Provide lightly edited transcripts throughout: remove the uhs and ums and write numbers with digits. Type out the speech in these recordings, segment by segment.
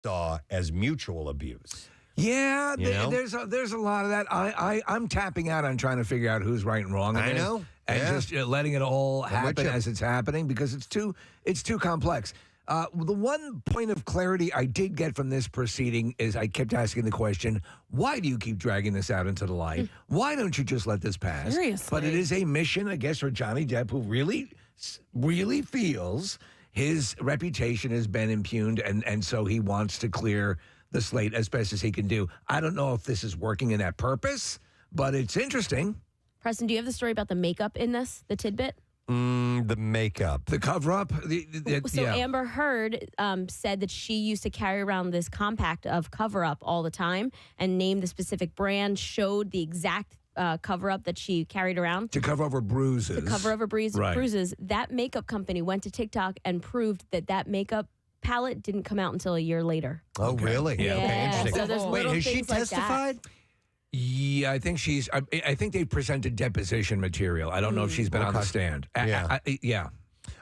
saw as mutual abuse. Yeah, there's a lot of that. I'm tapping out on trying to figure out who's right and wrong. I know, and just letting it all happen as it's happening because it's too complex. The one point of clarity I did get from this proceeding is I kept asking the question, why do you keep dragging this out into the light? Why don't you just let this pass? Seriously. But it is a mission, I guess, for Johnny Depp, who really feels his reputation has been impugned, and so he wants to clear the slate as best as he can do. I don't know if this is working in that purpose, but it's interesting. Preston, do you have the story about the makeup in this, the tidbit? The makeup. The cover-up? Amber Heard said that she used to carry around this compact of cover-up all the time and named the specific brand, showed the exact cover-up that she carried around. To cover over bruises. To cover over Right. bruises. That makeup company went to TikTok and proved that makeup palette didn't come out until a year later. Oh, really? Yeah. Okay, interesting. So there's Wait, little has she things like that. testified? Yeah, I think they presented deposition material. I don't know if she's been on the stand. Yeah.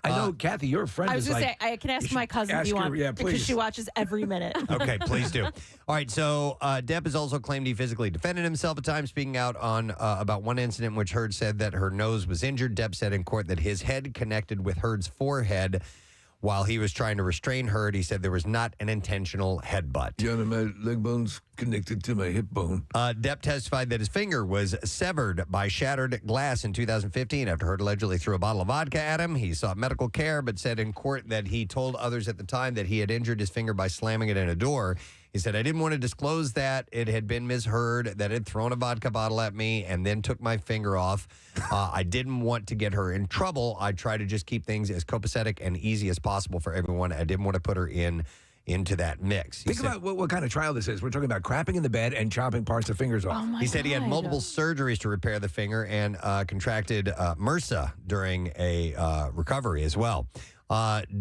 I know, Kathy, your friend I was is going to like... say, I can ask my cousin if ask you her, want, yeah, please. because she watches every minute. Okay, please do. All right, so Depp has also claimed he physically defended himself at times, speaking out on about one incident in which Heard said that her nose was injured. Depp said in court that his head connected with Heard's forehead while he was trying to restrain Heard. He said there was not an intentional headbutt. Yeah, my leg bone's connected to my hip bone. Depp testified that his finger was severed by shattered glass in 2015 after Heard allegedly threw a bottle of vodka at him. He sought medical care, but said in court that he told others at the time that he had injured his finger by slamming it in a door. He said, I didn't want to disclose that. It had been Ms. Heard that had thrown a vodka bottle at me and then took my finger off. I didn't want to get her in trouble. I tried to just keep things as copacetic and easy as possible for everyone. I didn't want to put her into that mix. Think about what kind of trial this is. We're talking about crapping in the bed and chopping parts of fingers off. Oh my He said he had God. multiple surgeries to repair the finger and contracted MRSA during a recovery as well.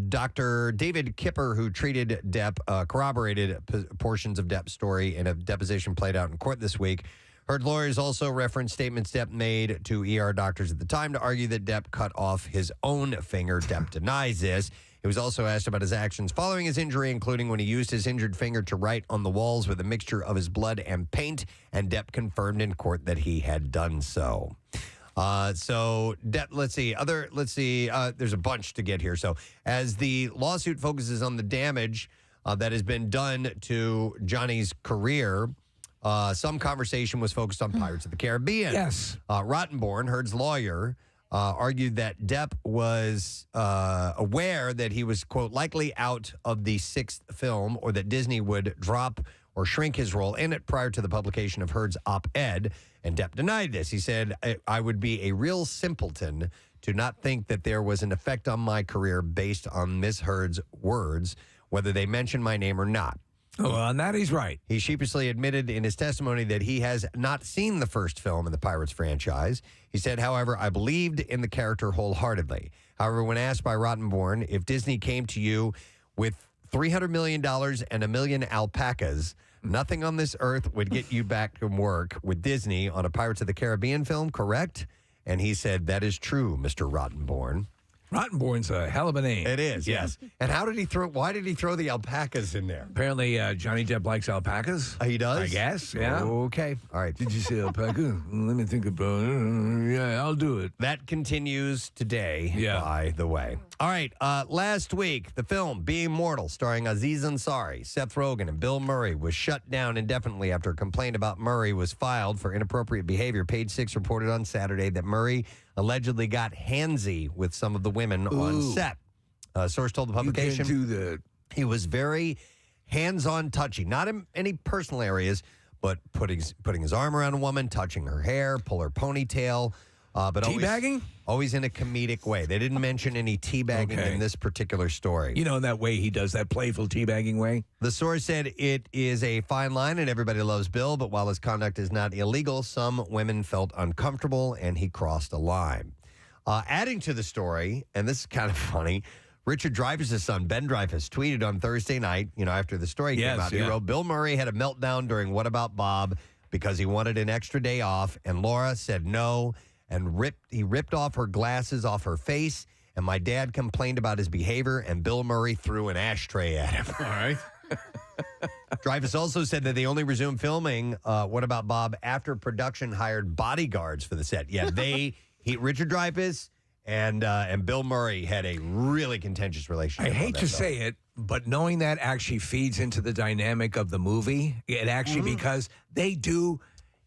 Dr. David Kipper, who treated Depp, corroborated portions of Depp's story in a deposition played out in court this week. Heard lawyers also referenced statements Depp made to ER doctors at the time to argue that Depp cut off his own finger. Depp denies this. He was also asked about his actions following his injury, including when he used his injured finger to write on the walls with a mixture of his blood and paint, and Depp confirmed in court that he had done so. So Depp, let's see, there's a bunch to get here. So as the lawsuit focuses on the damage that has been done to Johnny's career, some conversation was focused on Pirates of the Caribbean. Yes. Rottenborn, Heard's lawyer, argued that Depp was aware that he was, quote, likely out of the sixth film, or that Disney would drop or shrink his role in it prior to the publication of Heard's op-ed, and Depp denied this. He said, I would be a real simpleton to not think that there was an effect on my career based on Miss Heard's words, whether they mention my name or not. Oh, on that he's right. He sheepishly admitted in his testimony that he has not seen the first film in the Pirates franchise. He said, however, I believed in the character wholeheartedly. However, when asked by Rottenborn if Disney came to you with $300 million and a million alpacas, nothing on this earth would get you back to work with Disney on a Pirates of the Caribbean film, correct? And he said, that is true, Mr. Rottenborn. Rottenborn's a hell of a name. It is, yes. And why did he throw the alpacas in there? Apparently, Johnny Depp likes alpacas. He does? I guess, yeah. Okay, all right. Did you say alpaca? Let me think about it. Yeah, I'll do it. That continues today, by the way. All right, last week, the film Being Mortal, starring Aziz Ansari, Seth Rogen, and Bill Murray, was shut down indefinitely after a complaint about Murray was filed for inappropriate behavior. Page Six reported on Saturday that Murray allegedly got handsy with some of the women on set. A source told the publication You can't do that. he was very hands-on touchy, not in any personal areas, but putting his arm around a woman, touching her hair, pull her ponytail. But Teabagging? Always in a comedic way. They didn't mention any teabagging in this particular story. You know, in that way he does, that playful teabagging way? The source said it is a fine line and everybody loves Bill, but while his conduct is not illegal, some women felt uncomfortable and he crossed a line. Adding to the story, and this is kind of funny, Richard Dreyfuss' son, Ben Dreyfuss, tweeted on Thursday night, after the story came out. He wrote, Bill Murray had a meltdown during What About Bob because he wanted an extra day off, and Laura said no, and he ripped off her glasses off her face, and my dad complained about his behavior, and Bill Murray threw an ashtray at him. All right. Dreyfuss also said that they only resumed filming What About Bob after production hired bodyguards for the set. Yeah, Richard Dreyfuss and Bill Murray had a really contentious relationship. I hate to say it, but knowing that actually feeds into the dynamic of the movie. It actually, because they do.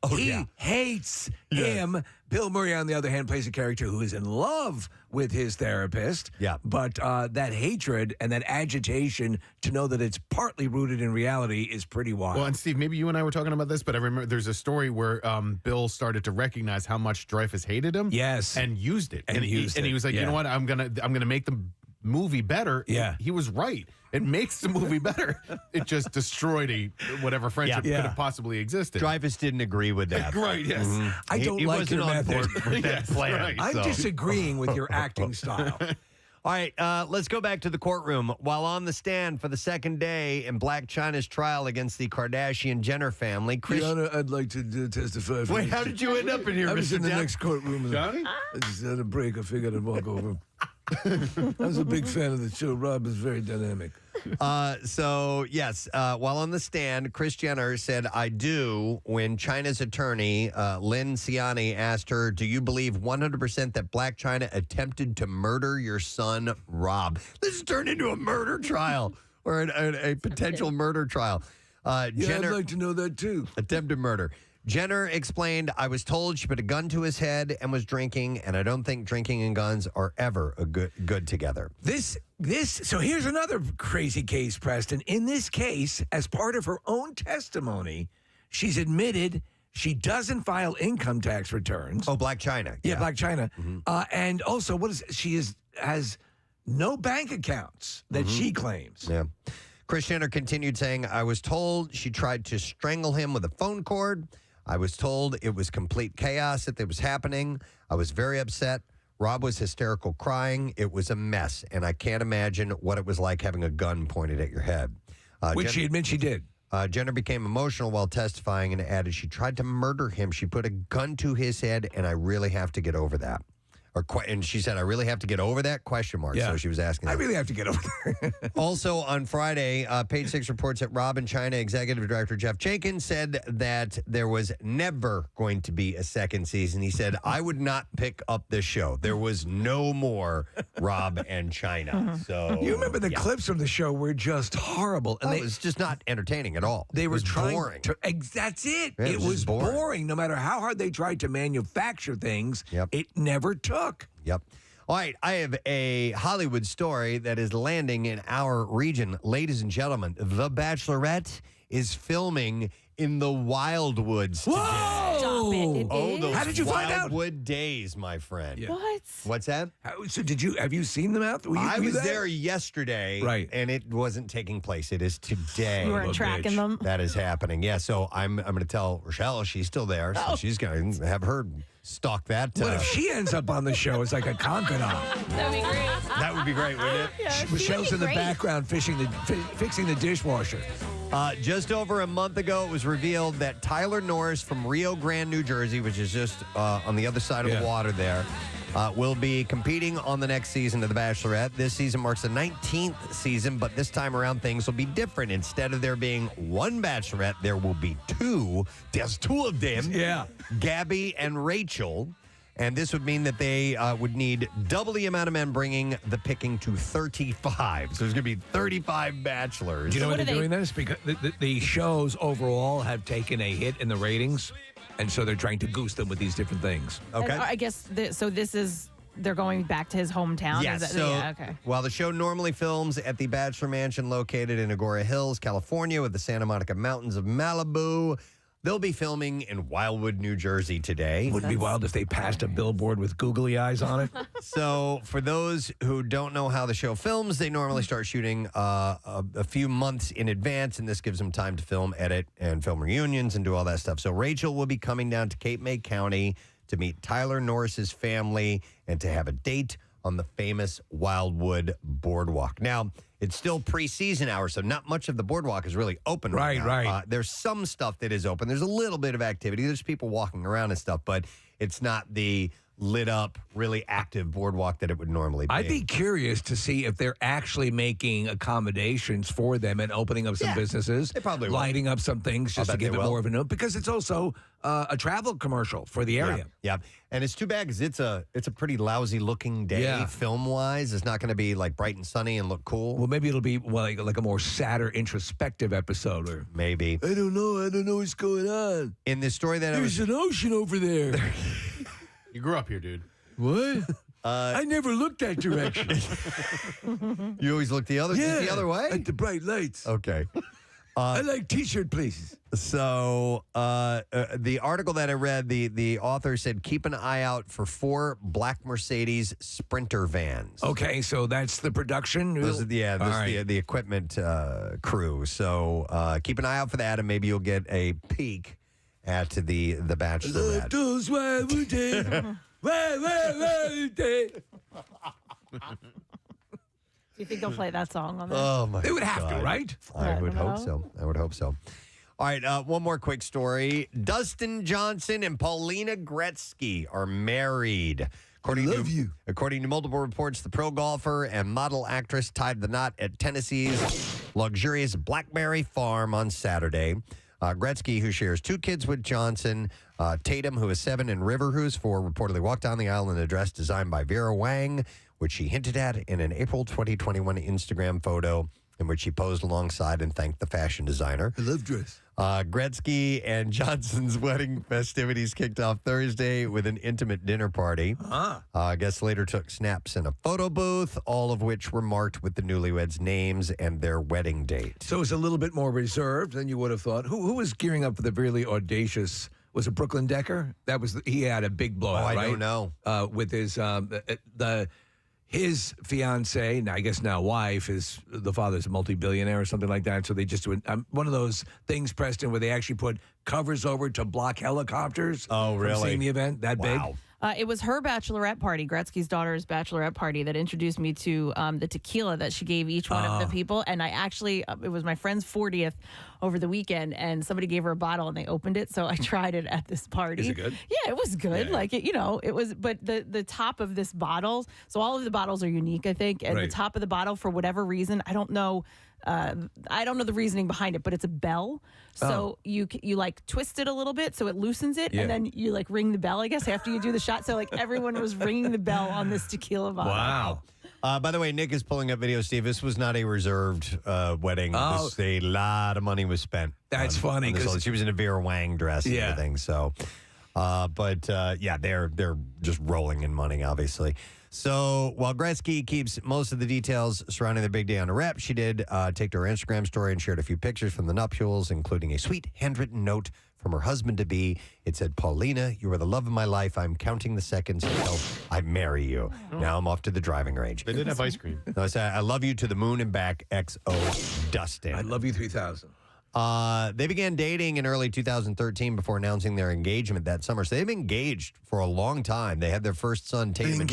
He hates him. Bill Murray, on the other hand, plays a character who is in love with his therapist. Yeah. But that hatred and that agitation to know that it's partly rooted in reality is pretty wild. Well, and Steve, maybe you and I were talking about this, but I remember there's a story where Bill started to recognize how much Dreyfuss hated him. Yes. And used it. And he was like, you know what? I'm gonna make the movie better. Yeah. He was right. It makes the movie better. It just destroyed whatever friendship could have possibly existed. Dreyfuss didn't agree with that. Right, yes. I don't like wasn't your on method. board with that plan. right. I'm so. disagreeing with your acting style. All right, let's go back to the courtroom. While on the stand for the second day in Black China's trial against the Kardashian-Jenner family, Your Honor, I'd like to testify. Wait, how did you end up in here, I was Mr. in the Depp? next courtroom. Johnny? I just had a break. I figured I'd walk over. I was a big fan of the show. Rob is very dynamic. While on the stand, Kris Jenner said, "I do," when China's attorney, Lin Ciani, asked her, "Do you believe 100% that Black China attempted to murder your son, Rob?" This has turned into a murder trial or a potential murder trial. Jenner, I'd like to know that too. attempted murder. Jenner explained, "I was told she put a gun to his head and was drinking, and I don't think drinking and guns are ever good together." So here's another crazy case, Preston. In this case, as part of her own testimony, she's admitted she doesn't file income tax returns. Oh, Black China. Yeah, Black China. And also, has no bank accounts that she claims. Yeah. Kris Jenner continued saying, "I was told she tried to strangle him with a phone cord. I was told it was complete chaos that was happening. I was very upset. Rob was hysterical crying. It was a mess, and I can't imagine what it was like having a gun pointed at your head." Which she admits she did. Jenner became emotional while testifying and added, "She tried to murder him. She put a gun to his head, and I really have to get over that." And she said, "I really have to get over that?" ? Yeah. So she was asking I that. really have to get over there. Also on Friday, Page Six reports that Rob and China executive director Jeff Jenkins said that there was never going to be a second season. He said, "I would not pick up this show. There was no more Rob and China." So You remember the clips from the show were just horrible. And it was just not entertaining at all. They It were was trying boring. to. That's it. Yeah, it it was was just boring. boring. No matter how hard they tried to manufacture things, it never took. Yep. All right, I have a Hollywood story that is landing in our region. Ladies and gentlemen, The Bachelorette is filming in the Wildwoods today. Stop it. It Oh, is? those How did you find out? Wildwood days, my friend. What? What's that? So have you seen them out? I was there yesterday, Right. and it wasn't taking place. It is today. You weren't tracking them. That is happening. Yeah, so I'm going to tell Rochelle she's still there, so she's going to have her stalk that. What if she ends up on the show as like a confidant? That'd be great. That would be great, wouldn't it? Michelle's in the great. background fixing the dishwasher. Just over a month ago, it was revealed that Tyler Norris from Rio Grande, New Jersey, which is just on the other side of the water there, will be competing on the next season of The Bachelorette. This season marks the 19th season, but this time around things will be different. Instead of there being one Bachelorette, there will be two. There's two of them. Yeah. Gabby and Rachel. And this would mean that they would need double the amount of men, bringing the picking to 35. So there's going to be 35 bachelors. Do you know why What they're are doing this? Because the shows overall have taken a hit in the ratings, and so they're trying to goose them with these different things. Okay. And I guess this is they're going back to his hometown. Yes. Is that- So yeah, okay. while the show normally films at the Bachelor Mansion located in Agora Hills, California, with the Santa Monica Mountains of Malibu, they'll be filming in Wildwood, New Jersey today. Wouldn't it be wild if they passed a billboard with googly eyes on it? So for those who don't know how the show films, they normally start shooting a few months in advance, and this gives them time to film, edit, and film reunions and do all that stuff. So Rachel will be coming down to Cape May County to meet Tyler Norris's family and to have a date on the famous Wildwood Boardwalk. Now, it's still preseason hours, so not much of the boardwalk is really open right now. Right. There's some stuff that is open. There's a little bit of activity. There's people walking around and stuff, but it's not the lit up, really active boardwalk that it would normally be. I'd be curious to see if they're actually making accommodations for them and opening up some businesses. They probably will. Lighting up some things just to give it more of a note, because it's also a travel commercial for the area. Yeah. And it's too bad because it's a pretty lousy looking day film wise. It's not going to be like bright and sunny and look cool. Well, maybe it'll be like a more sadder, introspective episode. Or maybe. I don't know what's going on. In this story that There's an ocean over there. You grew up here, dude. What? I never looked that direction. You always look the other way? At the bright lights. Okay. I like T-shirt places. So the article that I read, the author said, keep an eye out for 4 black Mercedes Sprinter vans. Okay, so that's the production. This is the equipment crew. So keep an eye out for that, and maybe you'll get a peek at the Bachelorette. Do you think they'll play that song on there? Oh my! They would have to, right? I would hope so. All right, one more quick story. Dustin Johnson and Paulina Gretzky are married. According to multiple reports, the pro golfer and model actress tied the knot at Tennessee's luxurious Blackberry Farm on Saturday. Gretzky, who shares 2 kids with Johnson, Tatum, who is 7, and River, who is 4, reportedly walked down the aisle in a dress designed by Vera Wang, which she hinted at in an April 2021 Instagram photo in which she posed alongside and thanked the fashion designer. I love dress. Gretzky and Johnson's wedding festivities kicked off Thursday with an intimate dinner party. Guests later took snaps in a photo booth, all of which were marked with the newlyweds' names and their wedding date. So it's a little bit more reserved than you would have thought. Who was gearing up for the really audacious? Was it Brooklyn Decker? He had a big blowout, right? I don't know. With his fiance, I guess now wife, the father's a multi-billionaire or something like that. So they just do one of those things, Preston, where they actually put covers over to block helicopters. Oh, really? From seeing the event that big. It was her bachelorette party, Gretzky's daughter's bachelorette party, that introduced me to the tequila that she gave each one of the people. And I actually, it was my friend's 40th over the weekend, and somebody gave her a bottle and they opened it. So I tried it at this party. Is it good? Yeah, it was good. Yeah. Like, it was, but the top of this bottle, so all of the bottles are unique, I think. And the top of the bottle, for whatever reason, I don't know the reasoning behind it, but it's a bell. So you like twist it a little bit so it loosens it, and then you like ring the bell, I guess, after you do the shot. So like everyone was ringing the bell on this tequila bottle. Wow. By the way, Nick is pulling up video, Steve. This was not a reserved wedding. A lot of money was spent. That's funny. Because she was in a Vera Wang dress and everything. So, they're just rolling in money, obviously. So while Gretzky keeps most of the details surrounding the big day on a rep, she did take to her Instagram story and shared a few pictures from the nuptials, including a sweet handwritten note from her husband-to-be. It said, "Paulina, you are the love of my life. I'm counting the seconds until I marry you. Now I'm off to the driving range." They did have ice cream. No, I said, "I love you to the moon and back, XO Dustin." I love you 3000. They began dating in early 2013 before announcing their engagement that summer. So they've been engaged for a long time. They had their first son, Tatum,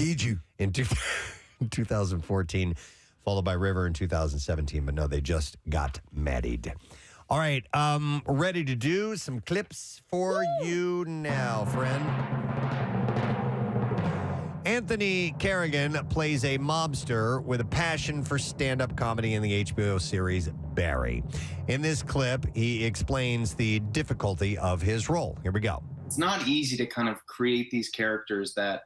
in 2014, followed by River in 2017. But no, they just got married. All right, ready to do some clips for you now, friend. Anthony Carrigan plays a mobster with a passion for stand-up comedy in the HBO series Barry. In this clip, he explains the difficulty of his role. Here we go. It's not easy to kind of create these characters that,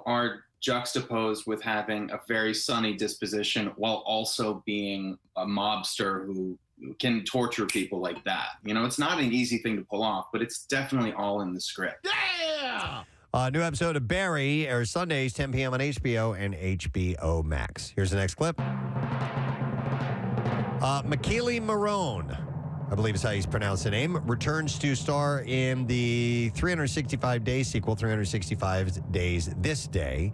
are juxtaposed with having a very sunny disposition while also being a mobster who can torture people like that. It's not an easy thing to pull off, but it's definitely all in the script. Yeah! New episode of Barry airs Sundays, 10 p.m. on HBO and HBO Max. Here's the next clip. McKeely Marone, I believe is how you pronounce the name, returns to star in the 365-day sequel, 365 Days This Day.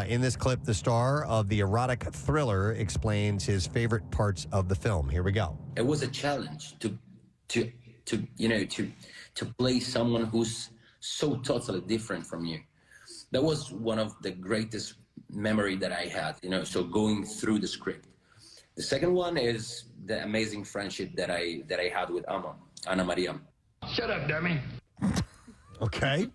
In this clip, the star of the erotic thriller explains his favorite parts of the film. Here we go. It was a challenge to play someone who's so totally different from you. That was one of the greatest memory that I had, so going through the script. The second one is the amazing friendship that I had with Anna Maria. Shut up, dummy. Okay.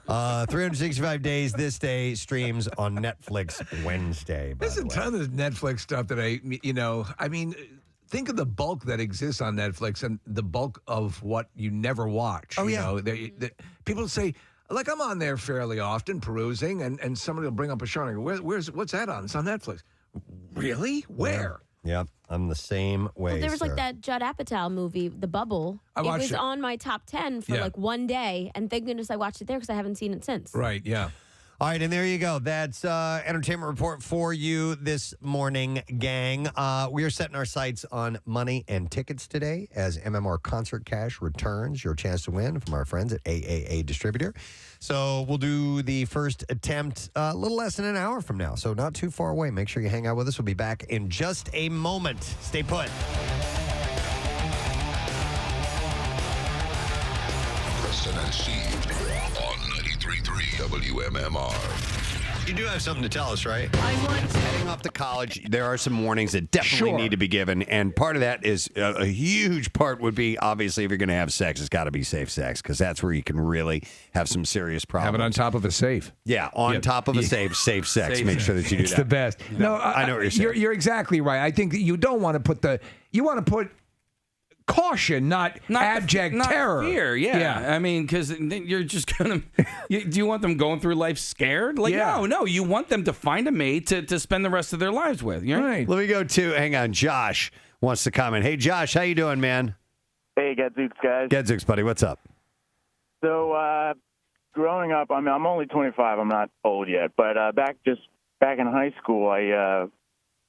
365 Days This Day streams on Netflix Wednesday. There's a ton of Netflix stuff that think of the bulk that exists on Netflix and the bulk of what you never watch. Oh, yeah. People say, like, I'm on there fairly often perusing, and somebody will bring up a show and I go, what's that on? It's on Netflix. Really? Where? Yep, I'm the same way. Well, there was like that Judd Apatow movie, The Bubble. I watched was it. on my top 10 for like one day, and thank goodness I watched it there because I haven't seen it since. Right, yeah. All right, and there you go. That's entertainment report for you this morning, gang. We are setting our sights on money and tickets today as MMR Concert Cash returns. Your chance to win from our friends at AAA Distributor. So we'll do the first attempt a little less than an hour from now, so not too far away. Make sure you hang out with us. We'll be back in just a moment. Stay put. Preston and Steve on 93.3 WMMR. You do have something to tell us, right? I want Heading off to college, there are some warnings that definitely need to be given, and part of that is a huge part would be, obviously, if you're going to have sex, it's got to be safe sex, because that's where you can really have some serious problems. Have it on top of a safe. Yeah, on top of a safe sex. Make sure that you do It's that. the best. No, I know what you're saying. You're exactly right. I think that you don't want to put you want to put caution, not abject terror. Fear, yeah. I mean, because you're just going to... Do you want them going through life scared? Like, no. You want them to find a mate to spend the rest of their lives with. You know? Right. Let me go to, hang on, Josh wants to comment. Hey, Josh, how you doing, man? Hey, Gadzooks, guys. Gadzooks, buddy, what's up? So, growing up, I'm only 25. I'm not old yet. But back in high school, I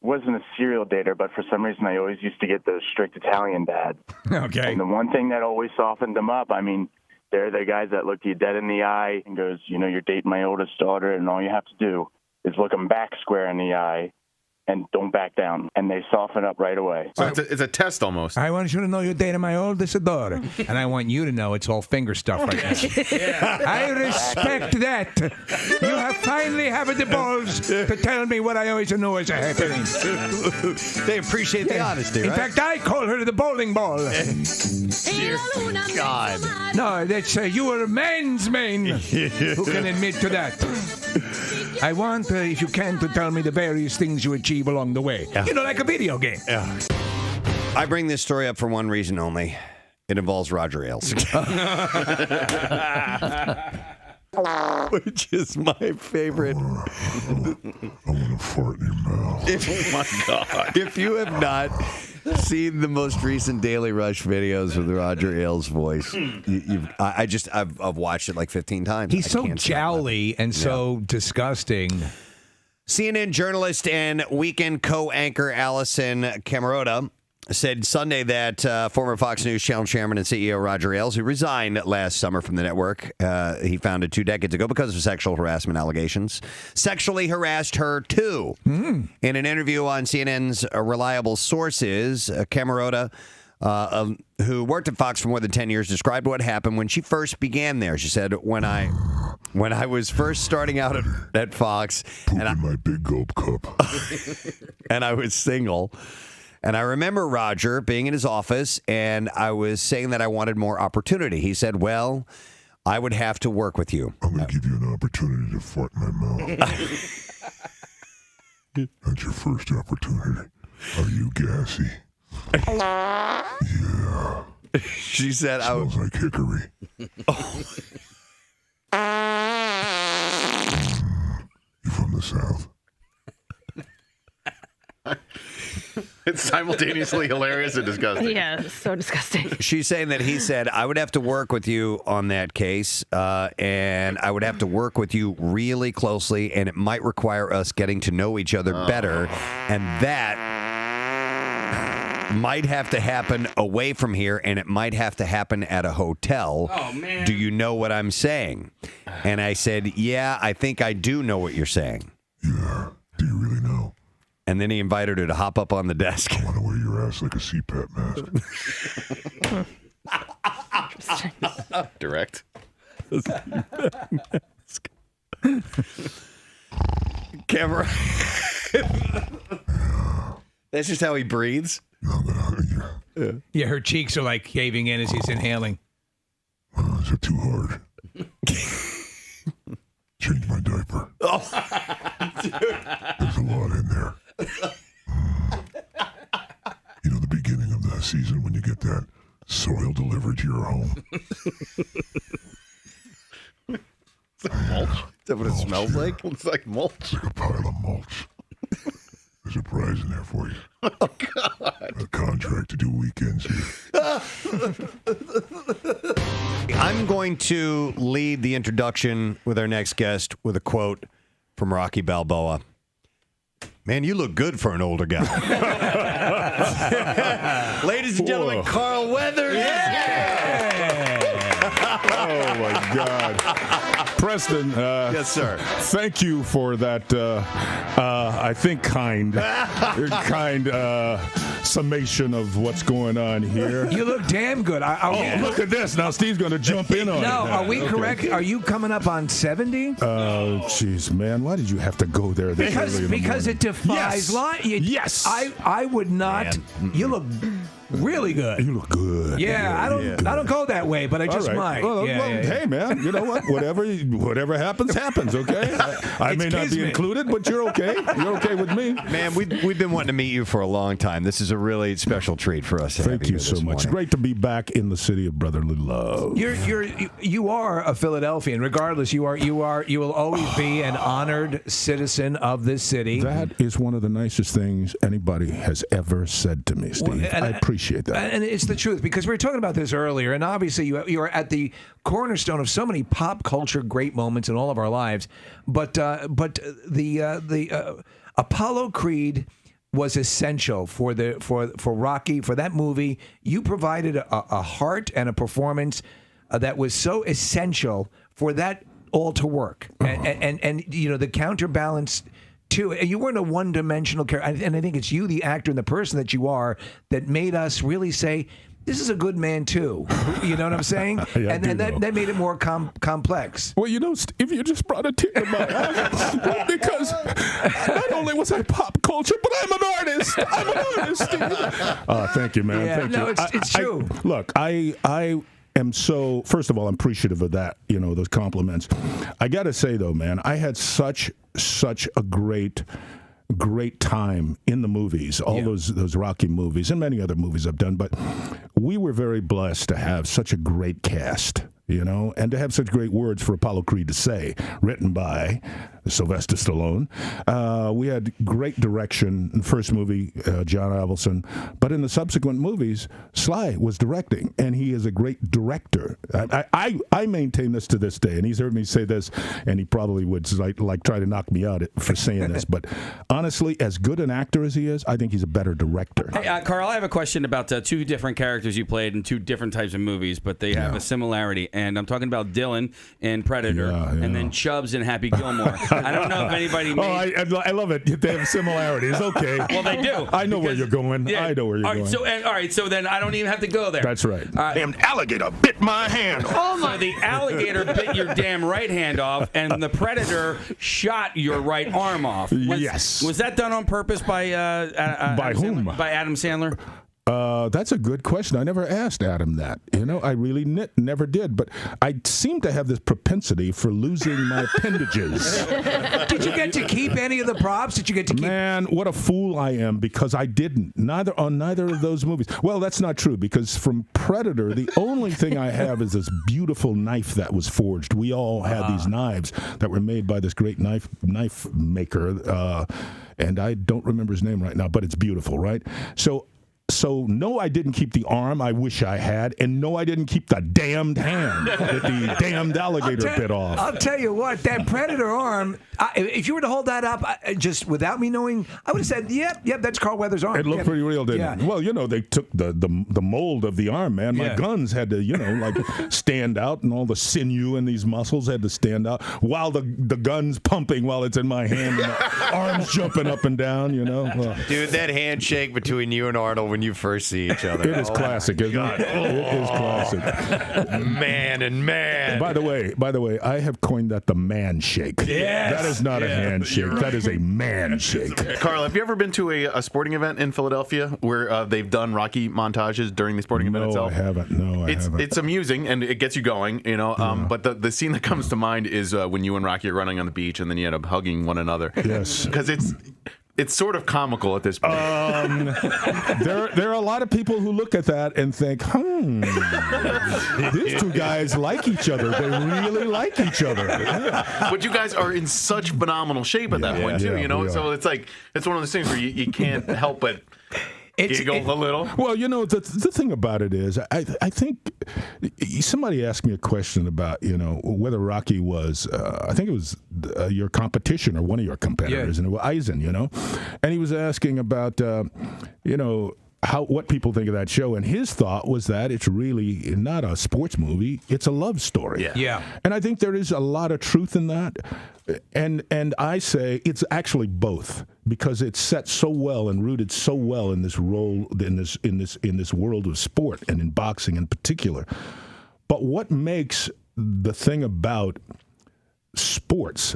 wasn't a serial dater, but for some reason I always used to get those strict Italian dads. Okay. And the one thing that always softened them up, I mean, they're the guys that look you dead in the eye and goes, you're dating my oldest daughter, and all you have to do is look them back square in the eye and don't back down. And they soften up right away. So it's a test almost. I want you to know you're dating my oldest daughter. And I want you to know it's all finger stuff right now. I respect that. You have finally have the balls to tell me what I always know is happening. They appreciate the honesty, In right? fact, I call her the bowling ball. Dear God. No, that's you are a man's man who can admit to that. I want, if you can, to tell me the various things you achieve along the way. Yeah. Like a video game. Yeah. I bring this story up for one reason only. It involves Roger Ailes. Which is my favorite. I want to fart in your mouth. Oh, my God. If you have not seen the most recent Daily Rush videos with Roger Ailes' voice, I've watched it like 15 times. He's so jowly and so disgusting. CNN journalist and weekend co-anchor Allison Camerota said Sunday that former Fox News Channel chairman and CEO Roger Ailes, who resigned last summer from the network, he founded 2 decades ago because of sexual harassment allegations, sexually harassed her too. In an interview on CNN's Reliable Sources, Camerota, who worked at Fox for more than 10 years, described what happened when she first began there. She said, when I was first starting out at Fox, Poop in my big gulp cup. and I was single, and I remember Roger being in his office, and I was saying that I wanted more opportunity. He said, well, I would have to work with you. I'm going to give you an opportunity to fart in my mouth. That's your first opportunity. Are you gassy? Yeah. She said, Smells like hickory. You from the South? It's simultaneously hilarious and disgusting. Yeah, it's so disgusting. She's saying that he said, I would have to work with you on that case, and I would have to work with you really closely, and it might require us getting to know each other better, and that might have to happen away from here, and it might have to happen at a hotel. Oh, man. Do you know what I'm saying? And I said, yeah, I think I do know what you're saying. Yeah. Do you really know? And then he invited her to hop up on the desk. I want to wear your ass like a CPAP mask. Direct. Camera. That's just how he breathes. Yeah, her cheeks are like caving in as he's inhaling. Is it too hard? Change my diaper. There's a lot in there. You know, the beginning of that season when you get that soil delivered to your home. It's like mulch. Is that what it smells like? It's like mulch. It's like a pile of mulch. There's a prize in there for you. Oh, God. A contract to do weekends here. I'm going to lead the introduction with our next guest with a quote from Rocky Balboa. Man, you look good for an older guy. Ladies and gentlemen, Carl Weathers. Oh, my God. Preston. Yes, sir. Thank you for that, I think, kind summation of what's going on here. You look damn good. Look at this. Now Steve's going to jump in on it. No, are we correct? Are you coming up on 70? Oh, jeez, man. Why did you have to go there this early in the Because morning? it defies Yes. I would not. You look really good. You look good. Yeah, I don't go that way, but I just might. Well, hey, man, you know what? Whatever happens, okay? I may not be included, but you're okay. You're okay with me. Man, we've been wanting to meet you for a long time. This is a really special treat for us. Thank you so much. Great to be back in the city of brotherly love. You are a Philadelphian. Regardless, you will always be an honored citizen of this city. That is one of the nicest things anybody has ever said to me, Steve. I appreciate that. And it's the truth, because we were talking about this earlier, and obviously you are at the cornerstone of so many pop culture great moments in all of our lives. But the Apollo Creed was essential for Rocky, for that movie. You provided a heart and a performance that was so essential for that all to work, and you know, the counterbalance too. You weren't a one-dimensional character, and I think it's you, the actor and the person that you are, that made us really say, this is a good man too. You know what I'm saying? Yeah, and that made it more complex. Well, you know, Steve, you just brought a tear to my eye, because not only was I pop culture, but I'm an artist. I'm an artist, Steve. Thank you, man. Thank you. It's true. Look, I am so, first of all, I'm appreciative of that, you know, those compliments. I got to say, though, man, I had such a great time in the movies, all those Rocky movies and many other movies I've done, but we were very blessed to have such a great cast, you know, and to have such great words for Apollo Creed to say, written by Sylvester Stallone. We had great direction in the first movie, John Avildsen, but in the subsequent movies, Sly was directing, and he is a great director. I maintain this to this day, and he's heard me say this, and he probably would like try to knock me out for saying this, but honestly, as good an actor as he is, I think he's a better director. Hey, Carl, I have a question about two different characters you played in two different types of movies, but they have a similarity, and I'm talking about Dylan in Predator, and then Chubbs in Happy Gilmore. I don't know if anybody made... I love it. They have similarities. Okay. Well, they do. I know where you're going. Yeah. I know where you're going. All right, so then I don't even have to go there. That's right. Damn alligator bit my hand. Oh, my. So the alligator bit your damn right hand off, and the Predator shot your right arm off. Yes. Was that done on purpose by... by whom? By Adam Sandler? That's a good question. I never asked Adam that. You know, I really never did. But I seem to have this propensity for losing my appendages. Did you get to keep any of the props? Did you get to keep? Man, what a fool I am, because I didn't. Neither of those movies. Well, that's not true, because from Predator, the only thing I have is this beautiful knife that was forged. We all had these knives that were made by this great knife maker, and I don't remember his name right now, but it's beautiful, right? So no, I didn't keep the arm. I wish I had. And no, I didn't keep the damned hand that the damned alligator bit off. I'll tell you what, that Predator arm, if you were to hold that up, just without me knowing, I would have said, yep, that's Carl Weathers' arm. It looked pretty real, didn't it? Well, you know, they took the mold of the arm, man. My guns had to, you know, like stand out, and all the sinew in these muscles had to stand out while the gun's pumping while it's in my hand, and the arm's jumping up and down, you know. Dude, that handshake between you and Arnold when you you first see each other. It is classic, isn't it? It is classic. Man and man. By the way, I have coined that the man shake. Yes. That is not a handshake. Right. That is a man shake. Carl, have you ever been to a sporting event in Philadelphia where they've done Rocky montages during the sporting event itself? I haven't. No, I haven't. It's amusing and it gets you going, you know. But the scene that comes to mind is when you and Rocky are running on the beach and then you end up hugging one another. Yes, because it's sort of comical at this point. There are a lot of people who look at that and think, these two guys like each other. They really like each other. But you guys are in such phenomenal shape at that point, too, you know? So it's like, it's one of those things where you can't help but giggle a little. Well, you know, the thing about it is, I think somebody asked me a question about, you know, whether Rocky was, I think it was your competition or one of your competitors, and it was Eisen, you know, and he was asking about, you know, what people think of that show, and his thought was that it's really not a sports movie; it's a love story. Yeah. And I think there is a lot of truth in that, and I say it's actually both, because it's set so well and rooted so well in this role in this world of sport and in boxing in particular. But what makes the thing about sports,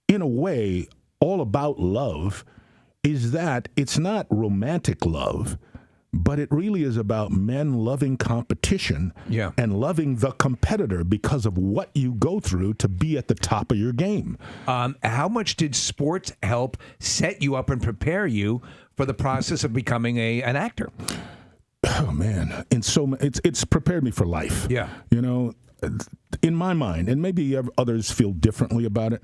in a way, all about love, is that it's not romantic love, but it really is about men loving competition and loving the competitor because of what you go through to be at the top of your game. How much did sports help set you up and prepare you for the process of becoming an actor? Oh, man. It's prepared me for life. Yeah. You know, in my mind, and maybe others feel differently about it,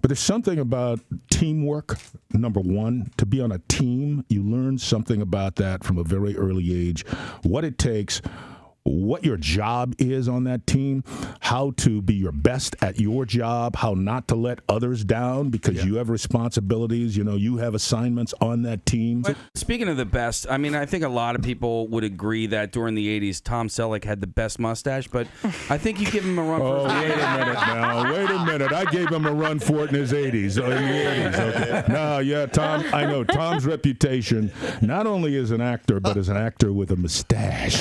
but there's something about teamwork, number one. To be on a team, you learn something about that from a very early age, what it takes, what your job is on that team, how to be your best at your job, how not to let others down because you have responsibilities, you know, you have assignments on that team. But speaking of the best, I mean, I think a lot of people would agree that during the 80s, Tom Selleck had the best mustache, but I think you give him a run for his wait a minute now. Wait a minute. I gave him a run for it in his 80s. Okay. No, yeah, Tom, I know Tom's reputation, not only as an actor, but as an actor with a mustache.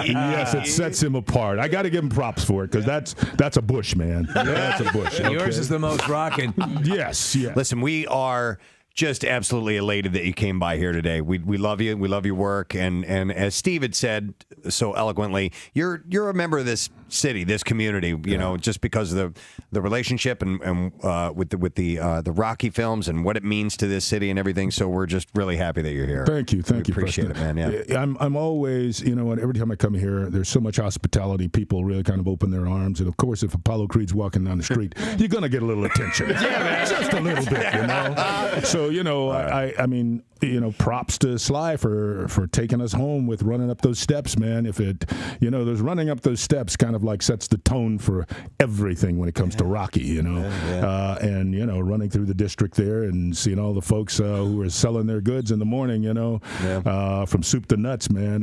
Yes, it sets him apart. I got to give him props for it because that's a bush, man. That's a bush. Okay. Yours is the most rocking. Yes. Listen, we are just absolutely elated that you came by here today. We love you. We love your work. And as Steve had said so eloquently, you're a member of this city, this community, you know, just because of the relationship and with the Rocky films and what it means to this city and everything. So we're just really happy that you're here. Thank you. Thank you. Appreciate it, man. Yeah. I'm always, you know, every time I come here, there's so much hospitality. People really kind of open their arms. And of course, if Apollo Creed's walking down the street, you're going to get a little attention. Just a little bit, you know. So, you know, I mean, you know, props to Sly for taking us home with running up those steps, man. If it, you know, there's running up those steps kind of like sets the tone for everything when it comes to Rocky, you know. And, you know, running through the district there and seeing all the folks who are selling their goods in the morning, you know, from soup to nuts, man,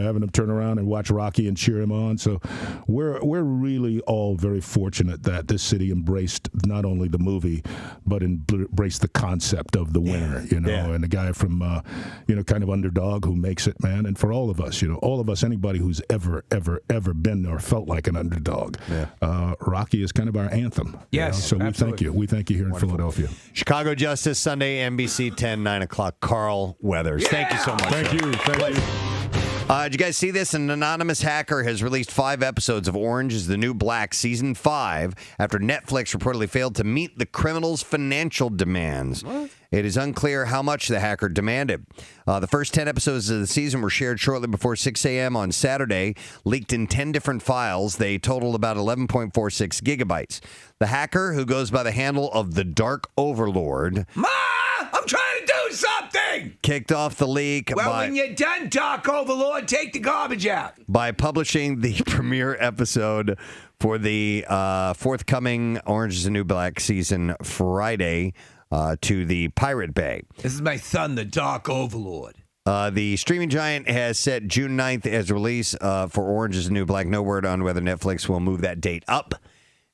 having them turn around and watch Rocky and cheer him on. So we're really all very fortunate that this city embraced not only the movie, but embraced the concept of the winner, you know, and the guy from, you know, kind of underdog who makes it, man. And for all of us, you know, anybody who's ever been or felt like an underdog, Rocky is kind of our anthem. Yes, you know? So we thank you. We thank you here in Philadelphia. Chicago Justice, Sunday, NBC 10, 9 o'clock. Carl Weathers. Thank you so much. Thank you. Thank you. Did you guys see this? An anonymous hacker has released 5 episodes of Orange is the New Black Season 5 after Netflix reportedly failed to meet the criminal's financial demands. What? It is unclear how much the hacker demanded. The first 10 episodes of the season were shared shortly before 6 a.m. on Saturday, leaked in 10 different files. They totaled about 11.46 gigabytes. The hacker, who goes by the handle of the Dark Overlord... Ma! I'm trying to do something! Kicked off the leak when you're done, Dark Overlord, take the garbage out. By publishing the premiere episode for the forthcoming Orange is the New Black season Friday to the Pirate Bay. This is my son, the Dark Overlord. The streaming giant has set June 9th as release for Orange is the New Black. No word on whether Netflix will move that date up.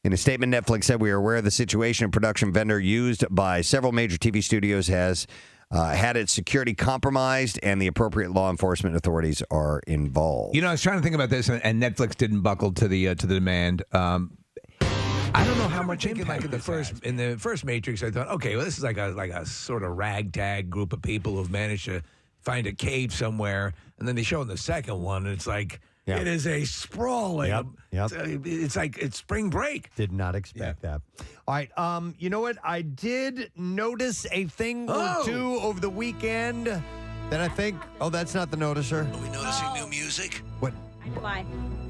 In a statement, Netflix said, "We are aware of the situation. A production vendor used by several major TV studios has had its security compromised, and the appropriate law enforcement authorities are involved. You know, I was trying to think about this, and Netflix didn't buckle to the demand. I don't know how much impact in the first Matrix. I thought, okay, well, this is like a sort of ragtag group of people who've managed to find a cave somewhere, and then they show in the second one, and it's like it is a sprawling. It's like it's spring break. Did not expect that. All right, you know what? I did notice a thing or two over the weekend that I think. Oh, that's not the noticer. Are we noticing new music? What? Why?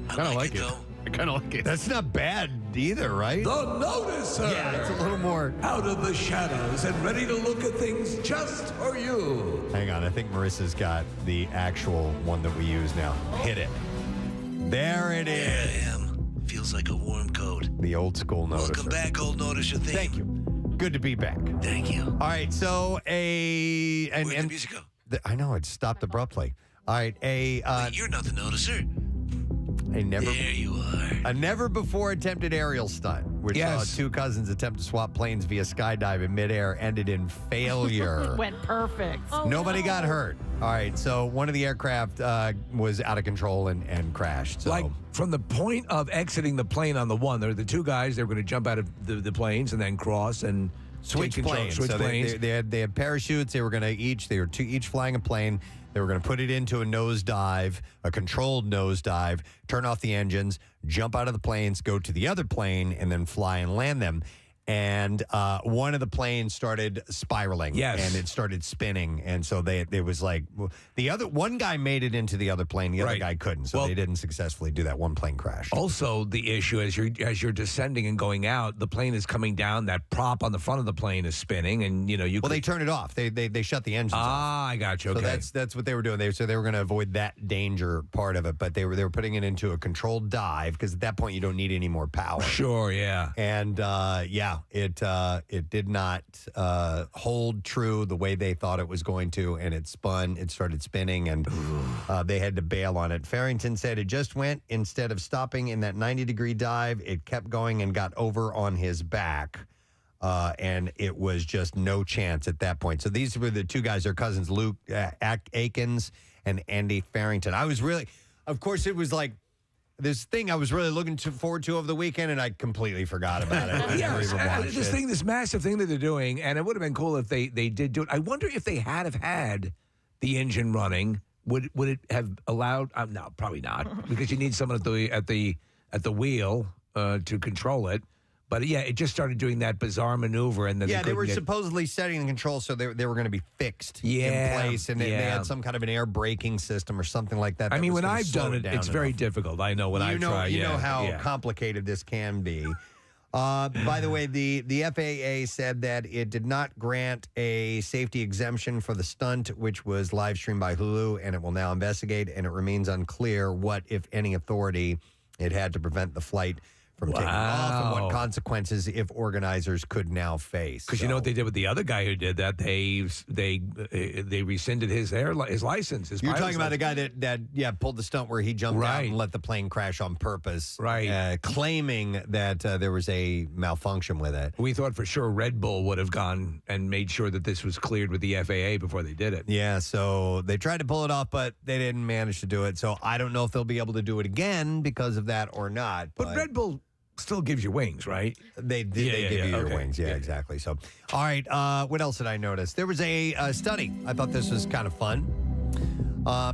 I kind of like it. I kind of like it. That's not bad either, right? The Noticer. Yeah, it's a little more out of the shadows and ready to look at things just for you. Hang on, I think Marissa's got the actual one that we use now. Hit it. There it is. There I am. Feels like a warm coat. The old school noticer. Welcome back, old Noticer theme. Thank you. Good to be back. Thank you. All right, so Where'd the music go? I know, it stopped abruptly. All right, Wait, you're not the Noticer. There you are. A never-before attempted aerial stunt, which saw two cousins attempt to swap planes via skydive in midair, ended in failure. Went perfect. Nobody got hurt. All right, so one of the aircraft was out of control and crashed. So. Like, from the point of exiting the plane on the one, there were the two guys, they were going to jump out of the planes and then cross and switch planes. They had parachutes. They were each flying a plane. They were going to put it into a nosedive, a controlled nosedive, turn off the engines, jump out of the planes, go to the other plane, and then fly and land them. And one of the planes started spiraling, and it started spinning, and so it was like one guy made it into the other plane, the other guy couldn't, so they didn't successfully do that. One plane crashed. Also, the issue as you're descending and going out, the plane is coming down. That prop on the front of the plane is spinning, and they turn it off. They shut the engines off. I got you. Okay, so that's what they were doing. They were going to avoid that danger part of it, but they were putting it into a controlled dive because at that point you don't need any more power. Sure, yeah, and It did not hold true the way they thought it was going to, and it spun. It started spinning, and they had to bail on it. Farrington said it just went, instead of stopping in that 90-degree dive, it kept going and got over on his back, and it was just no chance at that point. So these were the two guys, their cousins, Luke Aikens and Andy Farrington. Of course, it was like, this thing I was really looking forward to over the weekend, and I completely forgot about it. This massive thing that they're doing, and it would have been cool if they did do it. I wonder if they had had the engine running, would it have allowed? No, probably not, because you need someone at the wheel to control it. But yeah, it just started doing that bizarre maneuver, and then they were supposedly setting the controls so they were going to be fixed in place, and they had some kind of an air braking system or something like that. I mean, when I've done it, it's very difficult. I know when I try. You know how complicated this can be. By the way, the FAA said that it did not grant a safety exemption for the stunt, which was live streamed by Hulu, and it will now investigate. And it remains unclear what, if any, authority it had to prevent the flight from taking off, and what consequences, if organizers, could now face. Because you know what they did with the other guy who did that? They rescinded his license. You're talking about the guy that pulled the stunt where he jumped out and let the plane crash on purpose, claiming that there was a malfunction with it. We thought for sure Red Bull would have gone and made sure that this was cleared with the FAA before they did it. Yeah, so they tried to pull it off, but they didn't manage to do it. So I don't know if they'll be able to do it again because of that or not. But Red Bull still gives you wings, right? They give you your wings. Yeah, exactly. So, all right. What else did I notice? There was a study. I thought this was kind of fun.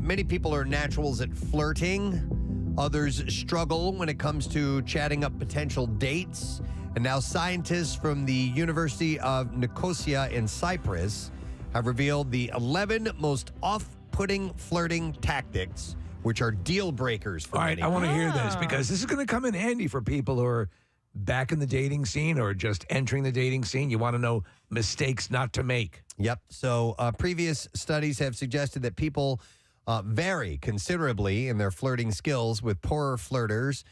Many people are naturals at flirting. Others struggle when it comes to chatting up potential dates. And now scientists from the University of Nicosia in Cyprus have revealed the 11 most off-putting flirting tactics, which are deal breakers for many. I want to hear this, because this is going to come in handy for people who are back in the dating scene or just entering the dating scene. You want to know mistakes not to make. Yep. So previous studies have suggested that people vary considerably in their flirting skills, with poorer flirters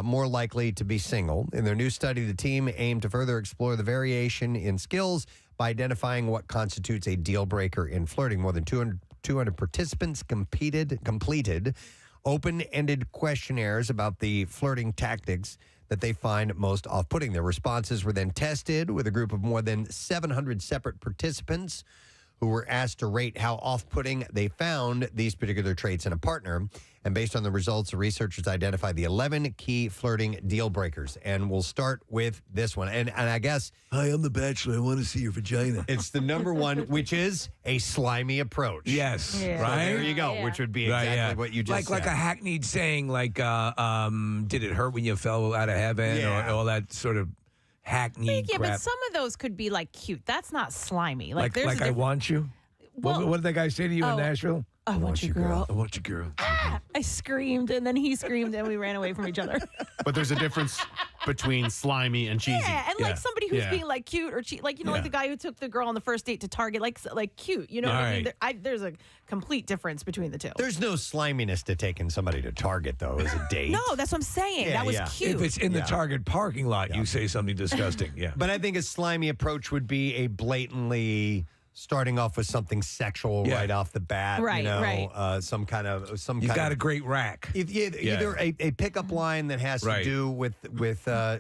more likely to be single. In their new study, the team aimed to further explore the variation in skills by identifying what constitutes a deal breaker in flirting. More than 200 participants completed open-ended questionnaires about the flirting tactics that they find most off-putting. Their responses were then tested with a group of more than 700 separate participants who were asked to rate how off-putting they found these particular traits in a partner. And based on the results, the researchers identified the 11 key flirting deal breakers. And we'll start with this one. And I guess... Hi, I'm the bachelor. I want to see your vagina. It's the number one, which is a slimy approach. Yes. So Right? there you go, which would be exactly what you just said. Like a hackneyed saying, like, did it hurt when you fell out of heaven? Or all that sort of hackneyed Yeah, crap. but some of those could be like cute. That's not slimy. Like, there's I want you? Well, what did that guy say to you in Nashville? I want you, girl. I want you, girl. I screamed, and then he screamed, and we ran away from each other. But there's a difference between slimy and cheesy. Yeah, and like somebody who's being like cute or like like the guy who took the girl on the first date to Target, like cute. You know what I mean? There's a complete difference between the two. There's no sliminess to taking somebody to Target, though, as a date. No, that's what I'm saying. That was cute. If it's in the Target parking lot, you say something disgusting. Yeah. But I think a slimy approach would be a blatantly starting off with something sexual right off the bat. Right, some kind of You've got a great rack. Either a pickup line that has to do with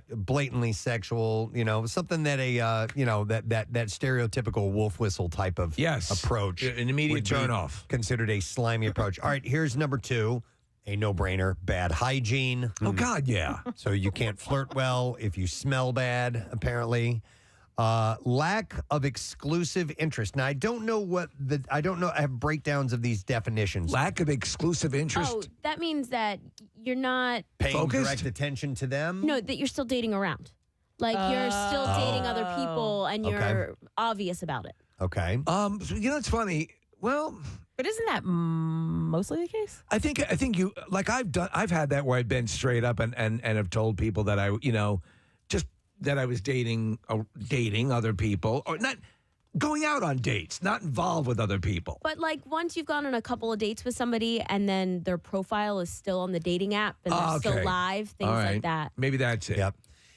blatantly sexual, something that that stereotypical wolf whistle type of approach. An immediate turn off. Considered a slimy approach. All right, here's number 2. A no-brainer, bad hygiene. Oh, God, yeah. So you can't flirt well if you smell bad, apparently. Lack of exclusive interest. Now, I don't know. I have breakdowns of these definitions. Lack of exclusive interest? Oh, that means that you're not paying direct attention to them? No, that you're still dating around. Like you're still dating other people and you're obvious about it. Okay. So, it's funny. Well... But isn't that mostly the case? I think you like I've had that where I've been straight up and have told people that I just that I was dating other people or not going out on dates, not involved with other people. But like once you've gone on a couple of dates with somebody and then their profile is still on the dating app and they're still live, things like that. Maybe that's it. Yep.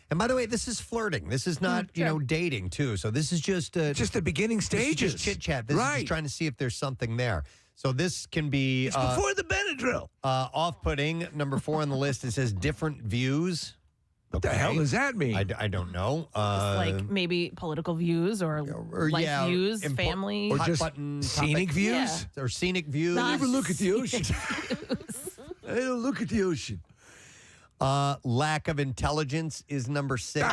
And by the way, this is flirting. This is not, dating too. So this is just the beginning stages. Just chit chat. This is just trying to see if there's something there. So this can be it's before the Benadryl. Off-putting. Number 4 on the list. It says different views. What the hell does that mean? I don't know. Like maybe political views or life views, family, or just scenic views, or scenic views. I never look at the ocean. I don't look at the ocean. Lack of intelligence is number 6.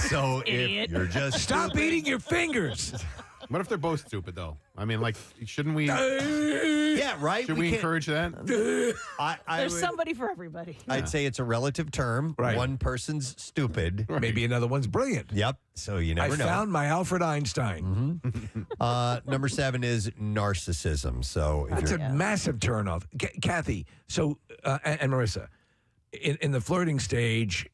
So if you're just stop eating your fingers. What if they're both stupid, though? I mean, like, shouldn't we? Yeah, right. Should we encourage that? There's somebody for everybody. I'd say it's a relative term. Right. One person's stupid. Right. Maybe another one's brilliant. Yep. So you never know. I found my Alfred Einstein. Number 7 is narcissism. So that's a massive turnoff. Kathy, so and Marissa, in the flirting stage,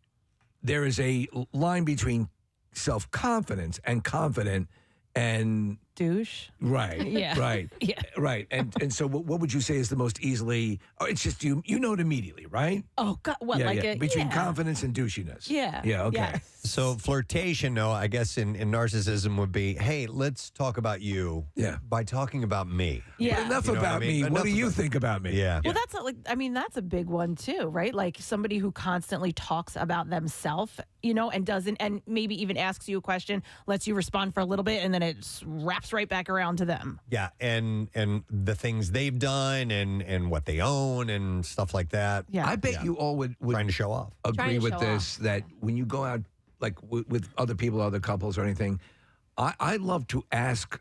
there is a line between self-confidence and confident and douche. Right. Yeah. Right. Yeah. Right. And so what would you say is the most easily? Oh, it's just you know it immediately, right? Oh God. What between confidence and douchiness. Yeah. Yeah. Okay. Yeah. So flirtation, though, I guess in narcissism would be, hey, let's talk about you. Yeah. By talking about me. Yeah. But enough about me. What do you think about me? Yeah. Well, that's a big one too, right? Like somebody who constantly talks about themselves, and doesn't, and maybe even asks you a question, lets you respond for a little bit, and then it wraps right back around to them. Yeah, and the things they've done and what they own and stuff like that. Yeah. I bet you all would trying to show off. Agree with this that when you go out like with other people, other couples or anything, I love to ask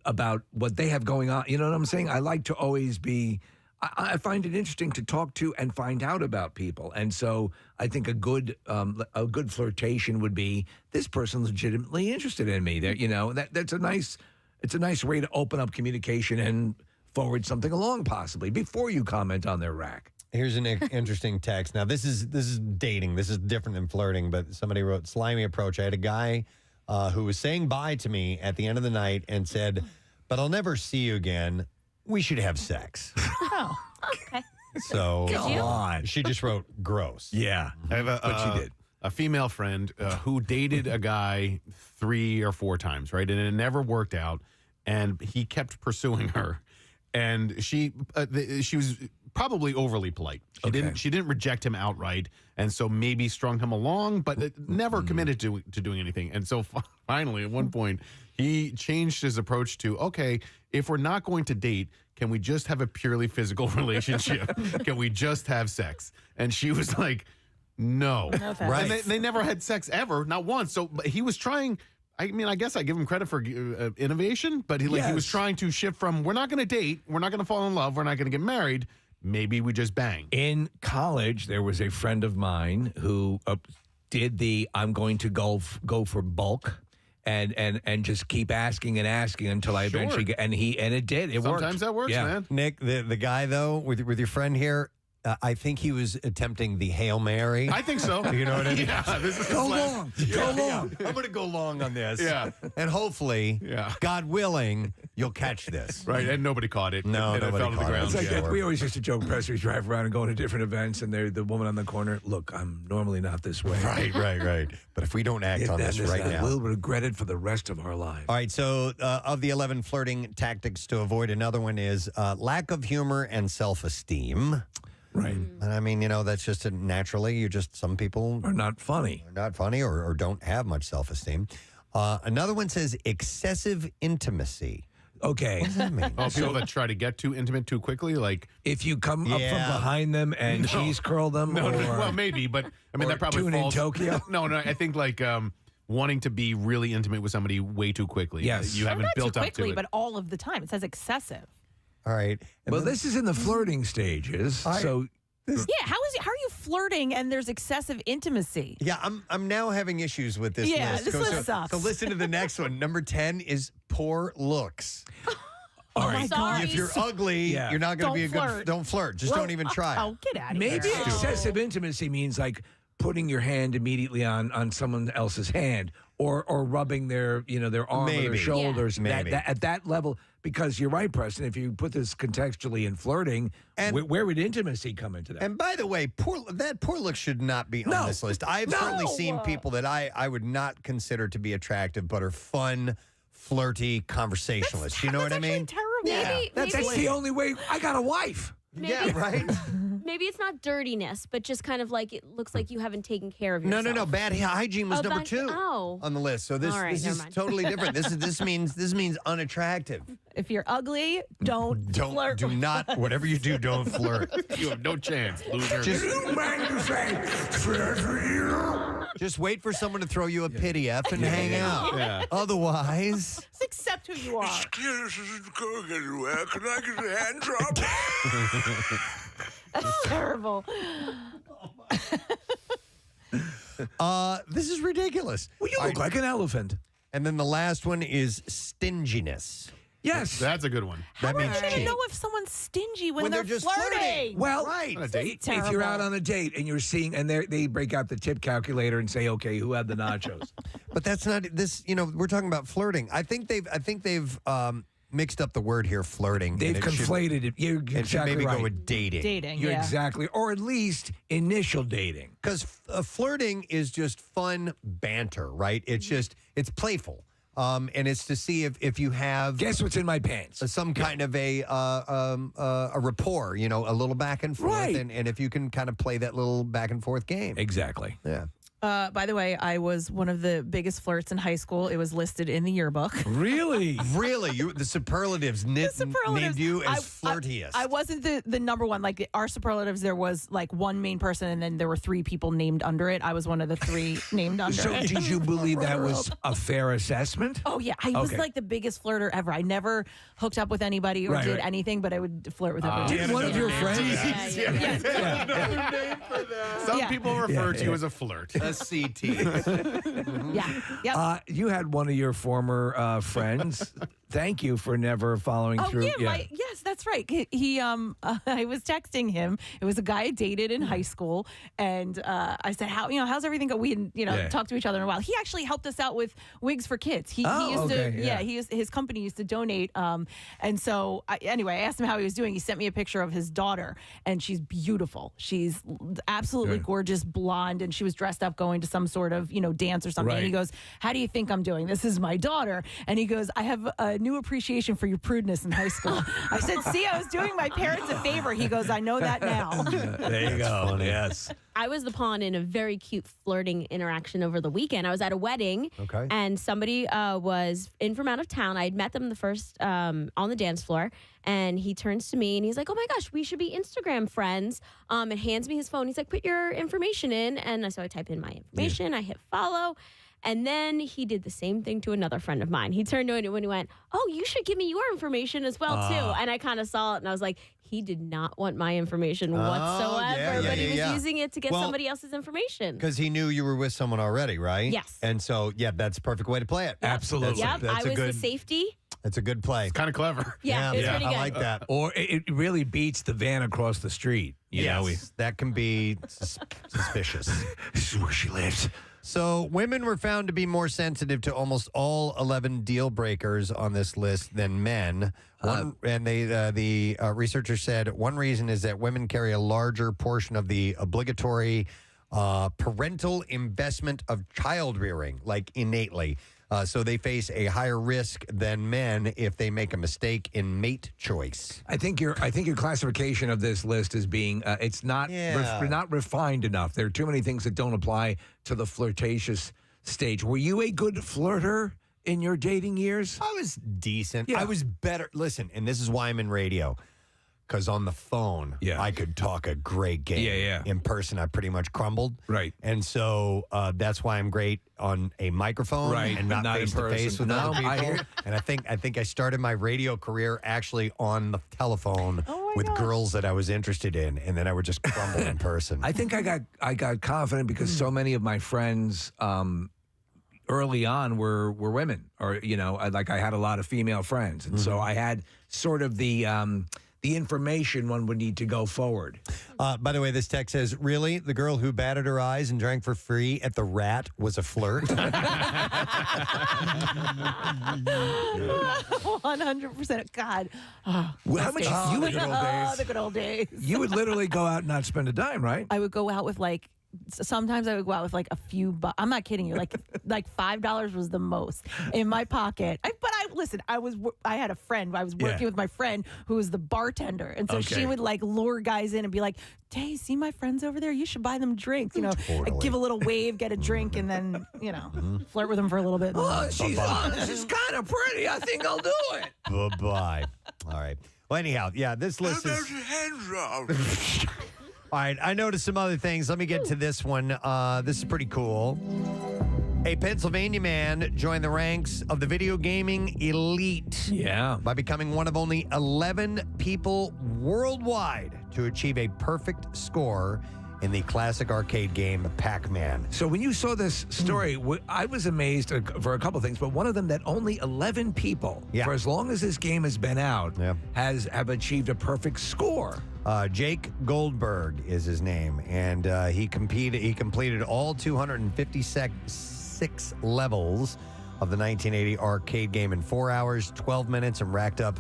about what they have going on. You know what I'm saying? I like to always be. I find it interesting to talk to and find out about people, and so I think a good flirtation would be this person's legitimately interested in me. That's a nice. It's a nice way to open up communication and forward something along, possibly before you comment on their rack. Here's an interesting text. Now this is dating. This is different than flirting. But somebody wrote slimy approach. I had a guy who was saying bye to me at the end of the night and said, "But I'll never see you again. We should have sex." Oh, okay. So Did you? She just wrote gross. Yeah, I have but she did. A female friend who dated a guy 3 or 4 times, right? And it never worked out. And he kept pursuing her. And she was probably overly polite. She didn't reject him outright, and so maybe strung him along, but it never committed to doing anything. And so finally, at one point, he changed his approach to, okay, if we're not going to date, can we just have a purely physical relationship? Can we just have sex? And she was like, no. Right. And they never had sex ever, not once. So he was trying. I mean, I guess I give him credit for innovation, but he was trying to shift from, we're not going to date, we're not going to fall in love, we're not going to get married, maybe we just bang. In college, there was a friend of mine who did the I'm going to go for bulk. And just keep asking and asking until I eventually get, and it did. It worked. Sometimes that works, man. Nick, the guy though with your friend here, I think he was attempting the Hail Mary. I think so. You know what I mean? Yeah, this is Go long. I'm going to go long on this. Yeah. And hopefully, God willing, you'll catch this. Right, and nobody caught it. No, it nobody fell to the caught it. ground. It's like that. We always used to joke, Preston, we drive around and go to different events, and the woman on the corner, look, I'm normally not this way. Right. But if we don't act on this right now, we'll regret it for the rest of our lives. All right, so of the 11 flirting tactics to avoid, another one is lack of humor and self-esteem. Right. And I mean, that's just naturally, some people are not funny. Or don't have much self-esteem. Another one says excessive intimacy. Okay. What does that mean? People that try to get too intimate too quickly, like if you come up from behind them and cheese curl them. Well, maybe, but I mean that probably tune falls in Tokyo. No, I think like wanting to be really intimate with somebody way too quickly. Yes, you haven't not built too up quickly, to it. but all of the time. It says excessive. All right. Well, this is in the flirting stages, so. Yeah, how are you flirting and there's excessive intimacy? Yeah, I'm now having issues with this Yeah, list. this list sucks. So listen to the next one. Number 10 is poor looks. All right. Sorry. If you're ugly, you're not going to be a good. Don't flirt. Just don't even try. Oh, get out of here. Maybe excessive intimacy means like putting your hand immediately on someone else's hand, or rubbing their arm or their shoulders. Maybe. At that level, because you're right, Preston. If you put this contextually in flirting, where would intimacy come into that? And by the way, poor look should not be on this list. I've certainly seen people that I would not consider to be attractive, but are fun, flirty conversationalists. You know what I mean? Terrible. Maybe, That's the only way. I got a wife. Yeah, right. Maybe it's not dirtiness, but just kind of like it looks like you haven't taken care of yourself. No. Bad hygiene was number 2 Oh. on the list. So this All right, this never is mind. totally different. This means unattractive. If you're ugly, don't flirt. Do not. Whatever you do, don't flirt. You have no chance, loser. Just wait for someone to throw you a pity F and hang out. Yeah. Otherwise, Just accept who you are. Can I get a hand job? That's terrible. this is ridiculous. Well, you look like an elephant. And then the last one is stinginess. Yes. That's a good one. How That are you means going to cheap. know if someone's stingy when When they're just flirting? Well, Right. On a date. if you're out on a date and you're seeing, and they break out the tip calculator and say, okay, who had the nachos? But that's not this. We're talking about flirting. I think they've mixed up the word here, flirting. They've and it should- conflated it. You're It should exactly maybe right. go with dating. Dating, You're yeah. exactly, or at least initial dating. Because flirting is just fun banter, right? It's playful. And it's to see if you have Guess what's in my pants? some kind of a rapport, a little back and forth, Right. and if you can kind of play that little back and forth game. Exactly. Yeah. By the way, I was one of the biggest flirts in high school. It was listed in the yearbook. Really? Really? The superlatives named you as flirtiest. I wasn't the number one. Like our superlatives, there was like one main person, and then there were 3 people named under it. I was one of the 3 named under So it. did you believe that was a fair assessment? Oh yeah, I was Okay. like the biggest flirter ever. I never hooked up with anybody or Right, did right. anything, but I would flirt with everybody. Didn't one of your friends? Some people refer to you as a flirt. a CT. Yeah. Yep. You had one of your former friends. Thank you for never following Oh through. yeah, yes, that's right. He I was texting him. It was a guy I dated in high school, and I said, how's everything go? We hadn't talked to each other in a while. He actually helped us out with wigs for kids. He used to his company used to donate. And so I asked him how he was doing. He sent me a picture of his daughter, and she's beautiful. She's absolutely gorgeous, blonde, and she was dressed up going to some sort of dance or something. Right. And he goes, "How do you think I'm doing? This is my daughter." And he goes, "I have a new appreciation for your prudeness in high school. I said, see, I was doing my parents a favor. He goes, I know that now. There you go. Funny. Yes. I was the pawn in a very cute flirting interaction over the weekend. I was at a wedding, and somebody was in from out of town. I had met them the first on the dance floor, and he turns to me and he's like, "Oh my gosh, we should be Instagram friends." And hands me his phone. He's like, "Put your information in," and so I type in my information. I hit follow. And then he did the same thing to another friend of mine. He turned to it and he went, "Oh, you should give me your information as well, too." And I kind of saw it and I was like, he did not want my information whatsoever, but he was using it to get somebody else's information. Because he knew you were with someone already, right? Yes. And so, that's a perfect way to play it. Absolutely. Yep, I was the safety. That's a good play. It's kind of clever. Yeah, it's pretty good. I like that. Or it really beats the van across the street. You know, that can be suspicious. This is where she lives. So women were found to be more sensitive to almost all 11 deal breakers on this list than men. The researchers said one reason is that women carry a larger portion of the obligatory parental investment of child rearing, like innately. So they face a higher risk than men if they make a mistake in mate choice. I think your classification of this list is being it's not not refined enough. There are too many things that don't apply to the flirtatious stage. Were you a good flirter in your dating years? I was decent. Yeah. I was better. Listen, and this is why I'm in radio. Because on the phone, I could talk a great game. Yeah. In person, I pretty much crumbled. Right. And so that's why I'm great on a microphone and not face to face with other people. And I think I started my radio career actually on the telephone with girls that I was interested in, and then I would just crumble in person. I think I got confident because so many of my friends early on were women, or I had a lot of female friends, and so I had sort of the information one would need to go forward. By the way, this text says, really? The girl who batted her eyes and drank for free at the Rat was a flirt? 100%. God. How much you would the good old days. You would literally go out and not spend a dime, right? I would go out with sometimes I would go out with like a few bucks. I'm not kidding you. Like $5 was the most in my pocket. I had a friend. I was working with my friend who was the bartender, and so she would like lure guys in and be like, "Hey, see my friends over there? You should buy them drinks." Like, give a little wave, get a drink, and then flirt with them for a little bit. Oh, she's kind of pretty. I think I'll do it. Bye-bye. All right. Well, anyhow, this list is. All right, I noticed some other things. Let me get to this one. This is pretty cool. A Pennsylvania man joined the ranks of the video gaming elite. Yeah. By becoming one of only 11 people worldwide to achieve a perfect score in the classic arcade game Pac-Man. So when you saw this story, I was amazed for a couple things, but one of them that only 11 people, for as long as this game has been out, have achieved a perfect score. Jake Goldberg is his name, and he completed all 256 levels of the 1980 arcade game in 4 hours, 12 minutes, and racked up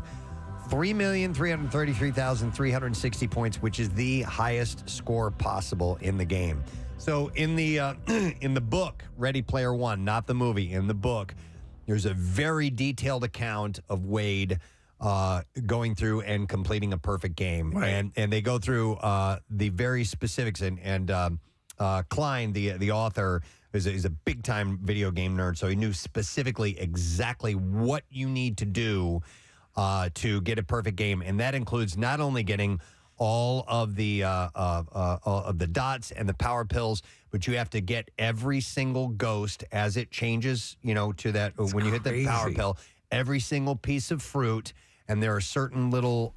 3,333,360 points, which is the highest score possible in the game. So in the book, Ready Player One, not the movie, in the book, there's a very detailed account of Wade going through and completing a perfect game. Right. And they go through the very specifics. And Klein, the author, is a big-time video game nerd, so he knew specifically exactly what you need to do to get a perfect game. And that includes not only getting all of the dots and the power pills, but you have to get every single ghost as it changes, to that when you hit the power pill, every single piece of fruit. And there are certain little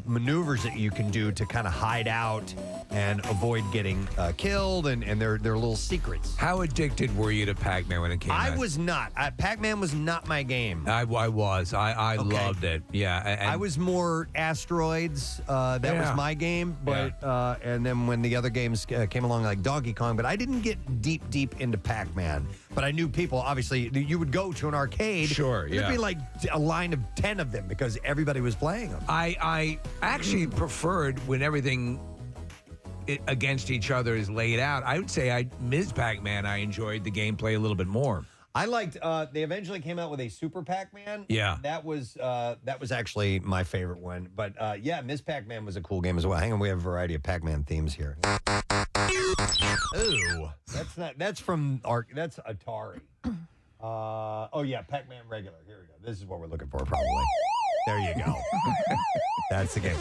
maneuvers that you can do to kind of hide out and avoid getting killed, and they're little secrets. How addicted were you to Pac-Man when it came out? I was not. Pac-Man was not my game. I was. I loved it. Yeah. I was more Asteroids. That was my game. But and then when the other games came along, like Donkey Kong, but I didn't get deep into Pac-Man. But I knew people, obviously, you would go to an arcade. Sure, There'd be like a line of 10 of them because everybody was playing them. I actually preferred when everything against each other is laid out. I would say Ms. Pac-Man, I enjoyed the gameplay a little bit more. I liked. They eventually came out with a Super Pac-Man. Yeah, that was actually my favorite one. But yeah, Ms. Pac-Man was a cool game as well. Hang on, we have a variety of Pac-Man themes here. Ooh, that's from that's Atari. Oh yeah, Pac-Man regular. Here we go. This is what we're looking for, probably. There you go. That's the game.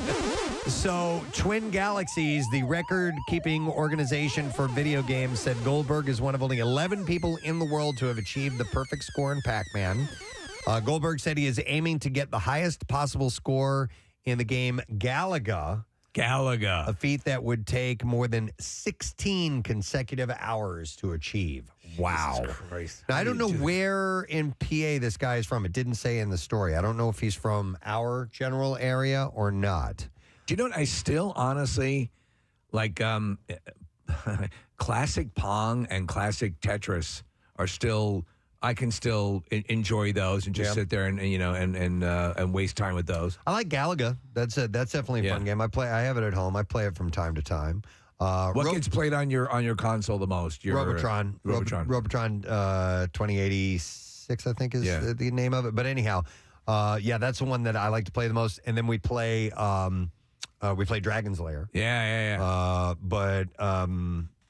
So, Twin Galaxies, the record-keeping organization for video games, said Goldberg is one of only 11 people in the world to have achieved the perfect score in Pac-Man. Goldberg said he is aiming to get the highest possible score in the game Galaga. A feat that would take more than 16 consecutive hours to achieve. Wow. Now, I don't know where in PA this guy is from. It didn't say in the story. I don't know if he's from our general area or not. Do you know what? I still honestly like classic Pong and classic Tetris are still. I can still enjoy those and just sit there and waste time with those. I like Galaga. That's definitely a fun game. I have it at home. I play it from time to time. What gets played on your console the most? Robotron 2086, I think is the name of it. But anyhow, that's the one that I like to play the most. And then we play Dragon's Lair.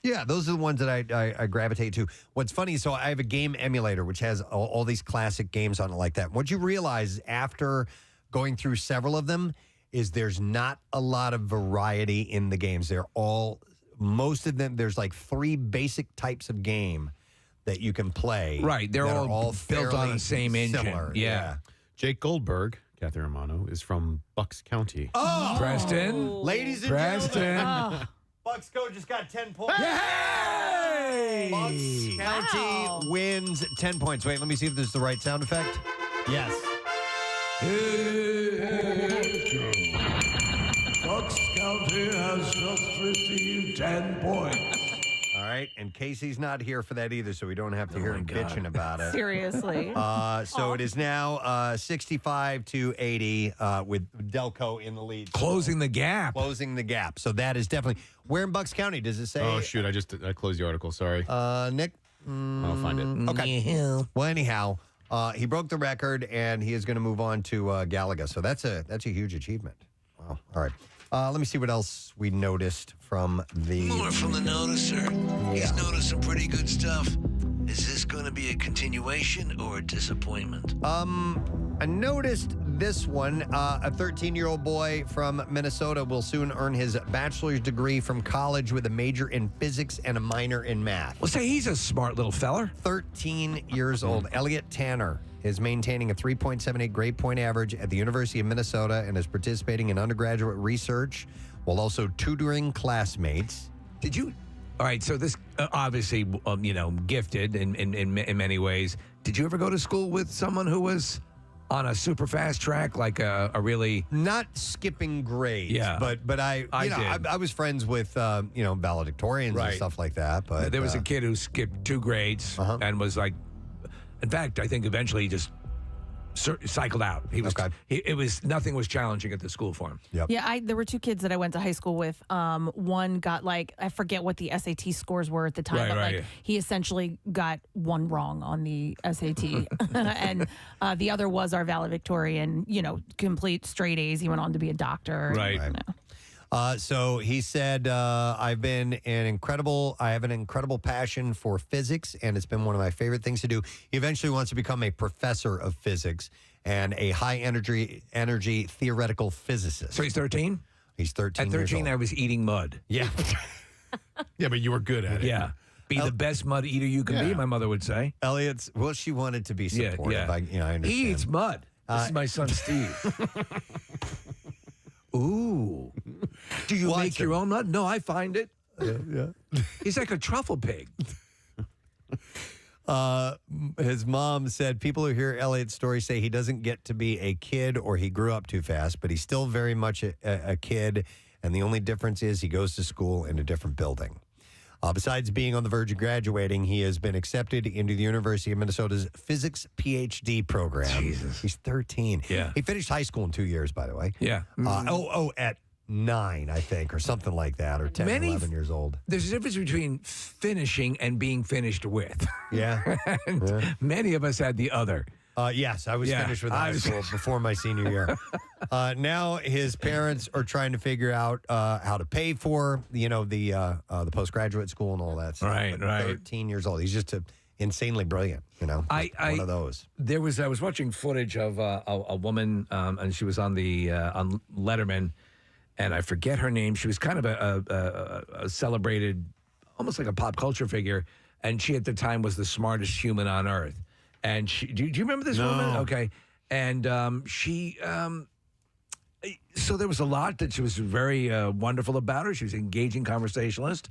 Yeah, those are the ones that I gravitate to. What's funny is, so I have a game emulator which has all these classic games on it like that. What you realize after going through several of them is there's not a lot of variety in the games. Most of them, there's like 3 basic types of game that you can play. Right, they're all built on the same engine. Similar. Yeah. Jake Goldberg, Catherine Romano, is from Bucks County. Oh! Preston. Ladies and gentlemen. Bucks Go just got 10 points. Yay! Bucks County wins 10 points. Wait, let me see if this is the right sound effect. Yes. Bucks County has just received 10 points. All right, and Casey's not here for that either, so we don't have to hear him bitching about it. Seriously. So it is now 65-80 with Delco in the lead. Closing the gap. So that is definitely... Where in Bucks County does it say? Oh, shoot. I closed the article. Sorry. Nick? I'll find it. Okay. Well, anyhow, he broke the record, and he is going to move on to Galaga. So that's a huge achievement. Wow. All right. Let me see what else we noticed from the... More from the noticer. He's noticed some pretty good stuff. Is this going to be a continuation or a disappointment? I noticed this one. A 13-year-old boy from Minnesota will soon earn his bachelor's degree from college with a major in physics and a minor in math. Well, say he's a smart little feller. 13 years old. Elliot Tanner is maintaining a 3.78 grade point average at the University of Minnesota and is participating in undergraduate research while also tutoring classmates. Did you... All right, so this obviously, gifted in many ways. Did you ever go to school with someone who was on a super fast track, like a really... Not skipping grades, but I was friends with, valedictorians and stuff like that. But there was a kid who skipped 2 grades and was like... In fact, I think eventually he just cycled out. He was nothing was challenging at the school for him. Yep. Yeah, there were 2 kids that I went to high school with. One got I forget what the SAT scores were at the time, but he essentially got 1 wrong on the SAT, and the other was our valedictorian. Complete straight A's. He went on to be a doctor. Right. So he said, I have an incredible passion for physics, and it's been one of my favorite things to do. He eventually wants to become a professor of physics and a high energy theoretical physicist. So he's 13? He's 13 At 13, years old. I was eating mud. Yeah. Yeah, but you were good at it. Yeah. Be the best mud eater you can be, my mother would say. She wanted to be supportive. Yeah. I understand. He eats mud. This is my son, Steve. Ooh. Do you make your own mud? No, I find it. Yeah. He's like a truffle pig. His mom said people who hear Elliot's story say he doesn't get to be a kid or he grew up too fast, but he's still very much a kid, and the only difference is he goes to school in a different building. Besides being on the verge of graduating, he has been accepted into the University of Minnesota's physics PhD program. Jesus. He's 13. Yeah. He finished high school in 2 years, by the way. Yeah. At 9, I think, or something like that, or 10, 11 years old. There's a difference between finishing and being finished with. Yeah. And many of us had the other. Yes, I was finished with high school before my senior year. Now his parents are trying to figure out how to pay for, the postgraduate school and all that stuff. Right. 13 years old. He's just insanely brilliant, one of those. I was watching footage of a woman, and she was on on Letterman, and I forget her name. She was kind of a celebrated, almost like a pop culture figure, and she at the time was the smartest human on earth. And she, do you remember this woman? Okay, and so there was a lot that she was very wonderful about her. She was an engaging conversationalist.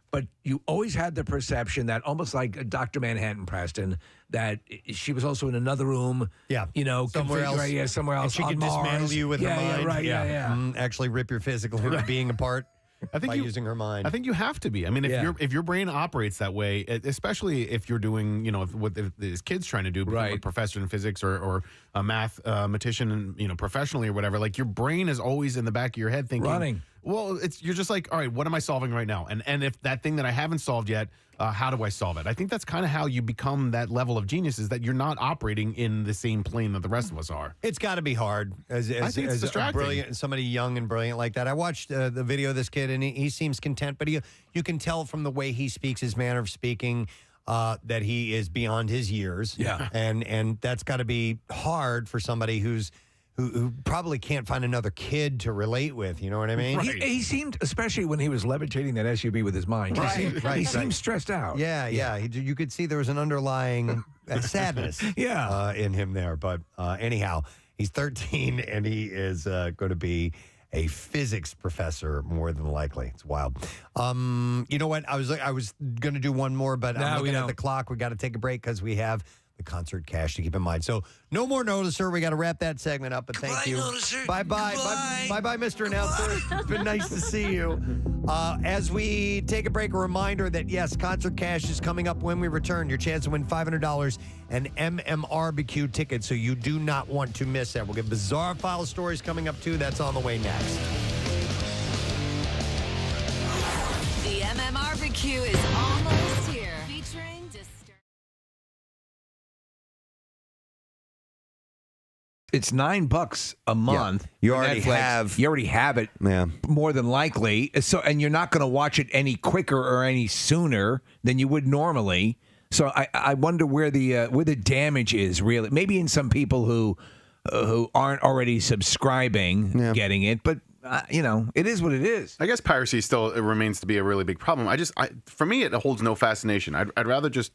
But you always had the perception that, almost like Dr. Manhattan, Preston, that she was also in another room. Yeah. Somewhere else. Yeah, somewhere else. And she could on dismantle Mars. you with her mind. Yeah, right. Yeah. Actually rip your physical being apart. I think using her mind. I think you have to be. I mean, if your brain operates that way, especially if you're doing, what this kid's trying to do, become a professor in physics or a mathematician, professionally or whatever, like your brain is always in the back of your head thinking, running. Well, you're just like, all right, what am I solving right now? And if that thing that I haven't solved yet, how do I solve it? I think that's kind of how you become that level of genius, is that you're not operating in the same plane that the rest of us are. It's got to be hard as it's distracting. Somebody young and brilliant like that. I watched the video of this kid, and he seems content, but you can tell from the way he speaks, his manner of speaking, that he is beyond his years. Yeah. And that's got to be hard for somebody who probably can't find another kid to relate with. You know what I mean? Right. He seemed, especially when he was levitating that SUV with his mind, he seemed stressed out. Yeah. You could see there was an underlying sadness in him there. But anyhow, he's 13, and he is going to be a physics professor, more than likely. It's wild. You know what? I was going to do one more, but I'm looking at the clock. We got to take a break because we have the concert cash to keep in mind. So no more Noticer. We got to wrap that segment up, but thank you. Noticer. Bye-bye. Bye-bye, Mr. Announcer. It's been nice to see you. As we take a break, a reminder that, yes, concert cash is coming up when we return. Your chance to win $500 and MMRBQ tickets, so you do not want to miss that. We'll get bizarre file stories coming up, too. That's on the way next. The MMRBQ is almost here. Featuring It's $9 a month. You already You already have it. More than likely. So, and you're not going to watch it any quicker or any sooner than you would normally. So I wonder where the damage is really. Maybe in some people who aren't already subscribing, getting it, but. It is what it is. I guess piracy still remains to be a really big problem. For me, it holds no fascination. I'd rather just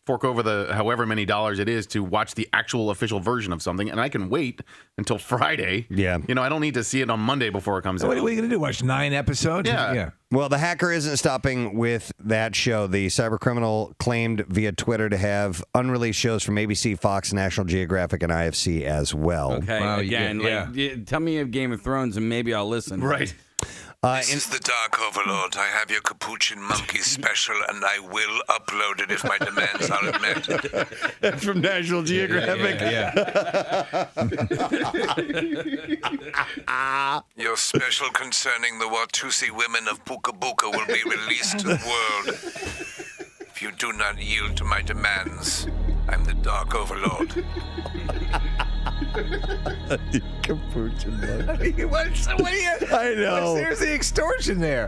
fork over the however many dollars it is to watch the actual official version of something, and I can wait until Friday. Yeah. I don't need to see it on Monday before it comes out. What are you going to do? Watch 9 episodes? Yeah. Well, the hacker isn't stopping with that show. The cybercriminal claimed via Twitter to have unreleased shows from ABC, Fox, National Geographic, and IFC as well. Okay, again, tell me of Game of Thrones and maybe I'll listen. Right. This is the Dark Overlord. I have your Capuchin Monkey special, and I will upload it if my demands are met. From National Geographic. Your special concerning the Watusi women of Buka Buka will be released to the world. If you do not yield to my demands, I'm the Dark Overlord. Capuchin I know. There's the extortion there.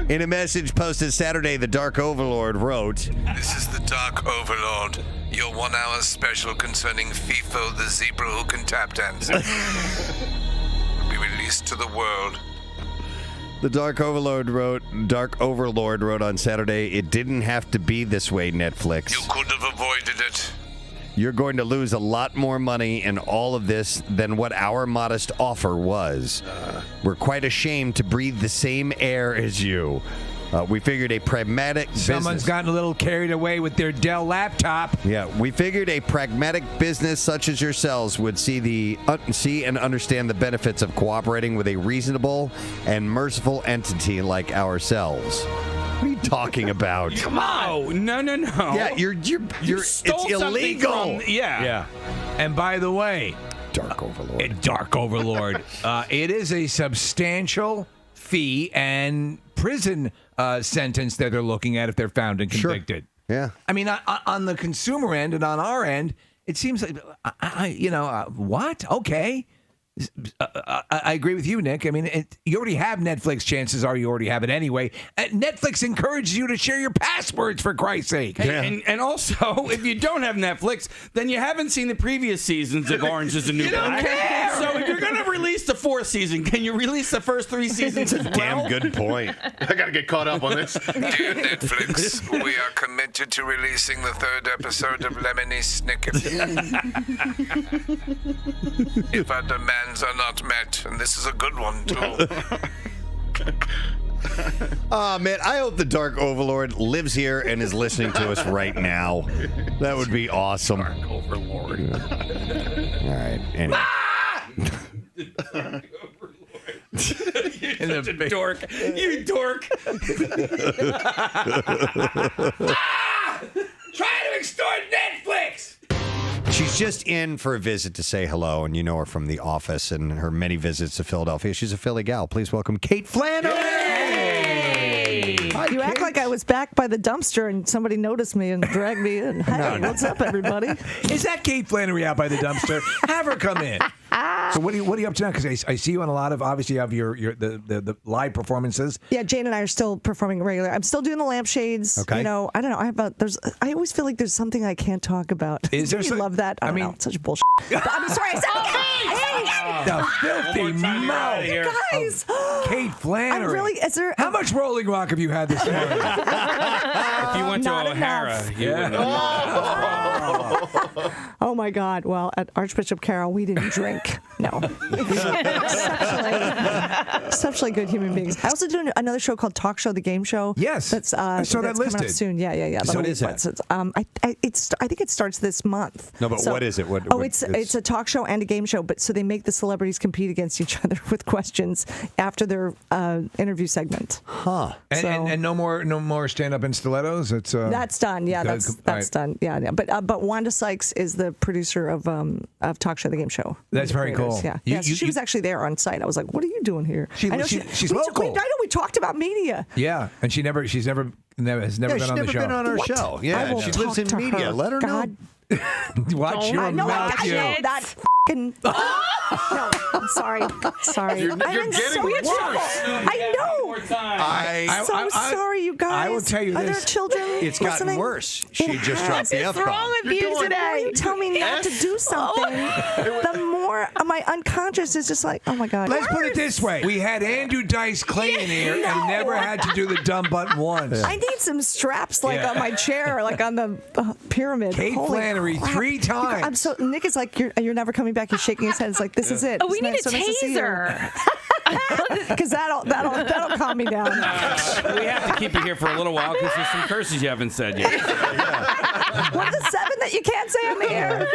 In a message posted Saturday, the Dark Overlord wrote, This is the Dark Overlord, your 1-hour special concerning FIFO, the zebra who can tap dance. Will be released to the world. The Dark Overlord wrote on Saturday, it didn't have to be this way, Netflix. You could have avoided it. You're going to lose a lot more money in all of this than what our modest offer was. We're quite ashamed to breathe the same air as you. We figured a pragmatic Someone's gotten a little carried away with their Dell laptop. Yeah, we figured a pragmatic business such as yourselves would see and understand the benefits of cooperating with a reasonable and merciful entity like ourselves. What are you talking about? Come on! No. Yeah, you're You stole it's illegal. Yeah. And by the way, Dark Overlord. Dark Overlord. It is a substantial fee and prison sentence that they're looking at if they're found and convicted. Yeah. I mean, on the consumer end and on our end, it seems like, what? Okay. I agree with you, Nick. I mean, you already have Netflix. Chances are you already have it anyway. Netflix encourages you to share your passwords, for Christ's sake. Hey, and also, if you don't have Netflix, then you haven't seen the previous seasons of Orange is the New Black. So if you're going to release the 4th season, can you release the first 3 seasons as well? Damn good point. I got to get caught up on this. Dear Netflix, we are committed to releasing the 3rd episode of Lemony Snicket. If our demands are not met, and this is a good one, too. Oh, man, I hope the Dark Overlord lives here and is listening to us right now. That would be awesome. Dark Overlord. All right, anyway. You're such a dork. You dork. Try to extort Netflix! She's just in for a visit to say hello, and you know her from The Office and her many visits to Philadelphia. She's a Philly gal. Please welcome Kate Flanagan. You act like I was back by the dumpster and somebody noticed me and dragged me in. Hey, what's up, everybody? Is that Kate Flannery out by the dumpster? Have her come in. So what are you up to now? Because I see you on a lot of, obviously you have the live performances. Yeah, Jane and I are still performing regular. I'm still doing the lampshades. Okay. You know, I don't know. I always feel like there's something I can't talk about. Is there you love that? I mean, it's such bullshit. But I'm sorry. I said The filthy mouth. Guys. Kate Flannery. I'm really, is there... How much Rolling Rock have you had this morning? If you went to Not O'Hara, enough. you wouldn't have. Oh my God! Well, at Archbishop Carroll, we didn't drink. No, exceptionally good human beings. I also do another show called Talk Show, the game show. Yes, that's I saw that that's coming listed up soon. Yeah. So what is that? I think it starts this month. No, but what is it? It's a talk show and a game show. But so they make the celebrities compete against each other with questions after their interview segment. Huh? And no more stand up in stilettos. It's that's done. Yeah, that's done. Yeah. But Wanda Sykes is the producer of Talk Show, the game show. That's very cool. Yeah, she was actually there on site. I was like, "What are you doing here?" She's local. I know we talked about media. Yeah, and she's never been on the show. Been on our show. Yeah, she lives in media. Her. Let her know. Watch your mouth. I know that fucking. No, I'm sorry. You're getting worse. I know. I'm so sorry, you guys. I will tell you Are this. there children It's listening? gotten worse. She just dropped the F-bomb. What's wrong with you today? You tell me not to do something. The more my unconscious is just like, oh my God. Let's put it this way: we had Andrew Dice Clay in here and never had to do the dumb button once. I need some straps like on my chair, like on the pyramid. Kate Holy Flannery crap. 3 times. I'm so Nick is like, you're never coming back. He's shaking his head. It's like, this is it. Oh, we need It's a nice to see you. taser. Because that'll calm me down. We have to keep you here for a little while because there's some curses you haven't said yet. What are the 7 that you can't say on the air?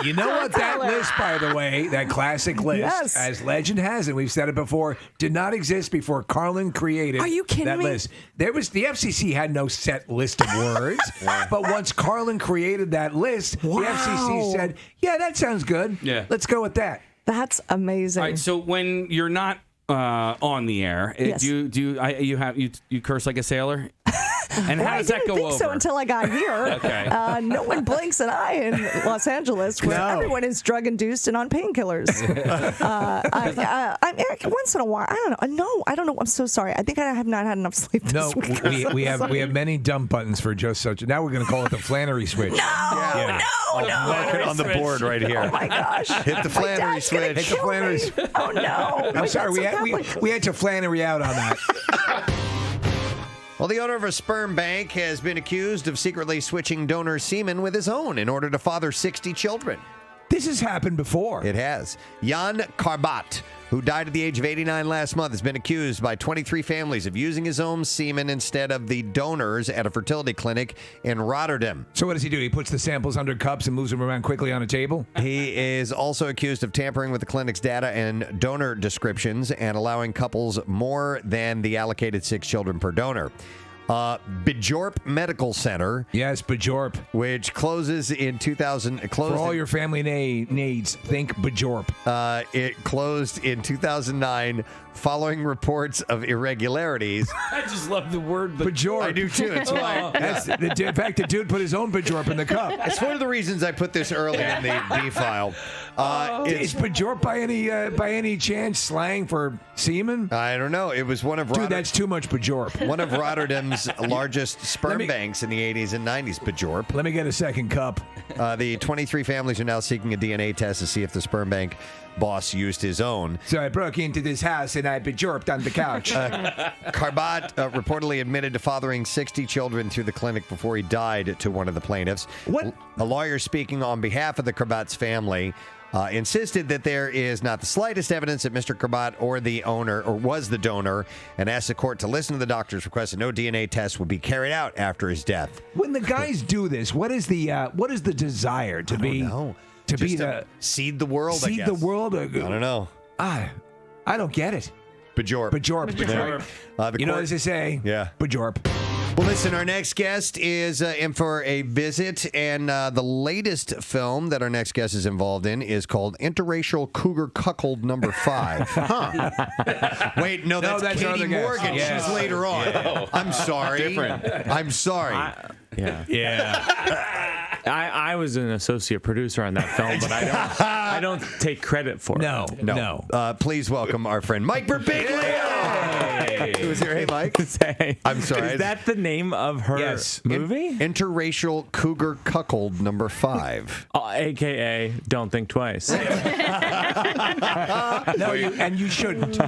You know what? That list, by the way, that classic list, Yes. as legend has it, we've said it before, did not exist before Carlin created Are you kidding that me? list. The FCC had no set list of words, but once Carlin created that list, the FCC said, "Yeah, that sounds good. Yeah. Let's go with that." That's amazing. All right, so when you're not on the air, Yes. you curse like a sailor? And how does that go I didn't think so over? until I got here. Okay. No one blinks an eye in Los Angeles, where everyone is drug induced and on painkillers. Once in a while, I don't know. No, I don't know. I'm so sorry. I think I have not had enough sleep this No, week. we have many dumb buttons for just such. Now we're going to call it the Flannery switch. No. Mark it on the board right here. Oh my gosh. Hit the Flannery switch. Hit the Flannery switch. Oh no. I'm sorry. We had to Flannery out on that. Well, the owner of a sperm bank has been accused of secretly switching donor semen with his own in order to father 60 children. This has happened before. It has. Jan Karbat, who died at the age of 89 last month, has been accused by 23 families of using his own semen instead of the donors at a fertility clinic in Rotterdam. So what does he do? He puts the samples under cups and moves them around quickly on a table? He is also accused of tampering with the clinic's data and donor descriptions and allowing couples more than the allocated 6 children per donor. Bajorp Medical Center. Yes, Bajorp. Which closes in 2000. For all your family needs, think Bajorp. It closed in 2009 following reports of irregularities. I just love the word Bajorp. I do too. It's why. In fact, the dude put his own Bajorp in the cup. It's one of the reasons I put this early in the B file. Is Bajorp by any chance slang for semen? I don't know. It was one of Dude, that's too much Bajorp. One of Rotterdam's largest sperm banks in the 80s and 90s, Bajorp. Let me get a second cup. The 23 families are now seeking a DNA test to see if the sperm bank boss used his own. So I broke into this house and I Bajorped on the couch. Karbat reportedly admitted to fathering 60 children through the clinic before he died to one of the plaintiffs. What? A lawyer speaking on behalf of the Karbat's family insisted that there is not the slightest evidence that Mr. Karbat or the owner or was the donor, and asked the court to listen to the doctor's request that no DNA test would be carried out after his death. When the guys do this, what is the desire to be? To Just be to seed the world. Seed I guess. the world. I don't know. I don't get it. Bajorp. You know, as they say. Yeah. Bajorp. Well, listen, our next guest is in for a visit, and the latest film that our next guest is involved in is called Interracial Cougar Cuckold Number 5. Wait, no, that's our Katie other guest. Morgan. Yes. She's later on. Yeah. I'm sorry. Different. I'm sorry. I was an associate producer on that film, but I don't take credit for it. No. Please welcome our friend Mike Birbiglia. Who is here? Hey, Mike. Hey. I'm sorry. Is that the name of her movie? Interracial Cougar Cuckold Number 5. AKA Don't Think Twice. No, you shouldn't.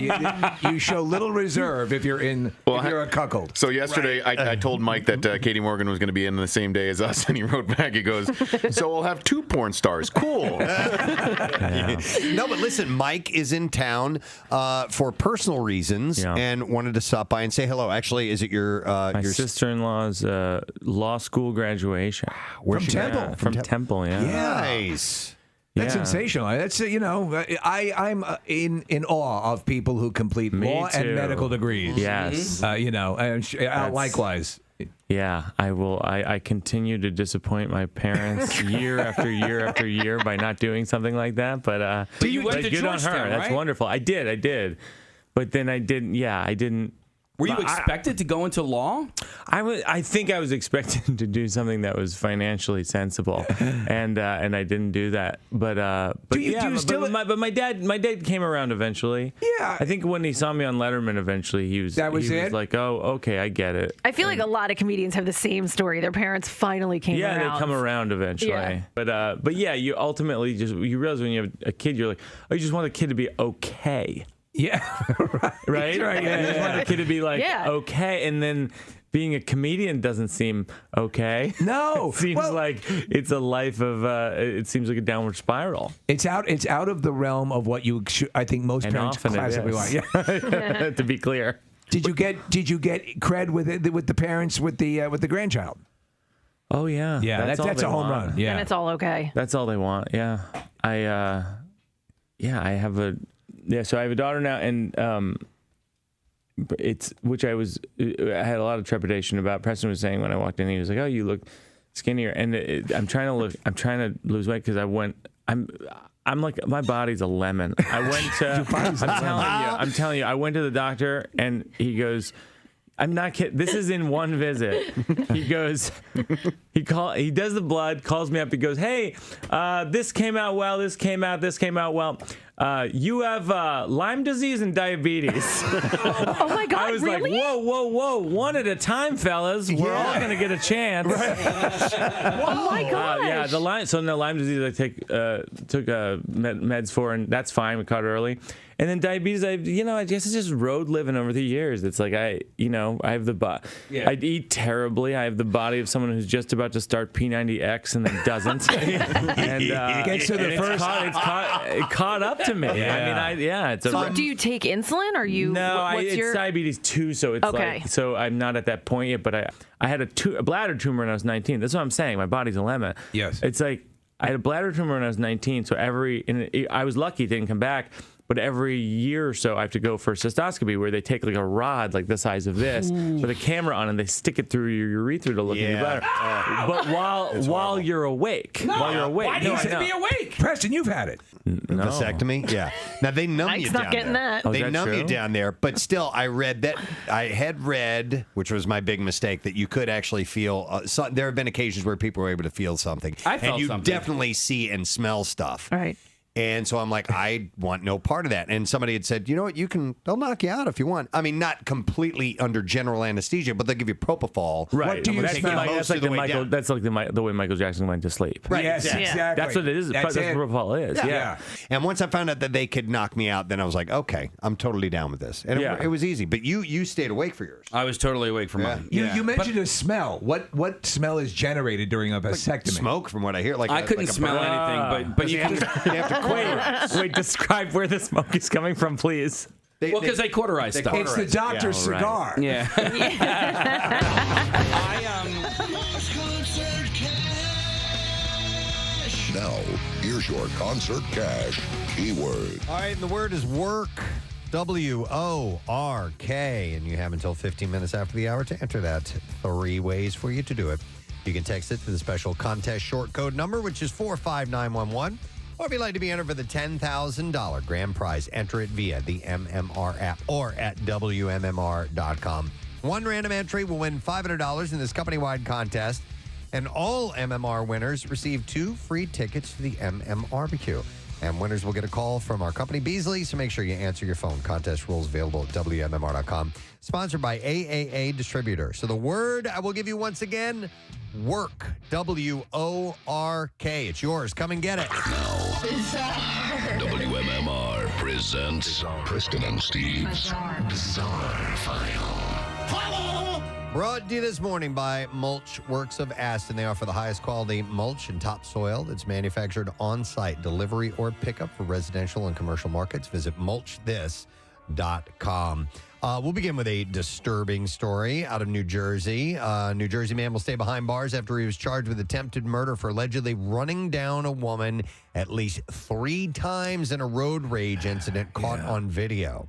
You show little reserve if you're if you're a cuckold. So yesterday, I told Mike that Katie Morgan was going to be in the same day as us, and he wrote back. He goes, "So we'll have 2 porn stars. Cool." No, but listen, Mike is in town for personal reasons and wanted to stop by and say hello. Actually, is it your My sister-in-law's law school graduation? Where's From she Temple. at? From Temple, yeah. Nice. That's Yeah. sensational. That's I'm in awe of people who complete law and too. medical degrees. Yes. Likewise. Yeah, I will. I continue to disappoint my parents year after year after year by not doing something like that. But you went to good on her. Georgetown, That's right? wonderful. I did. But then I didn't. Yeah, I didn't. Were you expected to go into law? I think I was expecting to do something that was financially sensible, and I didn't do that. But my dad came around eventually. Yeah. I think when he saw me on Letterman, eventually he was like, oh, okay, I get it. I feel like a lot of comedians have the same story. Their parents finally came around. Yeah, they come around eventually. Yeah. But yeah, you ultimately you realize when you have a kid, you're like, oh, you just want the kid to be okay. Yeah. Right? Right. You just want the kid to be like, okay. And then being a comedian doesn't seem okay. No. It seems like it's a life of, it seems like a downward spiral. It's out of the realm of what I think most And parents often it classically is. want. Yeah. To be clear. Did you get cred with the parents with the grandchild? Oh, yeah. Yeah, that's all a they home want. run. Yeah. And it's all okay. That's all they want. Yeah. I have so I have a daughter now, and I had a lot of trepidation about. Preston was saying when I walked in, he was like, "Oh, you look skinnier," and I'm trying to lose weight because I'm like, my body's a lemon. I went to, I'm telling you, I went to the doctor and he goes, I'm not kidding. This is in one visit. He goes, he does the blood, calls me up. He goes, hey, this came out well. This came out well. You have Lyme disease and diabetes. Oh my God! I was really? like, whoa, one at a time, fellas. We're all gonna get a chance. Oh my gosh! Yeah, the Lyme. So no, Lyme disease. I took meds for, and that's fine. We caught it early. And then diabetes, I guess it's just road living over the years. It's like I have the body. Yeah. I eat terribly. I have the body of someone who's just about to start P90X and then doesn't. And Gets to the first. it caught up to me. Yeah. I mean, it's So do you take insulin? Or you? No, it's diabetes 2, so it's Okay. like, so I'm not at that point yet. But I had a bladder tumor when I was 19. That's what I'm saying. My body's a lemon. Yes. It's like I had a bladder tumor when I was 19. So I was lucky it didn't come back. But every year or so, I have to go for a cystoscopy where they take like a rod like the size of this with a camera on and they stick it through your urethra to look in your bladder. But while you're awake, Why do you say be awake? Preston, you've had it. No. Vasectomy? Yeah. Now, they numb Mike's you not down getting there. that. They that numb you true? down there. But still, I had read, which was my big mistake, that you could actually feel, there have been occasions where people were able to feel something. I felt and you something. definitely see and smell stuff. Right. And so I'm like, I want no part of that. And somebody had said, you know what, they'll knock you out if you want. I mean, not completely under general anesthesia, but they'll give you propofol. Right. What do you that's take like, most that's like of the the way Michael. down? That's like the way Michael Jackson went to sleep. Right, Yes, exactly. exactly. That's what it is. That's what propofol is. Yeah. And once I found out that they could knock me out, then I was like, okay, I'm totally down with this. And it was easy. But you stayed awake for yours. I was totally awake for mine. You mentioned a smell. What smell is generated during a vasectomy? Smoke, from what I hear. I couldn't smell anything, but you have to Wait, describe where the smoke is coming from, please. Well, because they cauterize stuff. It's the doctor's cigar. Yeah. Now, here's your concert cash keyword. All right, and the word is work. W-O-R-K. And you have until 15 minutes after the hour to enter that. 3 ways for you to do it. You can text it to the special contest short code number, which is 45911. Or if you'd like to be entered for the $10,000 grand prize, enter it via the MMR app or at WMMR.com. One random entry will win $500 in this company-wide contest, and all MMR winners receive 2 free tickets to the MMRBQ. And winners will get a call from our company, Beasley, so make sure you answer your phone. Contest rules available at WMMR.com. Sponsored by AAA Distributor. So the word I will give you once again, work. W-O-R-K. It's yours. Come and get it. WMMR presents Preston and Steve's Bizarre File. Brought to you this morning by Mulch Works of Aston. They offer the highest quality mulch and topsoil that's manufactured on-site, delivery or pickup for residential and commercial markets. Visit mulchthis.com. We'll begin with a disturbing story out of New Jersey. New Jersey man will stay behind bars after he was charged with attempted murder for allegedly running down a woman at least 3 times in a road rage incident caught on video.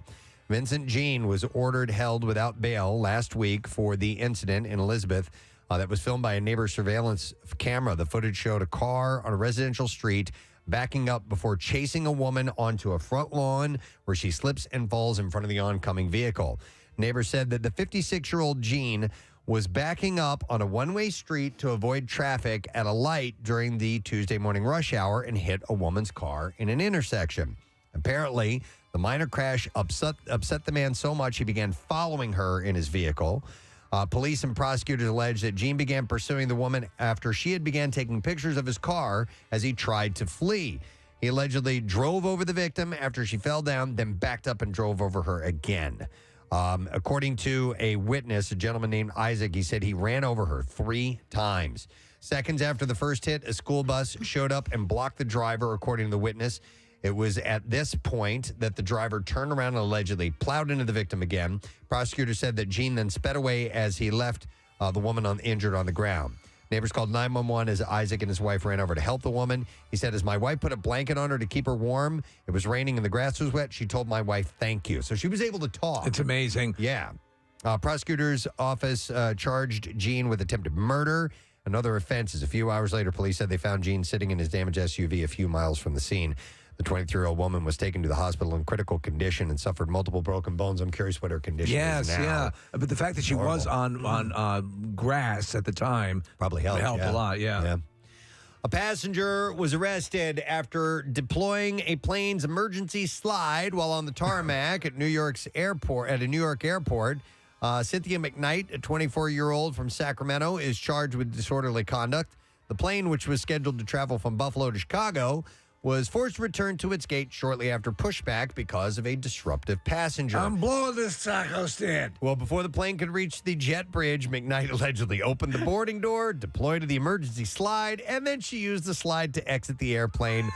Vincent Jean was ordered held without bail last week for the incident in Elizabeth that was filmed by a neighbor's surveillance camera. The footage showed a car on a residential street backing up before chasing a woman onto a front lawn where she slips and falls in front of the oncoming vehicle. Neighbors said that the 56-year-old Jean was backing up on a one-way street to avoid traffic at a light during the Tuesday morning rush hour and hit a woman's car in an intersection. Apparently, the minor crash upset the man so much he began following her in his vehicle. Police and prosecutors allege that Jean began pursuing the woman after she had began taking pictures of his car as he tried to flee. He allegedly drove over the victim after she fell down, then backed up and drove over her again. According to a witness, a gentleman named Isaac, he said he ran over her 3 times. Seconds after the first hit, a school bus showed up and blocked the driver, according to the witness. It was at this point that the driver turned around and allegedly plowed into the victim again. Prosecutors said that Jean then sped away as he left the woman injured on the ground. Neighbors called 911 as Isaac and his wife ran over to help the woman. He said, as my wife put a blanket on her to keep her warm, it was raining and the grass was wet, she told my wife, thank you. So she was able to talk. It's amazing. Yeah. Prosecutor's office charged Jean with attempted murder and other offenses. A few hours later, police said they found Jean sitting in his damaged SUV a few miles from the scene. The 23-year-old woman was taken to the hospital in critical condition and suffered multiple broken bones. I'm curious what her condition is now. Yeah. But the fact that she was on grass at the time probably helped a lot. Yeah. A passenger was arrested after deploying a plane's emergency slide while on the tarmac at a New York airport. Cynthia McKnight, a 24-year-old from Sacramento, is charged with disorderly conduct. The plane, which was scheduled to travel from Buffalo to Chicago, was forced to return to its gate shortly after pushback because of a disruptive passenger. I'm blowing this taco stand. Well, before the plane could reach the jet bridge, McKnight allegedly opened the boarding door, deployed the emergency slide, and then she used the slide to exit the airplane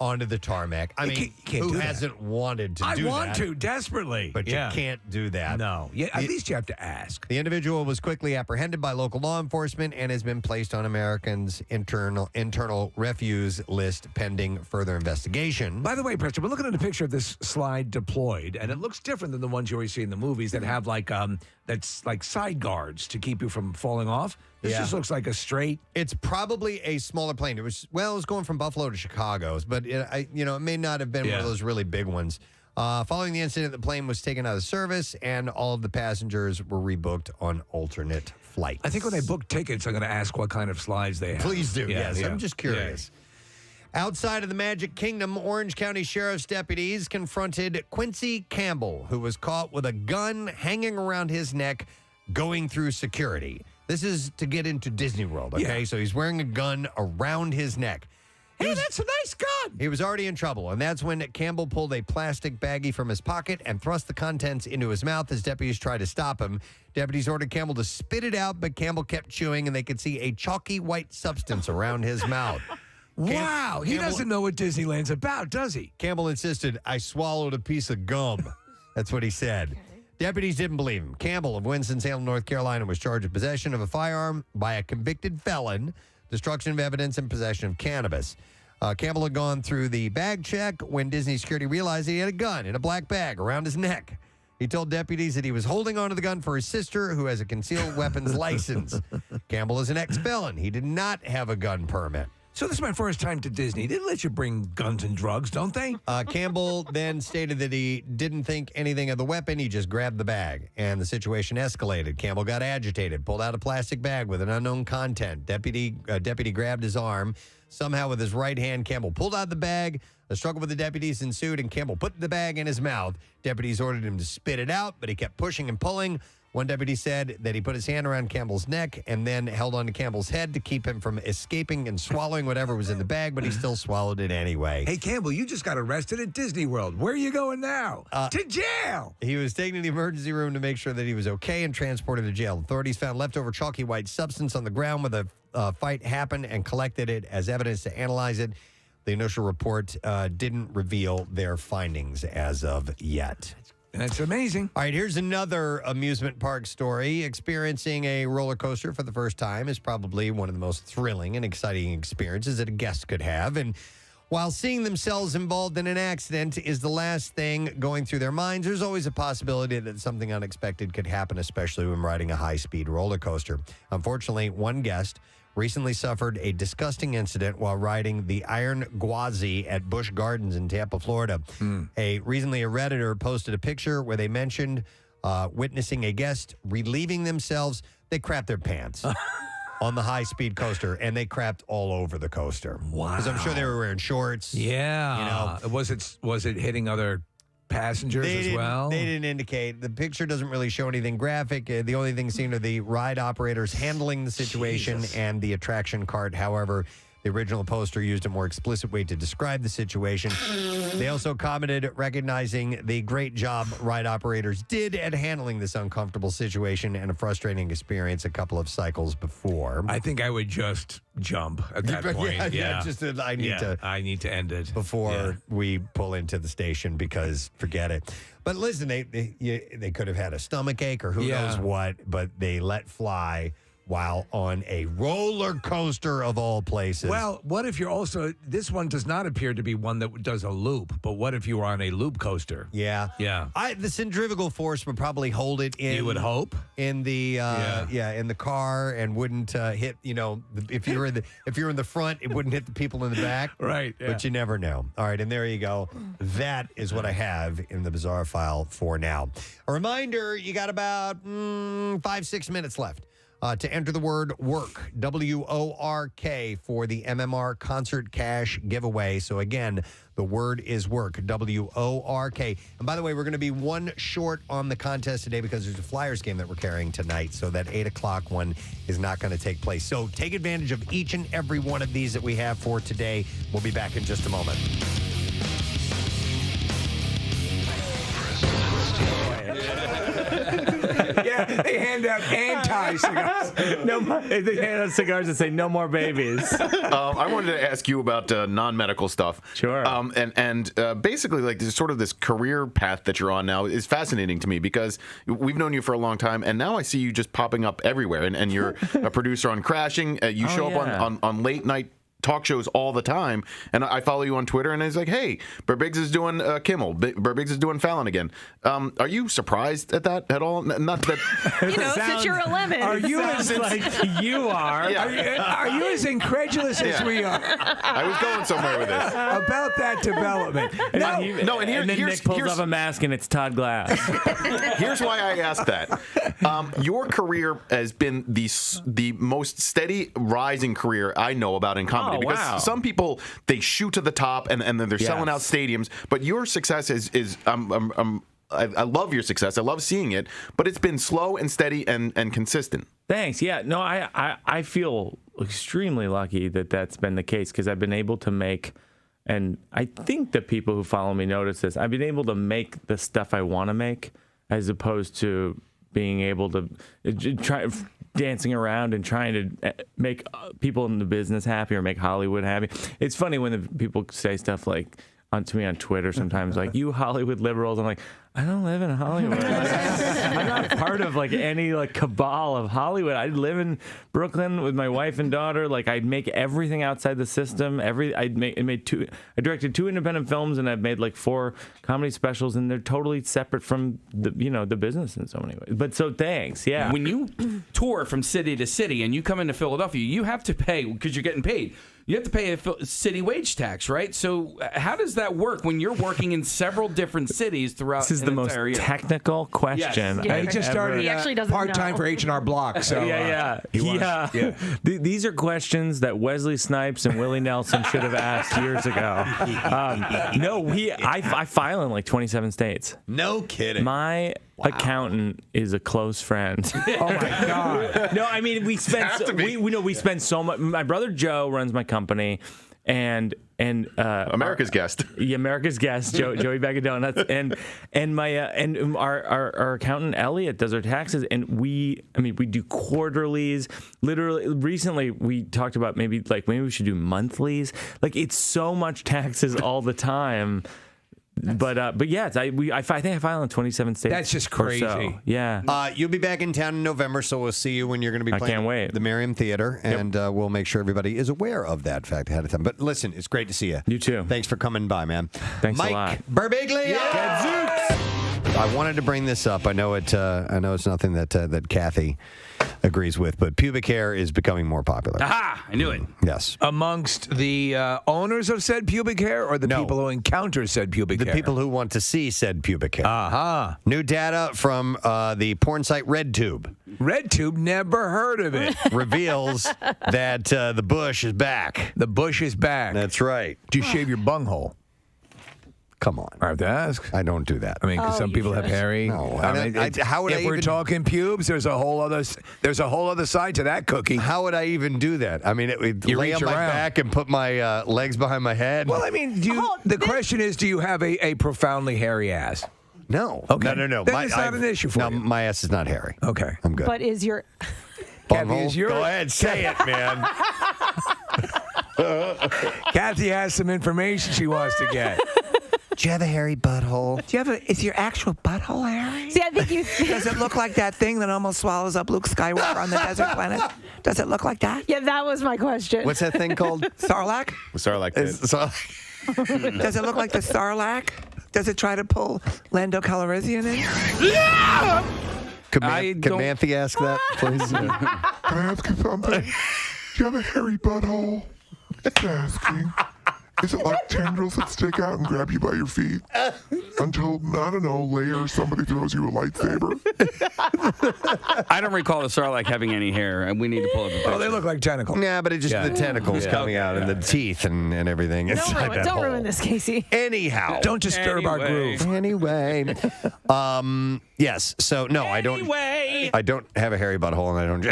onto the tarmac. I mean, can't who do that. hasn't wanted to I do that? want to desperately, But yeah. you can't do that. No. Yeah, at least you have to ask. The individual was quickly apprehended by local law enforcement and has been placed on Americans' internal refuse list pending further investigation. By the way, Preston, we're looking at a picture of this slide deployed, and it looks different than the ones you always see in the movies that have that's like side guards to keep you from falling off. This just looks like a straight. It's probably a smaller plane. It was going from Buffalo to Chicago, but it may not have been one of those really big ones. Following the incident, the plane was taken out of service, and all of the passengers were rebooked on alternate flights. I think when I book tickets, I'm going to ask what kind of slides they have. Please do. Yeah, yes, yeah. I'm just curious. Outside of the Magic Kingdom, Orange County Sheriff's deputies confronted Quincy Campbell, who was caught with a gun hanging around his neck going through security. This is to get into Disney World, okay? Yeah. So he's wearing a gun around his neck. Hey, that's a nice gun. He was already in trouble, and that's when Campbell pulled a plastic baggie from his pocket and thrust the contents into his mouth as deputies tried to stop him. Deputies ordered Campbell to spit it out, but Campbell kept chewing, and they could see a chalky white substance around his mouth. Wow, he doesn't know what Disneyland's about, does he? Campbell insisted, "I swallowed a piece of gum." That's what he said. Deputies didn't believe him. Campbell of Winston-Salem, North Carolina, was charged with possession of a firearm by a convicted felon, destruction of evidence, and possession of cannabis. Campbell had gone through the bag check when Disney security realized he had a gun in a black bag around his neck. He told deputies that he was holding onto the gun for his sister, who has a concealed weapons license. Campbell is an ex-felon. He did not have a gun permit. So this is my first time to Disney. They let you bring guns and drugs, don't they? Campbell then stated that he didn't think anything of the weapon. He just grabbed the bag, and the situation escalated. Campbell got agitated, pulled out a plastic bag with an unknown content. Deputy grabbed his arm. Somehow, with his right hand, Campbell pulled out the bag. A struggle with the deputies ensued, and Campbell put the bag in his mouth. Deputies ordered him to spit it out, but he kept pushing and pulling. One deputy said that he put his hand around Campbell's neck and then held onto Campbell's head to keep him from escaping and swallowing whatever was in the bag, but he still swallowed it anyway. Hey, Campbell, you just got arrested at Disney World. Where are you going now? To jail! He was taken to the emergency room to make sure that he was okay and transported to jail. Authorities found leftover chalky white substance on the ground where the fight happened and collected it as evidence to analyze it. The initial report didn't reveal their findings as of yet. That's amazing. All right, here's another amusement park story. Experiencing a roller coaster for the first time is probably one of the most thrilling and exciting experiences that a guest could have. And while seeing themselves involved in an accident is the last thing going through their minds, there's always a possibility that something unexpected could happen, especially when riding a high-speed roller coaster. Unfortunately, one guest recently suffered a disgusting incident while riding the Iron Gwazi at Busch Gardens in Tampa, Florida. Recently, a Redditor posted a picture where they mentioned witnessing a guest relieving themselves. They crapped their pants on the high-speed coaster, and they crapped all over the coaster. Wow. Because I'm sure they were wearing shorts. Yeah. You know. Was it hitting other passengers as well? They didn't indicate. The picture doesn't really show anything graphic. The only thing seen are the ride operators handling the situation and the attraction cart. However, the original poster used a more explicit way to describe the situation. They also commented, recognizing the great job ride operators did at handling this uncomfortable situation and a frustrating experience a couple of cycles before. I think I would just jump at that point. I need to end it before we pull into the station, because forget it. But listen, they could have had a stomach ache or who knows what, but they let fly while on a roller coaster of all places. Well, what if you're also, this one does not appear to be one that does a loop, but what if you were on a loop coaster? Yeah. Yeah. The centrifugal force would probably hold it in. You would hope. In the in the car, and wouldn't hit, if you're in the front, it wouldn't hit the people in the back. Right. Yeah. But you never know. All right, and there you go. That is what I have in the bizarre file for now. A reminder, you got about 5-6 minutes left to enter the word work, WORK, for the MMR Concert Cash giveaway. So again, the word is work, WORK. And by the way, we're going to be one short on the contest today because there's a Flyers game that we're carrying tonight. So that 8 o'clock one is not going to take place. So take advantage of each and every one of these that we have for today. We'll be back in just a moment. Yeah, they hand out anti-cigars. No more, they hand out cigars and say no more babies. I wanted to ask you about non-medical stuff. Sure. And basically, like, this sort of this career path that you're on now is fascinating to me because we've known you for a long time, and now I see you just popping up everywhere. And you're a producer on Crashing. You show up on late night talk shows all the time, and I follow you on Twitter, and it's like, hey, Burbiggs is doing Kimmel, Burbiggs is doing Fallon again. Are you surprised at that at all? Not that since you're a lemon. Are you like you are? Yeah. Are you as incredulous as we are? I was going somewhere with this about that development. And then Nick pulls off a mask, and it's Todd Glass. Here's why I ask that. Your career has been the most steady rising career I know about in comedy. Because some people, they shoot to the top and then they're selling out stadiums. But your success is I love your success. I love seeing it. But it's been slow and steady and consistent. Thanks. Yeah. No, I feel extremely lucky that that's been the case because I've been able to make, and I think that people who follow me notice this, I've been able to make the stuff I want to make as opposed to being able to try dancing around and trying to make people in the business happy or make Hollywood happy. It's funny when the people say stuff like to me on Twitter sometimes, like, you Hollywood liberals. I'm like, I don't live in Hollywood. I'm not part of like any like cabal of Hollywood. I live in Brooklyn with my wife and daughter. Like, I'd make everything outside the system. I directed 2 independent films, and I've made like 4 comedy specials, and they're totally separate from the business in so many ways. But so thanks, yeah. When you tour from city to city and you come into Philadelphia, you have to pay because you're getting paid. You have to pay a city wage tax, right? So how does that work when you're working in several different cities throughout? This is the most technical question. Yes. He just started part-time for H&R Block. So These are questions that Wesley Snipes and Willie Nelson should have asked years ago. I file in like 27 states. No kidding. My accountant is a close friend. Oh my God. No, I mean we spend so much. My brother Joe runs my company, and America's Guest. Yeah, America's Guest, Joey Bag of Donuts, and my and our accountant Elliot does our taxes, and we do quarterlies. Literally, recently we talked about maybe we should do monthlies. Like, it's so much taxes all the time. But yeah, I think I file in 27 states. That's just crazy. So. Yeah. You'll be back in town in November, so we'll see you when you're going to be playing the Merriam Theater, and we'll make sure everybody is aware of that fact ahead of time. But listen, it's great to see you. You too. Thanks for coming by, man. Thanks Mike a lot. Birbiglia. I wanted to bring this up. I know it's nothing that Kathy agrees with, but pubic hair is becoming more popular. Aha! I knew it. Yes. Amongst the owners of said pubic hair, or the people who encounter said pubic hair? The people who want to see said pubic hair. Aha. New data from the porn site RedTube. RedTube, never heard of it. Reveals that the bush is back. The bush is back. That's right. Do you shave your bunghole? Come on. I have to ask. I don't do that. I mean, because some people have hairy. No. How would if we're talking pubes, there's a whole other side to that cookie. How would I even do that? I mean, You lay reach on my around. back and put my legs behind my head. Well, I mean, the question is, do you have a profoundly hairy ass? No. Okay. No. Then it's not an issue for you. No, my ass is not hairy. Okay. I'm good. But is your Kathy, is your Go ahead, say it, man. Kathy has some information she wants to get. Do you have a hairy butthole? Is your actual butthole hairy? See, I think you. Does it look like that thing that almost swallows up Luke Skywalker on the desert planet? Does it look like that? Yeah, that was my question. What's that thing called? Sarlacc? Sarlacc pit. Does it look like the Sarlacc? Does it try to pull Lando Calrissian in? Yeah! Can Manthe ask that, please? Can I ask you something? Do you have a hairy butthole? Just asking. Is it like tendrils that stick out and grab you by your feet until, I don't know, later somebody throws you a lightsaber? I don't recall the Sarlacc having any hair, and we need to pull up a picture. Oh, they look like tentacles. Yeah, but it's just the tentacles coming out and the teeth and everything. Don't ruin this, Casey. Anyhow. Don't disturb our groove. Anyway. Yes. So, no, I don't. I don't have a hairy butthole, and I don't.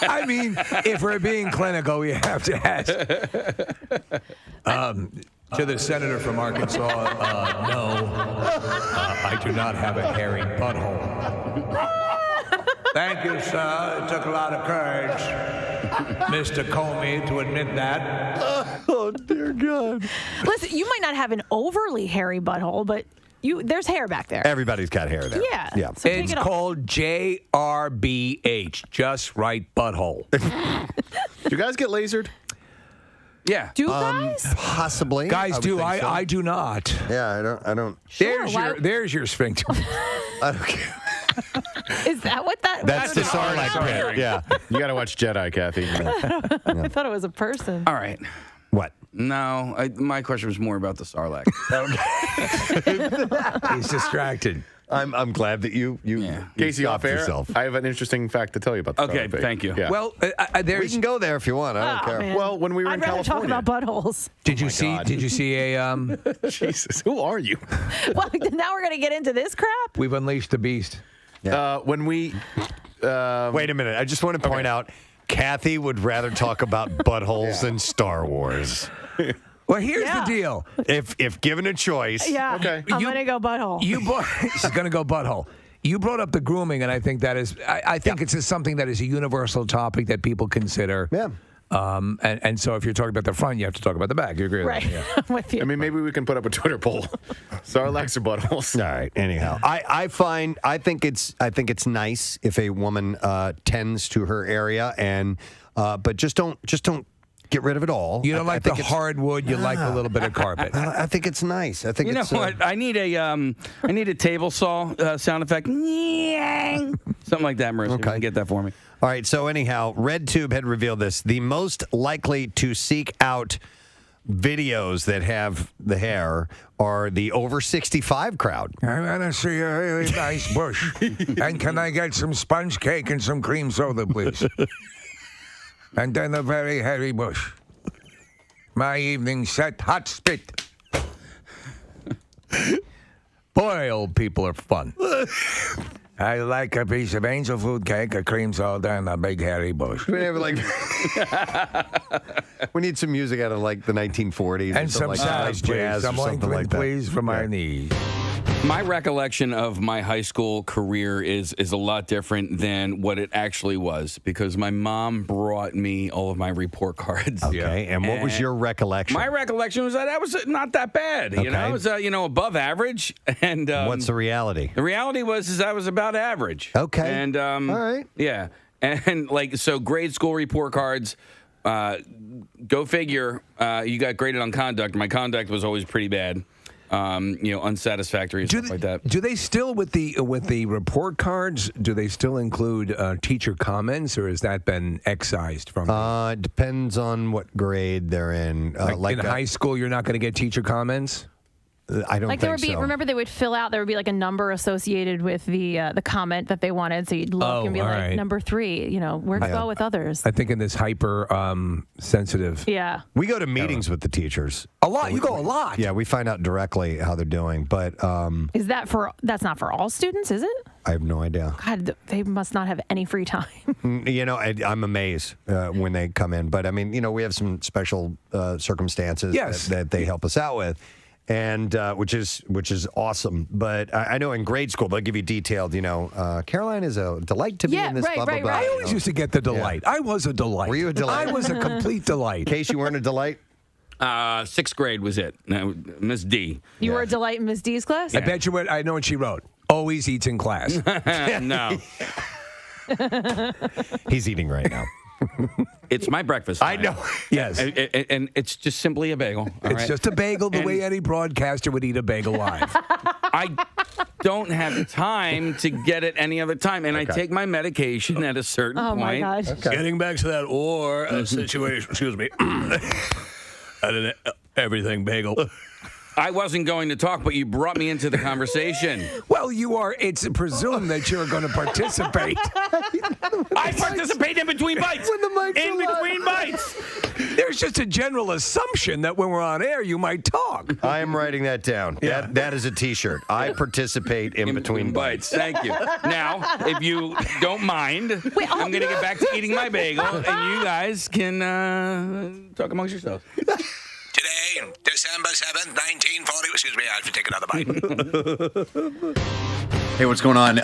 I mean, if we're being clinical, we have to ask. To the senator from Arkansas, no, I do not have a hairy butthole. Thank you, sir. It took a lot of courage, Mr. Comey, to admit that. Oh, dear God. Listen, you might not have an overly hairy butthole, but there's hair back there. Everybody's got hair there. Yeah. Yeah. So take It's it off. called JRBH, just right butthole. Do you guys get lasered? Yeah. Do guys? Possibly. Guys do. would think so. I do not. Yeah, I don't. There's your sphincter. I don't care. Is that what that? That's the Sarlacc pit. Yeah. You got to watch Jedi, Kathy. I thought it was a person. All right. What? No, my question was more about the Sarlacc. He's distracted. I'm glad that you Casey, off stopped air, yourself. I have an interesting fact to tell you about the Okay, Sarlacc. thank you. Yeah. Well, We can go there if you want. I don't care. Man. Well, when we were I'd in rather talk California. about buttholes. Did you see? Did you see a? Jesus, who are you? Well, now we're gonna get into this crap. We've unleashed the beast. When we Wait a minute. I just want to point out, Kathy would rather talk about buttholes than Star Wars. Well, here's the deal. If given a choice. Yeah. Okay. I'm gonna go butthole. She's gonna go butthole. You brought up the grooming, and I think that is. I think it's just something that is a universal topic that people consider. Yeah. And so if you're talking about the front, you have to talk about the back. You agree with Right. that? Yeah. I'm with you. I mean, maybe we can put up a Twitter poll. Sarlaccs or buttholes? All right. Anyhow, I think it's nice if a woman tends to her area and but just don't get rid of it all. You don't like the hardwood. You like a little bit of carpet. I think it's nice. I think You know it's what? I need a table saw sound effect. Something like that, Marissa. Okay. You can get that for me. All right. So anyhow, RedTube had revealed this: the most likely to seek out videos that have the hair are the over 65 crowd. I want to see a really nice bush. And can I get some sponge cake and some cream soda, please? And then a very hairy bush. My evening set, hot spit. Boy, old people are fun. I like a piece of angel food cake, a cream soda, and a big hairy bush. We have we need some music out of like the 1940s And some like jazz, jazz some or something like that. please, from my knees. My recollection of my high school career is a lot different than what it actually was because my mom brought me all of my report cards. Okay, and what was your recollection? My recollection was that I was not that bad. You know, I was above average. And what's the reality? The reality was I was about average. Okay, and all right, yeah, and so grade school report cards. Go figure. You got graded on conduct. My conduct was always pretty bad. Unsatisfactory and stuff like that. Do they still with the report cards? Do they still include teacher comments, or has that been excised from? It depends on what grade they're in. Like in high school, you're not going to get teacher comments. I don't like there think would be. so. Remember, they would fill out. There would be like a number associated with the comment that they wanted. So you'd look and be like, right. number 3. Where to go with others? I think in this hyper sensitive. Yeah. We go to meetings with the teachers a lot. You go a lot. Yeah, we find out directly how they're doing, but Is that that's not for all students? Is it? I have no idea. God, they must not have any free time. I'm amazed when they come in, but I mean, we have some special circumstances that they help us out with. And which is awesome, but I know in grade school they'll give you detailed. Caroline is a delight to be in this. Right, blah, blah, right, blah. right. I always used to get the delight. I was a delight. Were you a delight? I was a complete delight. In case you weren't a delight. 6th grade was it. Miss D. You were a delight in Miss D's class? I bet you what. I know what she wrote. Always eats in class. No. He's eating right now. It's my breakfast time. I know. Yes. And it's just simply a bagel. It's just a bagel the way any broadcaster would eat a bagel live. I don't have time to get it any other time, and I take my medication at a certain point. Oh, my God. Okay. Getting back to that war situation, excuse me, everything bagel. I wasn't going to talk, but you brought me into the conversation. Well, you are. It's presumed that you're going to participate. I participate in between bites. In between bites. There's just a general assumption that when we're on air, you might talk. I am writing that down. Yeah. That is a T-shirt. I participate in between bites. Thank you. Now, if you don't mind, I'm going to get back to eating my bagel, and you guys can talk amongst yourselves. Today, December 7th, 1940. Excuse me, I have to take another bite. Hey, what's going on?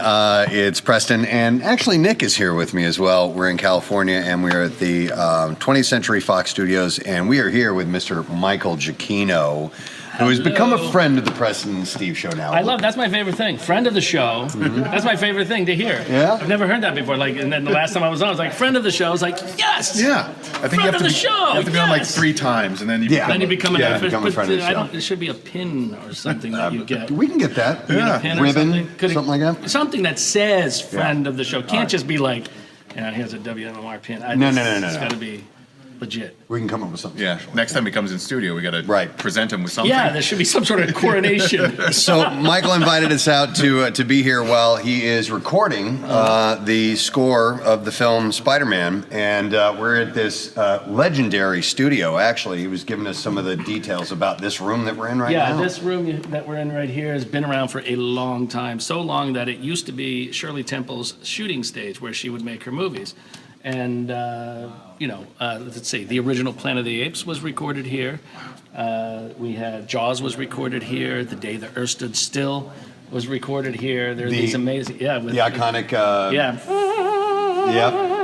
It's Preston, and actually Nick is here with me as well. We're in California, and we're at the 20th Century Fox Studios, and we are here with Mr. Michael Giacchino, who has become a friend of the Preston and Steve show now. That's my favorite thing. Friend of the show. Mm-hmm. That's my favorite thing to hear. Yeah? I've never heard that before. And then the last time I was on, I was like, friend of the show. I was like, yes! Yeah. I think friend of the show. You have to be on like 3 times, and then you become a friend of the show. It should be a pin or something that you get. We can get that. Ribbon, something like that? Something that says friend of the show. Can't just be like, here's a WMMR pin. No. It's got to be legit. We can come up with something. Yeah. Next time he comes in studio, we got to present him with something. Yeah, there should be some sort of coronation. So Michael invited us out to be here while he is recording the score of the film Spider-Man, and we're at this legendary studio. Actually, he was giving us some of the details about this room that we're in right now. Yeah, this room that we're in right here has been around for a long time, so long that it used to be Shirley Temple's shooting stage where she would make her movies. And, let's see, the original Planet of the Apes was recorded here. We had Jaws was recorded here. The Day the Earth Stood Still was recorded here. There are these amazing, the iconic, yep.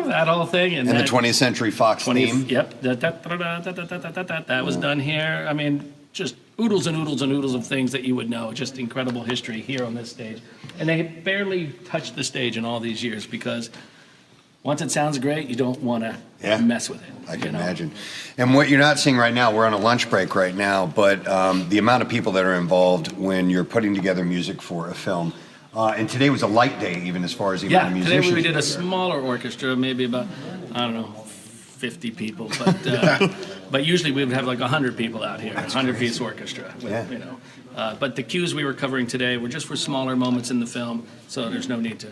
That whole thing. And the 20th Century Fox theme. Yep. That was done here. I mean, just oodles and oodles and oodles of things that you would know. Just incredible history here on this stage. And they barely touched the stage in all these years because once it sounds great, you don't want to mess with it. I can imagine. And what you're not seeing right now, we're on a lunch break right now, but the amount of people that are involved when you're putting together music for a film. And today was a light day, even as far as the amount of musicians. Today we did a smaller orchestra, maybe about, 50 people. But usually we would have like 100 people out here, 100-piece orchestra. But the cues we were covering today were just for smaller moments in the film, so there's no need to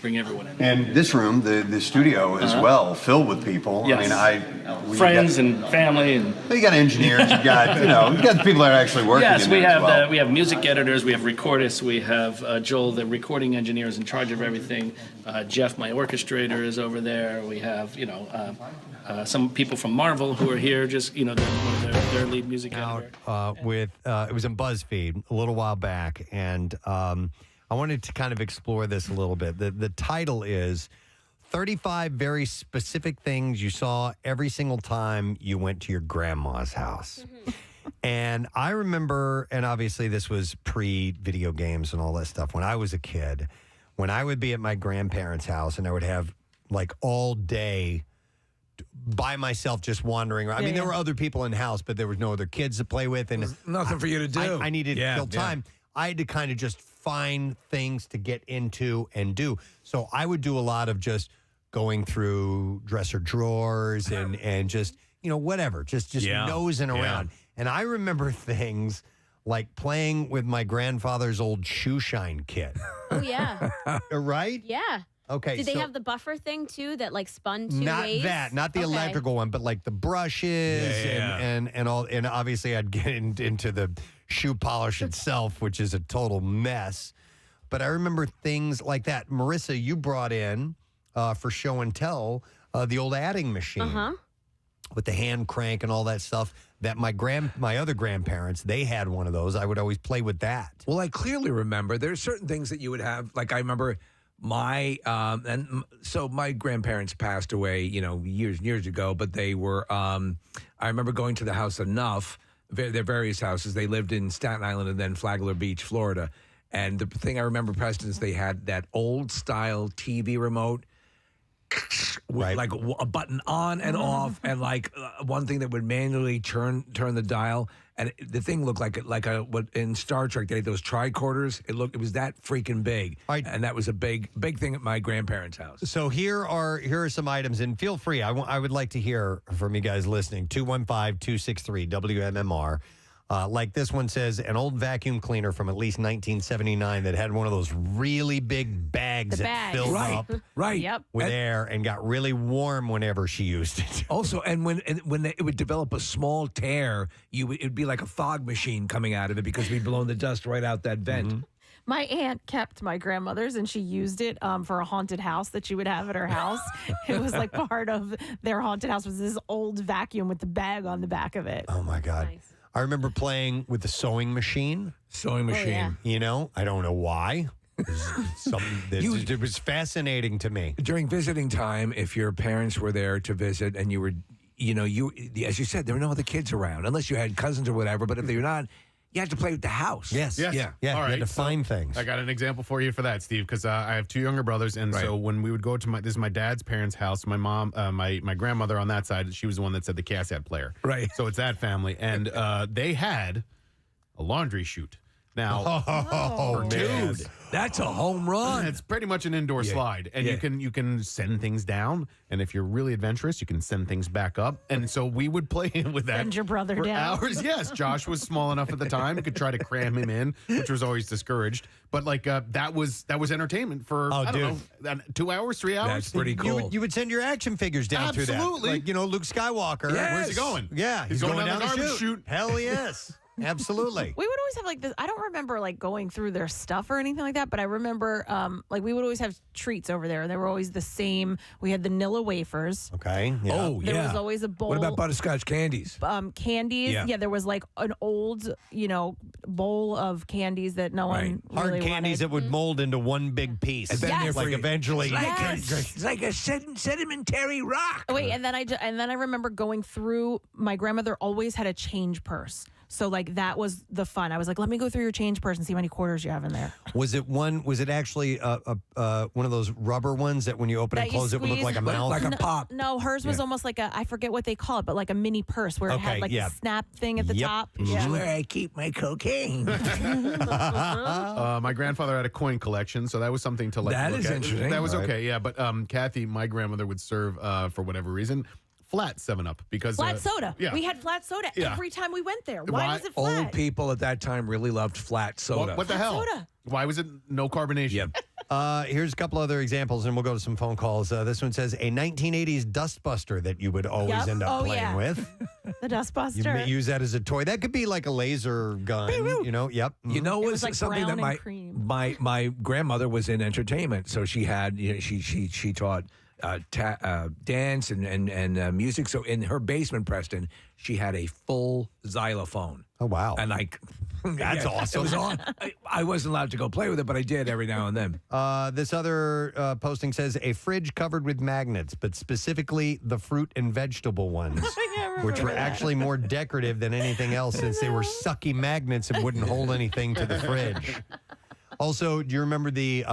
bring everyone in. And this room, the studio as well, filled with people. Yes. I mean, friends and family, and you got engineers, you got you got the people that are actually working. Yes, we have as well. we have music editors, we have recordists, we have Joel, the recording engineer, is in charge of everything. Jeff, my orchestrator, is over there. We have some people from Marvel who are here, just their lead music editor. It was in BuzzFeed a little while back, and I wanted to kind of explore this a little bit. The title is 35 Very Specific Things You Saw Every Single Time You Went to Your Grandma's House. And I remember, and obviously this was pre-video games and all that stuff, when I was a kid, when I would be at my grandparents' house and I would have like all day by myself just wandering around. I mean, there were other people in the house, but there was no other kids to play with. And nothing for you to do. I needed to kill time. I had to kind of just find things to get into and do. So I would do a lot of just going through dresser drawers and just, whatever, just nosing around. And I remember things like playing with my grandfather's old shoe shine kit. Oh, yeah. Right? Yeah. Okay. Did they have the buffer thing too that like spun two ways? Not the electrical one, but like the brushes and all. And obviously I'd get into the shoe polish itself, which is a total mess. But I remember things like that. Marissa, you brought in for show and tell the old adding machine with the hand crank and all that stuff. That my other grandparents, they had one of those. I would always play with that. Well, I clearly remember there's certain things that you would have. Like I remember so my grandparents passed away, years ago. But they were. I remember going to the house enough. Their various houses. They lived in Staten Island and then Flagler Beach, Florida. And the thing I remember, Preston, is they had that old style TV remote with like a button on and off, and like one thing that would manually turn the dial. And the thing looked like what in Star Trek they had those tricorders. It was that freaking big, and that was a big thing at my grandparents' house. So here are some items, and feel free. I would like to hear from you guys listening. 215-263 WMMR. Like this one says, an old vacuum cleaner from at least 1979 that had one of those really big bags that filled up with air and got really warm whenever she used it. Also, and when it would develop a small tear, it'd be like a fog machine coming out of it because we'd blown the dust right out that vent. Mm-hmm. My aunt kept my grandmother's, and she used it for a haunted house that she would have at her house. It was like part of their haunted house was this old vacuum with the bag on the back of it. Oh, my God. Nice. I remember playing with the sewing machine. Sewing machine. I don't know why. Something that it was fascinating to me. During visiting time, if your parents were there to visit and you were, as you said, there were no other kids around, unless you had cousins or whatever. But if you're not, you had to play with the house. Yes. Yeah. Yeah. All You right. had to find things. I got an example for you for that, Steve, because I have 2 younger brothers, and so when we would go to this is my dad's parents' house. My mom, my grandmother on that side, she was the one that said the cassette player. Right. So it's that family, and they had a laundry chute. Now, dude, that's a home run. It's pretty much an indoor slide, and you can send things down, and if you're really adventurous, you can send things back up. And so we would play with that. Send your brother for down. hours. Yes, Josh was small enough at the time; you could try to cram him in, which was always discouraged. But that was entertainment for I don't know, 2 hours, 3 hours. That's pretty cool. You would send your action figures down through that. Absolutely. Like, Luke Skywalker. Yes. Where's he going? Yeah, he's going down the garbage chute. Hell yes. Absolutely. We would always have like this. I don't remember like going through their stuff or anything like that, but I remember like we would always have treats over there, and they were always the same. We had the Nilla wafers. Okay. Yeah. Oh, yeah. There was always a bowl. What about butterscotch candies? Candies. Yeah. There was like an old, bowl of candies that no one Hard really candies wanted. that would mold into one big piece. And then Yes. they're Like free. eventually. It's like a sedimentary rock. Wait, and then I remember going through. My grandmother always had a change purse. So like that was the fun. I was like, let me go through your change purse and see how many quarters you have in there. Was it actually one of those rubber ones that when you open and That you close it would look squeeze? like a mouth? Like a pop. No, hers was almost like I forget what they call it, but like a mini purse where it had like a snap thing at the top. This is where I keep my cocaine. My grandfather had a coin collection, so that was something to like. That look is at. interesting. That was Right. okay, yeah. But Kathy, my grandmother, would serve for whatever reason flat 7-Up because Flat soda. Yeah. We had flat soda Yeah. every time we went there. Why was it flat? Old people at that time really loved flat soda. What the Flat hell? soda. Why was it no carbonation? Here's a couple other examples, and we'll go to some phone calls. This one says a 1980s dustbuster that you would always end up playing with. The dust You buster. may use that as a toy. That could be like a laser gun. Yep. You know, It was was like something brown that and cream. my grandmother was in entertainment, so she had she taught dance and music. So in her basement, Preston, she had a full xylophone. Oh wow! And That's awesome. It was on. I wasn't allowed to go play with it, but I did every now and then. This other posting says a fridge covered with magnets, but specifically the fruit and vegetable ones, which were actually more decorative than anything else since they were sucky magnets and wouldn't hold anything to the fridge. Also, do you remember the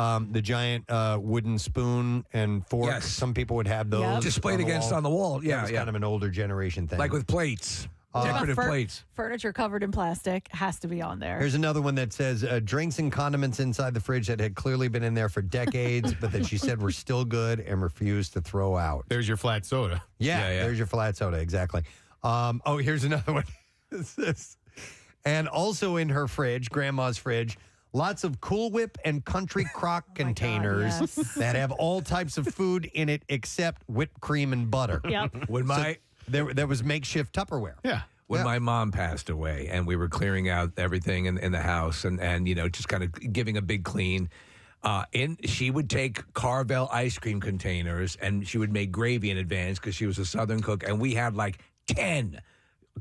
giant wooden spoon and fork? Yes. Some people would have those displayed against on the wall. That Yeah, was yeah. kind of an older generation thing. Like with plates, decorative plates. Furniture covered in plastic has to be on there. Here's another one that says drinks and condiments inside the fridge that had clearly been in there for decades, but that she said were still good and refused to throw out. There's your flat soda. Yeah, there's your flat soda, exactly. Here's another one. And also in her fridge, grandma's fridge, lots of Cool Whip and Country Crock containers that have all types of food in it except whipped cream and butter. Yep. When there was makeshift Tupperware. Yeah. When my mom passed away and we were clearing out everything in the house and just kind of giving a big clean, she would take Carvel ice cream containers and she would make gravy in advance because she was a Southern cook. And we had like 10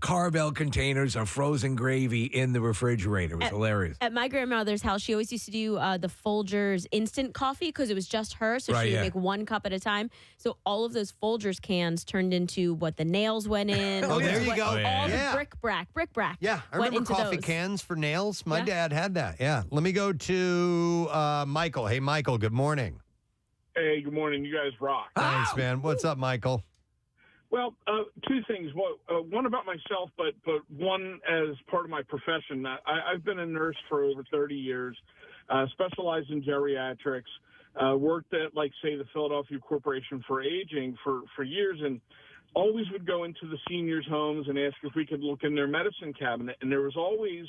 Carvel containers of frozen gravy in the refrigerator. It was hilarious. At my grandmother's house, she always used to do the Folgers instant coffee because it was just her. So she would make 1 cup at a time. So all of those Folgers cans turned into what the nails went in. There you go. All the bric-a-brac. Yeah, I went remember into coffee those. cans for nails. My dad had that. Yeah. Let me go to Michael. Hey, Michael, good morning. Hey, good morning. You guys rock. Thanks, man. What's up, Michael? Well, 2 things. One about myself, but one as part of my profession. I've been a nurse for over 30 years, specialized in geriatrics, worked at, like, say, the Philadelphia Corporation for Aging for years, and always would go into the seniors' homes and ask if we could look in their medicine cabinet. And there was always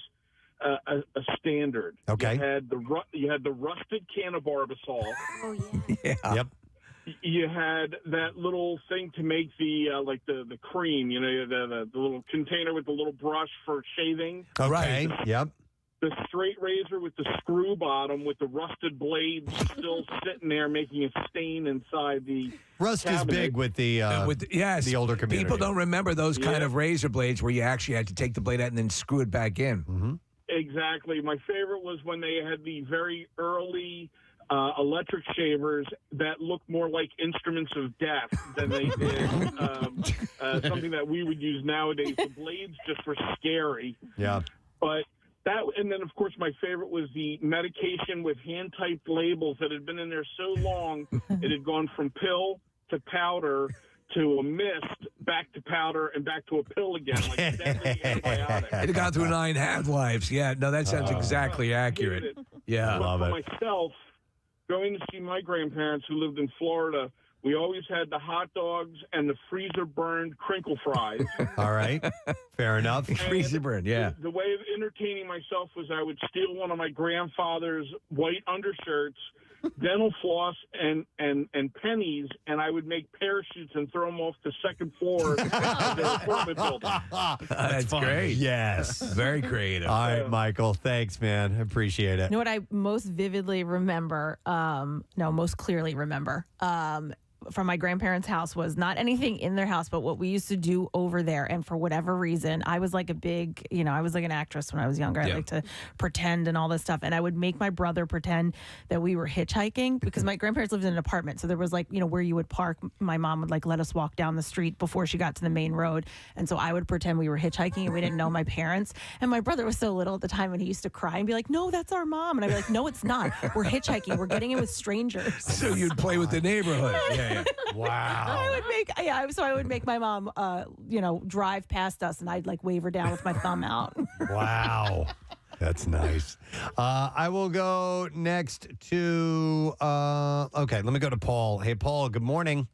a standard. Okay. You had the rusted can of Barbasol. Oh, yeah. Yep. You had that little thing to make the the cream, the little container with the little brush for shaving. Okay. Yep. The straight razor with the screw bottom with the rusted blades still sitting there making a stain inside the Rust cabinet. is big with the the older community. People don't remember those kind of razor blades where you actually had to take the blade out and then screw it back in. Mm-hmm. Exactly. exactly. My favorite was when they had the very early electric shavers that looked more like instruments of death than they did something that we would use nowadays. The blades just were scary. Yeah. But that, and then of course my favorite was the medication with hand-typed labels that had been in there so long it had gone from pill to powder to a mist, back to powder, and back to a pill again, like deadly antibiotic. It had gone through 9 half-lives. Yeah, no, that sounds exactly accurate. Yeah. But for myself, going to see my grandparents who lived in Florida, we always had the hot dogs and the freezer-burned crinkle fries. All right. Fair enough. Freezer burned, yeah. The way of entertaining myself was I would steal one of my grandfather's white undershirts, dental floss, and pennies, and I would make parachutes and throw them off the second floor of their apartment building. That's great. Yes. Very creative. All right, Michael. Thanks, man. I appreciate it. You know what I most vividly remember, most clearly remember, from my grandparents' house was not anything in their house, but what we used to do over there. And for whatever reason, I was like I was like an actress when I was younger. I like to pretend and all this stuff. And I would make my brother pretend that we were hitchhiking because my grandparents lived in an apartment. So there was where you would park. My mom would let us walk down the street before she got to the main road. And so I would pretend we were hitchhiking and we didn't know my parents. And my brother was so little at the time and he used to cry and be like, "No, that's our mom." And I'd be like, "No, it's not. We're hitchhiking. We're getting in with strangers." So you'd play with the neighborhood. Yeah. Wow. I would make my mom, drive past us, and I'd wave her down with my thumb out. Wow. That's nice. I will go next to, let me go to Paul. Hey, Paul, good morning.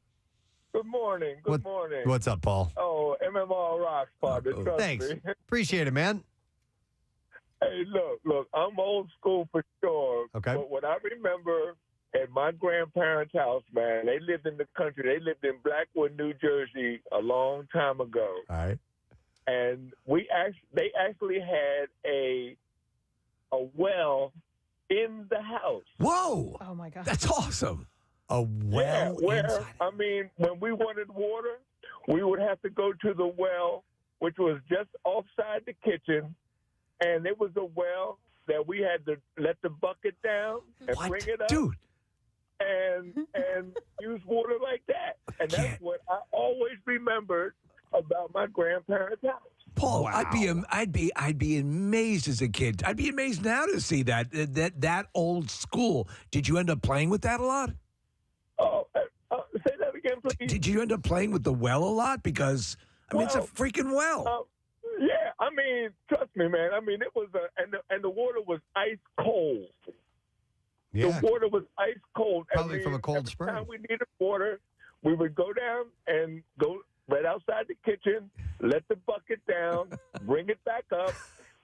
Good morning. Good morning. What's up, Paul? Oh, MMR rocks, partner. Trust Thanks. me. Appreciate it, man. Hey, look, I'm old school for sure. Okay. But what I remember at my grandparents' house, man, they lived in the country. They lived in Blackwood, New Jersey a long time ago. All right. And they actually had a well in the house. Whoa. Oh, my God. That's awesome. A well inside. When we wanted water, we would have to go to the well, which was just offside the kitchen. And it was a well that we had to let the bucket down and bring it up. Dude. And use water like that. And that's what I always remembered about my grandparents' house. Paul, wow. I'd be amazed as a kid. I'd be amazed now to see that old school. Did you end up playing with that a lot? Oh, say that again, please. Did you end up playing with the well a lot? Because it's a freaking well. Yeah, trust me, man. It was and the water was ice cold. Yeah. The water was ice cold. Probably from a cold spring. Every time we needed water, we would go down and go right outside the kitchen, let the bucket down, bring it back up,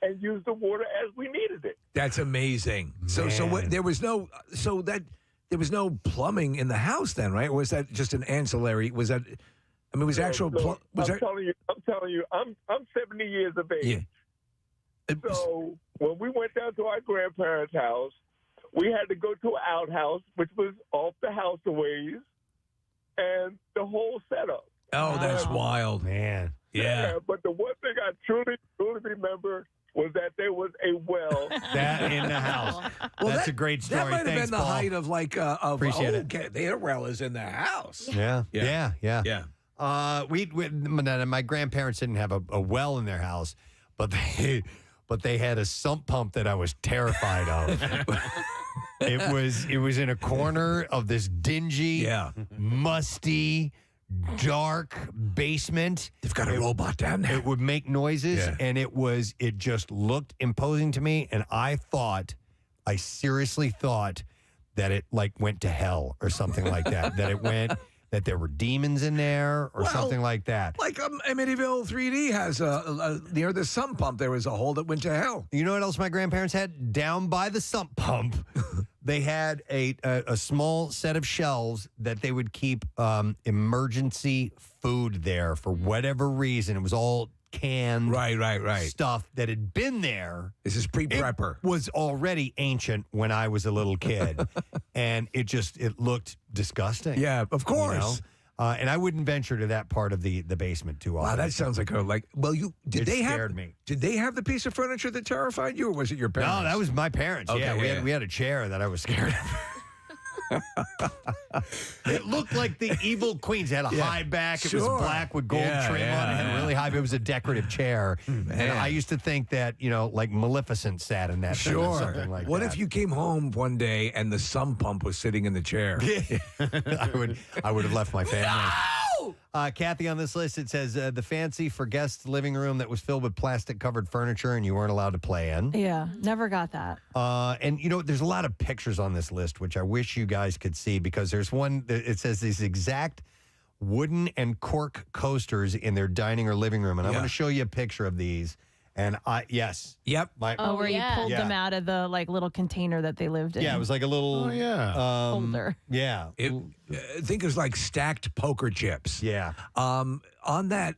and use the water as we needed it. That's amazing. So there was no plumbing in the house then, right? Or was that just an ancillary? Was that? Was actual? I'm telling you, I'm 70 years of age. Yeah. So when we went down to our grandparents' house, we had to go to an outhouse, which was off the house a ways, and the whole setup. Oh, that's wild, man. Yeah. But the one thing I truly remember was that there was a well that in the house. Well, that's a great story. That might have Thanks, been the Paul. height of Appreciate it. Okay, their well is in the house. Yeah. Yeah. My grandparents didn't have a well in their house, but they had a sump pump that I was terrified of. It was in a corner of this dingy, musty, dark basement. They've got a robot down there. It would make noises, and it just looked imposing to me, and I seriously thought that it went to hell or something like that. That there were demons in there or something like that. Like Amityville 3D has near the sump pump, there was a hole that went to hell. You know what else my grandparents had? Down by the sump pump, they had a small set of shelves that they would keep emergency food there for whatever reason. It was all canned stuff that had been there. This is pre-prepper. It was already ancient when I was a little kid, and it looked disgusting. Yeah, of course. And I wouldn't venture to that part of the basement too often. Wow, that sounds like It scared me. Did they have the piece of furniture that terrified you, or was it your parents? No, that was my parents. Okay, Yeah, we had a chair that I was scared of. It looked like the evil queens. It had a high back. It was black with gold trim on it. And really high. It was a decorative chair. And I used to think that, like Maleficent sat in that thing or something like what that. if you came home one day and the sump pump was sitting in the chair? I would have left my family. Kathy, on this list, it says the fancy for guests living room that was filled with plastic-covered furniture and you weren't allowed to play in. Yeah, never got that. And, there's a lot of pictures on this list, which I wish you guys could see, because there's one, it says these exact wooden and cork coasters in their dining or living room. And I'm going to show you a picture of these. And yes. Yep. Where you pulled them out of the little container that they lived in. Yeah, it was like a little holder. Yeah. I think it was like stacked poker chips. Yeah. On that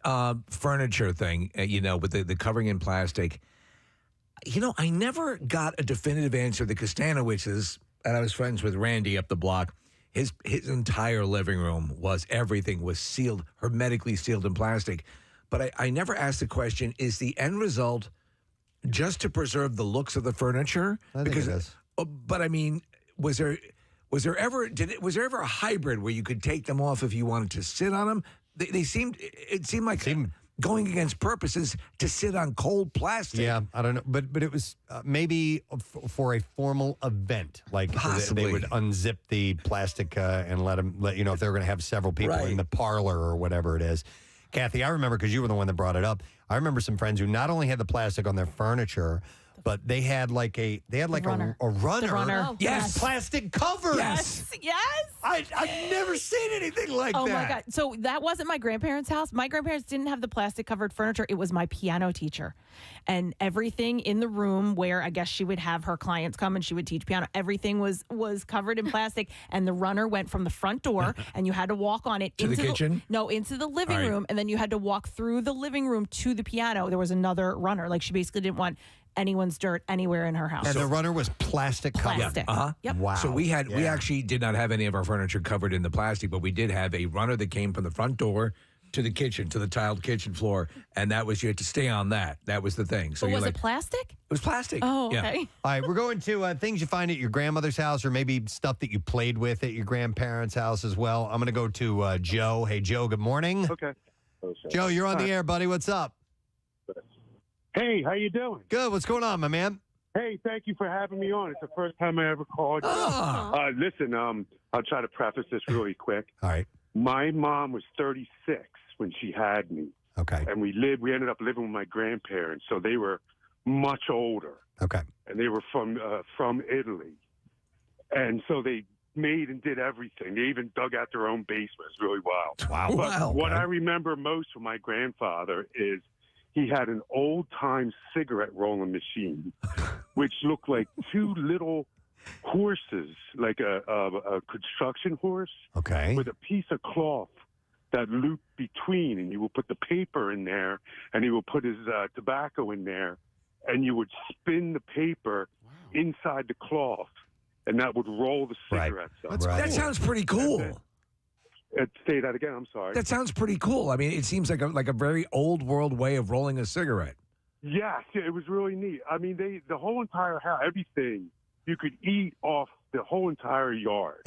furniture thing, with the covering in plastic, I never got a definitive answer. The Kostanowiczes, and I was friends with Randy up the block, his entire living room everything was sealed, hermetically sealed in plastic. But I never asked the question, is the end result just to preserve the looks of the furniture? I think it is. But I mean, was there ever a hybrid where you could take them off if you wanted to sit on them? It seemed like going against purposes to sit on cold plastic. Yeah, I don't know. But it was maybe for a formal event. Like they would unzip the plastic and let if they were going to have several people in the parlor or whatever it is. Kathy, I remember, because you were the one that brought it up, I remember some friends who not only had the plastic on their furniture, but they had a runner. The runner. Oh, yes. Plastic cover. Yes. I've never seen anything like that. Oh my God. So that wasn't my grandparents' house. My grandparents didn't have the plastic covered furniture. It was my piano teacher. And everything in the room where I guess she would have her clients come and she would teach piano, everything was covered in plastic. And the runner went from the front door and you had to walk on it into the kitchen? Into the living room. And then you had to walk through the living room to the piano. There was another runner. Like, she basically didn't want anyone's dirt anywhere in her house. And the runner was plastic covered. Plastic. Yep. Wow. So we actually did not have any of our furniture covered in the plastic, but we did have a runner that came from the front door to the kitchen, to the tiled kitchen floor, and that was, you had to stay on that. That was the thing. So was it plastic? It was plastic. Oh, okay. Yeah. All right, we're going to things you find at your grandmother's house, or maybe stuff that you played with at your grandparents' house as well. I'm going to go to Joe. Hey, Joe, good morning. Okay. Joe, you're on the air, buddy. What's up? Hey, how you doing? Good. What's going on, my man? Hey, thank you for having me on. It's the first time I ever called you. Listen, I'll try to preface this really quick. All right. My mom was 36 when she had me. Okay. And we ended up living with my grandparents, so they were much older. Okay. And they were from Italy. And so they made and did everything. They even dug out their own basement. It's really wild. Wow. But what I remember most from my grandfather is he had an old-time cigarette rolling machine, which looked like two little horses, like a construction horse, with a piece of cloth that looped between, and you would put the paper in there, and he would put his tobacco in there, and you would spin the paper inside the cloth, and that would roll the cigarettes up. That sounds pretty cool. Say that again. I'm sorry. That sounds pretty cool. I mean, it seems like a very old world way of rolling a cigarette. Yes, it was really neat. I mean, the whole entire house, everything, you could eat off the whole entire yard.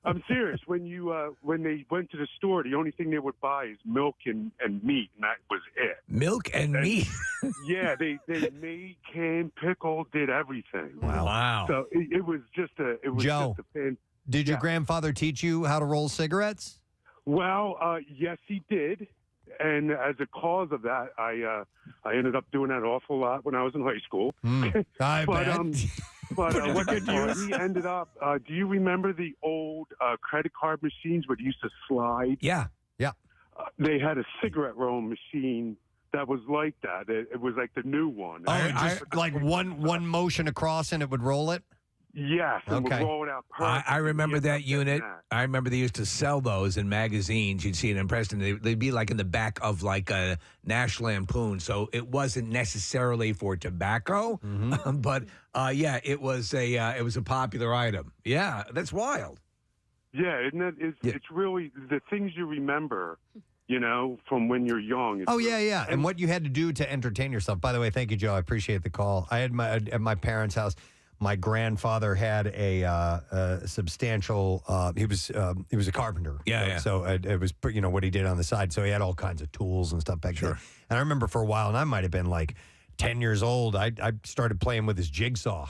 I'm serious. When they went to the store, the only thing they would buy is milk and meat, and that was it. Milk and meat. Yeah, they made, canned, pickled, did everything. Wow. So it was just a Joe, did your grandfather teach you how to roll cigarettes? Well, yes, he did. And as a cause of that, I ended up doing that an awful lot when I was in high school. I bet. But what he ended up, do you remember the old credit card machines where they used to slide? Yeah. Yeah. They had a cigarette roll machine that was like that. It was like the new one. Like one motion across and it would roll it? Yes, and would roll it out perfect. I remember that unit. I remember they used to sell those in magazines. You'd see it in Preston. They'd be like in the back of like a National Lampoon. So it wasn't necessarily for tobacco, but yeah, it was a popular item. Yeah, that's wild. Yeah, isn't it? It's really the things you remember, from when you're young. Oh, yeah. And what you had to do to entertain yourself. By the way, thank you, Joe. I appreciate the call. I had at my parents' house, my grandfather had a substantial. He was a carpenter. Yeah. So it was what he did on the side. So he had all kinds of tools and stuff back there. And I remember for a while, and I might have been like 10 years old. I started playing with his jigsaw.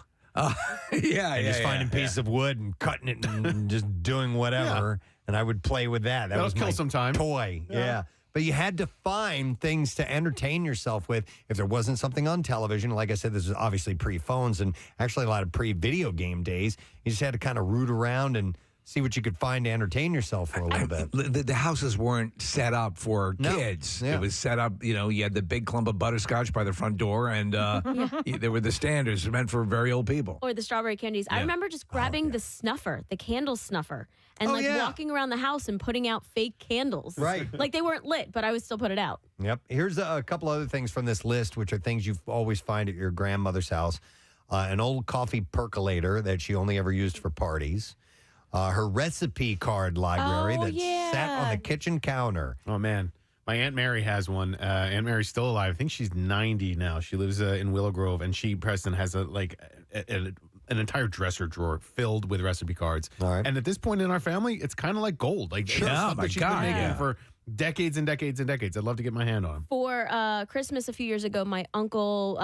Just finding pieces of wood and cutting it and just doing whatever. And I would play with that. That was kill my some time. toy. Yeah. But you had to find things to entertain yourself with. If there wasn't something on television, like I said, this is obviously pre-phones and actually a lot of pre-video game days. You just had to kind of root around and see what you could find to entertain yourself for a little bit. The houses weren't set up for kids. Yeah. It was set up, you had the big clump of butterscotch by the front door, and there were the standards meant for very old people. Or the strawberry candies. I remember just grabbing the snuffer, the candle snuffer, and walking around the house and putting out fake candles. Right. Like they weren't lit, but I would still put it out. Yep. Here's a couple other things from this list, which are things you always find at your grandmother's house. An old coffee percolator that she only ever used for parties. Her recipe card library that's sat on the kitchen counter. Oh, man. My Aunt Mary has one. Aunt Mary's still alive. I think she's 90 now. She lives in Willow Grove, and Preston, has an entire dresser drawer filled with recipe cards. All right. And at this point in our family, it's kind of like gold. Like, she's been making for decades and decades and decades. I'd love to get my hand on them. For Christmas a few years ago, my uncle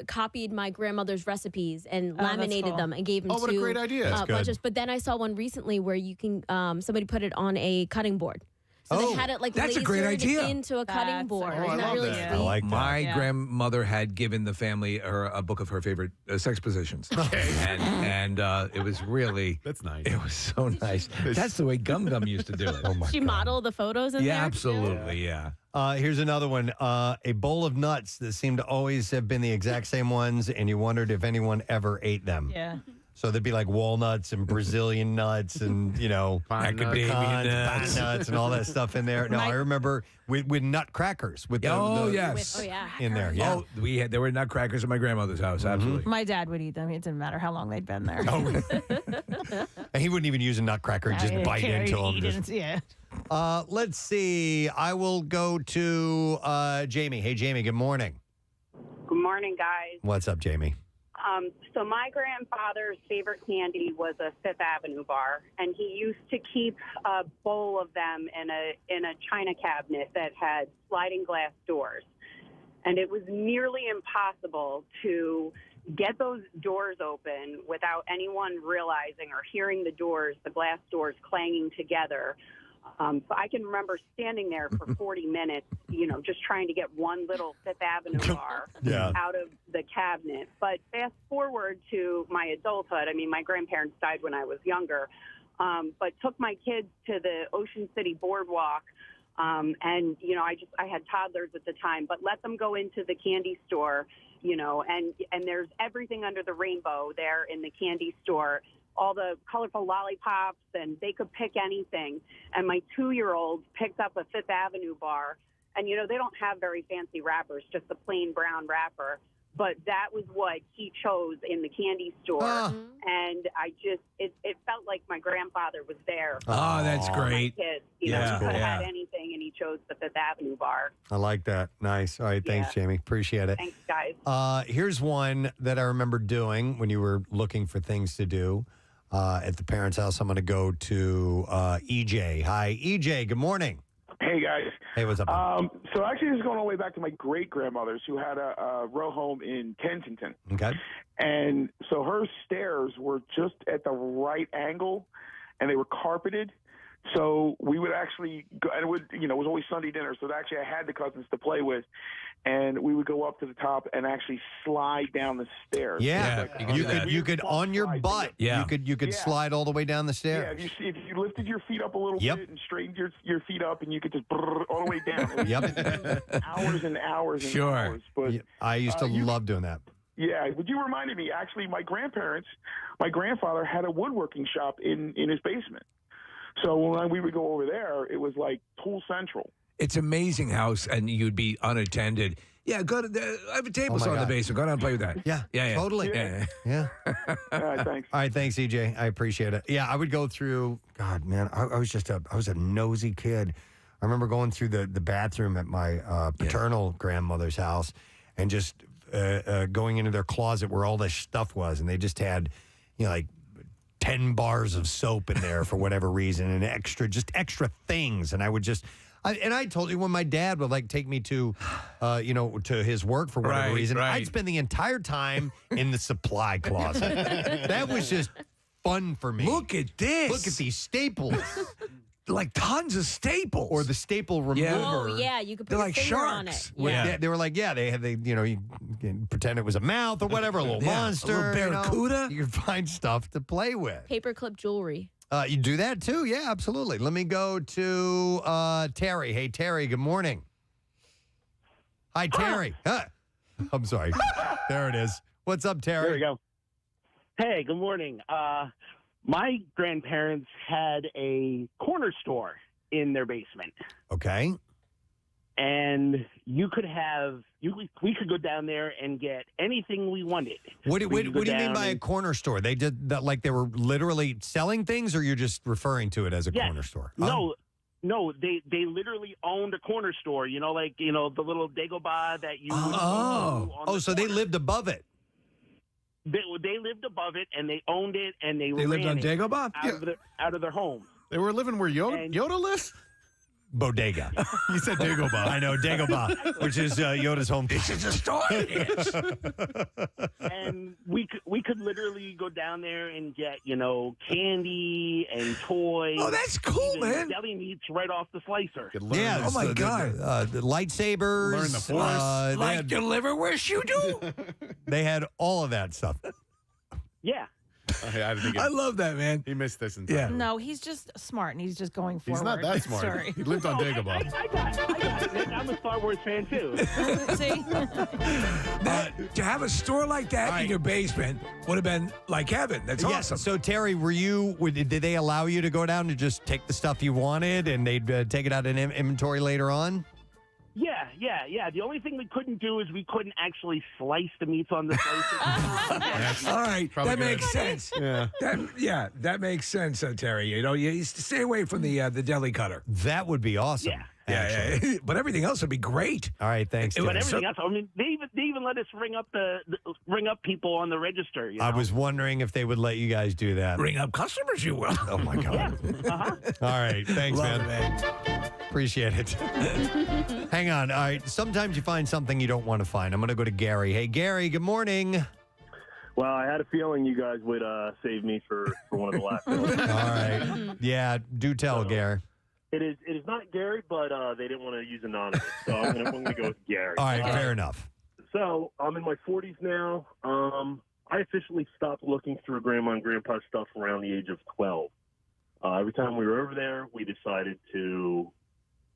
copied my grandmother's recipes and laminated them and gave them to what a great idea. That's good. bunches. But then I saw one recently where you can somebody put it on a cutting board. So they had it that's a great idea. into a cutting board. Isn't that really sweet? I like that. My grandmother had given the family a book of her favorite sex positions. Okay. And it was really... That's nice. It was so nice. That's the way Gum Gum used to do it. Oh, my She modeled the photos in there? Absolutely, yeah. Here's another one. A bowl of nuts that seemed to always have been the exact same ones, and you wondered if anyone ever ate them. Yeah. So there'd be like walnuts and Brazilian nuts and, macadamia nuts, nuts and all that stuff in there. No, I remember with nutcrackers. With yes. In there, yeah. Oh, there were nutcrackers at my grandmother's house, absolutely. My dad would eat them. It didn't matter how long they'd been there. And he wouldn't even use a nutcracker, just bite into them. Let's see. I will go to Jamie. Hey, Jamie, good morning. Good morning, guys. What's up, Jamie? So my grandfather's favorite candy was a Fifth Avenue bar, and he used to keep a bowl of them in a china cabinet that had sliding glass doors. And it was nearly impossible to get those doors open without anyone realizing or hearing the glass doors clanging together. So I can remember standing there for 40 minutes, just trying to get one little Fifth Avenue bar out of the cabinet. But fast forward to my adulthood. I mean, my grandparents died when I was younger, but took my kids to the Ocean City Boardwalk. And, I had toddlers at the time, but let them go into the candy store, and there's everything under the rainbow there in the candy store. All the colorful lollipops, and they could pick anything. And my 2-year-old picked up a Fifth Avenue bar, and, they don't have very fancy wrappers, just a plain brown wrapper. But that was what he chose in the candy store. And it felt like my grandfather was there. Oh, that's great. My kids, he could have had anything, and he chose the Fifth Avenue bar. I like that. Nice. All right. Thanks, Jamie. Appreciate it. Thanks, guys. Here's one that I remember doing when you were looking for things to do. At the parents' house, I'm going to go to EJ. Hi, EJ. Good morning. Hey, guys. Hey, what's up? So actually, this is going all the way back to my great-grandmother's, who had a row home in Kensington. Okay. And so her stairs were just at the right angle, and they were carpeted. So we would actually go, and it was always Sunday dinner. So actually, I had the cousins to play with, and we would go up to the top and actually slide down the stairs. Yeah, you could on your butt. Yeah. you could slide all the way down the stairs. Yeah, if you lifted your feet up a little bit and straightened your feet up, and you could just all the way down. Hours and hours and hours. But I used to love doing that. Yeah, but you reminded me. Actually, my grandfather had a woodworking shop in his basement. So when we would go over there, it was like Tool Central. It's amazing how, and you'd be unattended, Yeah, go to I have a table saw in the basement. Go down and play with that. Yeah, totally. Yeah. All right, thanks. All right, thanks, EJ. I appreciate it. Yeah, I would go through. God, man, I was a nosy kid. I remember going through the bathroom at my paternal grandmother's house, and just going into their closet where all this stuff was, and they just had, like 10 bars of soap in there for whatever reason, and extra things, and I would just. I told you when my dad would take me to, to his work for whatever reason, I'd spend the entire time in the supply closet. That was just fun for me. Look at this. Look at these staples. Like tons of staples. Or the staple remover. Oh, yeah, you could put your finger on it. Yeah. They were like, you can pretend it was a mouth or whatever, a little monster. A little barracuda. You can find stuff to play with. Paperclip jewelry. You do that too? Yeah, absolutely. Let me go to Terry. Hey, Terry, good morning. Hi, Terry. I'm sorry. There it is. What's up, Terry? There we go. Hey, good morning. My grandparents had a corner store in their basement. Okay. And we could go down there and get anything we wanted. What do you mean by a corner store? They did that like they were literally selling things, or you're just referring to it as a corner store? No, they literally owned a corner store. The little Dagobah that you. So they lived above it. They lived above it, and they owned it, and they lived on Dagobah out of their homes. They were living where Yoda lives. Bodega. You said Dagobah. I know, Dagobah, which is Yoda's home. This is a story. And we could literally go down there and get, candy and toys. Oh, that's cool, man. Deli meats right off the slicer. Yeah. Oh, my God. The lightsabers. Learn the Force. Like your liverwurst you do? They had all of that stuff. Yeah. I love that, man. He missed this in time. No, he's just smart, and he's just going forward. He's not that smart. Sorry. He lived on Dagobah. I got it. I'm a Star Wars fan, too. See? To have a store like that in your basement would have been like heaven. That's awesome. So, Terry, did they allow you to go down to just take the stuff you wanted, and they'd take it out in inventory later on? Yeah. The only thing we couldn't do is we couldn't actually slice the meats on the slices. All right, that makes sense. Yeah. That makes sense, Terry. You stay away from the deli cutter. That would be awesome. Yeah. But everything else would be great. All right, thanks, Terry. But everything else, they even let us ring up people on the register. I was wondering if they would let you guys do that. Ring up customers, you will. Oh my God. Uh-huh. All right, thanks, Love man. it, man. Appreciate it. Hang on. All right, sometimes you find something you don't want to find. I'm going to go to Gary. Hey, Gary. Good morning. Well, I had a feeling you guys would save me for one of the last ones. All right. Yeah, do tell, Gary. It is not Gary, but they didn't want to use anonymous, so I'm gonna go with Gary. All right, fair enough. So I'm in my 40s now. I officially stopped looking through Grandma and Grandpa's stuff around the age of 12. Every time we were over there, we decided to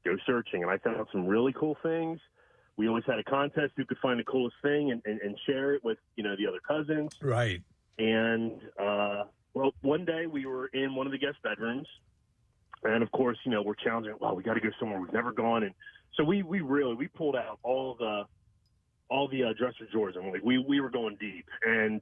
go searching, and I found some really cool things. We always had a contest who could find the coolest thing and share it with the other cousins. Right. And well, one day we were in one of the guest bedrooms. And of course, we're challenging. Well, we got to go somewhere we've never gone, and so we pulled out all the dresser drawers, and we were going deep. And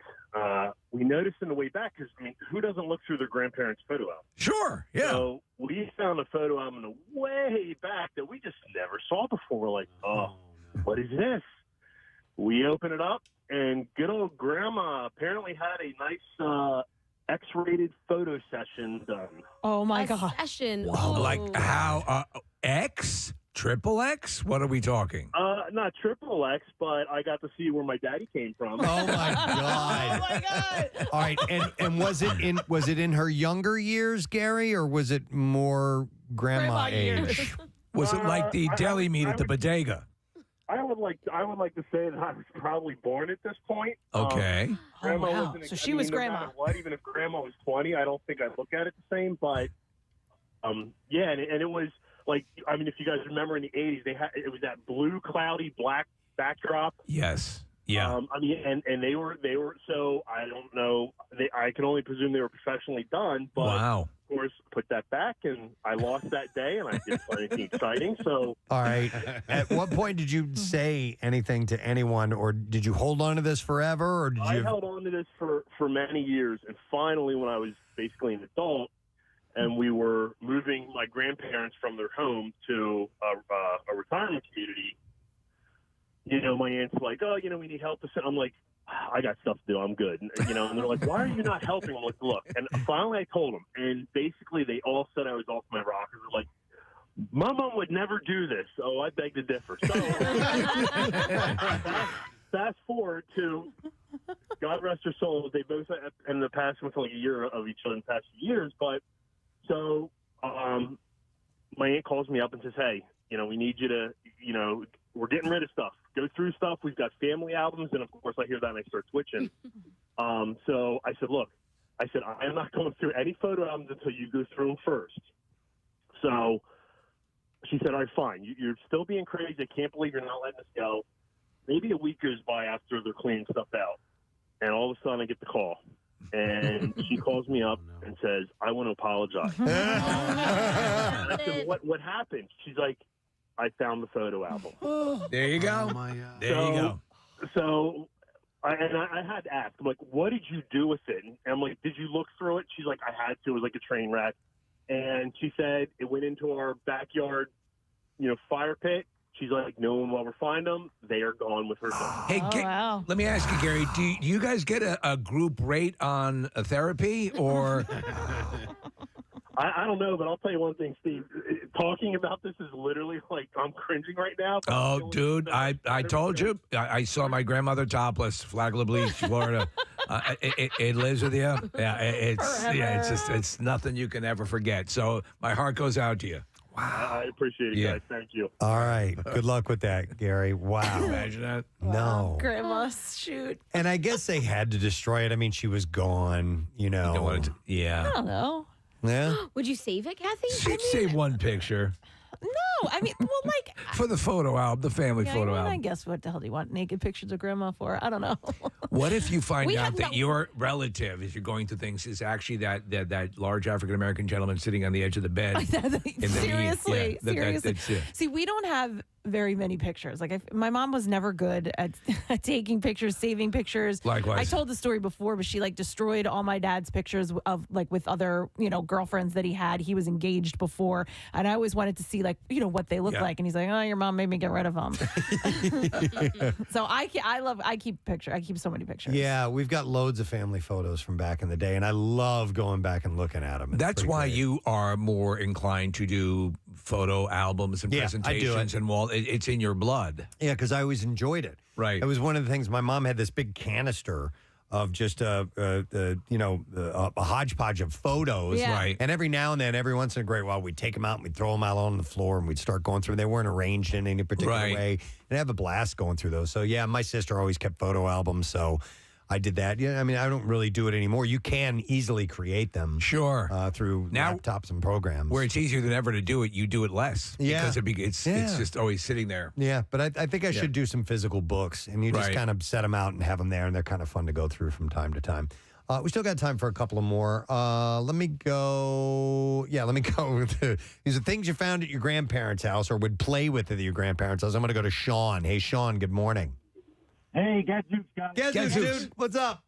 we noticed in the way back, because who doesn't look through their grandparents' photo album? Sure, yeah. So we found a photo album in the way back that we just never saw before. We're like, what is this? We open it up, and good old Grandma apparently had a nice X-rated photo session done. Oh my God! Session. Wow, Oh. like how X? Triple X? What are we talking? Not triple X, but I got to see where my daddy came from. Oh my God! Oh my God! All right, and was it in her younger years, Gary, or was it more grandma age? Was it like the deli meat at the bodega? I would like to say that I was probably born at this point. Okay. Grandma wow. wasn't. So she was no grandma. matter what, even if Grandma was 20, I don't think I'd look at it the same. But yeah, and it was like, if you guys remember in the 80s, it was that blue, cloudy, black backdrop. Yes. Yeah. I mean, and they were. So I don't know. I can only presume they were professionally done. But Wow. of course, put that back, and I lost that day, and I didn't find anything exciting. So, All right. At what point did you say anything to anyone, or did you hold on to this forever, or did I you? held on to this for many years, and finally, when I was basically an adult, and we were moving my grandparents from their home to a retirement community, my aunt's like, "Oh, we need help." I'm like, I got stuff to do. I'm good. And they're like, "Why are you not helping?" I'm like, "Look." And finally I told them. And basically they all said I was off my rocker. They're like, "My mom would never do this." Oh, I beg to differ. So fast forward to, God rest their souls, they both ended up passing within like a year of each other in the past few years. But so my aunt calls me up and says, "Hey, we need you to, we're getting rid of stuff. Go through stuff. We've got family albums." And of course I hear that and I start twitching. So I said, "Look," I said, "I am not going through any photo albums until you go through them first." So she said, "All right, fine. You're still being crazy. I can't believe you're not letting us go." Maybe a week goes by after they're cleaning stuff out. And all of a sudden I get the call. And she calls me up and says, "I want to apologize." And I said, what happened? She's like, "I found the photo album." There you go. There you go. So I had to ask, I'm like, "What did you do with it?" And I'm like, "Did you look through it?" She's like, "I had to. It was like a train wreck." And she said it went into our backyard, fire pit. She's like, "No one will ever find them. They are gone with her." Hey, let me ask you, Gary, do you guys get a group rate on therapy, or? I don't know, but I'll tell you one thing, Steve. Talking about this is literally like I'm cringing right now. Oh, dude, I told you. I saw my grandmother topless, Flagler Beach, Florida. It lives with you. Yeah, it's nothing you can ever forget. So my heart goes out to you. Wow. I appreciate it, guys. Thank you. All right. Good luck with that, Gary. Wow. Imagine that. No. Grandma's shoot. And I guess they had to destroy it. I mean, she was gone, yeah. I don't know. Yeah. Would you save it, Kathy? She'd save one picture. No, I mean, well, like for the photo album, the family photo I album. guess what the hell do you want naked pictures of grandma for? I don't know. What if you find We out have that no- your relative, as you're going through things, is actually that large African American gentleman sitting on the edge of the bed? Seriously, seriously. That's it. See, we don't have very many pictures. Like, my mom was never good at taking pictures, saving pictures. Likewise. I told the story before, but she destroyed all my dad's pictures of with other girlfriends that he had. He was engaged before, and I always wanted to see what they look like. And he's like, "Oh, your mom made me get rid of them." So I keep so many pictures. Yeah, we've got loads of family photos from back in the day, and I love going back and looking at them. That's why you are more inclined to do photo albums and presentations and wall. It's in your blood. Yeah, because I always enjoyed it. Right. It was one of the things. My mom had this big canister of just a hodgepodge of photos. Yeah. Right. And every now and then, every once in a great while, we'd take them out and we'd throw them out on the floor and we'd start going through them. They weren't arranged in any particular way. And have a blast going through those. So, yeah, my sister always kept photo albums. So I did that. Yeah, I mean, I don't really do it anymore. You can easily create them. Sure. Through laptops and programs. Where it's easier than ever to do it, you do it less. Yeah. Because it's just always sitting there. Yeah, but I think I should do some physical books, and you just kind of set them out and have them there, and they're kind of fun to go through from time to time. We still got time for a couple of more. Let me go. Yeah, let me go with these are things you found at your grandparents' house or would play with at your grandparents' house. I'm going to go to Sean. Hey, Sean, good morning. Hey, Gadzooks, guys. Gadzooks, dude. What's up?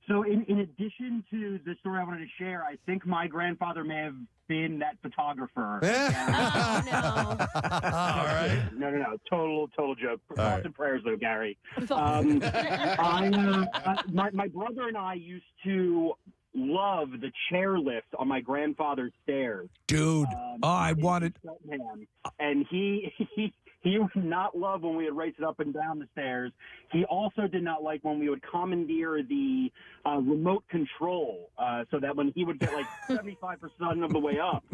So in addition to the story I wanted to share, I think my grandfather may have been that photographer. Oh, no. All right. No. Total joke. Thoughts and prayers, though, Gary. My brother and I used to love the chairlift on my grandfather's stairs. Dude, I wanted... And he would not love when we would race it up and down the stairs. He also did not like when we would commandeer the remote control so that when he would get 75% of the way up,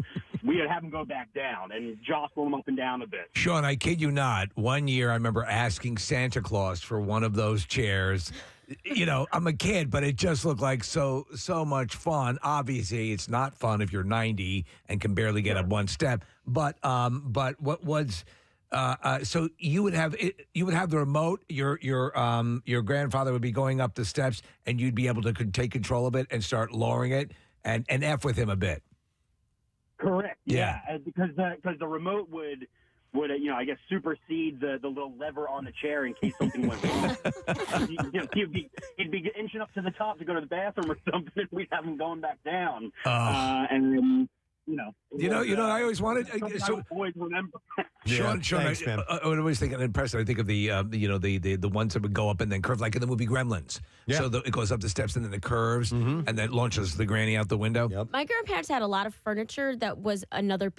we would have him go back down and jostle him up and down a bit. Sean, I kid you not. One year I remember asking Santa Claus for one of those chairs. I'm a kid, but it just looked like so much fun. Obviously, it's not fun if you're 90 and can barely get up one step. But what was So you would have the remote. Your grandfather would be going up the steps, and you'd be able to take control of it and start lowering it and F with him a bit. Correct. Yeah. Because the remote would I guess supersede the little lever on the chair in case something went wrong. He'd be inching up to the top to go to the bathroom or something, and we'd have him going back down. And then, I always wanted. So always remember. Sean, thanks, man. I always think, and Preston, I think of the ones that would go up and then curve, like in the movie Gremlins. Yeah. So it goes up the steps and then it curves, and then launches the granny out the window. Yep. My grandparents had a lot of furniture that was another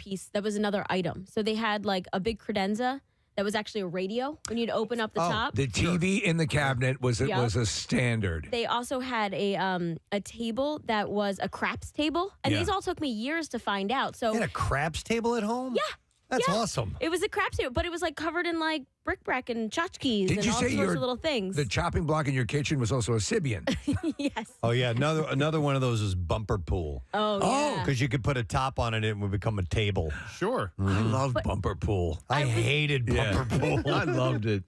item. So they had like a big credenza that was actually a radio when you'd open up the top. The TV in the cabinet was a standard. They also had a table that was a craps table, and these all took me years to find out. So You had a craps table at home? Yeah. That's awesome. It was a craps table, but it was like covered in like bric-a-brac and tchotchkes Did and you all say sorts of little things. the chopping block in your kitchen was also a Sibian? Yes. Oh yeah, another one of those is bumper pool. Oh yeah. Because you could put a top on it and it would become a table. Sure. I love bumper pool. I hated bumper pool. I loved it.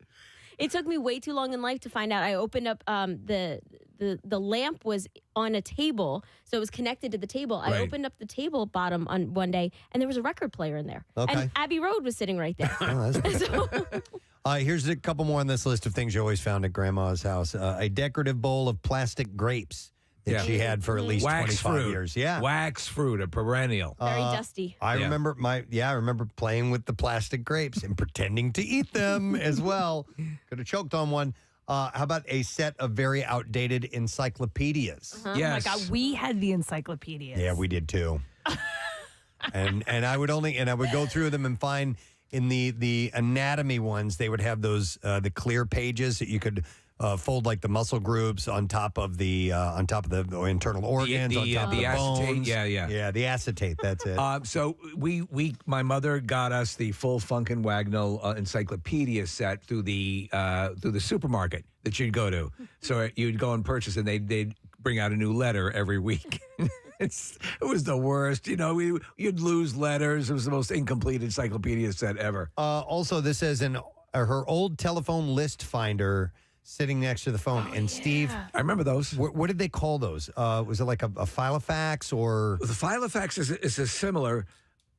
It took me way too long in life to find out. I opened up the lamp was on a table, so it was connected to the table. Right. I opened up the table bottom on one day, and there was a record player in there. Okay. And Abbey Road was sitting right there. Oh, that's good. Here's a couple more on this list of things you always found at Grandma's house. A decorative bowl of plastic grapes that she had for at least Wax 25 fruit. years. Yeah. Wax fruit, a perennial. Very dusty. I remember playing with the plastic grapes and pretending to eat them as well. Could have choked on one. How about a set of very outdated encyclopedias? Oh my God, we had the encyclopedias. Yeah, we did too. and I would go through them and find in the anatomy ones, they would have those the clear pages that you could fold like the muscle groups on top of the internal organs, on top of the acetate, bones. yeah, the acetate. That's it. So my mother got us the full Funk and Wagnall encyclopedia set through the supermarket that you'd go to. So you'd go and purchase, and they'd bring out a new letter every week. It was the worst. You'd lose letters. It was the most incomplete encyclopedia set ever. Also, this says in her old telephone list finder sitting next to the phone. And Steve, I remember those. What did they call those? Was it like a Filofax or? The Filofax is a similar.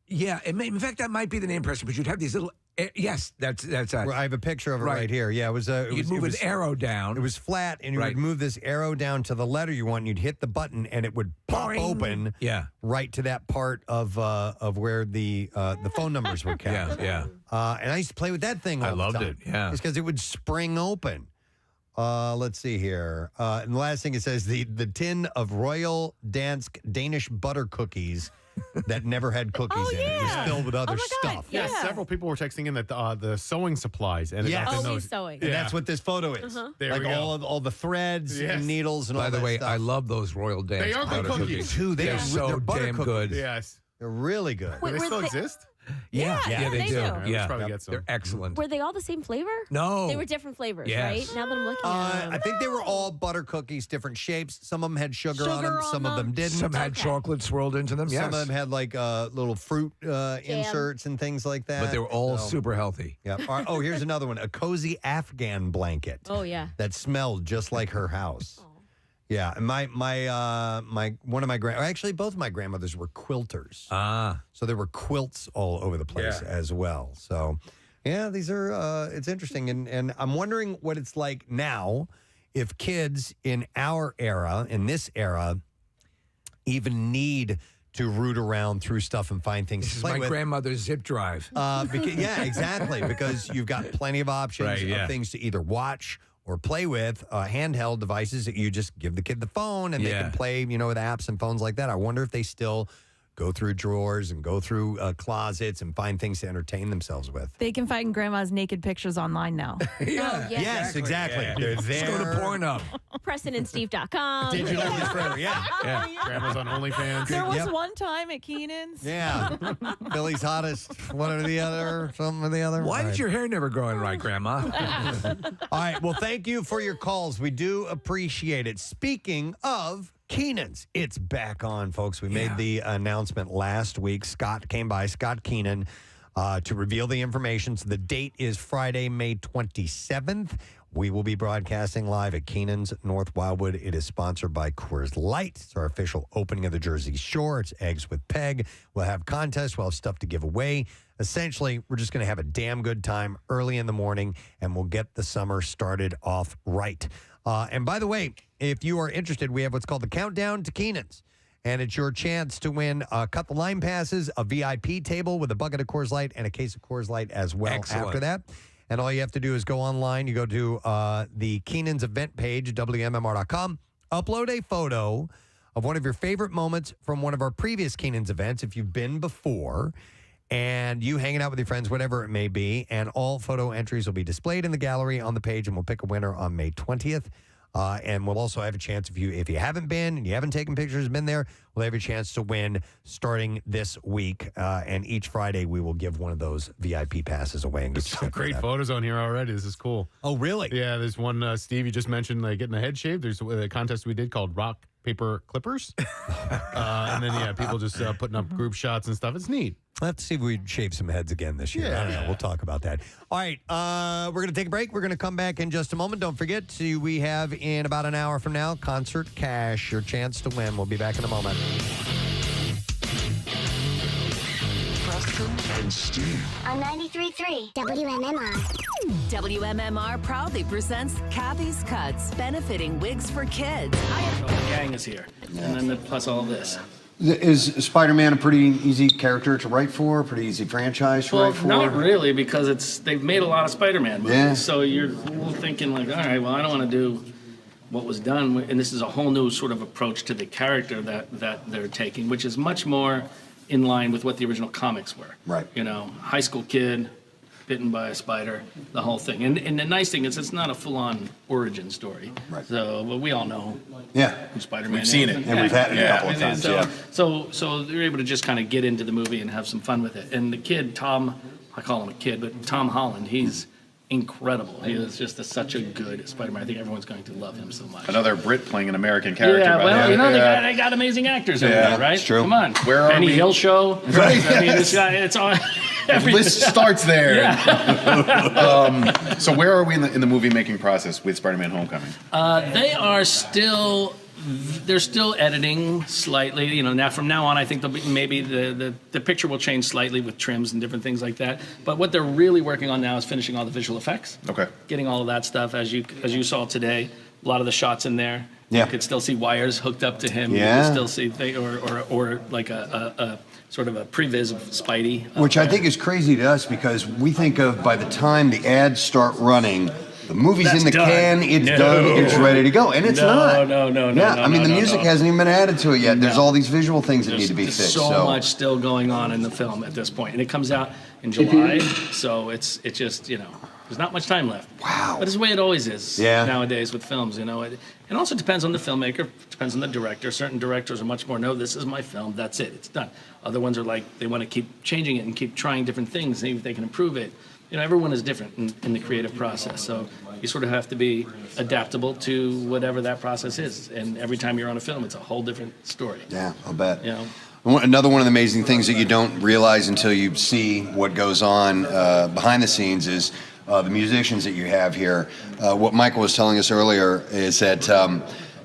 Yeah, in fact, that might be the name, Preston. But you'd have these little. Yes, that's I have a picture of it right here. Yeah, it was. You'd move an arrow down. It was flat, and you would move this arrow down to the letter you want. And you'd hit the button, and it would pop open. Yeah, right to that part of where the phone numbers were kept. Yeah. And I used to play with that thing all the time. I loved it. Yeah, it's because it would spring open. Let's see here. And the last thing it says the tin of Royal Dansk Danish butter cookies that never had cookies in it. It was filled with other stuff. Yeah, several people were texting in that the sewing supplies. And sewing. And that's what this photo is. There like we go. all the threads and needles and all that By the way, stuff. I love those Royal Dansk They are good butter cookies. Too. They're so butter damn cookies. good. Yes. They're really good. Do they still exist? Yeah, they do. Let's Yeah, probably get some. they're excellent. Were they all the same flavor? No. They were different flavors, Yes. right? Now that I'm looking at them. I think they were all butter cookies, different shapes. Some of them had sugar on them. Some of them didn't. Some had chocolate swirled into them. Yes, Some of them had like little fruit inserts and things like that. but they were all super healthy. Yeah. Oh, here's another one: a cozy Afghan blanket. Oh yeah. That smelled just like her house. Yeah, and my actually both of my grandmothers were quilters. So there were quilts all over the place as well. So, yeah, these are it's interesting, and I'm wondering what it's like now if kids in our era, in this era, even need to root around through stuff and find things This to is play my with. grandmother's zip drive. Yeah, exactly, because you've got plenty of options of things to either watch or play with, handheld devices that you just give the kid the phone and they can play, with apps and phones like that. I wonder if they still go through drawers and go through closets and find things to entertain themselves with. They can find grandma's naked pictures online now. Yes, exactly. Yeah. They're there. Just go to Pornhub. PrestonandSteve.com. Digital is forever. Yeah. Grandma's on OnlyFans. There was one time at Keenan's. Yeah. Billy's hottest, one or the other, something or the other. Why did your hair never grow in right, Grandma? All right. Well, thank you for your calls. We do appreciate it. Speaking of Keenan's, it's back on, folks. We made the announcement last week. Scott came by, Scott Keenan. to reveal the information. So the date is Friday, May 27th. We will be broadcasting live at Keenan's North Wildwood. It is sponsored by Coors Light. It's our official opening of the Jersey Shore. It's Eggs with Peg. We'll have contests. We'll have stuff to give away. Essentially, we're just going to have a damn good time early in the morning, and we'll get the summer started off right. And by the way, if you are interested, we have what's called the Countdown to Keenan's. And it's your chance to win cut the line passes, a VIP table with a bucket of Coors Light, and a case of Coors Light as well. Excellent. After that. And all you have to do is go online. You go to the Keenan's event page, WMMR.com, upload a photo of one of your favorite moments from one of our previous Keenan's events, if you've been before, and you hanging out with your friends, whatever it may be. And all photo entries will be displayed in the gallery on the page, and we'll pick a winner on May 20th. And we'll also have a chance, if you haven't been and you haven't taken pictures, been there, we'll have a chance to win starting this week. And each Friday we will give one of those VIP passes away. And get There's some great photos on here already. This is cool. Oh, really? Yeah, there's one, Steve, you just mentioned getting the head shaved. There's a contest we did called Rock, Paper, Clippers. And then, people just putting up group shots and stuff. It's neat. We'll have to see if we shave some heads again this year. I don't know. We'll talk about that. All right. We're going to take a break. We're going to come back in just a moment. Don't forget, we have in about an hour from now, Concert Cash, your chance to win. We'll be back in a moment. Preston and Steve. On 93.3 WMMR. WMMR proudly presents Kathy's Cuts, benefiting wigs for kids. The gang is here. And then plus all this. Is Spider-Man a pretty easy character to write for? Pretty easy franchise to write for? Not really, because they've made a lot of Spider-Man movies. Yeah. So you're thinking all right, well, I don't want to do what was done, and this is a whole new sort of approach to the character that they're taking, which is much more in line with what the original comics were. Right. High school kid, bitten by a spider, the whole thing. And the nice thing is it's not a full-on origin story. Right. So, but we all know who Spider-Man We've is. seen it. And we've had it a couple of times, So they're able to just kind of get into the movie and have some fun with it. And the kid, Tom, I call him a kid, but Tom Holland, he's incredible. He is just such a good Spider-Man. I think everyone's going to love him so much. Another Brit playing an American character. Yeah, well, they got amazing actors over there, right? It's true. Come on. Where are Benny we? Hill show. Right. I mean, it's on. The list starts there. Yeah. So where are we in the movie making process with Spider-Man: Homecoming? They are still. They're still editing slightly. Now from now on, I think maybe the picture will change slightly with trims and different things like that. But what they're really working on now is finishing all the visual effects. Okay. Getting all of that stuff, as you saw today, a lot of the shots in there. Yeah. You could still see wires hooked up to him. Yeah. You could still see or like a sort of a previs of Spidey. Which I think is crazy to us because we think of by the time the ads start running, the movie's That's in the done. can, it's No. done, it's ready to go. And it's not. No. Yeah, I mean, the music hasn't even been added to it yet. There's No. all these visual things that need to be There's fixed. so much still going on in the film at this point, and it comes out in July, so it's just there's not much time left. Wow. But it's the way it always is Yeah. nowadays with films. It also depends on the filmmaker, depends on the director. Certain directors are much more, no, this is my film, that's it, it's done. Other ones are like, they want to keep changing it and keep trying different things, see if they can improve it. Everyone is different in the creative process, so you sort of have to be adaptable to whatever that process is. And every time you're on a film, it's a whole different story. Yeah, I'll bet. Another one of the amazing things that you don't realize until you see what goes on behind the scenes is the musicians that you have here. What Michael was telling us earlier is that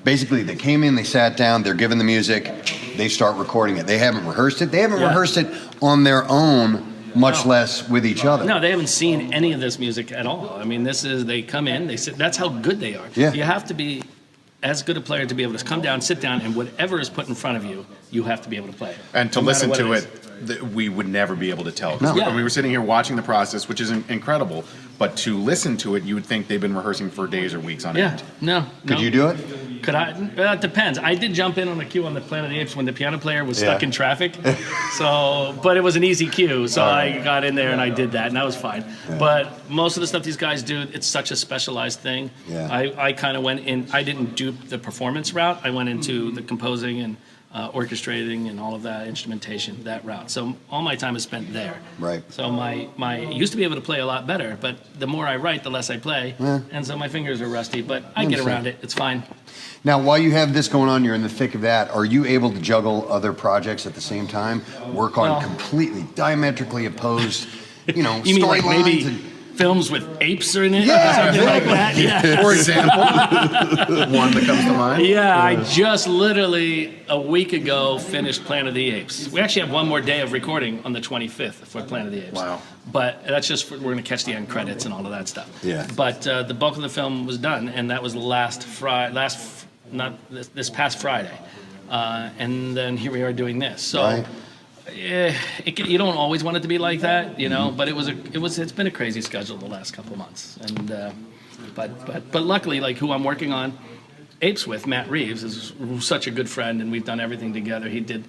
basically they came in, they sat down, they're given the music, they start recording it. They haven't rehearsed it. They haven't rehearsed it on their own, much less with each other. No, they haven't seen any of this music at all. I mean, they come in, they sit, that's how good they are. Yeah. You have to be as good a player to be able to come down, sit down, and whatever is put in front of you, you have to be able to play it. And to No matter listen what to is. we would never be able to tell. No. We were sitting here watching the process, which is incredible. But to listen to it, you would think they've been rehearsing for days or weeks on end. Could you do it? Could I? It depends. I did jump in on a cue on the Planet of the Apes when the piano player was stuck in traffic. But it was an easy cue, so I got in there and I did that, and that was fine. But most of the stuff these guys do, it's such a specialized thing. Yeah. I kind of went in. I didn't do the performance route. I went into the composing and orchestrating and all of that instrumentation, that route. So all my time is spent there. Right. So I used to be able to play a lot better, but the more I write, the less I play, and so my fingers are rusty. But I get around it. It's fine. Now, while you have this going on, you're in the thick of that, are you able to juggle other projects at the same time? Work on completely diametrically opposed you know, You mean like storylines maybe and films with apes in it? Yeah, or something like that? Yeah. For example, one that comes to mind. Yeah, I just literally a week ago finished Planet of the Apes. We actually have one more day of recording on the 25th for Planet of the Apes. Wow. But that's just we're going to catch the end credits and all of that stuff. Yeah. But the bulk of the film was done, and that was this past Friday, and then here we are doing this. So. Right. You don't always want it to be like that, you know. But it's been a crazy schedule the last couple of months, and but luckily, like who I'm working on Apes with, Matt Reeves, is such a good friend, and we've done everything together. He did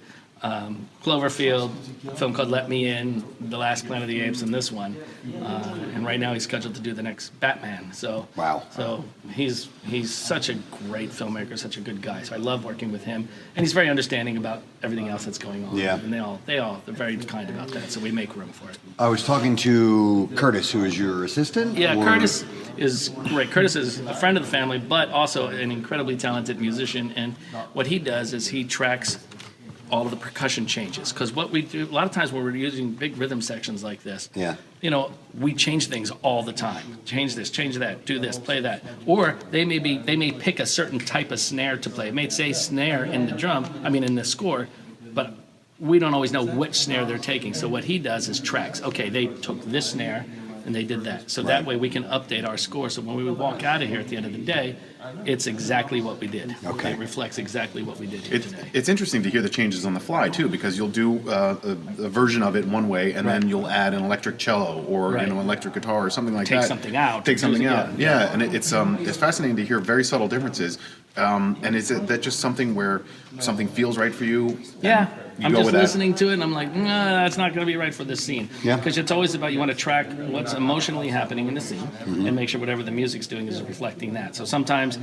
Cloverfield, a film called Let Me In, the last Planet of the Apes, and this one, and right now he's scheduled to do the next Batman. So wow. So he's such a great filmmaker, such a good guy. So I love working with him, and he's very understanding about everything else that's going on. Yeah. And they're very kind about that. So we make room for it. I was talking to Curtis, who is your assistant. Yeah, or- Curtis is great. Curtis is a friend of the family, but also an incredibly talented musician. And what he does is he tracks all of the percussion changes. Because what we do, a lot of times when we're using big rhythm sections like this, Yeah. you know, we change things all the time. Change this, change that, do this, play that. Or they may pick a certain type of snare to play. It may say snare in the score, but we don't always know which snare they're taking. So what he does is tracks. Okay, they took this snare and they did that. So that way we can update our score. So when we walk out of here at the end of the day, it's exactly what we did. Okay. It reflects exactly what we did here today. It's interesting to hear the changes on the fly too, because you'll do a version of it one way, and then you'll add an electric cello or Right. electric guitar or something like Take that. something out. Take something Yeah. out. Yeah, and it's fascinating to hear very subtle differences. And is that just something where something feels right for you? Yeah, You I'm go just with that? listening to it and I'm like, nah, that's not going to be right for this scene. Yeah. Because it's always about you want to track what's emotionally happening in the scene Mhm. and make sure whatever the music's doing is reflecting that. So sometimes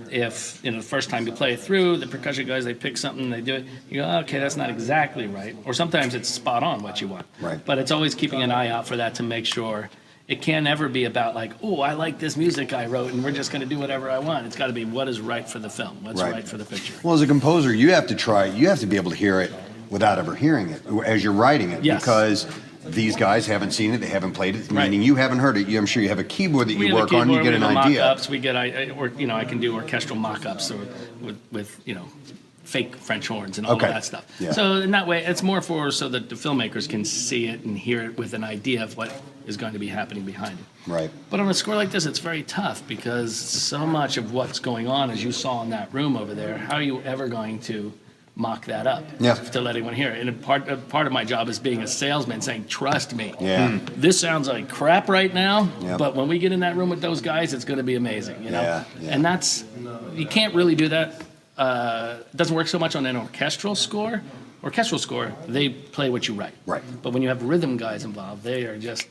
if, the first time you play it through, the percussion guys, they pick something, they do it, you go, okay, that's not exactly right. Or sometimes it's spot on what you want. Right. But it's always keeping an eye out for that to make sure it can't ever be about like, oh, I like this music I wrote and we're just going to do whatever I want. It's got to be what is right for the film, what's Right. right for the picture. Well, as a composer, you have to be able to hear it without ever hearing it as you're writing it. Yes. Because these guys haven't seen it, they haven't played it, meaning you haven't heard it. I'm sure you have a keyboard that We you have a work on, you keyboard, get we an have idea. mock-ups, we get, I can do orchestral mock-ups or with fake French horns and all Okay. of that stuff. Yeah. So in that way, it's more so that the filmmakers can see it and hear it with an idea of what is going to be happening behind it. Right. But on a score like this, it's very tough because so much of what's going on, as you saw in that room over there, how are you ever going to mock that up Yeah. to let anyone hear it? And part of my job is being a salesman, saying, trust me, Yeah. this sounds like crap right now, Yep. but when we get in that room with those guys, it's going to be amazing. You know? Yeah, yeah. And you can't really do that. It doesn't work so much on an orchestral score. Orchestral score, they play what you write. Right. But when you have rhythm guys involved, they are just,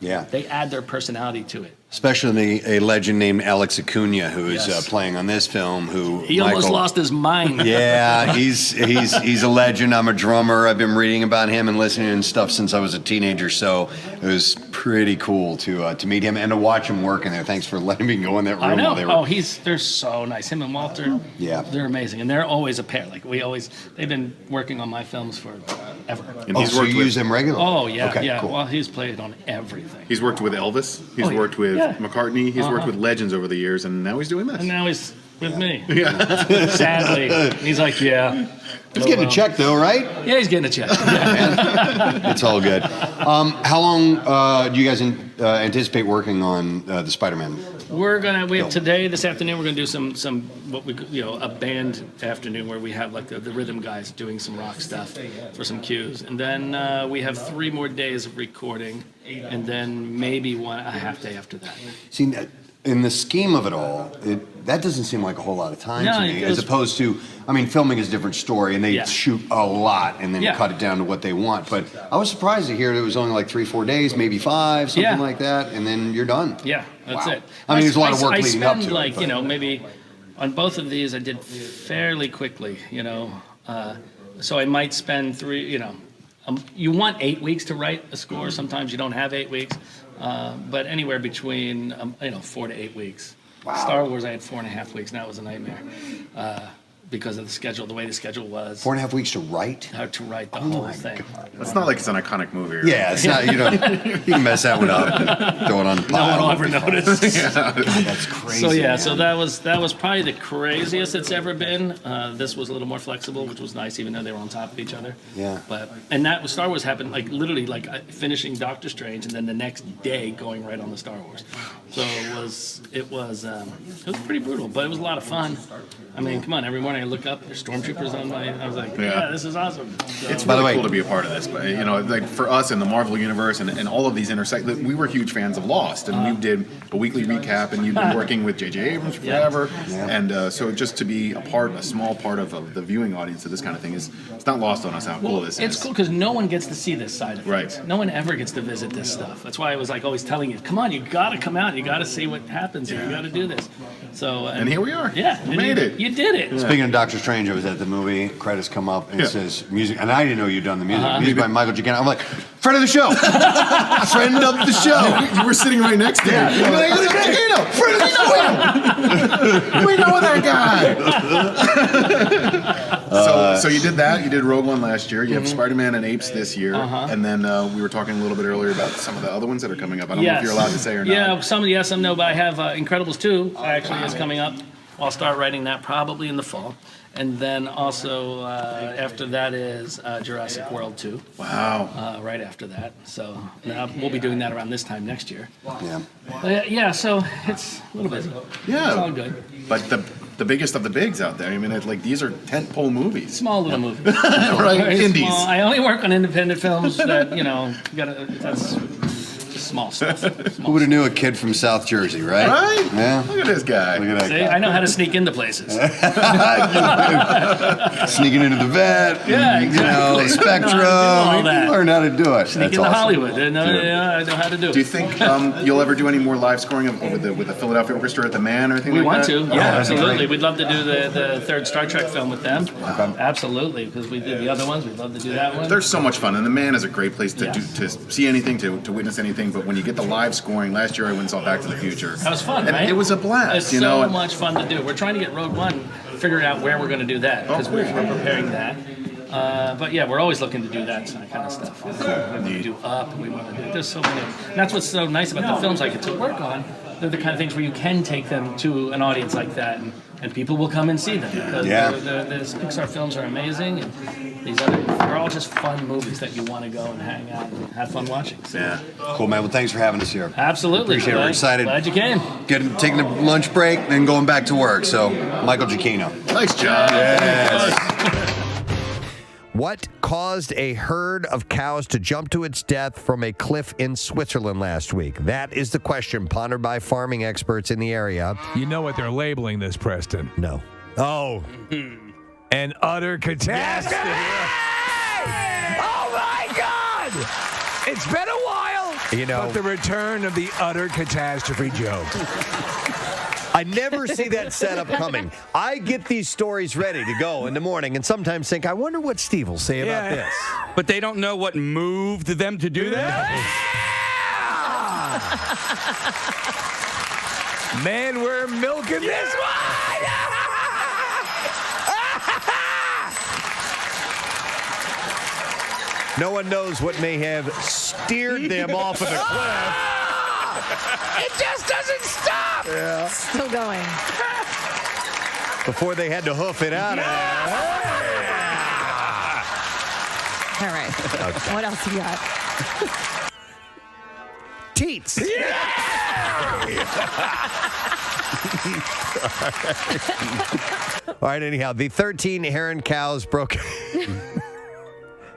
Yeah. they add their personality to it. Especially a legend named Alex Acuna, who is Yes. Playing on this film. Who He almost Michael- lost his mind. Yeah, he's a legend. I'm a drummer. I've been reading about him and listening and stuff since I was a teenager. So it was pretty cool to meet him and to watch him work in there. Thanks for letting me go in that room I know. while they were. Oh, they're so nice. Him and Walter. Yeah. They're amazing, and they're always a pair. Like they've been working on my films for ever. And he's so worked you with- use him regularly? Oh yeah, Okay, yeah. cool. Well, he's played on everything. He's worked with Elvis. He's Oh, yeah. worked with Yeah. McCartney. He's worked Uh-huh. with legends over the years, and now he's doing this. And now he's with me. Yeah. Sadly, he's like, yeah. He's Oh, getting well. a check though, right? Yeah, he's getting a check. It's all good. How long do you guys anticipate working on the Spider-Man? We have today, this afternoon, we're gonna do some a band afternoon where we have like the rhythm guys doing some rock stuff for some cues, and then we have 3 more days of recording, and then maybe a half day after that. See, in the scheme of it all, that doesn't seem like a whole lot of time No, to it me. goes- As opposed to, filming is a different story, and they Yeah. shoot a lot and then Yeah. cut it down to what they want. But I was surprised to hear that it was only like 3-4 days, maybe 5, something Yeah. like that, and then you're done. Yeah, that's Wow. it. There's a lot of work I leading up spend to it. like, but- maybe on both of these I did fairly quickly, so I might spend 3, you want 8 weeks to write a score. Sometimes you don't have 8 weeks, but anywhere between, 4 to 8 weeks. Wow. Star Wars, I had 4.5 weeks, and that was a nightmare. because of the schedule, the way the schedule was. 4.5 weeks to write? To write the whole thing. It's not like it's an iconic movie. Yeah, it's not. You can mess that one up. Throw it on the pile. No one will ever notice. That's crazy. So yeah, man. so that was probably the craziest it's ever been. This was a little more flexible, which was nice, even though they were on top of each other. Yeah. And that Star Wars happened like literally like finishing Doctor Strange, and then the next day going right on the Star Wars. So it was pretty brutal, but it was a lot of fun. I mean, come on, every morning I look up, there's stormtroopers on I was like, yeah, this is awesome. So, It's really cool to be a part of this, but like for us in the Marvel universe and all of these intersect, we were huge fans of Lost, and we did a weekly recap, and you've been working with J.J. Abrams forever, and so just to be a small part of the viewing audience of this kind of thing it's not lost on us how cool this is. It's cool because no one gets to see this side of it. Right. No one ever gets to visit this stuff. That's why I was like always telling you, come on, you got to come out, you got to see what happens here, you got to do this. So and here we are. Yeah, we made it. You did it. Speaking of Doctor Strange, I was at the movie. Credits come up and it says music, and I didn't know you'd done the music. Music by Michael Giacchino. I'm like, friend of the show, friend of the show. You were sitting right next to him. You're like, Giacchino, friend of the show. We know that guy. So you did that. You did Rogue One last year. You have Spider-Man and Apes this year, and then we were talking a little bit earlier about some of the other ones that are coming up. I don't know if you're allowed to say or not. Yeah, some yes, some no, but I have Incredibles 2 actually is coming up. I'll start writing that probably in the fall. And then also after that is Jurassic World 2. Wow. Right after that. So we'll be doing that around this time next year. Yeah. Yeah, so it's a little busy. Yeah. It's all good. But the biggest of the bigs out there. I mean, like these are tentpole movies. Small little movies. Right, Very indies. small. I only work on independent films that, that's small stuff. Who would have knew a kid from South Jersey, right? Right? Yeah. Look at this guy. Look at that See, guy. I know how to sneak into places. Sneaking into the vet. Yeah, exactly. Spectrum. All that. You learn how to do it. Sneak That's into awesome. Hollywood. I know how to do it. Do you think you'll ever do any more live scoring with the Philadelphia Orchestra at the Man or anything We like want that? to, yeah, absolutely. We'd love to do the third Star Trek film with them. Absolutely, because we did the other ones. We'd love to do that one. They're so much fun, and the Man is a great place to see anything, to witness anything. But when you get the live scoring, last year I went and saw Back to the Future. That was fun, and right? It was a blast. It's so much fun to do. We're trying to get Rogue One figured out where we're going to do that because we're preparing that. But yeah, we're always looking to do that kind of stuff. We want to do Up. We want to do. There's so many. And that's what's so nice about the films I get to work on. They're the kind of things where you can take them to an audience like that, and people will come and see them because the Pixar films are amazing, and these they're all just fun movies that you want to go and hang out and have fun watching. So. Yeah. Cool, man. Well, thanks for having us here. Absolutely. Appreciate it. We're excited. Glad you came. Taking a lunch break, then going back to work. So, Michael Giacchino. Nice job. Yes. What caused a herd of cows to jump to its death from a cliff in Switzerland last week? That is the question pondered by farming experts in the area. You know what they're labeling this, Preston? No. Oh. An utter catastrophe. Oh, my God! It's been a while, but the return of the utter catastrophe joke. I never see that setup coming. I get these stories ready to go in the morning and sometimes think, I wonder what Steve will say about this. But they don't know what moved them to do that? Man, we're milking this one! No one knows what may have steered them off of the cliff. It just doesn't stop! Yeah. Still going. Before they had to hoof it out. All right. Okay. What else you got? Teats. All right, anyhow, the 13 Heron cows broke...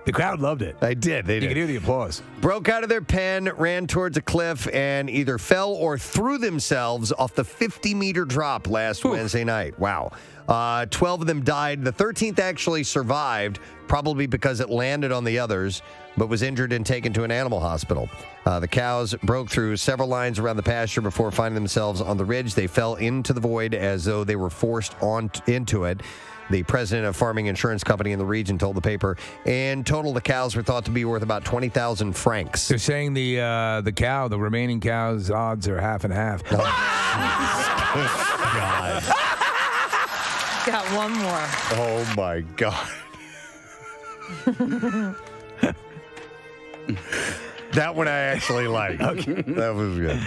The crowd loved it. I did. They did. You can hear the applause. Broke out of their pen, ran towards a cliff, and either fell or threw themselves off the 50-meter drop last Wednesday night. Wow. 12 of them died. The 13th actually survived, probably because it landed on the others, but was injured and taken to an animal hospital. The cows broke through several lines around the pasture before finding themselves on the ridge. They fell into the void as though they were forced into it. The president of Farming Insurance Company in the region told the paper, in total, the cows were thought to be worth about 20,000 francs. They're saying the remaining cow's odds are half and half. God. Got one more. Oh my God. That one I actually like. Okay. That was good.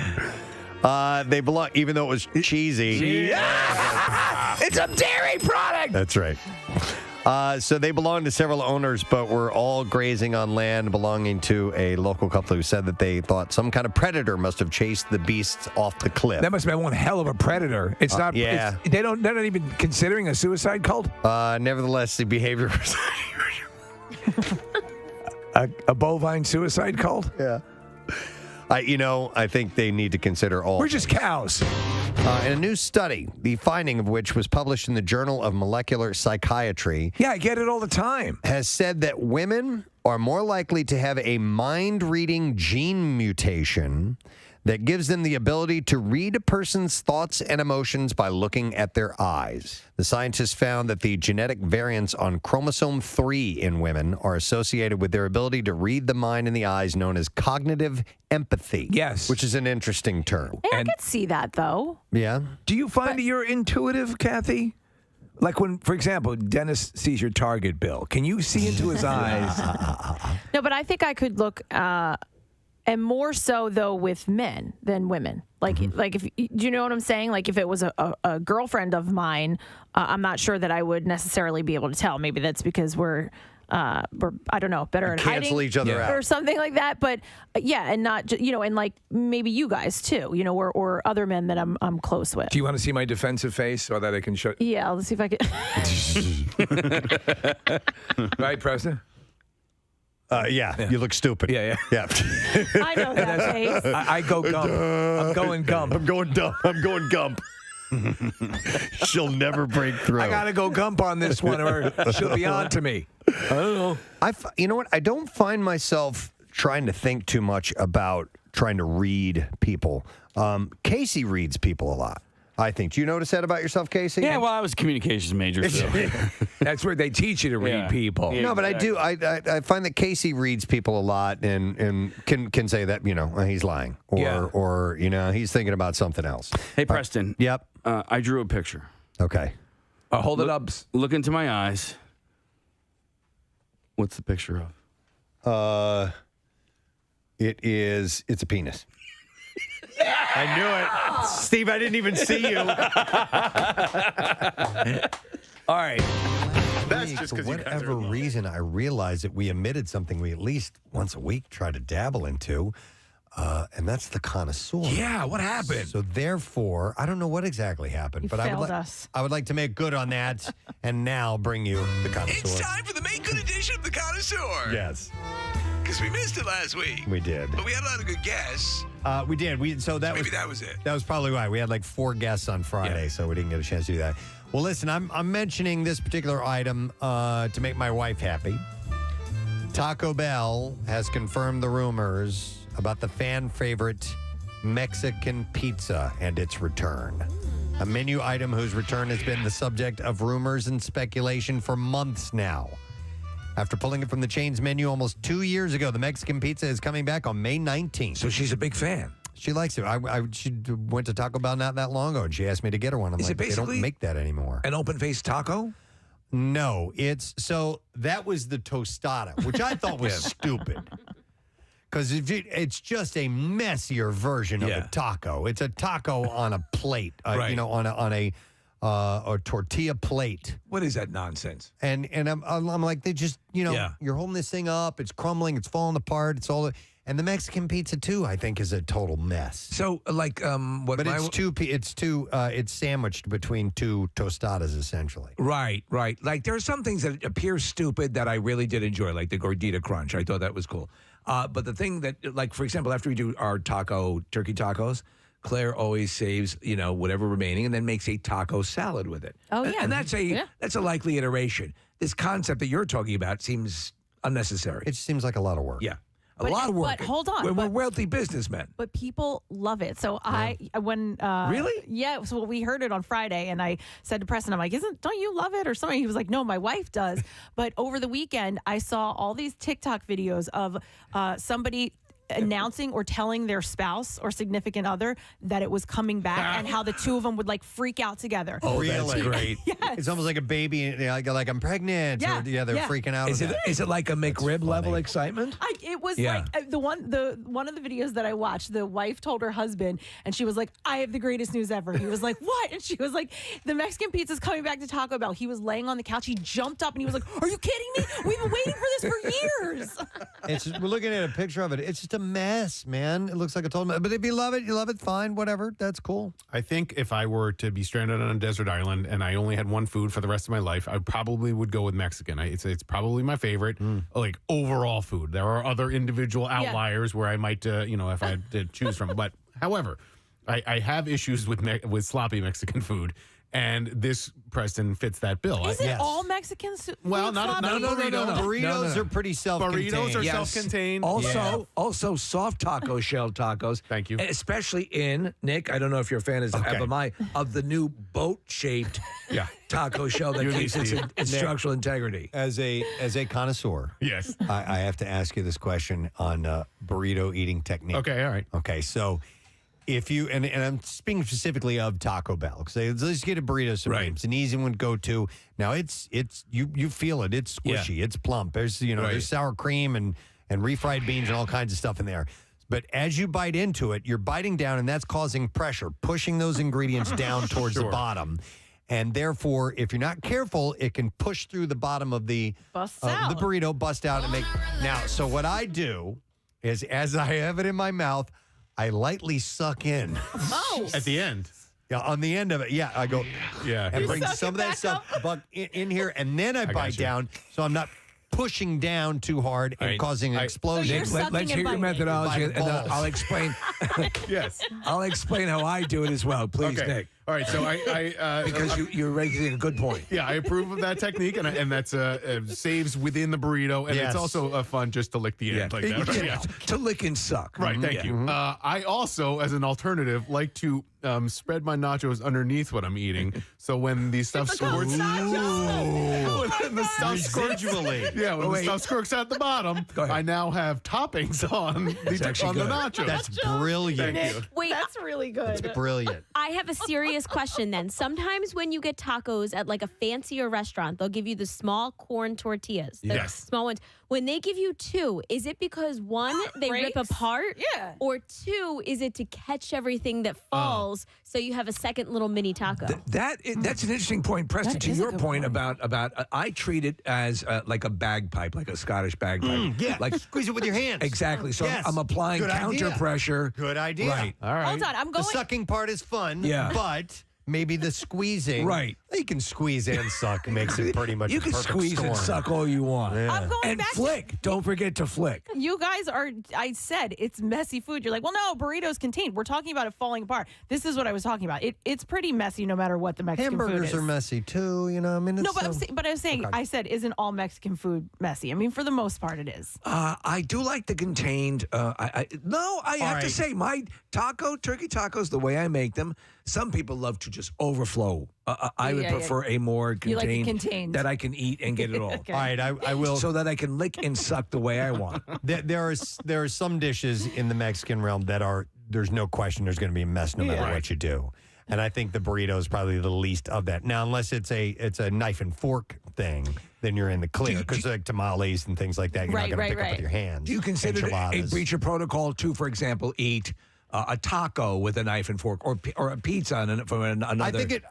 They belong, even though it was cheesy. It's a dairy product. That's right. So they belong to several owners, but were all grazing on land belonging to a local couple who said that they thought some kind of predator must have chased the beasts off the cliff. That must have been one hell of a predator. It's not. Yeah. They're not even considering a suicide cult. Nevertheless, the behavior was a bovine suicide cult. Yeah. I think they need to consider all. We're just cows. In a new study, the finding of which was published in the Journal of Molecular Psychiatry. Yeah, I get it all the time. Has said that women are more likely to have a mind-reading gene mutation that gives them the ability to read a person's thoughts and emotions by looking at their eyes. The scientists found that the genetic variants on chromosome 3 in women are associated with their ability to read the mind in the eyes, known as cognitive empathy. Yes. Which is an interesting term. Hey, I could see that, though. Yeah. Do you find that you're intuitive, Kathy? Like when, for example, Dennis sees your Target bill. Can you see into his eyes? No, but I think I could look, and more so though with men than women. Like if do you know what I'm saying? Like if it was a girlfriend of mine, I'm not sure that I would necessarily be able to tell. Maybe that's because we're I don't know, better at hiding cancel each other out or something like that. But yeah, and not and like maybe you guys too, or other men that I'm close with. Do you want to see my defensive face so that I can show? Yeah, let's see if I can. Right, Preston? Yeah, you look stupid. Yeah. I know that face. I go gump. I'm going gump. I'm going dumb. I'm going gump. She'll never break through. I gotta go gump on this one, or she'll be on to me. I don't know. You know what? I don't find myself trying to think too much about trying to read people. Casey reads people a lot, I think. Do you notice that about yourself, Casey? Yeah, well, I was a communications major. So. That's where they teach you to read people. No, but exactly. I find that Casey reads people a lot and can say that, he's lying. Or he's thinking about something else. Hey, Preston. Yep. I drew a picture. Okay. Hold it up. Look into my eyes. What's the picture of? It's a penis. I knew it. Steve, I didn't even see you. All right. That's just because for whatever reason, I realized that we omitted something we at least once a week try to dabble into, and that's the connoisseur. Yeah, what happened? So therefore, I don't know what exactly happened, but I would like to make good on that, and now bring you the connoisseur. It's time for the Make Good edition of the Connoisseur. Yes. Because we missed it last week. We did. But we had a lot of good guests. We did. Maybe that was it. That was probably why. We had like 4 guests on Friday, so we didn't get a chance to do that. Well, listen, I'm mentioning this particular item to make my wife happy. Taco Bell has confirmed the rumors about the fan favorite Mexican pizza and its return. A menu item whose return has been the subject of rumors and speculation for months now. After pulling it from the chain's menu almost 2 years ago, the Mexican pizza is coming back on May 19th. So she's a big fan. She likes it. She went to Taco Bell not that long ago, and she asked me to get her one. I'm Is like, it they don't make that anymore. An open-faced taco? No, that was the tostada, which I thought was stupid. Because it's just a messier version of a taco. It's a taco on a plate, Right. on a tortilla plate. What is that nonsense? And I'm like, they just, you're holding this thing up, it's crumbling, it's falling apart, it's all. And the Mexican pizza too, I think, is a total mess. So, like, what? But it's sandwiched between 2 tostadas, essentially. Right. Like, there are some things that appear stupid that I really did enjoy, like the Gordita Crunch. I thought that was cool. But the thing that, like, for example, after we do our turkey tacos, Claire always saves, whatever remaining and then makes a taco salad with it. Oh, yeah. And that's a likely iteration. This concept that you're talking about seems unnecessary. It seems like a lot of work. Yeah. A lot of work. But hold on. We're wealthy businessmen. But people love it. So Really? Yeah. So we heard it on Friday, and I said to Preston, I'm like, don't you love it or something? He was like, no, my wife does. But over the weekend, I saw all these TikTok videos of somebody announcing or telling their spouse or significant other that it was coming back and how the two of them would like freak out together. Oh, really? that's great. Yes. It's almost like a baby, like I'm pregnant. Yeah. Or, they're freaking out. Is it like a McRib level excitement? It was Yeah. like one of the videos that I watched. The wife told her husband, and she was like, "I have the greatest news ever." He was like, "What?" And she was like, "The Mexican pizza's coming back to Taco Bell." He was laying on the couch. He jumped up and he was like, "Are you kidding me? We've been waiting for this for years." We're looking at a picture of it. It's just a mess, man. It looks like a total mess. But if you love it, fine, whatever. That's cool. I think if I were to be stranded on a desert island and I only had one food for the rest of my life, I probably would go with Mexican. It's probably my favorite, like overall food. There are other individual outliers where I might, if I had to choose from. But however, I have issues with sloppy Mexican food. And this, Preston, fits that bill. Is it all Mexican food? Well, not a burrito. Burritos are pretty self-contained. Burritos are self-contained. Also soft taco shell tacos. Thank you. Especially in, Nick, I don't know if you're a fan of FMI, of the new boat-shaped taco shell that keeps its structural integrity. As a connoisseur, yes, I have to ask you this question on burrito eating technique. Okay, all right. Okay, so if you and I'm speaking specifically of Taco Bell, because let's get a burrito supreme. It's an easy one to go to. Now it's you feel it. It's squishy. It's plump. There's there's sour cream and refried beans and all kinds of stuff in there. But as you bite into it, you're biting down, and that's causing pressure, pushing those ingredients down towards the bottom. And therefore, if you're not careful, it can push through the bottom of the burrito, bust out, and make. Now, so what I do is, as I have it in my mouth, I lightly suck in. At the end. Yeah, on the end of it. Yeah, I go. Yeah. And You bring suck some it of that back stuff in here, and then I bite down, so I'm not pushing down too hard and causing an explosion. Let's hear your methodology, and then I'll explain. Yes. I'll explain how I do it as well. Please, Nick. All right, so I because you're raising a good point. Yeah, I approve of that technique, and that's saves within the burrito, and it's also fun just to lick the end like that. Yeah. To lick and suck. Right, thank you. I also, as an alternative, like to spread my nachos underneath what I'm eating, so when the stuff squirts, when the stuff squirts, when the stuff squirts at the bottom, I now have toppings on the nachos. That's brilliant. Thank you. Wait, that's really good. That's brilliant. I have a serious question then. Sometimes when you get tacos at like a fancier restaurant, they'll give you the small corn tortillas. The Yes. small ones. When they give you two, is it because one, they rip apart? Yeah. Or two, is it to catch everything that falls so you have a second little mini taco? That's an interesting point, Preston. To your point about I treat it as like a bagpipe, like a Scottish bagpipe. Like squeeze it with your hands. Exactly. So I'm applying Good counter idea. pressure. Good idea. Right. All right. Hold on, I'm going. The sucking part is fun. Yeah. But maybe the squeezing. Right. You can squeeze and suck. Makes it pretty much You a can perfect squeeze storm. and suck all you want. I'm going And back flick. Don't forget to flick. You guys I said it's messy food. You're like, well, no, burritos contained. We're talking about it falling apart. This is what I was talking about. It's pretty messy no matter what the Mexican food Hamburgers is. are messy too. You know, I mean, it's No, but I was saying, I said, isn't all Mexican food messy? I mean, for the most part, it is. I do like the contained. I have to say, my turkey tacos, the way I make them, some people love to just overflow. I would prefer a more You like it contained, contained. that I can eat and get it all. Okay. All right, I will. So that I can lick and suck the way I want. There are some dishes in the Mexican realm that there's no question there's going to be a mess no matter what you do. And I think the burrito is probably the least of that. Now, unless it's a knife and fork thing, then you're in the clear. Because like tamales and things like that, you're not going to pick up with your hands. Do you consider it a breach of protocol to, for example, eat a taco with a knife and fork, or a pizza from another? I think it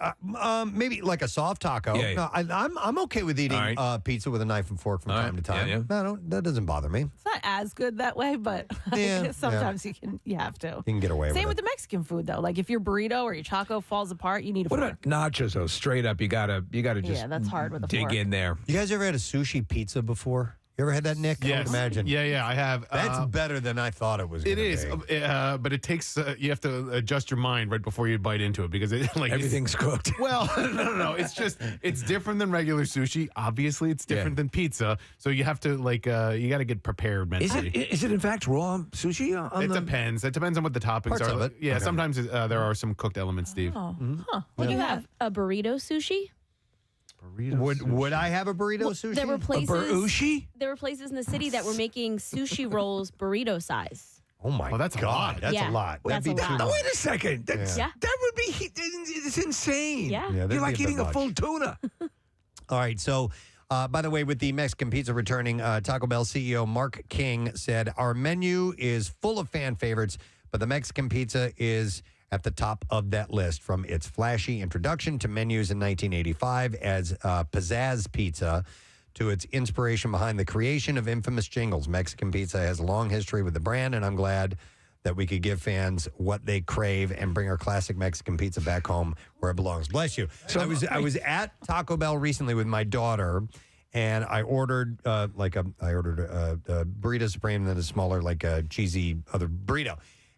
maybe like a soft taco. Yeah, yeah. No, I'm okay with eating pizza with a knife and fork from time to time. Yeah, yeah. No, that doesn't bother me. It's not as good that way, but sometimes you have to. You can get away with it. Same with the Mexican food, though. Like if your burrito or your taco falls apart, you need a What fork. about nachos? Though, straight up, you gotta just that's hard with a dig fork. in there. You guys ever had a sushi pizza before? You ever had that, Nick? Yes. I would imagine. Yeah, I have. That's better than I thought it was. It is, but it takes. You have to adjust your mind right before you bite into it because Everything's cooked. Well, no. It's different than regular sushi. Obviously, it's different than pizza. So you have to you got to get prepared mentally. Is it in fact raw sushi? Depends. It depends on what the toppings Parts are. of it. Yeah, Okay. sometimes there are some cooked elements, Steve. Oh, Would you have a burrito sushi? Would I have a burrito sushi? There were places. Barushi? There were places in the city that were making sushi rolls burrito size. Oh my that's a lot. That's Yeah, a lot. that's That'd be a too lot. much. Wait a second. That's, Yeah. That would be, it's insane. Yeah. that'd You're be like bit eating a much. full tuna. All right, so by the way, with the Mexican pizza returning, Taco Bell CEO Mark King said, our menu is full of fan favorites, but the Mexican pizza is at the top of that list, from its flashy introduction to menus in 1985 as pizzazz pizza to its inspiration behind the creation of infamous jingles. Mexican pizza has a long history with the brand, and I'm glad that we could give fans what they crave and bring our classic Mexican pizza back home where it belongs. Bless you. So I was at Taco Bell recently with my daughter, and I ordered a burrito supreme, then a smaller, like a cheesy other burrito.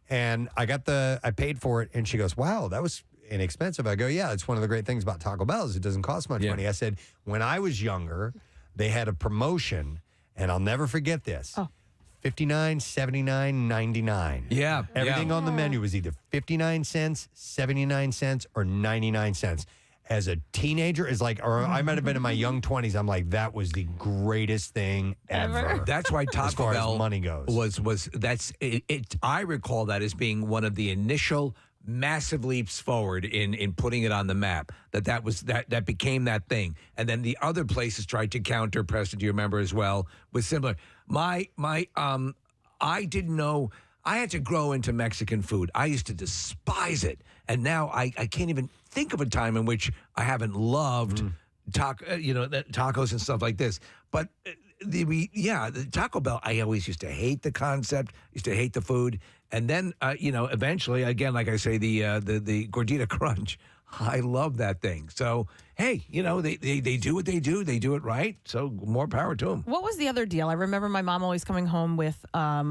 And I paid for it, and she goes, "Wow, that was inexpensive." I go, "Yeah, it's one of the great things about Taco Bell is it doesn't cost much money." I said, when I was younger, they had a promotion, and I'll never forget this. $59, $79, $99. Yeah. Everything on the menu was either 59 cents, 79 cents, or 99 cents. As a teenager, or I might have been in my young 20s, I'm like, that was the greatest thing ever. That's why as Taco far Bell as money goes. I recall that as being one of the initial massive leaps forward in putting it on the map. That became that thing. And then the other places tried to counter. Preston, do you remember as well? Was similar. I didn't know. I had to grow into Mexican food. I used to despise it, and now I can't even think of a time in which I haven't loved tacos and stuff like this. But the Taco Bell, I always used to hate the concept, used to hate the food, and then eventually, again, like I say, the Gordita Crunch. I love that thing. So, hey, they do what they do. They do it right. So more power to them. What was the other deal? I remember my mom always coming home with a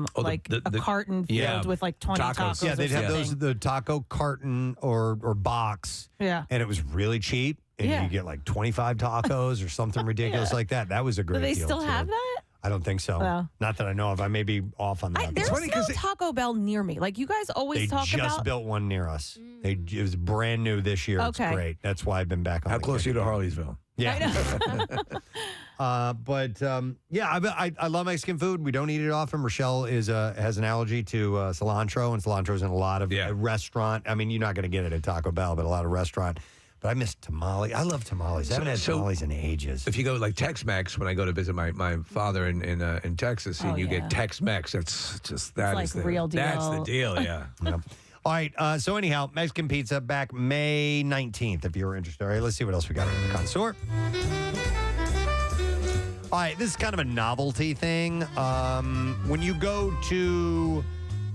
carton filled with like 20 tacos. Yeah, they'd have the taco carton or box. Yeah. And it was really cheap. And you get like 25 tacos or something ridiculous like that. That was a great Do they deal. still too. have that? I don't think so. Well. Not that I know of. I may be off on that. There's no Taco Bell near me. Like you guys always They talk just about. built one near us. It was brand new this year. Okay. It's great. That's why I've been back on. How close are you to Harleysville? Yeah. I love Mexican food. We don't eat it often. Rochelle has an allergy to cilantro, and cilantro's in a lot of restaurant. I mean, you're not going to get it at Taco Bell, but a lot of restaurant. But I miss tamales. I love tamales. I haven't had tamales in ages. If you go like Tex-Mex, when I go to visit my father in Texas, and you get Tex-Mex, that's just that It's is like the real That's the deal. deal. Yeah. All right. So anyhow, Mexican pizza back May 19th, if you were interested. All right, let's see what else we got in the connoisseur. All right, this is kind of a novelty thing. When you go to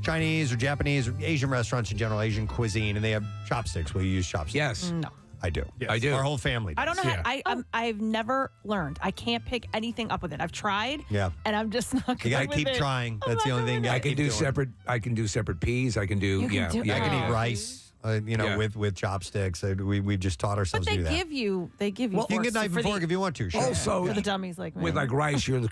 Chinese or Japanese or Asian restaurants in general, Asian cuisine, and they have chopsticks, will you use chopsticks? Yes. No. I do. Yes. I do. Our whole family does. I don't know how. I've never learned. I can't pick anything up with it. I've tried. Yeah. And I'm just not. You got to good keep with it. trying. That's the only thing I can do separate. I can do separate peas. I can do. You can do- I can Oh. eat rice. With chopsticks. We've just taught But ourselves to they do that. give you. They give you. You can get forks knife for and fork the- if you want to. Sure. Also, for the dummies like me. with like rice, you're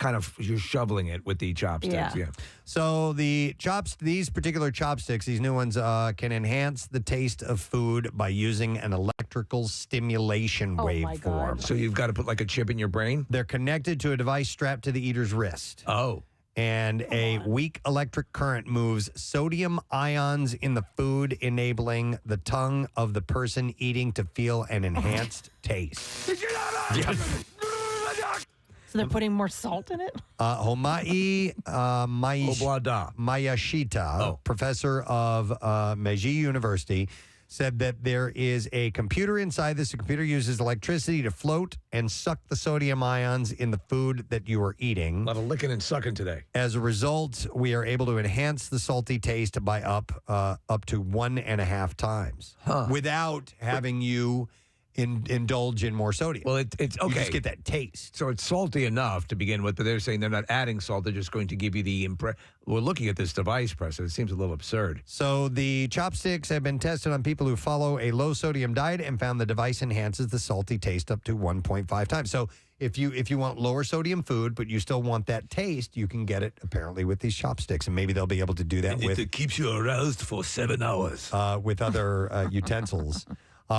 shoveling it with the chopsticks. Yeah. So these particular chopsticks, these new ones, can enhance the taste of food by using an electrical stimulation waveform. So you've got to put like a chip in your brain. They're connected to a device strapped to the eater's wrist. Oh. And a weak electric current moves sodium ions in the food, enabling the tongue of the person eating to feel an enhanced taste. So they're putting more salt in it. Homai Mayashita, professor of Meiji University, said that there is a computer inside this. The computer uses electricity to float and suck the sodium ions in the food that you are eating. A lot of licking and sucking today. As a result, we are able to enhance the salty taste by up to 1.5 times without having you indulge in more sodium. Well, it's okay. You just get that taste. So it's salty enough to begin with, but they're saying they're not adding salt. They're just going to give you the impression. We're looking at this device, Preston. It seems a little absurd. So the chopsticks have been tested on people who follow a low-sodium diet and found the device enhances the salty taste up to 1.5 times. So if you want lower sodium food, but you still want that taste, you can get it apparently with these chopsticks, and maybe they'll be able to do that with it keeps you aroused for 7 hours with other utensils.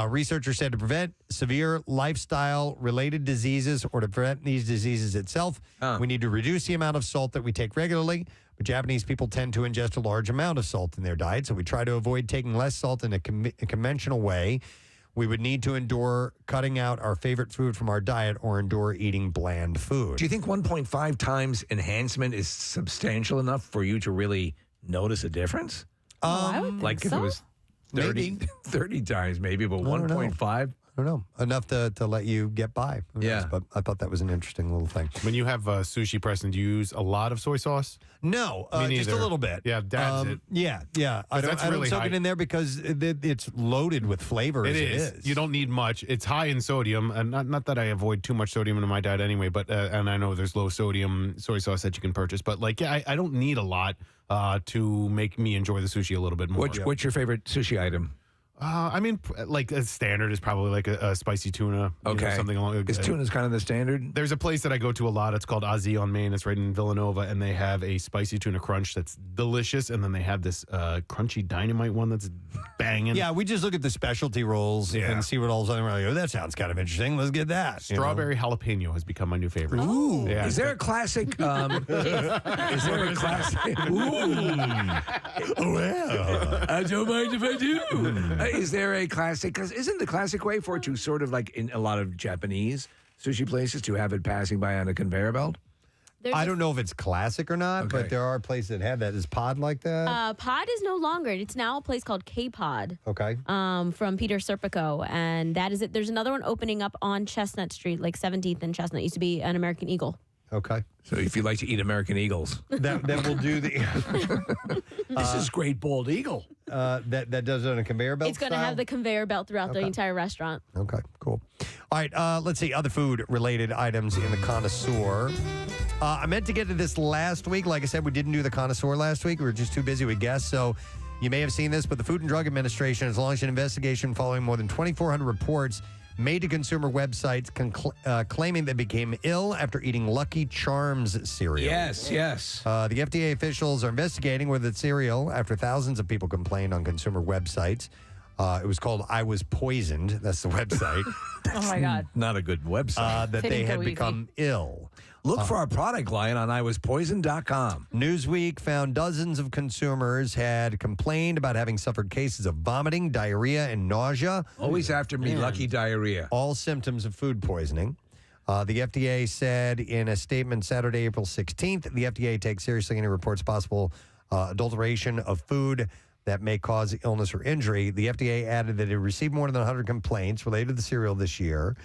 Researchers said to prevent severe lifestyle-related diseases or to prevent these diseases itself, we need to reduce the amount of salt that we take regularly. But Japanese people tend to ingest a large amount of salt in their diet, so we try to avoid taking less salt in a conventional way. We would need to endure cutting out our favorite food from our diet or endure eating bland food. Do you think 1.5 times enhancement is substantial enough for you to really notice a difference? I would think Like if so. it was 30 times maybe, but I don't know. 1.5? I don't know. Enough to let you get by. Who knows? Yeah. But I thought that was an interesting little thing. When you have sushi, Preston, do you use a lot of soy sauce? No, Me just a neither. little bit. Yeah, that's it. Yeah. I don't, that's I don't really soak high. it in there because it's loaded with flavor. It as is. You don't need much. It's high in sodium, and not that I avoid too much sodium in my diet anyway. But and I know there's low sodium soy sauce that you can purchase. But I don't need a lot to make me enjoy the sushi a little bit more. What's your favorite sushi item? Like a standard is probably like a spicy tuna. Okay. Something along. Is tuna's kind of the standard? There's a place that I go to a lot. It's called Ozzy on Main. It's right in Villanova, and they have a spicy tuna crunch that's delicious. And then they have this crunchy dynamite one that's banging. Yeah, we just look at the specialty rolls and see what all's on. We're like, oh, that sounds kind of interesting. Let's get that. Strawberry jalapeno has become my new favorite. Ooh. Yeah. Is there a classic? Is there a classic? Well, I don't mind if I do. Is there a classic? Because isn't the classic way for it to sort of like in a lot of Japanese sushi places to have it passing by on a conveyor belt? I don't know if it's classic or not, but there are places that have that. Is Pod like that? Pod is no longer. It's now a place called K-Pod. Okay. From Peter Serpico, and that is it. There's another one opening up on Chestnut Street, like 17th and Chestnut. It used to be an American Eagle. Okay. So if you like to eat American Eagles, that will do the. This is great bald eagle. That does it on a conveyor belt. It's going to have the conveyor belt throughout the entire restaurant. Okay, cool. All right, let's see other food-related items in the connoisseur. I meant to get to this last week. Like I said, we didn't do the connoisseur last week. We were just too busy with guests, so you may have seen this, but the Food and Drug Administration has launched an investigation following more than 2,400 reports made to consumer websites claiming they became ill after eating Lucky Charms cereal. Yes. The FDA officials are investigating whether the cereal, after thousands of people complained on consumer websites. It was called I Was Poisoned. That's the website. Oh, my God. Not a good website. That they had become ill. Look for our product line on iwaspoisoned.com. Newsweek found dozens of consumers had complained about having suffered cases of vomiting, diarrhea, and nausea. Always after me, lucky diarrhea. All symptoms of food poisoning. The FDA said in a statement Saturday, April 16th, the FDA takes seriously any reports of possible adulteration of food that may cause illness or injury. The FDA added that it received more than 100 complaints related to the cereal this year.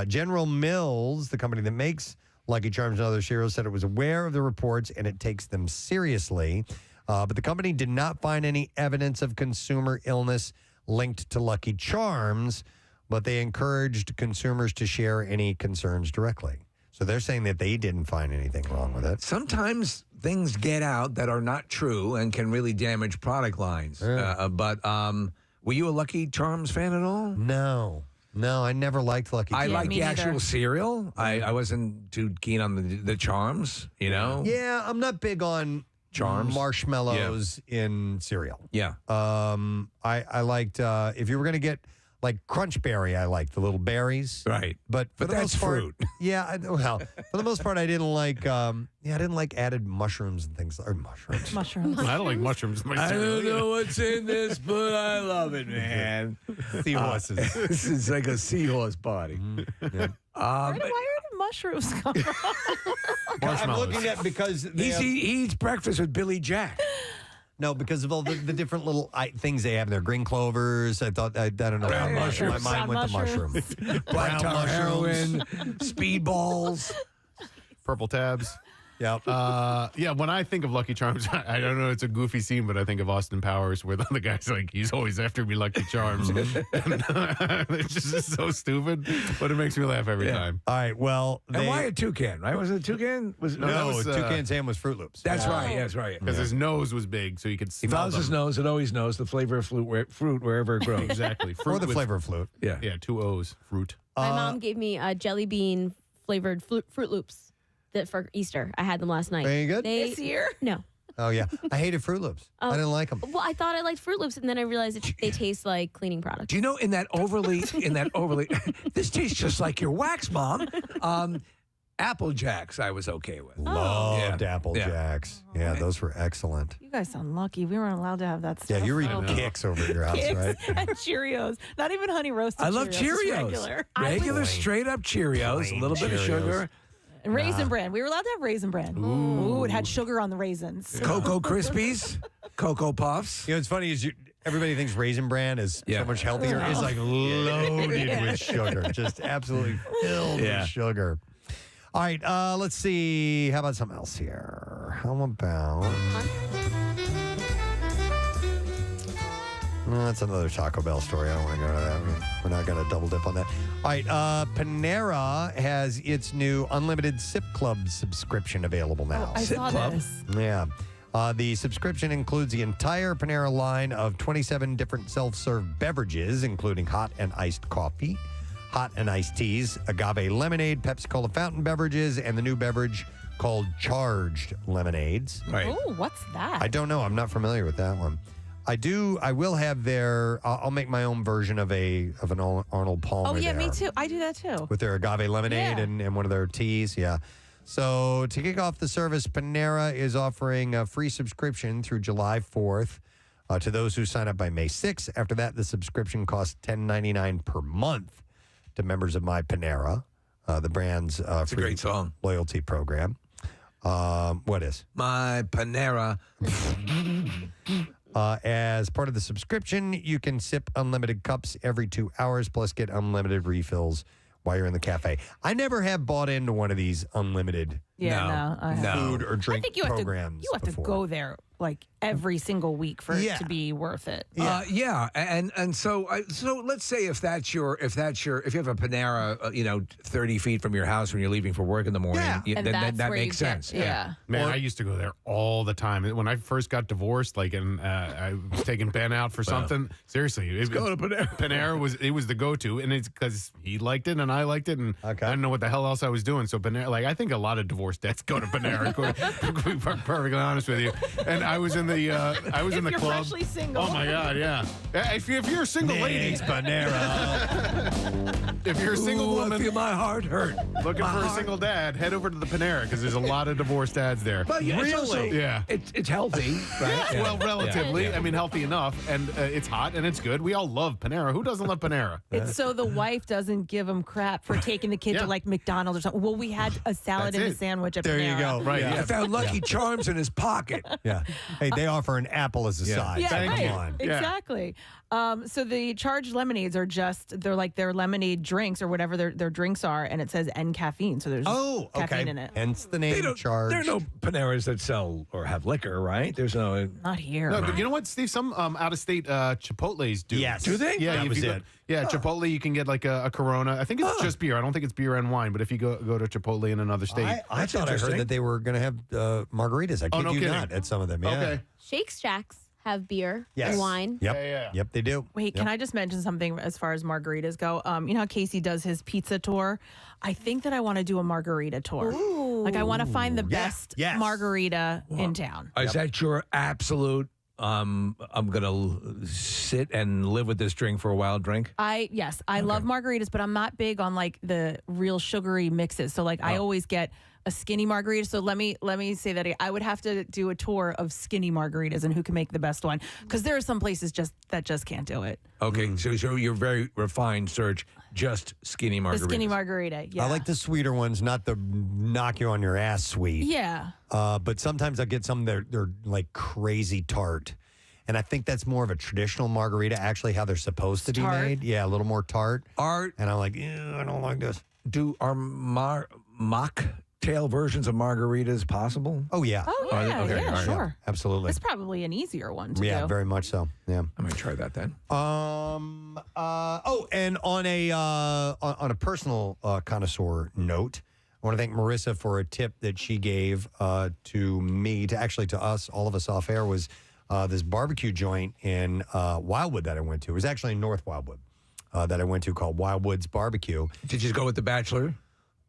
General Mills, the company that makes Lucky Charms and other cereals, said it was aware of the reports and it takes them seriously. But the company did not find any evidence of consumer illness linked to Lucky Charms, but they encouraged consumers to share any concerns directly. So they're saying that they didn't find anything wrong with it. Sometimes things get out that are not true and can really damage product lines. But were you a Lucky Charms fan at all? No, I never liked Lucky Charms. I like the actual cereal. I wasn't too keen on the charms, you know? Yeah, I'm not big on Charms. marshmallows in cereal. Yeah. I liked, if you were going to get like Crunch Berry, I liked the little berries. Right. But for But the that's most part, fruit. Yeah, well, for the most part, I didn't like, I didn't like added mushrooms and things, or mushrooms. Mushrooms. I don't like mushrooms in my I cereal. don't know what's in this, but I love it, man. Seahorses. This is like a seahorse body. Yeah. Where did mushrooms come from? I'm looking at because He eats breakfast with Billy Jack. No, because of all the different little things they have. They're green clovers. I thought, I don't know. Brown mushrooms. My mind went to mushrooms. Black tar heroin, speedballs. Purple tabs. Yep. Yeah, when I think of Lucky Charms, I don't know, it's a goofy scene, but I think of Austin Powers where the guy's like, he's always after me, Lucky Charms. And, it's just so stupid, but it makes me laugh every time. All right, well. And why a toucan, right? Was it a toucan? No, Toucan's ham was Fruit Loops. That's right, yes, right. Because his nose was big, so you could He smell follows his them. nose. It always knows the flavor of fruit wherever it grows. Exactly. Or the with- flavor of flute. Yeah. Yeah, 2 O's, fruit. My mom gave me jelly bean flavored Fruit Loops for Easter. I had them last night. Any good? This year? No. Oh, yeah. I hated Fruit Loops. I didn't like them. Well, I thought I liked Fruit Loops, and then I realized they taste like cleaning products. Do you know in that overly, this tastes just like your wax, Mom. Apple Jacks I was okay with. Loved Apple Jacks. Yeah, those were excellent. You guys sound lucky. We weren't allowed to have that stuff. Yeah, you were eating Kicks over at your house, Kicks right? and Cheerios. Not even honey roasted I love just Cheerios. regular. Regular straight up Cheerios, a little bit of sugar. And Raisin Bran. We were allowed to have Raisin Bran. Ooh, it had sugar on the raisins. Cocoa Krispies, Cocoa Puffs. You know, what's funny is everybody thinks Raisin Bran is so much healthier. It's like loaded with sugar, just absolutely filled with sugar. All right, let's see. How about something else here? How about... that's another Taco Bell story. I don't want to go to that. We're not going to double dip on that. All right, Panera has its new unlimited Sip Club subscription available now. I saw this. Yeah. The subscription includes the entire Panera line of 27 different self-serve beverages, including hot and iced coffee, hot and iced teas, agave lemonade, Pepsi-Cola fountain beverages, and the new beverage called Charged Lemonades. Right. Oh, what's that? I don't know. I'm not familiar with that one. I will have their... I'll make my own version of an Arnold Palmer. Oh, yeah, there me too. I do that too. with their agave lemonade and one of their teas. Yeah. So to kick off the service, Panera is offering a free subscription through July 4th to those who sign up by May 6th. After that, the subscription costs $10.99 per month to members of My Panera, the brand's It's a great song. loyalty program. What is? My Panera. As part of the subscription, you can sip unlimited cups every 2 hours, plus get unlimited refills while you're in the cafe. I never have bought into one of these unlimited food or drink I think you programs. have to go there like every single week for it to be worth it. And so let's say if you have a Panera, 30 feet from your house when you're leaving for work in the morning, then that makes sense. Man, I used to go there all the time. When I first got divorced, and I was taking Ben out for something, seriously, go to Panera. Panera was the go-to, and it's because he liked it and I liked it, and I didn't know what the hell else I was doing. So Panera, I think a lot of divorced dads go to Panera. To be perfectly honest with you, and I was in the You're club. freshly single. Oh my God, yeah. If you're a single lady, Panera. If you're a single woman, I feel my heart hurt. Looking for a single dad, head over to the Panera because there's a lot of divorced dads there. But it's healthy, right? Well, relatively. I mean, healthy enough, and it's hot and it's good. We all love Panera. Who doesn't love Panera? It's so the wife doesn't give him crap for taking the kid to McDonald's or something. Well, we had a salad and a sandwich at There Panera. you go. Right. I found Lucky Charms in his pocket. Yeah. Hey, they offer an apple as a side. Yeah, Come right. on. Exactly. So the charged lemonades are they're like their lemonade drinks or whatever their drinks are, and it says N caffeine. So there's caffeine in it. Hence the name Charged. There are no Paneras that sell or have liquor, right? There's no. Not here. No, but you know what, Steve? Some out-of-state Chipotles do. Yes. Do they? Yeah, That was it. Chipotle, you can get like a Corona. I think it's just beer. I don't think it's beer and wine. But if you go to Chipotle in another state, I thought I heard that they were going to have margaritas. I kid no you kidding. not at some of them. Yeah. Okay. Shake Shacks have beer and wine. Yep. Yep, they do. Wait, can I just mention something as far as margaritas go? You know how Casey does his pizza tour? I think that I want to do a margarita tour. Ooh. Like I want to find the best margarita in town. Is that your absolute? I'm gonna sit and live with this drink for a while. Drink. I love margaritas, but I'm not big on like the real sugary mixes. So like I always get a skinny margarita. So let me say that I would have to do a tour of skinny margaritas and who can make the best one, because there are some places that just can't do it. Okay, so you're very refined, Serge. Just skinny margarita. The skinny margarita. Yeah. I like the sweeter ones, not the knock you on your ass sweet. Yeah. But sometimes I get some they're like crazy tart. And I think that's more of a traditional margarita, actually, how they're supposed to be made. Yeah, a little more tart. And I'm like, I don't like this. Are mocktail versions of margaritas possible? Oh, yeah. Oh, yeah, sure. Yeah, absolutely. It's probably an easier one to do. Yeah, very much so. Yeah. I'm going to try that then. And on a personal connoisseur note, I want to thank Marissa for a tip that she gave to me, to us, all of us off air, was this barbecue joint in Wildwood that I went to. It was actually in North Wildwood that I went to called Wildwood's Barbecue. Did you go with The Bachelor?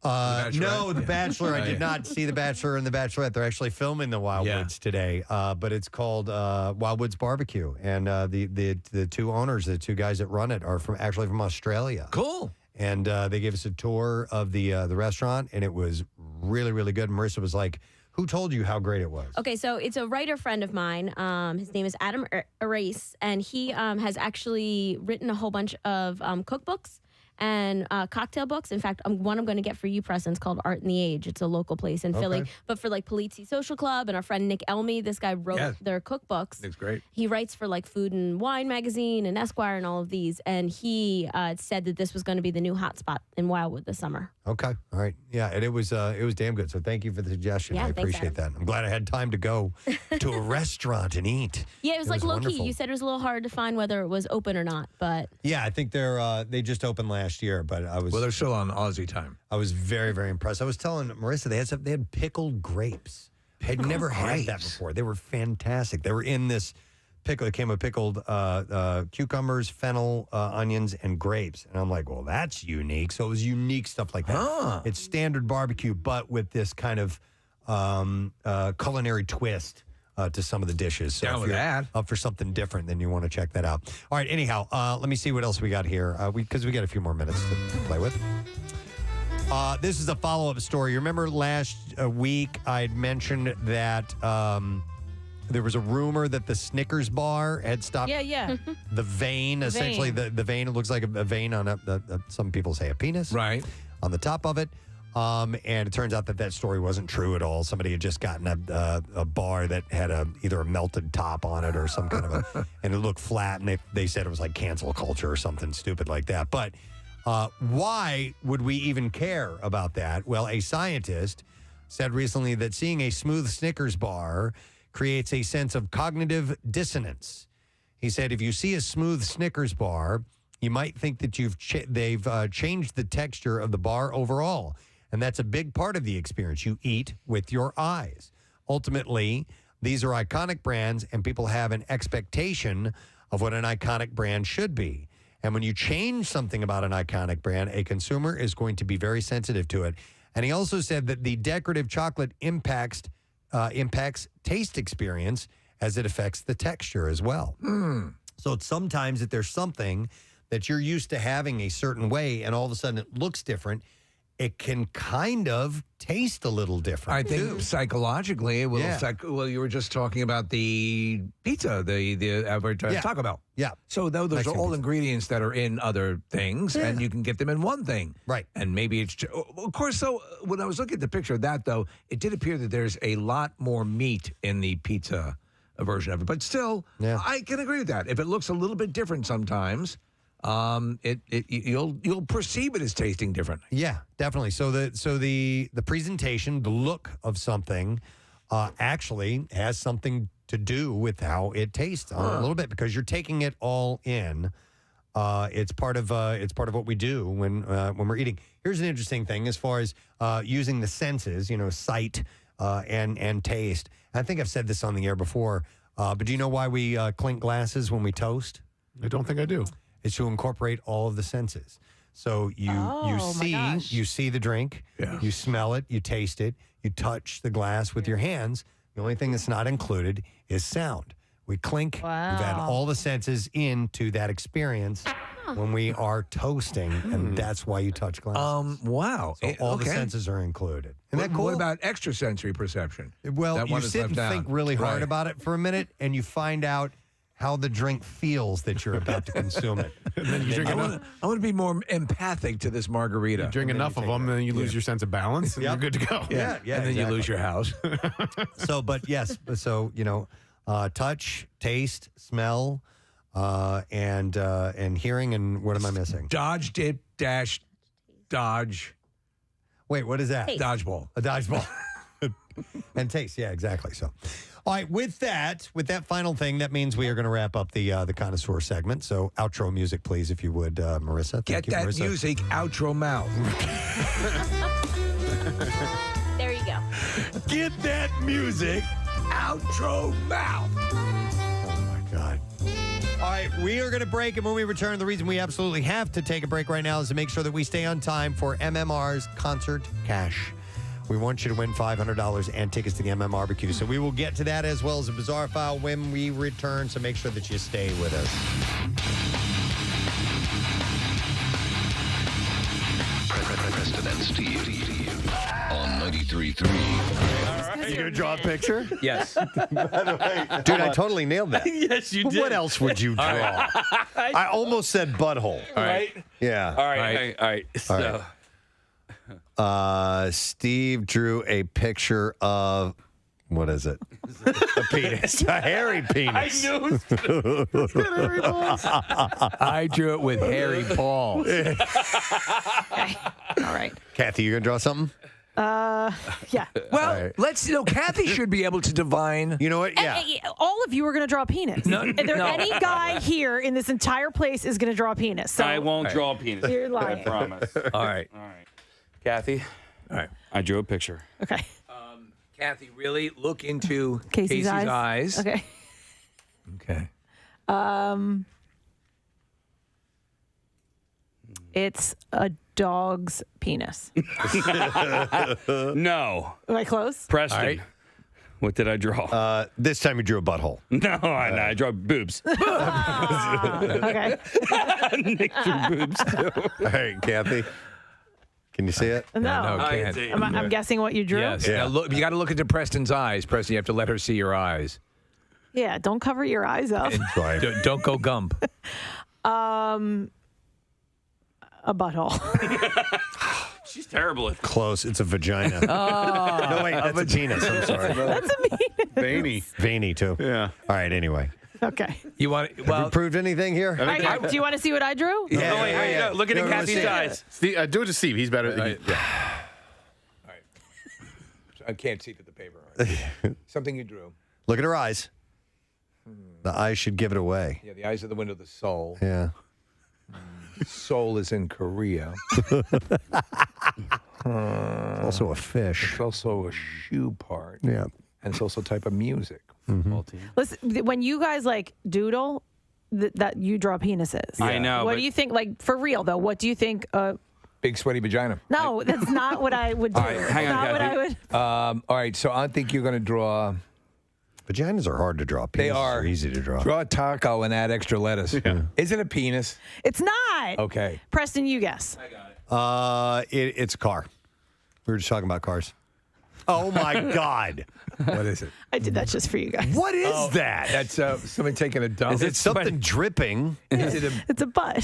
No, The Bachelor. I did not see The Bachelor and The Bachelorette. They're actually filming the Wildwoods today, but it's called Wildwood's Barbecue, and the two owners, the two guys that run it, are actually from Australia. Cool. And they gave us a tour of the restaurant, and it was really, really good. Marissa was like, who told you how great it was? Okay, so it's a writer friend of mine. His name is Adam Arace, and he has actually written a whole bunch of cookbooks and cocktail books. In fact, one I'm going to get for you, Preston, is called Art in the Age. It's a local place in Philly. But for like Polizzi Social Club and our friend Nick Elmy, this guy wrote their cookbooks. Nick's great. He writes for like Food and Wine magazine and Esquire and all of these. And he said that this was going to be the new hotspot in Wildwood this summer. Okay. All right. Yeah, and it was damn good. So thank you for the suggestion. Yeah, I thanks, appreciate that. I'm glad I had time to go to a restaurant and eat. Yeah, it was like low wonderful. key. You said it was a little hard to find whether it was open or not, but Yeah, I think they just opened last year, but I was they're still on Aussie time. I was very, very impressed. I was telling Marissa they had pickled grapes. I'd never had that before. They were fantastic. They were in this pickle. It came with pickled cucumbers, fennel, onions, and grapes. And I'm like, well, that's unique. So it was unique stuff like that. It's standard barbecue, but with this kind of culinary twist to some of the dishes. So Down if with you're that. up for something different, then you want to check that out. All right, anyhow, let me see what else we got here, because we got a few more minutes to play with. This is a follow-up story. You remember last week I had mentioned that there was a rumor that the Snickers bar had stopped the vein, essentially the vein. It looks like a vein on some people say a penis. Right. On the top of it. And it turns out that story wasn't true at all. Somebody had just gotten a bar that had either a melted top on it or some kind of and it looked flat, and they said it was like cancel culture or something stupid like that. But why would we even care about that? Well, a scientist said recently that seeing a smooth Snickers bar creates a sense of cognitive dissonance. He said if you see a smooth Snickers bar, you might think that they've changed the texture of the bar overall. And that's a big part of the experience. You eat with your eyes. Ultimately, these are iconic brands, and people have an expectation of what an iconic brand should be. And when you change something about an iconic brand, a consumer is going to be very sensitive to it. And he also said that the decorative chocolate impacts taste experience as it affects the texture as well. So it's sometimes that there's something that you're used to having a certain way, and all of a sudden it looks different, it can kind of taste a little different. I think psychologically it will affect. Well, you were just talking about the pizza, the average Taco Bell. Yeah. So those are all ingredients that are in other things, and you can get them in one thing. Right. And maybe it's of course. So when I was looking at the picture of that, though, it did appear that there's a lot more meat in the pizza version of it. But still, I can agree with that. If it looks a little bit different sometimes. You'll perceive it as tasting different. Yeah, definitely. So the presentation, the look of something, actually has something to do with how it tastes a little bit, because you're taking it all in. It's part of what we do when we're eating. Here's an interesting thing as far as using the senses, sight and taste. I think I've said this on the air before, but do you know why we clink glasses when we toast? I don't think I do. Is to incorporate all of the senses. So you see the drink, you smell it, you taste it, you touch the glass with your hands. The only thing that's not included is sound. We clink. Wow. We've had all the senses into that experience when we are toasting, and that's why you touch glass. Wow. So all the senses are included. Isn't that cool? What about extrasensory perception? Well, That you one is sit left and out. think really hard Right. about it for a minute, and you find out how the drink feels that you're about to consume it. And then you drink I enough. want to be more empathic to this margarita. You drink enough of them, and then you lose your sense of balance, and you're good to go. Yeah, and then you lose your house. So, but yes, so touch, taste, smell, and hearing, and what am I missing? Dodge, dip, dash, dodge. Wait, what is that? Taste. Dodgeball. A dodgeball. And taste, yeah, exactly. So, all right, with that final thing, that means we are going to wrap up the connoisseur segment. So, outro music, please, if you would, Marissa. Get Thank you, that Marissa. music outro mouth. there you go. Get that music outro mouth. Oh my God. All right, we are going to break, and when we return, the reason we absolutely have to take a break right now is to make sure that we stay on time for MMR's Concert Cash. We want you to win $500 and tickets to the MM Barbecue. So we will get to that as well as a bizarre file when we return. So make sure that you stay with us. Preston and Steve on 93.3. You going to draw a picture? Yes. Dude, I totally nailed that. Yes, you did. What else would you draw? I almost said butthole. All right. Yeah. All right. So, Steve drew a picture of, what is it? A penis. A hairy penis. I knew it was hairy balls. I drew it with hairy balls. Okay. All right. Kathy, you going to draw something? Yeah. Well, Kathy should be able to divine. You know what? Yeah. All of you are going to draw a penis. Any guy here in this entire place is going to draw a penis. So I won't draw a penis. You're lying. I promise. All right. Kathy. All right. I drew a picture. Okay. Kathy, really look into Casey's eyes. Okay. Okay. It's a dog's penis. No. Am I close? Preston. All right. What did I draw? This time you drew a butthole. No, I drew boobs. Okay. Nick drew boobs too. All right, Kathy. Can you see it? No. I can't. see it. I'm guessing what you drew? Yes. Yeah. Now look, you got to look into Preston's eyes. Preston, you have to let her see your eyes. Yeah, don't cover your eyes up. And don't go gump. A butthole. She's terrible at Close. It's a vagina. Oh. No, wait, that's a penis. I'm sorry. That's a penis. Veiny. Veiny, too. Yeah. All right, anyway. Okay. You want? Have we proved anything here? Do you want to see what I drew? Yeah. Oh, wait, no, look at No, Kathy's let's see. eyes. Steve, do it to Steve. He's better. All right. I can't see through the paper. All right. Something you drew. Look at her eyes. The eyes should give it away. Yeah, the eyes are the window of the soul. Yeah. Soul is in Korea. Also a fish. It's also a shoe part. Yeah. And it's also a type of music. Listen, when you guys doodle, that you draw penises. I know. What but do you think? For real though, what do you think? Big sweaty vagina. No, that's not what I would do. All right, hang on, not what I would. All right, so I think you're going to draw. Vaginas are hard to draw. Penises They are easy to draw. Draw a taco and add extra lettuce. Yeah. Is it a penis? It's not. Okay. Preston, you guess. It's a car. We were just talking about cars. Oh my God! What is it? I did that just for you guys. What is that? That's somebody taking a dump. Is it something dripping? Is it a? It's a butt.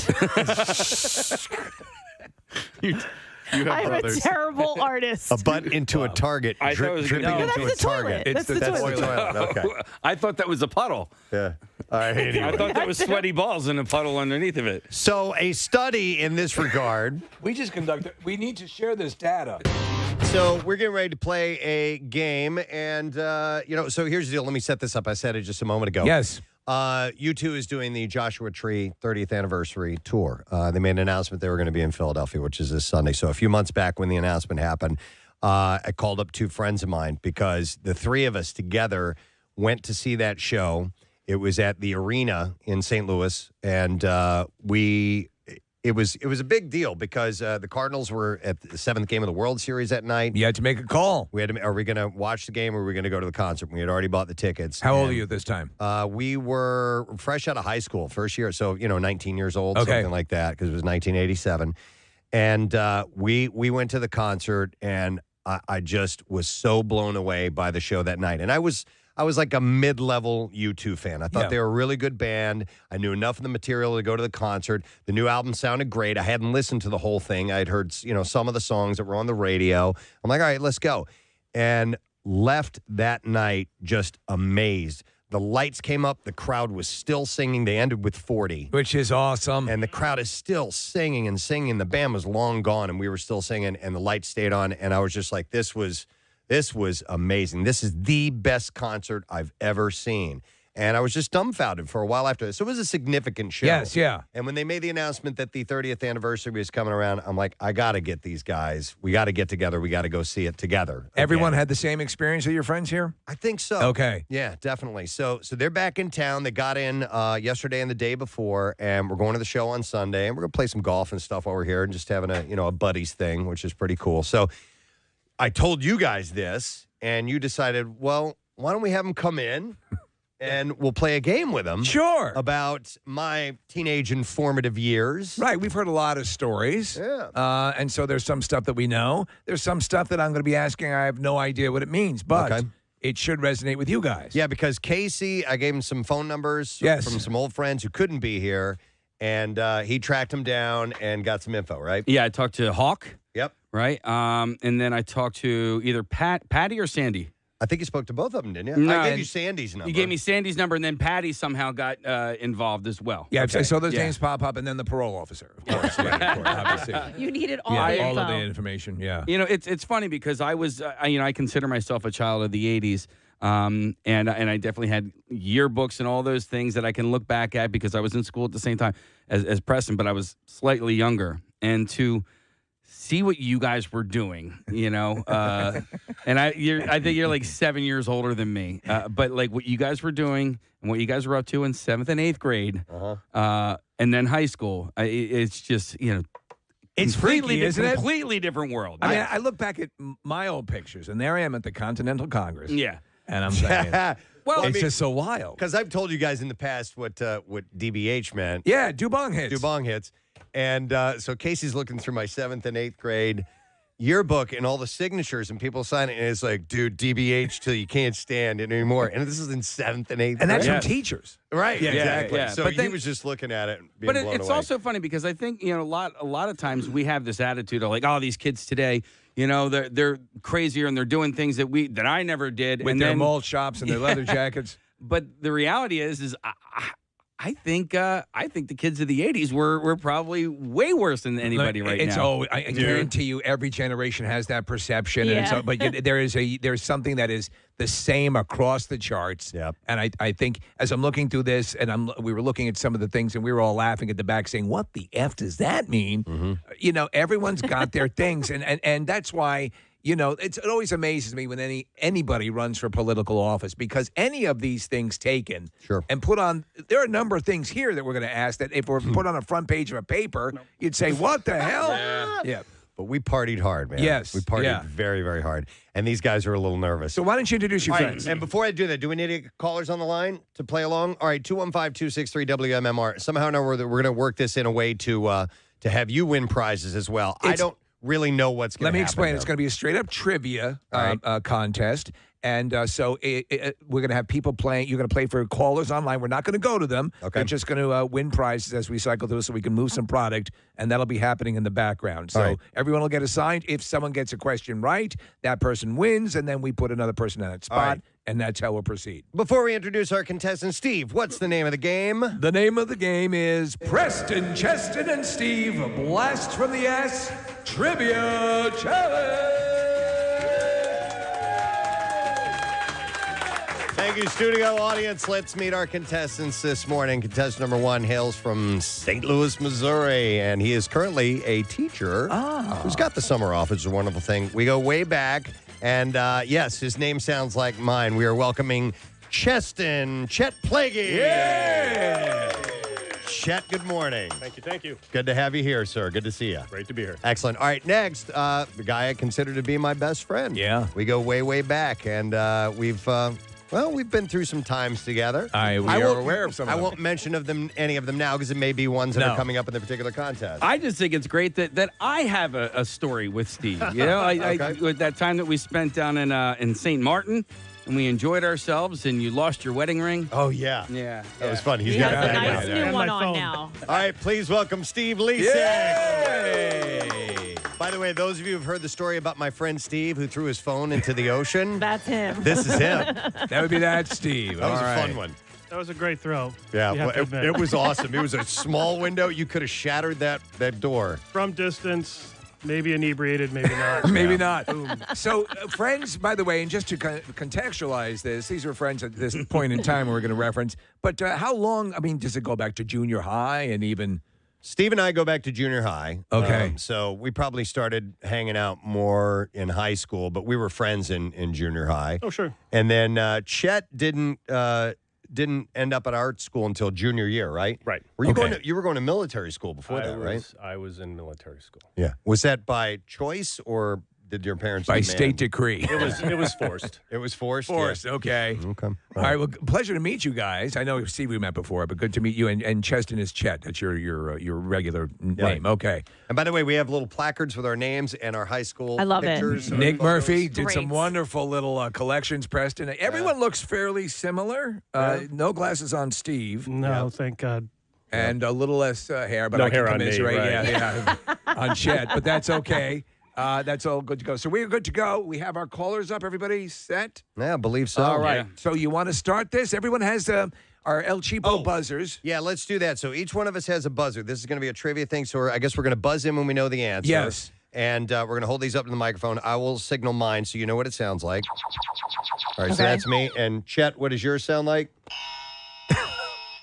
You have I'm brothers. a terrible artist. A butt into a target. I thought it was dripping gonna be- into No, a that's the target. toilet. That's the toilet. Okay. I thought that was a puddle. Yeah. All right. Anyway. I thought that was sweaty balls in a puddle underneath of it. So a study in this regard. We just conducted. We need to share this data. So we're getting ready to play a game, and so here's the deal. Let me set this up. I said it just a moment ago. Yes. U2 is doing the Joshua Tree 30th anniversary tour. They made an announcement they were going to be in Philadelphia, which is this Sunday. So a few months back when the announcement happened, I called up two friends of mine because the three of us together went to see that show. It was at the Arena in St. Louis, and it was a big deal because the Cardinals were at the seventh game of the World Series that night. You had to make a call. We had to. Are we going to watch the game or are we going to go to the concert? We had already bought the tickets. How old are you at this time? We were fresh out of high school, first year, so 19 years old, Okay. something like that, because it was 1987. And we went to the concert, and I just was so blown away by the show that night. And I was like a mid-level U2 fan. I thought they were a really good band. I knew enough of the material to go to the concert. The new album sounded great. I hadn't listened to the whole thing. I'd heard, some of the songs that were on the radio. I'm like, all right, let's go. And left that night just amazed. The lights came up. The crowd was still singing. They ended with 40. Which is awesome. And the crowd is still singing and singing. The band was long gone, and we were still singing, and the lights stayed on. And I was just like, this was amazing. This is the best concert I've ever seen. And I was just dumbfounded for a while after this. So it was a significant show. Yes, yeah. And when they made the announcement that the 30th anniversary was coming around, I'm like, I got to get these guys. We got to get together. We got to go see it together. Everyone had the same experience with your friends here? I think so. Okay. Yeah, definitely. So they're back in town. They got in yesterday and the day before, and we're going to the show on Sunday, and we're going to play some golf and stuff while we're here and just having a buddies thing, which is pretty cool. So I told you guys this, and you decided, well, why don't we have them come in? and we'll play a game with him. Sure. About my teenage and formative years. Right. We've heard a lot of stories. Yeah. And so there's some stuff that we know. There's some stuff that I'm going to be asking. I have no idea what it means, but it should resonate with you guys. Yeah, because Casey, I gave him some phone numbers from some old friends who couldn't be here, and he tracked them down and got some info, right? Yeah, I talked to Hawk. Yep. Right. And then I talked to either Patty or Sandy. I think you spoke to both of them, didn't you? No, I gave you Sandy's number. You gave me Sandy's number, and then Patty somehow got involved as well. Yeah, I saw those names pop up, and then the parole officer, of course. Obviously. You needed all Yeah, the all of info. the information, yeah. You know, it's funny because I was, I consider myself a child of the 80s. And I definitely had yearbooks and all those things that I can look back at because I was in school at the same time as Preston, but I was slightly younger. And to see what you guys were doing, and I think you're like 7 years older than me, but like what you guys were doing and what you guys were up to in 7th and 8th grade, and then high school, it's just It's freaky, isn't it? Completely different world. I mean, I look back at my old pictures, and there I am at the Continental Congress. Yeah. And I'm saying, well, it's just so wild. Because I've told you guys in the past what DBH meant. Yeah, Dubong hits. Dubong hits. And so Casey's looking through my 7th and 8th grade yearbook and all the signatures and people signing, and it's like, dude, DBH till you can't stand it anymore. And this is in 7th and 8th grade. And that's from teachers. Right, Yeah, exactly. yeah. So But he then- was just looking at it and being But blown it's away. also funny because I think a lot of times we have this attitude of like, oh, these kids today, they're crazier and they're doing things that I never did. With and their then, malt shops and their leather jackets. But the reality is I think the kids of the 80s were probably way worse than anybody right now. I guarantee you, every generation has that perception. Yeah. And so, but there's something that is the same across the charts. Yeah. And I think as I'm looking through this, and we were looking at some of the things, and we were all laughing at the back, saying, "What the f does that mean?" Mm-hmm. Everyone's got their things, and that's why. It always amazes me when anybody runs for political office, because any of these things taken and put on, there are a number of things here that we're going to ask that if we're put on a front page of a paper, you'd say, what the hell? Yeah. But we partied hard, man. Yes, We partied yeah. very, very hard. And these guys are a little nervous. So why don't you introduce your All right, friends? and before I do that, do we need to get callers on the line to play along? All right, 215-263-WMMR. Somehow or another, we're going to work this in a way to have you win prizes as well. I don't really know what's going to happen. Let me explain. though. It's going to be a straight-up trivia contest. And so we're going to have people playing. You're going to play for callers online. We're not going to go to them. Okay. They're just going to win prizes as we cycle through so we can move some product, and that'll be happening in the background. So All right. everyone will get assigned. If someone gets a question right, that person wins, and then we put another person in that spot, All right. and that's how we'll proceed. Before we introduce our contestant, Steve, what's the name of the game? The name of the game is Preston, Cheston, and Steve Blast from the Ass Trivia Challenge. Thank you, studio audience. Let's meet our contestants this morning. Contestant number 1 hails from St. Louis, Missouri, and he is currently a teacher who's got the summer off. It's a wonderful thing. We go way back, and yes, his name sounds like mine. We are welcoming Cheston Chet Plaguey. Yeah! Chet, good morning. Thank you. Good to have you here, sir. Good to see you. Great to be here. Excellent. All right, next, the guy I consider to be my best friend. Yeah. We go way, way back, and we've been through some times together. We are aware of some of I them. won't mention any of them now because it may be ones that are coming up in the particular contest. I just think it's great that I have a story with Steve. I with that time that we spent down in St. Martin, and we enjoyed ourselves, and you lost your wedding ring. Oh, yeah. Yeah. That was fun. He got has a that nice right. new one on now. All right, please welcome Steve Leasick. By the way, those of you who've heard the story about my friend Steve who threw his phone into the ocean, That's him. this is him. That would be that, Steve. That was All a right. fun one. That was a great throw. Yeah, You have to well, admit. it was awesome. It was a small window. You could have shattered that door. From distance, maybe inebriated, maybe not. Maybe not. So, friends, by the way, and just to contextualize this, these are friends at this point in time we're going to reference. But how long, does it go back to junior high and even... Steve and I go back to junior high. Okay. So we probably started hanging out more in high school, but we were friends in junior high. Oh, sure. And then Chet didn't end up at art school until junior year, right? Right. Were you you were going to military school before that, right? I was in military school. Yeah. Was that by choice or did your parents by demand? state decree? It was forced. It was forced. Forced. Yeah. Okay. Okay. All right. Well, pleasure to meet you guys. I know Steve we met before, but good to meet you. And Cheston is Chet. That's your regular name. Okay. And by the way, we have little placards with our names and our high school I love it. pictures. our Nick photos. Murphy did some Great. wonderful little collections, Preston. Everyone looks fairly similar. No glasses on Steve. No, thank God. And a little less hair, but No I can hair on me, commiserate. right. Yeah, on Chet, but that's okay. That's all good to go. So we're good to go. We have our callers up. Everybody set? Yeah, I believe so. All right. Yeah. So you want to start this? Everyone has our El Cheapo buzzers. Yeah, let's do that. So each one of us has a buzzer. This is going to be a trivia thing. So I guess we're going to buzz in when we know the answer. Yes. And we're going to hold these up to the microphone. I will signal mine so you know what it sounds like. All right, so Okay. that's me. And Chet, what does yours sound like?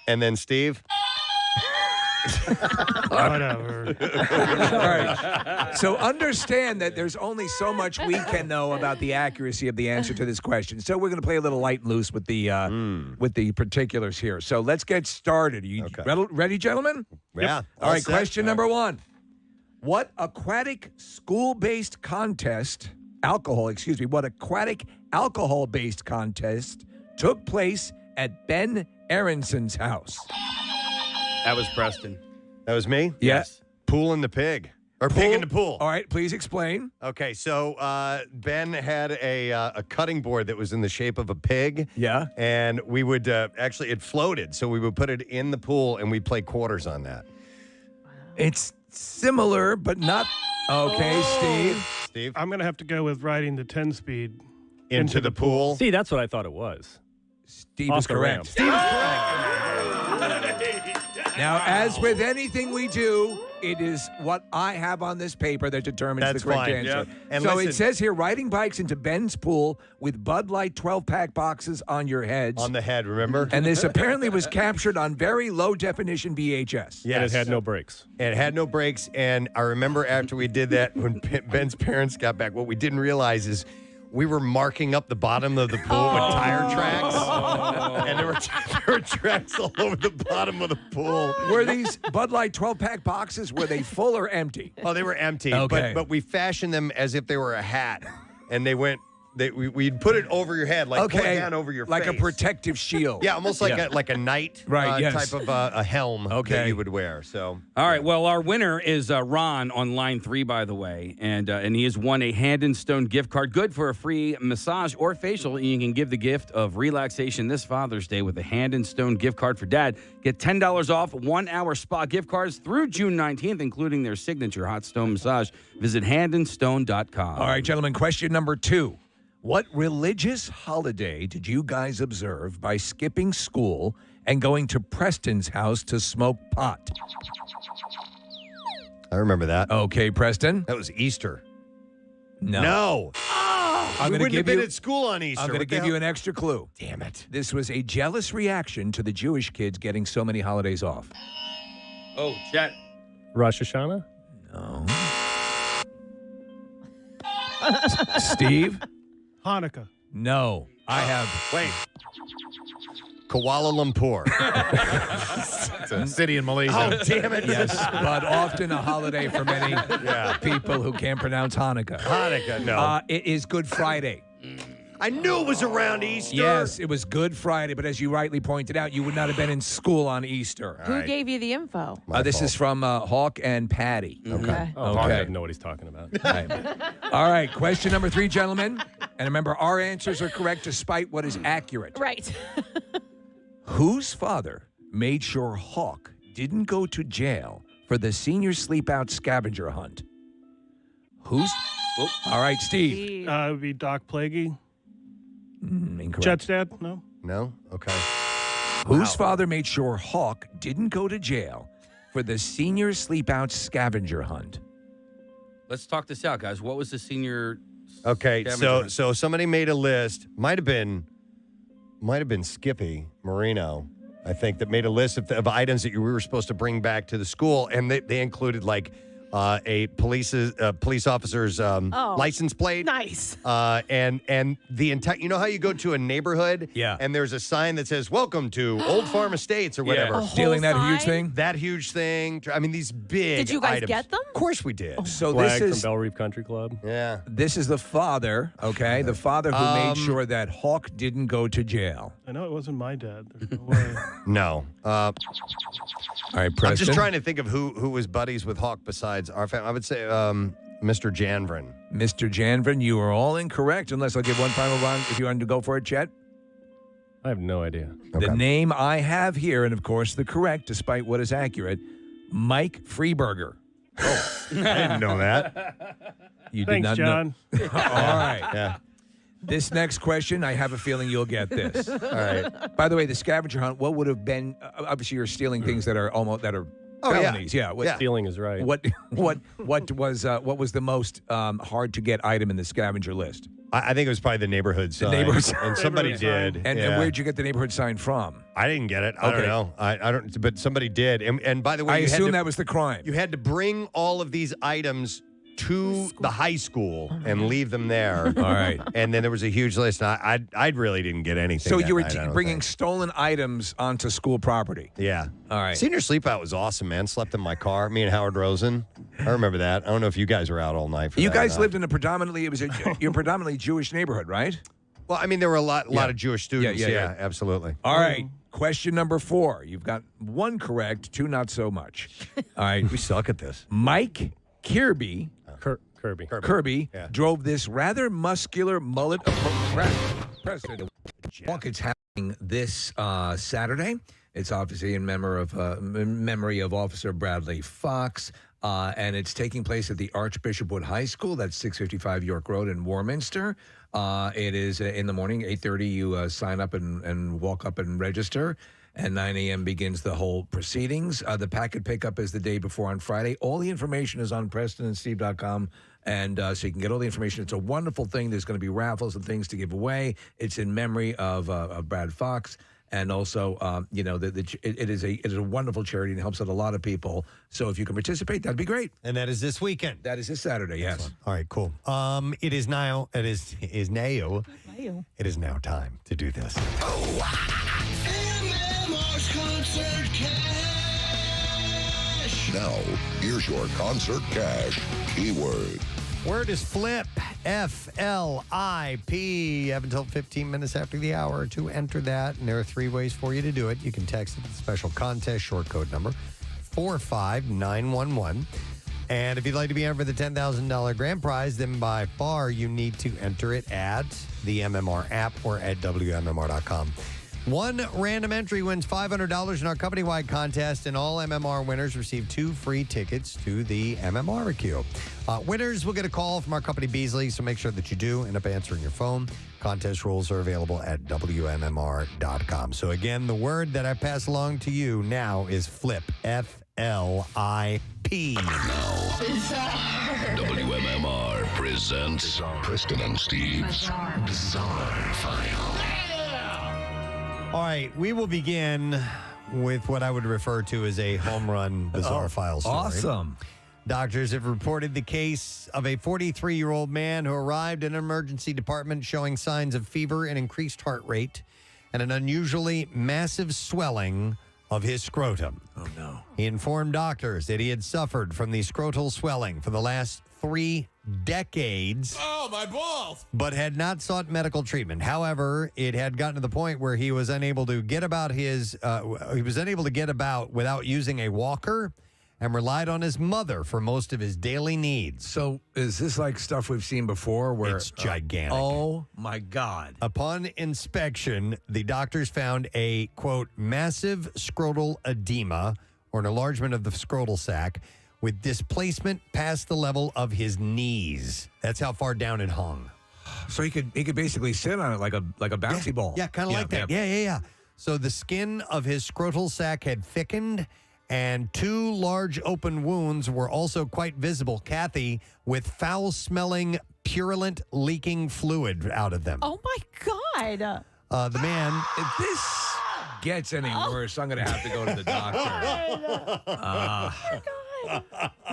And then Steve? Whatever. All right. So understand that there's only so much we can know about the accuracy of the answer to this question. So we're going to play a little light and loose with the particulars here. So let's get started. Are you ready, gentlemen? Yeah. All right. set. Question number one: What aquatic school-based contest? What aquatic alcohol-based contest took place at Ben Aronson's house? That was Preston. That was me? Yes. Pool in the pig. Or pig in the pool. All right, please explain. Okay, so Ben had a cutting board that was in the shape of a pig. Yeah. And we would actually, it floated. So we would put it in the pool and we'd play quarters on that. It's similar, but not. Okay, Steve? I'm going to have to go with riding the 10-speed Into the pool. See, that's what I thought it was. Steve Off is the correct. ramp. Steve is correct. Now, as with anything we do, it is what I have on this paper that determines That's the correct fine, answer. yep. And so listen- it says here, riding bikes into Ben's pool with Bud Light 12-pack boxes on your heads. On the head, remember? And this apparently was captured on very low-definition VHS. Yes. And it had no brakes. It had no brakes. And I remember after we did that, when Ben's parents got back, what we didn't realize is we were marking up the bottom of the pool with tire tracks. And there were tracks all over the bottom of the pool. Were these Bud Light 12-pack boxes, were they full or empty? Oh, they were empty. Okay. But we fashioned them as if they were a hat. And they went, we'd put it over your head, like pull it down over your like face. a protective shield. Yeah, almost like a knight yes. type of a helm that you would wear. So All right. Well, our winner is Ron on line 3, by the way, and he has won a Hand and Stone gift card, good for a free massage or facial. And you can give the gift of relaxation this Father's Day with a Hand and Stone gift card for Dad. Get $10 off 1-hour spa gift cards through June 19th, including their signature hot stone massage. Visit handandstone.com. All right, gentlemen. Question number 2. What religious holiday did you guys observe by skipping school and going to Preston's house to smoke pot? I remember that. Okay, Preston. That was Easter. No. We wouldn't have been at school on Easter. I'm going to What the give you hell? an extra clue. Damn it. This was a jealous reaction to the Jewish kids getting so many holidays off. Oh, Chet. Rosh Hashanah? No. Steve? Hanukkah. No. I have. Wait. Kuala Lumpur. It's a city in Malaysia. Oh, damn it. Yes, but often a holiday for many people who can't pronounce Hanukkah. Hanukkah, no. It is Good Friday. I knew it was around Easter. Yes, it was Good Friday, but as you rightly pointed out, you would not have been in school on Easter. Who gave you the info? This is from Hawk and Patty. Okay. Oh, I don't know what he's talking about. All right, question number 3, gentlemen. And remember, our answers are correct despite what is accurate. Right. Whose father made sure Hawk didn't go to jail for the senior sleep out scavenger hunt? Who's? All right, Steve. It would be Doc Plaguey. Incorrect. Chet's dad? No. No? Okay. Whose father made sure Hawk didn't go to jail for the senior sleep out scavenger hunt? Let's talk this out, guys. What was the senior? Okay, scavenger? so somebody made a list. Might have been Skippy Marino, I think, that made a list of items that we were supposed to bring back to the school, and they included like a police officer's license plate. Nice. And the entire, you know how you go to a neighborhood, and there's a sign that says "Welcome to Old Farm Estates" or whatever. Stealing that huge thing. That huge thing. I mean, these big. Did you guys items. get them? Of course we did. So Flag this is from Belle Reef Country Club. Yeah. This is the father. Okay, the father who made sure that Hawk didn't go to jail. I know it wasn't my dad. There's no way. No. All right, Preston. I'm just trying to think of who was buddies with Hawk besides our family. I would say Mr. Janvrin. Mr. Janvrin, you are all incorrect, unless I'll give one final round if you want to go for it, Chet. I have no idea. The name I have here, and of course the correct, despite what is accurate, Mike Freeberger. Oh, I didn't know that. You Thanks, did not John. know. All right. Yeah. This next question, I have a feeling you'll get this. All right. By the way, the scavenger hunt, what would have been, obviously you're stealing things that are felonies. Yeah. Stealing is right. What was the most hard to get item in the scavenger list? I think it was probably the neighborhood sign. neighborhood sign. And somebody did. And where'd you get the neighborhood sign from? I didn't get it. I don't know. I don't. But somebody did. And by the way, I assume that was the crime. You had to bring all of these items to the high school and leave them there. All right. And then there was a huge list. And I really didn't get anything. So that you were night, I don't bringing think. stolen items onto school property. Yeah. All right. Senior sleep out was awesome, man. Slept in my car. Me and Howard Rosen. I remember that. I don't know if you guys were out all night. You guys lived in a predominantly you're predominantly Jewish neighborhood, right? Well, I mean, there were a lot of Jewish students. Yeah. Absolutely. All right. Question number 4. You've got one correct, 2 not so much. All right. We suck at this. Mike Kirby. Kirby. Drove this rather muscular mullet Preston. Walk is happening this Saturday. It's obviously in memory of Officer Bradley Fox, and it's taking place at the Archbishop Wood High School. That's 655 York Road in Warminster. It is in the morning, 8:30. You sign up and walk up and register. And 9 a.m. begins the whole proceedings. The packet pickup is the day before on Friday. All the information is on PrestonandSteve.com. And so you can get all the information. It's a wonderful thing. There's going to be raffles and things to give away. It's in memory of Brad Fox. And also, it is a wonderful charity and helps out a lot of people. So if you can participate, that'd be great. And that is this weekend. That is this Saturday, yes. All right, cool. It is now time to do this. Now, here's your concert cash keyword. Word is flip, F-L-I-P. You have until 15 minutes after the hour to enter that, and there are 3 ways for you to do it. You can text it to the special contest short code number 45911. And if you'd like to be entered for the $10,000 grand prize, then by far you need to enter it at the MMR app or at WMMR.com. One random entry wins $500 in our company-wide contest, and all MMR winners receive 2 free tickets to the MMRBQ. Winners will get a call from our company, Beasley, so make sure that you do end up answering your phone. Contest rules are available at WMMR.com. So again, the word that I pass along to you now is flip, F-L-I-P. WMMR presents Preston and Steve's Bizarre File. All right, we will begin with what I would refer to as a home run bizarre file story. Awesome. Doctors have reported the case of a 43-year-old man who arrived in an emergency department showing signs of fever and increased heart rate and an unusually massive swelling of his scrotum. Oh, no. He informed doctors that he had suffered from the scrotal swelling for the last 3 decades. Oh, my balls! But had not sought medical treatment. However, it had gotten to the point where he was unable to get about without using a walker and relied on his mother for most of his daily needs. So is this like stuff we've seen before where it's gigantic? Oh my God. Upon inspection, the doctors found a, quote, massive scrotal edema or an enlargement of the scrotal sac with displacement past the level of his knees. That's how far down it hung. So he could basically sit on it like a bouncy ball. Yeah, kind of like that. Yeah. So the skin of his scrotal sac had thickened, and 2 large open wounds were also quite visible, Kathy, with foul-smelling, purulent, leaking fluid out of them. Oh, my God. The man... If this gets any worse, I'm going to have to go to the doctor.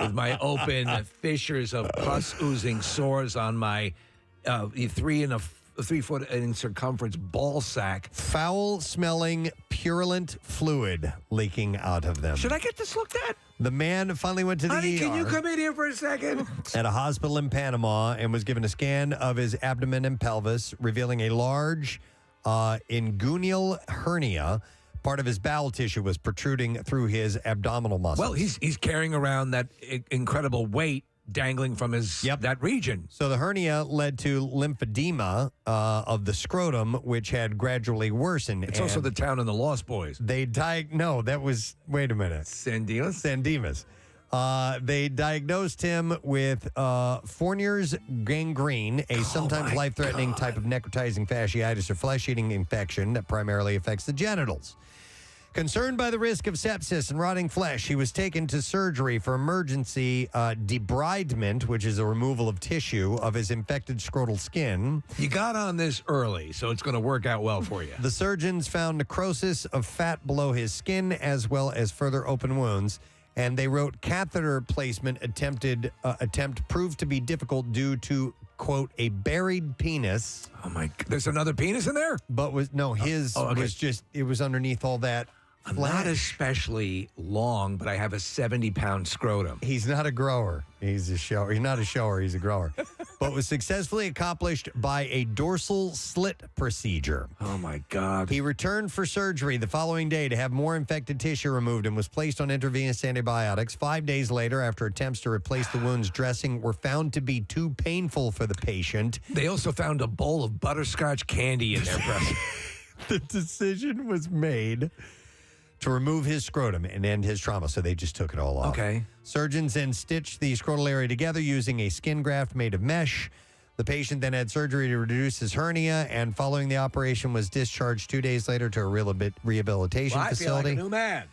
with my open fissures of pus oozing sores on my 3 foot in circumference ball sack. Foul-smelling, purulent fluid leaking out of them. Should I get this looked at? The man finally went to the Honey, ER. can you come in here for a second? At a hospital in Panama and was given a scan of his abdomen and pelvis, revealing a large inguinal hernia. Part of his bowel tissue was protruding through his abdominal muscles. Well, he's carrying around that incredible weight dangling from his that region. So the hernia led to lymphedema of the scrotum, which had gradually worsened. It's also the town of the Lost Boys. Wait a minute. San Dimas? San Dimas. They diagnosed him with Fournier's gangrene, a sometimes life-threatening type of necrotizing fasciitis or flesh-eating infection that primarily affects the genitals. Concerned by the risk of sepsis and rotting flesh, he was taken to surgery for emergency debridement, which is a removal of tissue of his infected scrotal skin. You got on this early, so it's going to work out well for you. The surgeons found necrosis of fat below his skin as well as further open wounds, and they wrote catheter placement attempt proved to be difficult due to, quote, a buried penis. Oh my! There's another penis in there? But was just, it was underneath all that. I'm not especially long, but I have a 70-pound scrotum. He's not a grower. He's a shower. He's not a shower. He's a grower. But was successfully accomplished by a dorsal slit procedure. Oh, my God. He returned for surgery the following day to have more infected tissue removed and was placed on intravenous antibiotics. 5 days later, after attempts to replace the wound's dressing were found to be too painful for the patient. They also found a bowl of butterscotch candy in their breast. The decision was made to remove his scrotum and end his trauma, so they just took it all off. Okay. Surgeons then stitched the scrotal area together using a skin graft made of mesh. The patient then had surgery to reduce his hernia, and following the operation was discharged 2 days later to a rehabilitation I feel like facility. a new man.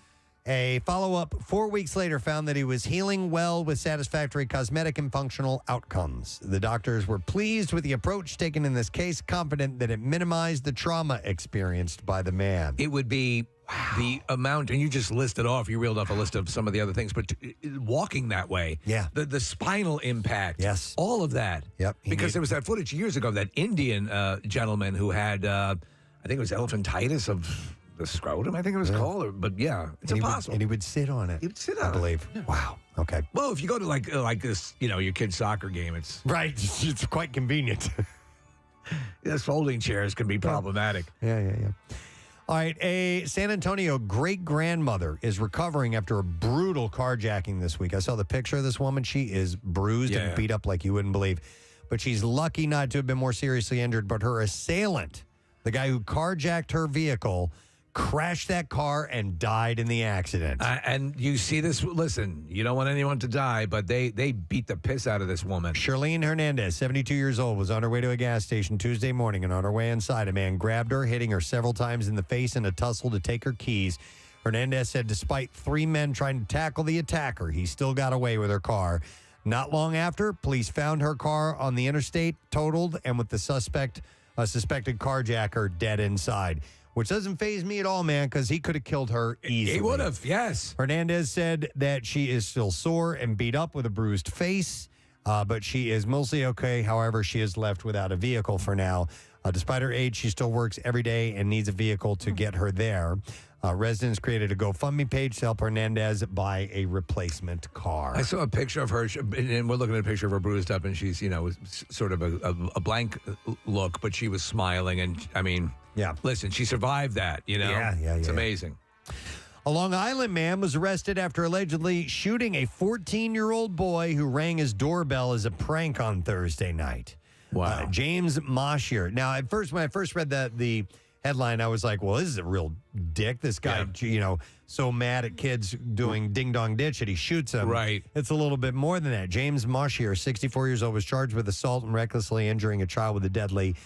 A follow-up 4 weeks later found that he was healing well with satisfactory cosmetic and functional outcomes. The doctors were pleased with the approach taken in this case, confident that it minimized the trauma experienced by the man. It would be the amount, and you just listed off, you reeled off a list of some of the other things, but walking that way, the spinal impact, all of that. Yep. Because there was that footage years ago, that Indian gentleman who had, I think it was elephantitis of the scrotum, I think it was called. But yeah, it's impossible. And he would sit on it. He would sit on I believe. it. Wow. Okay. Well, if you go to like this, your kid's soccer game, it's right. It's quite convenient. Yes, folding chairs can be problematic. Yeah. All right, a San Antonio great-grandmother is recovering after a brutal carjacking this week. I saw the picture of this woman. She is bruised and beat up like you wouldn't believe. But she's lucky not to have been more seriously injured. But her assailant, the guy who carjacked her vehicle, crashed that car and died in the accident. And you see this, listen, you don't want anyone to die, but they beat the piss out of this woman. Charlene Hernandez, 72 years old, was on her way to a gas station Tuesday morning, and on her way inside, a man grabbed her, hitting her several times in the face in a tussle to take her keys. Hernandez said despite 3 men trying to tackle the attacker, he still got away with her car. Not long after, police found her car on the interstate, totaled, and with the suspected carjacker dead inside. Which doesn't faze me at all, man, because he could have killed her easily. He would have, yes. Hernandez said that she is still sore and beat up with a bruised face, but she is mostly okay. However, she is left without a vehicle for now. Despite her age, she still works every day and needs a vehicle to get her there. Residents created a GoFundMe page to help Hernandez buy a replacement car. I saw a picture of her, and we're looking at a picture of her bruised up, and she's, sort of a blank look, but she was smiling, and I mean... Yeah. Listen, she survived that, Yeah. It's amazing. A Long Island man was arrested after allegedly shooting a 14-year-old boy who rang his doorbell as a prank on Thursday night. Wow. James Moshier. Now, at first, when I first read the headline, I was like, well, this is a real dick. This guy, so mad at kids doing ding-dong ditch that he shoots them. Right. It's a little bit more than that. James Moshier, 64 years old, was charged with assault and recklessly injuring a child with a deadly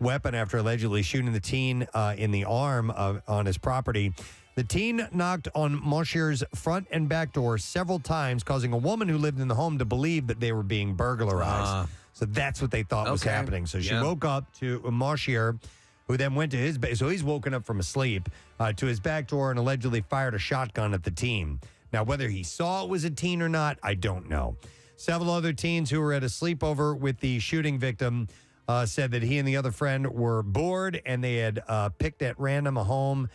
weapon after allegedly shooting the teen in the arm on his property. The teen knocked on Moshier's front and back door several times, causing a woman who lived in the home to believe that they were being burglarized. So that's what they thought was happening. So she woke up to Moshier, who then went to his bed. So he's woken up from a sleep to his back door and allegedly fired a shotgun at the teen. Now, whether he saw it was a teen or not, I don't know. Several other teens who were at a sleepover with the shooting victim said that he and the other friend were bored and they had picked at random a home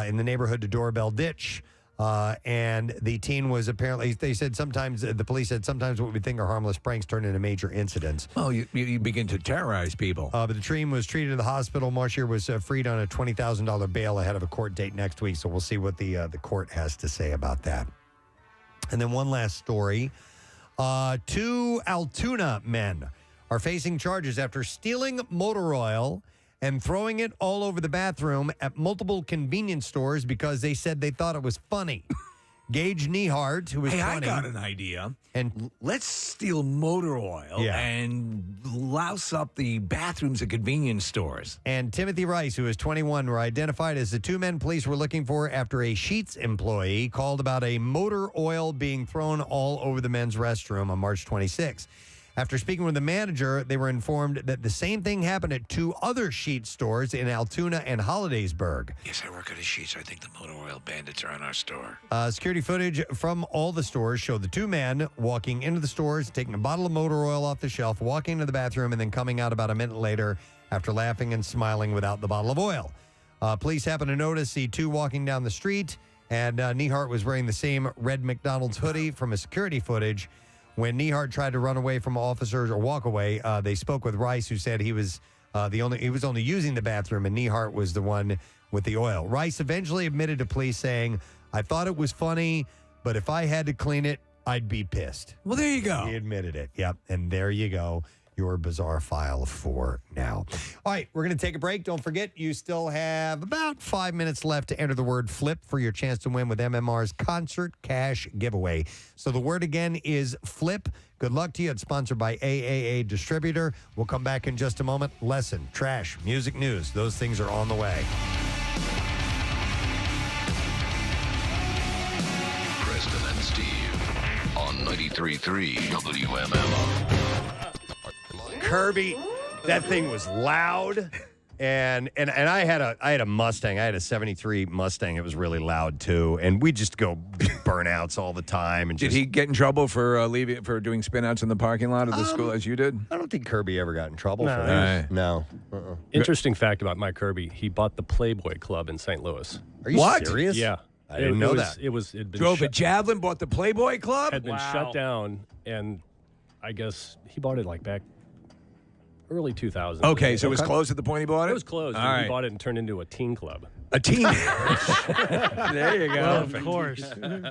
in the neighborhood to doorbell ditch. And the teen was apparently, they said sometimes, the police said sometimes what we think are harmless pranks turn into major incidents. Well, you begin to terrorize people. But the teen was treated at the hospital. Marshall was freed on a $20,000 bail ahead of a court date next week. So we'll see what the court has to say about that. And then one last story. 2 Altoona men are facing charges after stealing motor oil and throwing it all over the bathroom at multiple convenience stores because they said they thought it was funny. Gage Nehart, who was 20. I got an idea. And let's steal motor oil and louse up the bathrooms at convenience stores. And Timothy Rice, who is 21, were identified as the 2 men police were looking for after a Sheetz employee called about a motor oil being thrown all over the men's restroom on March 26. After speaking with the manager, they were informed that the same thing happened at 2 other Sheetz stores in Altoona and Hollidaysburg. Yes, I work at a Sheetz. I think the motor oil bandits are in our store. Security footage from all the stores showed the 2 men walking into the stores, taking a bottle of motor oil off the shelf, walking into the bathroom, and then coming out about a minute later after laughing and smiling without the bottle of oil. Police happened to notice the 2 walking down the street, and Nehart was wearing the same red McDonald's hoodie from a security footage. When Nehart tried to run away from officers or walk away, they spoke with Rice, who said he was only using the bathroom, and Nehart was the one with the oil. Rice eventually admitted to police saying, "I thought it was funny, but if I had to clean it, I'd be pissed." Well, there you go. He admitted it. Yep, and there you go. Your bizarre file for now. All right, we're going to take a break. Don't forget, you still have about 5 minutes left to enter the word flip for your chance to win with MMR's Concert Cash Giveaway. So the word again is flip. Good luck to you. It's sponsored by AAA Distributor. We'll come back in just a moment. Lesson, trash, music news. Those things are on the way. Preston and Steve on 93.3 WMMR. Kirby, that thing was loud, and I had a Mustang. I had a '73 Mustang. It was really loud too, and we just go burnouts all the time. And Did he get in trouble for doing spinouts in the parking lot of the school as you did? I don't think Kirby ever got in trouble No. for that. No. Interesting fact about Mike Kirby: he bought the Playboy Club in St. Louis. Are you serious? Yeah, I didn't know that. It'd been Drove a Javelin, bought the Playboy Club. Had been shut down, and I guess he bought it like back early 2000s. Okay, so it was closed at the point he bought it? It was closed. All and right. He bought it and turned into a teen club. A teen. There you go. Well, of course.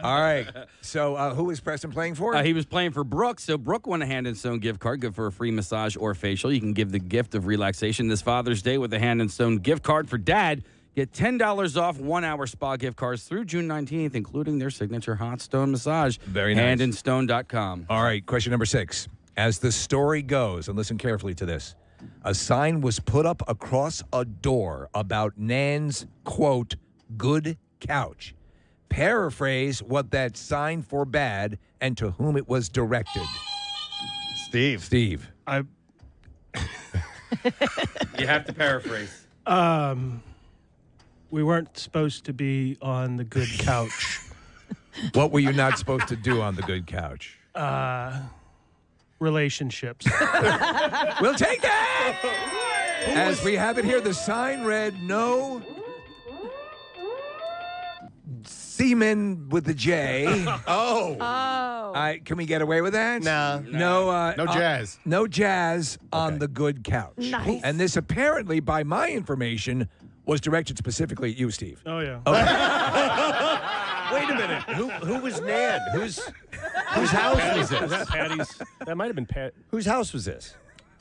All right. So who was Preston playing for? He was playing for Brooke. So Brooke won a Hand & Stone gift card, good for a free massage or facial. You can give the gift of relaxation this Father's Day with a Hand & Stone gift card for Dad. Get $10 off 1-hour spa gift cards through June 19th, including their signature hot stone massage. Very nice. Handandstone.com. All right, question number 6. As the story goes, and listen carefully to this, a sign was put up across a door about Nan's, quote, good couch. Paraphrase what that sign forbade and to whom it was directed. Steve. You have to paraphrase. We weren't supposed to be on the good couch. What were you not supposed to do on the good couch? Relationships. We'll take that! As we have it here, the sign read, no semen with the J. Oh. Can we get away with that? No. No jazz. No jazz on the good couch. Nice. And this apparently, by my information, was directed specifically at you, Steve. Oh, yeah. Wait a minute. Who was Nan? Whose house was Was that this? Patty's? That might have been Pat. Whose house was this?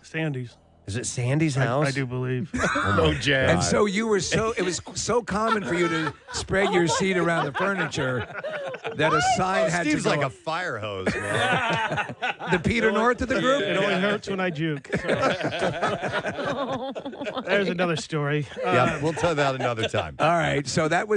Sandy's. Is it Sandy's house? I do believe. No jazz. And so it was so common for you to spread your seat around the furniture that a sign had Steve's to go like a up. fire hose, man. the Peter North of the group? It only hurts when I juke. So. There's another story. Yeah, we'll tell that another time. All right, so that's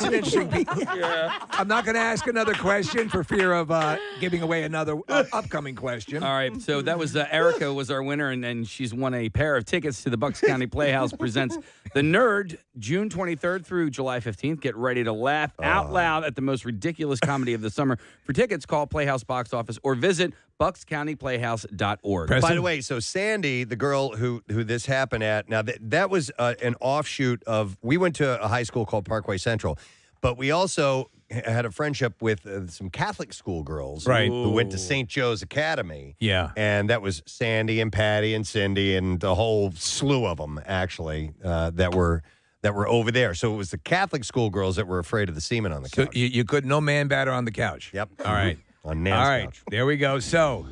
an interesting piece. I'm not going to ask another question for fear of giving away another upcoming question. All right, so that was Erica was our winner, and she's won a pair of tickets to the Bucks County Playhouse presents The Nerd, June 23rd through July 15th. Get ready to laugh out loud at the most ridiculous comedy of the summer. For tickets, call Playhouse box office or visit buckscountyplayhouse.org. By the way, so Sandy, the girl who this happened at, now that was an offshoot of, we went to a high school called Parkway Central, but we also had a friendship with some Catholic school girls who went to St. Joe's Academy. Yeah. And that was Sandy and Patty and Cindy and the whole slew of them, actually, that were over there. So it was the Catholic school girls that were afraid of the semen on the couch. So you could no man batter on the couch. Yep. All right. On Nan's All right. couch. There we go. So,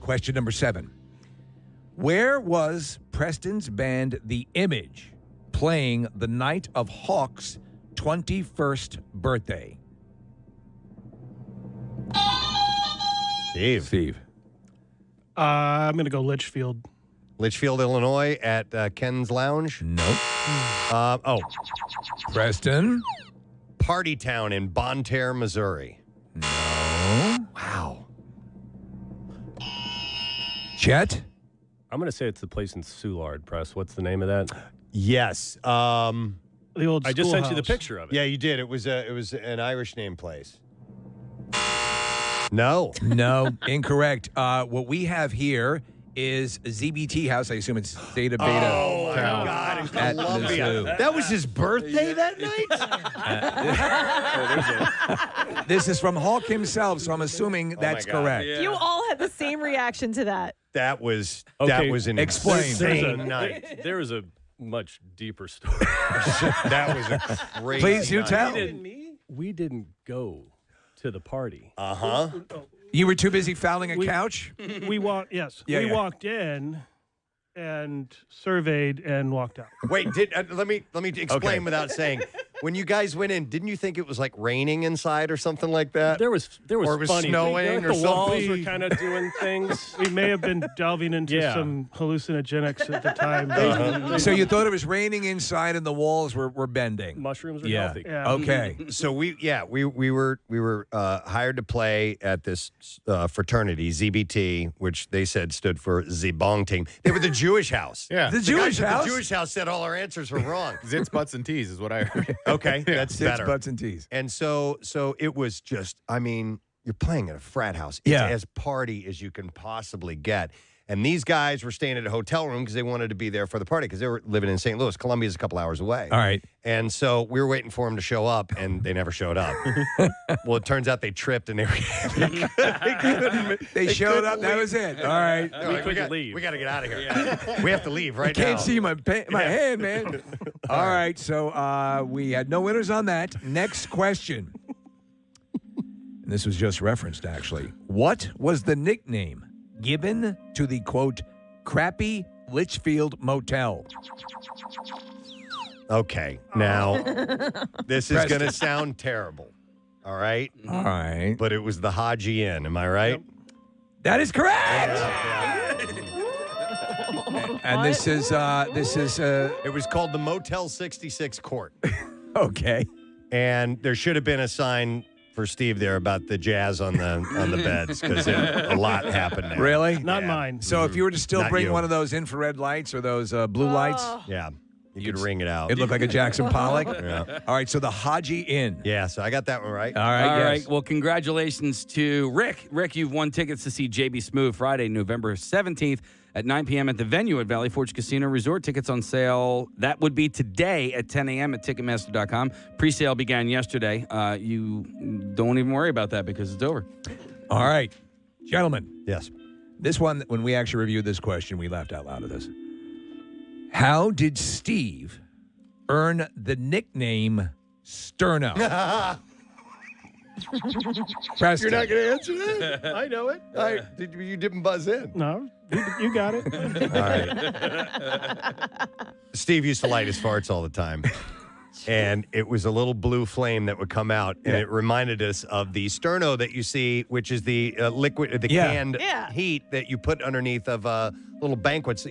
question number 7. Where was Preston's band The Image playing the night of Hawk's 21st birthday? Steve. I'm going to go Litchfield. Litchfield, Illinois at Ken's Lounge? Nope. Preston? Party Town in Bonne Terre, Missouri. No. Wow. Chet? I'm going to say it's the place in Soulard Press. What's the name of that? Yes. The old I just sent you the schoolhouse. picture of it. Yeah, you did. It was an Irish name place. No. No, incorrect. What we have here is ZBT House. I assume it's Zeta Beta. Oh, my God. In At the Columbia. zoo. That was his birthday that night? This is from Hawk himself, so I'm assuming that's God. correct. You all had the same reaction to that. That was Okay, an explain. insane night. There was a much deeper story. That was a crazy Please do night. tell. We didn't go to the party. Uh-huh. You were too busy fouling a couch? We walked. Yes, Yeah, we yeah. walked in and surveyed and walked out. Wait, let me explain Okay. without saying. When you guys went in, didn't you think it was like raining inside or something like that? There was or it was funny. snowing the or walls something. were kind of doing things. We may have been delving into Yeah. some hallucinogenics at the time. So you thought it was raining inside and the walls were bending? Mushrooms are Yeah. healthy. Yeah. Okay. So we were hired to play at this fraternity, ZBT, which they said stood for Zibong Team. They were the Jewish house. Yeah. The The Jewish guys at house? the Jewish house said all our answers were wrong. Zits, butts, and teas is what I heard. Okay, that's Six better. butts and teas. And so it was just, I mean, you're playing at a frat house. It's Yeah. as party as you can possibly get. And these guys were staying at a hotel room because they wanted to be there for the party because they were living in St. Louis. Columbia's a couple hours away. All right. And so we were waiting for them to show up, and they never showed up. Well, it turns out they tripped, and They showed up. That was it. All right. we got to get out of here. We have to leave right now. Can't see my hand, man. All right. So we had no winners on that. Next question. And this was just referenced, actually. What was the nickname given to the, quote, crappy Litchfield Motel? Okay, now this is Preston. going to sound terrible. All right, All right. but it was the Hygiene. Am I right? That is correct. And this is It was called the Motel 66 Court, okay. and there should have been a sign for Steve there about the jazz on the beds because a lot happened there. Really? Not Yeah. mine. So if you were to still Not bring you. one of those infrared lights or those blue lights, Yeah, you could ring it out. it looked like a Jackson Pollock. Yeah. All right. So the Haji Inn. Yeah, so I got that one right. All right. All yes. right. Well, congratulations to Rick. Rick, you've won tickets to see JB Smoove Friday, November 17th at 9 p.m. at the venue at Valley Forge Casino Resort. Tickets on sale. That would be today at 10 a.m. at Ticketmaster.com. Pre-sale began yesterday. You don't even worry about that because it's over. All right. Gentlemen, Yes. this one, when we actually reviewed this question, we laughed out loud at this. How did Steve earn the nickname Sterno? Preston. You're not going to answer that? I know it. You didn't buzz in. No, you got it. All right. Steve used to light his farts all the time. and it was a little blue flame that would come out, and it reminded us of the sterno that you see, which is the liquid, the canned heat that you put underneath of little banquets,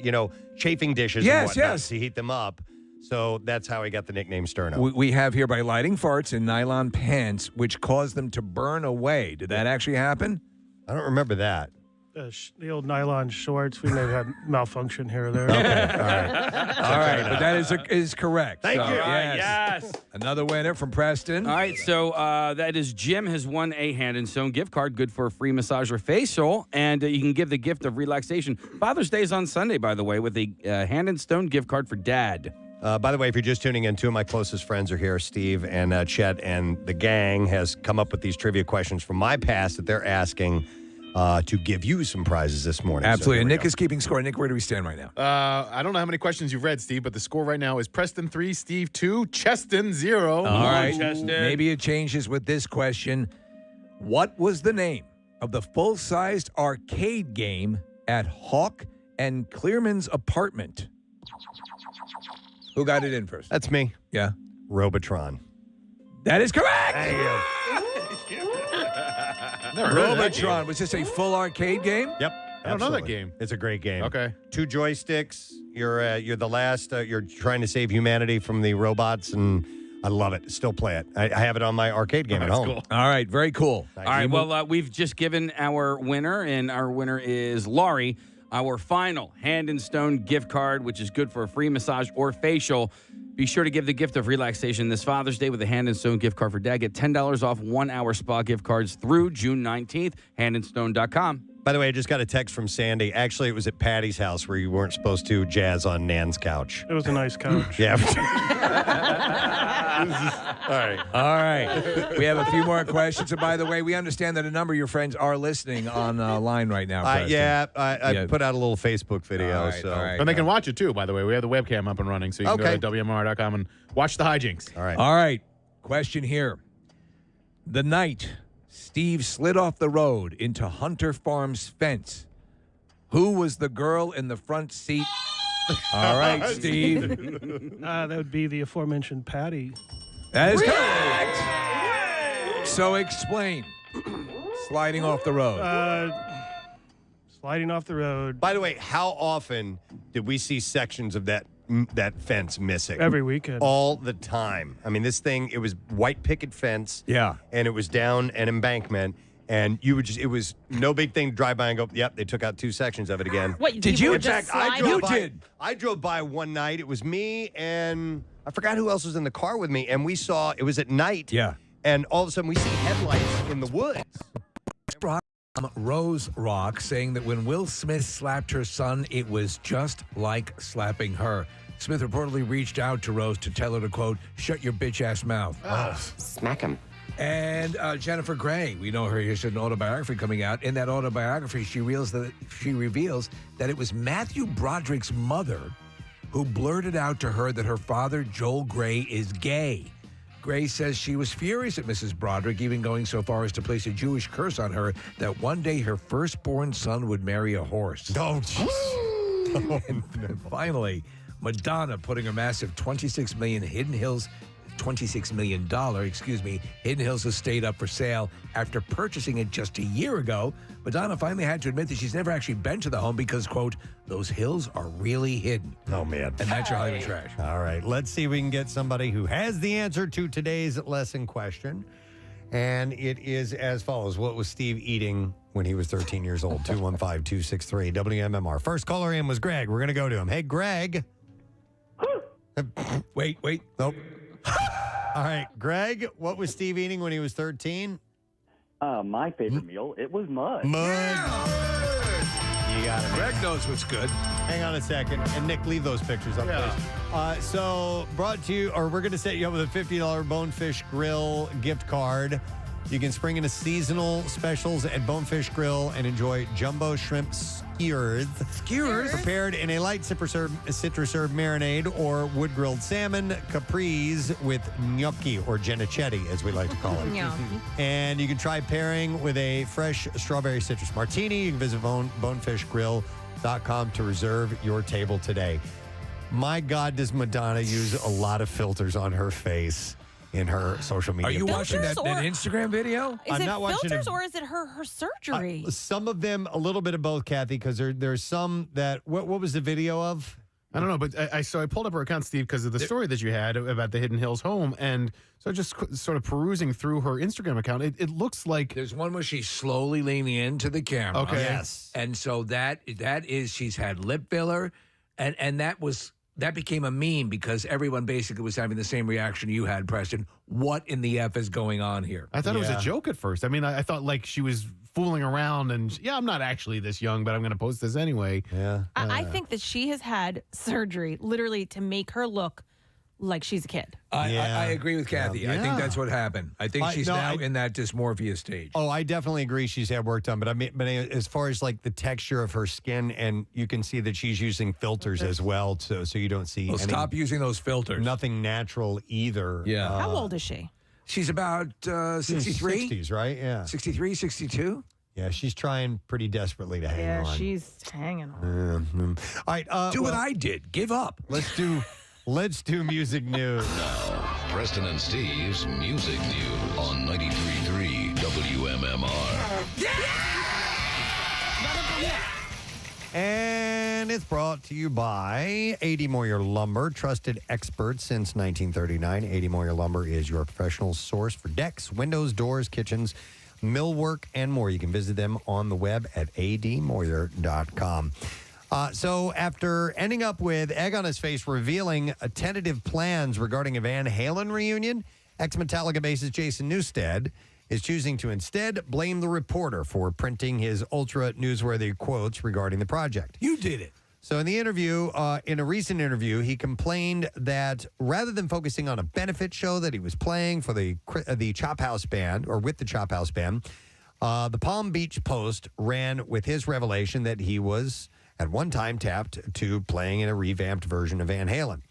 chafing dishes and whatnot to heat them up. So that's how he got the nickname sterno. We have here by lighting farts in nylon pants, which caused them to burn away. Did that actually happen? I don't remember that. The old nylon shorts, we may have had malfunction here or there. Okay, all right. But that is correct. Thank you. Yes. Another winner from Preston. All right, so that is Jim has won a Hand and Stone gift card, good for a free massage or facial, and you can give the gift of relaxation. Father's Day is on Sunday, by the way, with a Hand and Stone gift card for Dad. By the way, if you're just tuning in, two of my closest friends are here, Steve and Chet, and the gang has come up with these trivia questions from my past that they're asking to give you some prizes this morning. Absolutely. So And Nick is keeping score. Nick, where do we stand right now? I don't know how many questions you've read, Steve, but the score right now is Preston 3, Steve 2, Cheston 0. All right. Maybe it changes with this question. What was the name of the full-sized arcade game at Hawk and Clearman's apartment? Who got it in first? That's me. Yeah. Robotron. That is correct. Thank you. Robotron. Was this a full arcade game? Yep. I don't know that absolutely. game. It's a great game. Okay. 2 joysticks. You're the last. You're trying to save humanity from the robots, and I love it. Still play it. I have it on my arcade game at home. Cool. All right. Very cool. All right, well, we've just given our winner, and our winner is Laurie, our final Hand and Stone gift card, which is good for a free massage or facial. Be sure to give the gift of relaxation this Father's Day with a Hand and Stone gift card for Dad. Get $10 off 1-hour spa gift cards through June 19th. Handandstone.com. By the way, I just got a text from Sandy. Actually, it was at Patty's house where you weren't supposed to jazz on Nan's couch. It was a nice couch. Yeah. All right. We have a few more questions. And by the way, we understand that a number of your friends are listening on line right now. Preston. I put out a little Facebook video. All right, so. all right. And they can watch it too, by the way. We have the webcam up and running, so you can go to WMMR.com and watch the hijinks. All right. All right. Question here. The night Steve slid off the road into Hunter Farm's fence, who was the girl in the front seat? All right, Steve. That would be the aforementioned Patty. That is correct. So explain. Sliding off the road. Sliding off the road. By the way, how often did we see sections of that fence missing? Every weekend. All the time. I mean, this thing, it was white picket fence. Yeah. And it was down an embankment. And you would just, it was no big thing to drive by and go, yep, they took out 2 sections of it again. What, Did you? were just I sliding? drove by one night. It was me and I forgot who else was in the car with me. And we saw, it was at night. Yeah. And all of a sudden we see headlights in the woods. Rose Rock saying that when Will Smith slapped her son, it was just like slapping her. Smith reportedly reached out to Rose to tell her to, quote, shut your bitch-ass mouth. Smack him. And Jennifer Grey, we know her, here's an autobiography coming out. In that autobiography, she reveals that it was Matthew Broderick's mother who blurted out to her that her father, Joel Grey, is gay. Grey says she was furious at Mrs. Broderick, even going so far as to place a Jewish curse on her that one day her firstborn son would marry a horse. Oh, jeez. And finally, Madonna putting her massive $26 million Hidden Hills estate up for sale after purchasing it just a year ago. Madonna finally had to admit that she's never actually been to the home because, quote, those hills are really hidden. Oh, man. And that's your Hollywood trash. All right. Let's see if we can get somebody who has the answer to today's lesson question. And it is as follows. What was Steve eating when he was 13 years old? 215-263 WMMR. First caller in was Greg. We're going to go to him. Hey, Greg. Wait. Nope. All right. Greg, what was Steve eating when he was 13? My favorite meal, it was mud. Mud. You got it. Greg knows what's good. Hang on a second. And Nick, leave those pictures up, please. So brought to you, or we're going to set you up with a $50 Bonefish Grill gift card. You can spring into seasonal specials at Bonefish Grill and enjoy jumbo shrimp skewers. Prepared in a light citrus herb marinade or wood-grilled salmon capris with gnocchi or genicetti, as we like to call it. And you can try pairing with a fresh strawberry citrus martini. You can visit bonefishgrill.com to reserve your table today. My God, does Madonna use a lot of filters on her face in her social media? Are you watching that Filters or- Instagram video? Is I'm it not watching filters it. or is it her surgery? Some of them, a little bit of both, Kathy, because there's some that. What was the video of? I don't know, but I pulled up her account, Steve, because of the story that you had about the Hidden Hills home, and so just sort of perusing through her Instagram account, it looks like there's one where she's slowly leaning into the camera. Okay. Yes. And so that is she's had lip filler, and that became a meme because everyone basically was having the same reaction you had, Preston. What in the F is going on here? I thought it was a joke at first. I mean, I thought like she was fooling around and I'm not actually this young, but I'm going to post this anyway. Yeah. I think that she has had surgery literally to make her look like she's a kid. I agree with Kathy. I think that's what happened. I think she's in that dysmorphia stage. Oh, I definitely agree she's had work done, but as far as like the texture of her skin, and you can see that she's using filters as well, so you don't see. Well, stop using those filters. Nothing natural either. Yeah. How old is she? She's about 63. 60s, right? Yeah. 63, 62. Yeah, she's trying pretty desperately to hang on. Yeah, she's hanging on. All right, do what I did. Give up. Let's do music news. Now, Preston and Steve's Music News on 93.3 WMMR. And it's brought to you by A.D. Moyer Lumber, trusted expert since 1939. A.D. Moyer Lumber is your professional source for decks, windows, doors, kitchens, millwork, and more. You can visit them on the web at admoyer.com. So after ending up with egg on his face revealing tentative plans regarding a Van Halen reunion, ex-Metallica bassist Jason Newsted is choosing to instead blame the reporter for printing his ultra-newsworthy quotes regarding the project. You did it. So in the interview, in a recent interview, he complained that rather than focusing on a benefit show that he was playing for the Chop House Band, or with the Chop House Band, the Palm Beach Post ran with his revelation that he was at one time tapped to playing in a revamped version of Van Halen.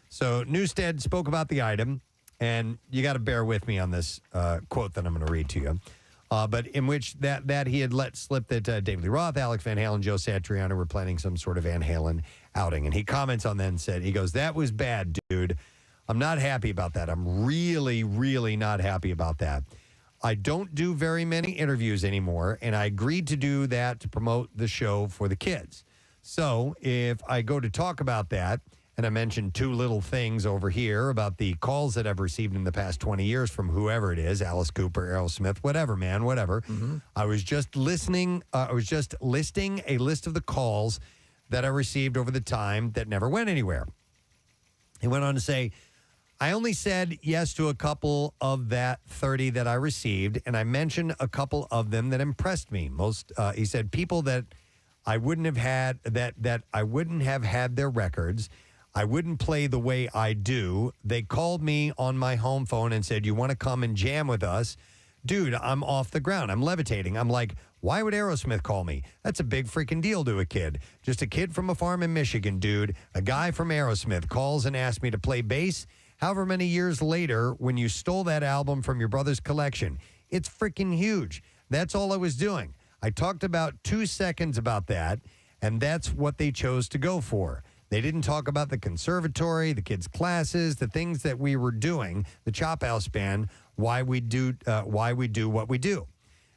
So Newsted spoke about the item, and you got to bear with me on this quote that I'm going to read to you. But in which that he had let slip that David Lee Roth, Alex Van Halen, Joe Satriani were planning some sort of Van Halen outing. And he comments on that and said, he goes, "That was bad, dude. I'm not happy about that. I'm really, really not happy about that. I don't do very many interviews anymore, and I agreed to do that to promote the show for the kids. So if I go to talk about that, and I mentioned two little things over here about the calls that I've received in the past 20 years from whoever it is, Alice Cooper, Aerosmith, whatever, man, whatever. Mm-hmm. I was just listing a list of the calls that I received over the time that never went anywhere." He went on to say, "I only said yes to a couple of that 30 that I received, and I mentioned a couple of them that impressed me. Most," he said, "people that I wouldn't have had that I wouldn't have had their records. I wouldn't play the way I do. They called me on my home phone and said, 'You want to come and jam with us?' Dude, I'm off the ground. I'm levitating. I'm like, why would Aerosmith call me? That's a big freaking deal to a kid. Just a kid from a farm in Michigan, dude. A guy from Aerosmith calls and asks me to play bass. However many years later, when you stole that album from your brother's collection, it's freaking huge. That's all I was doing. I talked about 2 seconds about that, and that's what they chose to go for. They didn't talk about the conservatory, the kids' classes, the things that we were doing, the Chop House Band, why we do what we do."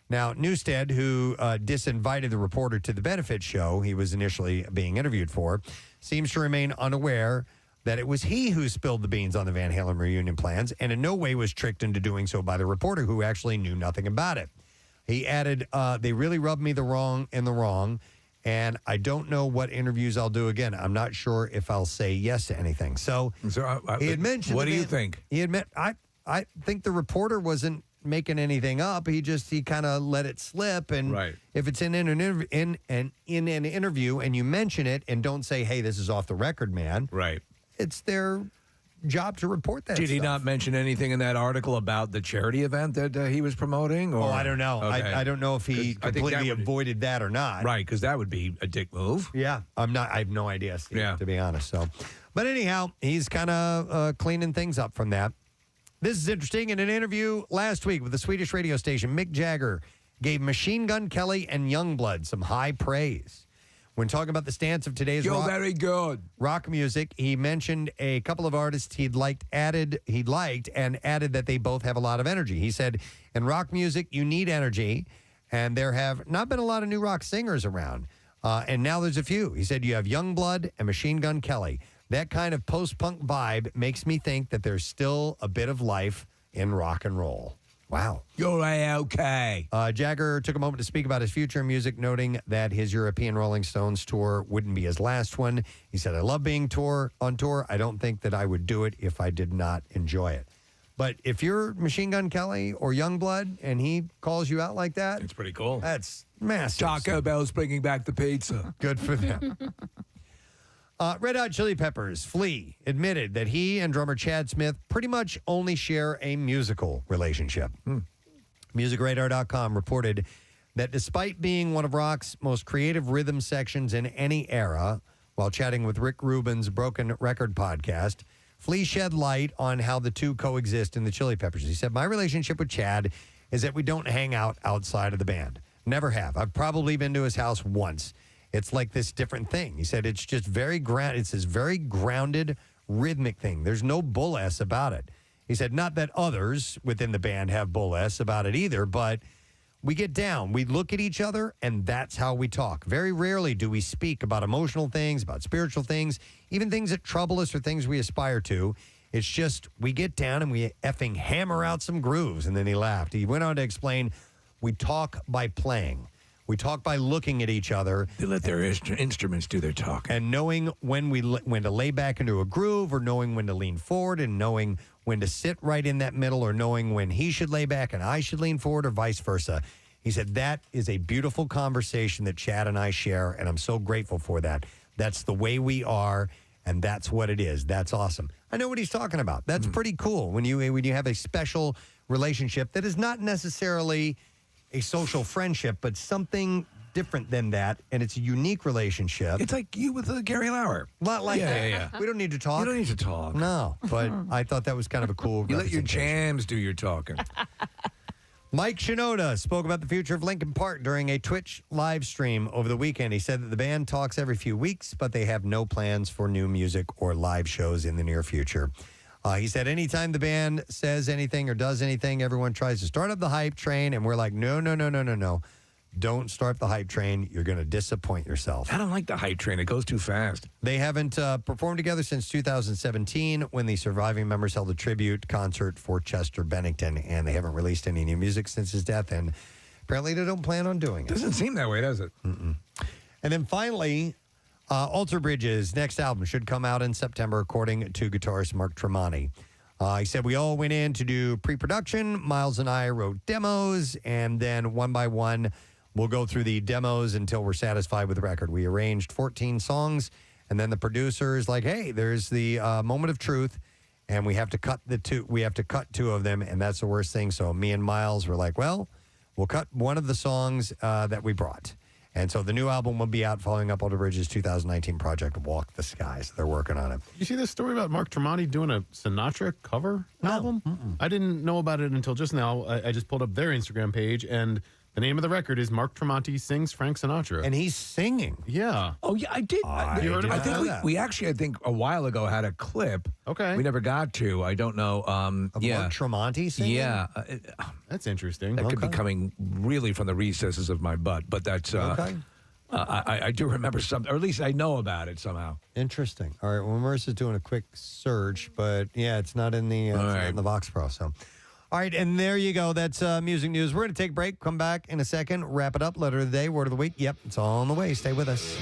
Now, Newsted, who disinvited the reporter to the benefit show he was initially being interviewed for, seems to remain unaware that it was he who spilled the beans on the Van Halen reunion plans, and in no way was tricked into doing so by the reporter, who actually knew nothing about it. He added, "They really rubbed me the wrong, and I don't know what interviews I'll do again. I'm not sure if I'll say yes to anything." So he had mentioned. What do you think? He admit, I think the reporter wasn't making anything up. He kind of let it slip. And if it's in an interview and you mention it and don't say, "Hey, this is off the record, man," it's their job to report that. Did he stuff. not mention anything in that article about the charity event that he was promoting? Or? Oh, I don't know. Okay. I don't know if he completely avoided that or not. Right, because that would be a dick move. Yeah, I have no idea, Steve, to be honest. So, but anyhow, he's kind of cleaning things up from that. This is interesting. In an interview last week with the Swedish radio station, Mick Jagger gave Machine Gun Kelly and Youngblood some high praise. When talking about the stance of today's You're rock, very good. rock music, he mentioned a couple of artists he liked and added that they both have a lot of energy. He said, in rock music, you need energy, and there have not been a lot of new rock singers around. And now there's a few. He said, you have Youngblood and Machine Gun Kelly. That kind of post-punk vibe makes me think that there's still a bit of life in rock and roll. Wow. You're okay. Jagger took a moment to speak about his future in music, noting that his European Rolling Stones tour wouldn't be his last one. He said, I love being on tour. I don't think that I would do it if I did not enjoy it. But if you're Machine Gun Kelly or Youngblood and he calls you out like that, it's pretty cool. That's massive. Taco Bell's bringing back the pizza. Good for them. Red Hot Chili Peppers, Flea, admitted that he and drummer Chad Smith pretty much only share a musical relationship. MusicRadar.com reported that despite being one of rock's most creative rhythm sections in any era, while chatting with Rick Rubin's Broken Record podcast, Flea shed light on how the two coexist in the Chili Peppers. He said, my relationship with Chad is that we don't hang out outside of the band. Never have. I've probably been to his house once. It's like this different thing. He said it's just very it's this very grounded, rhythmic thing. There's no bull S about it. He said not that others within the band have bull S about it either, but we get down, we look at each other, and that's how we talk. Very rarely do we speak about emotional things, about spiritual things, even things that trouble us or things we aspire to. It's just we get down and we effing hammer out some grooves. And then he laughed. He went on to explain, we talk by playing. We talk by looking at each other. They let their instruments do their talking. And knowing when to lay back into a groove, or knowing when to lean forward, and knowing when to sit right in that middle, or knowing when he should lay back and I should lean forward, or vice versa. He said that is a beautiful conversation that Chad and I share, and I'm so grateful for that. That's the way we are, and that's what it is. That's awesome. I know what he's talking about. That's pretty cool when you have a special relationship that is not necessarily a social friendship, but something different than that, and it's a unique relationship. It's like you with Gary Lauer. Not like that. Yeah. We don't need to talk. You don't need to talk. No, but I thought that was kind of a cool You let your jams do your talking. Mike Shinoda spoke about the future of Linkin Park during a Twitch live stream over the weekend. He said that the band talks every few weeks, but they have no plans for new music or live shows in the near future. He said anytime the band says anything or does anything, everyone tries to start up the hype train, and we're like, no. Don't start the hype train. You're going to disappoint yourself. I don't like the hype train. It goes too fast. They haven't performed together since 2017 when the surviving members held a tribute concert for Chester Bennington, and they haven't released any new music since his death, and apparently they don't plan on doing it. Doesn't seem that way, does it? Mm-mm. And then finally, Alter Bridge's next album should come out in September, according to guitarist Mark Tremonti. He said, we all went in to do pre-production. Miles and I wrote demos, and then one by one, we'll go through the demos until we're satisfied with the record. We arranged 14 songs, and then the producer is like, hey, there's the moment of truth, and we have to cut two of them, and that's the worst thing. So me and Miles were like, well, we'll cut one of the songs that we brought. And so the new album will be out following up Alter Bridge's 2019 project, Walk the Skies. They're working on it. You see this story about Mark Tremonti doing a Sinatra cover album? I didn't know about it until just now. I just pulled up their Instagram page, and the name of the record is Mark Tremonti Sings Frank Sinatra. And he's singing. Yeah. Oh, yeah, I did. You heard about think we actually, I think, a while ago had a clip. Okay. We never got to. I don't know. Of Mark Tremonti singing? Yeah. That's interesting. That could be coming really from the recesses of my butt, but that's... Okay. I do remember something, or at least I know about it somehow. Interesting. All right. Well, Marissa's doing a quick search, but yeah, it's not in the not in the Vox Pro. So, all right, and there you go. That's music news. We're going to take a break. Come back in a second. Wrap it up. Letter of the day. Word of the week. Yep, it's all on the way. Stay with us.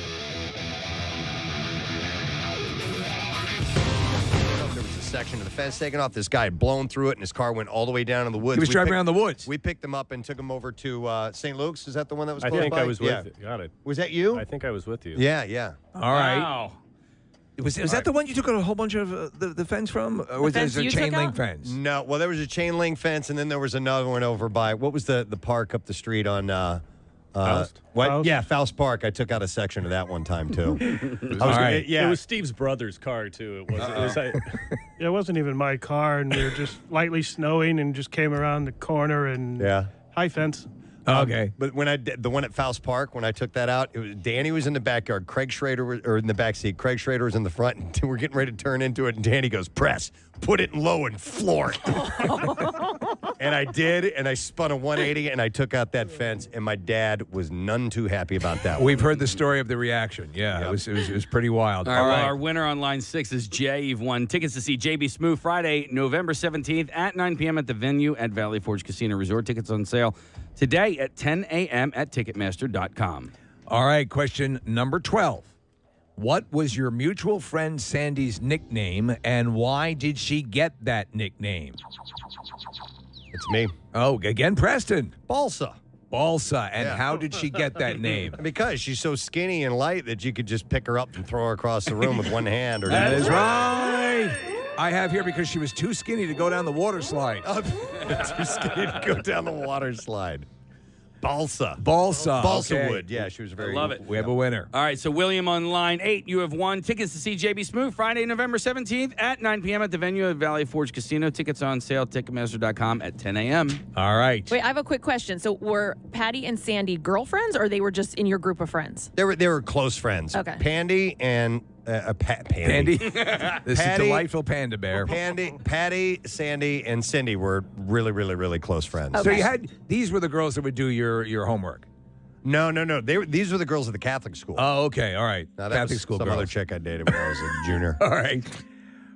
There was a section of the fence taken off. This guy had blown through it, and his car went all the way down in the woods. He was driving around the woods. We picked him up and took him over to St. Luke's. Is that the one that was I close think by? I was with you. Got it. Was that you? I think I was with you. Yeah. All right. Wow. Was that the one you took a whole bunch of the fence from? Or was it a chain link fence? No. Well, there was a chain link fence, and then there was another one over by, what was the park up the street on... Faust? What? Faust? Yeah, Faust Park. I took out a section of that one time, too. It was Steve's brother's car, too. It wasn't even my car, and we were just lightly snowing and just came around the corner and high fence. Okay. But when I did the one at Faust Park, when I took that out, Danny was in the backyard. Craig Schrader or in the back seat. Craig Schrader was in the front. And we're getting ready to turn into it. And Danny goes, press, put it low and floor it. And I did. And I spun a 180 and I took out that fence. And my dad was none too happy about that. We've heard the story of the reaction. Yeah, it was pretty wild. All right, well, our winner on line 6 is Jay. You've won tickets to see JB Smoove Friday, November 17th at 9 p.m. at the venue at Valley Forge Casino Resort. Tickets on sale today at 10 a.m. at Ticketmaster.com. All right, question number 12. What was your mutual friend Sandy's nickname, and why did she get that nickname? It's me. Oh, again, Preston. Balsa. Balsa. And how did she get that name? Because she's so skinny and light that you could just pick her up and throw her across the room with one hand. That is right. I have here because she was too skinny to go down the water slide. Too skinny to go down the water slide. Balsa. Balsa. Balsa Okay. wood. Yeah, she was very. I love it. We have a winner. All right, so William on line 8, you have won tickets to see JB Smoove Friday, November 17th at 9 p.m. at the venue at Valley Forge Casino. Tickets on sale, Ticketmaster.com at 10 a.m. All right. Wait, I have a quick question. So were Patty and Sandy girlfriends, or they were just in your group of friends? They were close friends. Okay. Pandy and Pandy. This is delightful panda bear. Patty, Sandy, and Cindy were really, really, really close friends. So you had these were the girls that would do your homework. No. These were the girls at the Catholic school. Oh, okay. All right. Now, that Catholic was school some girls. other chick I dated when I was a junior. All right.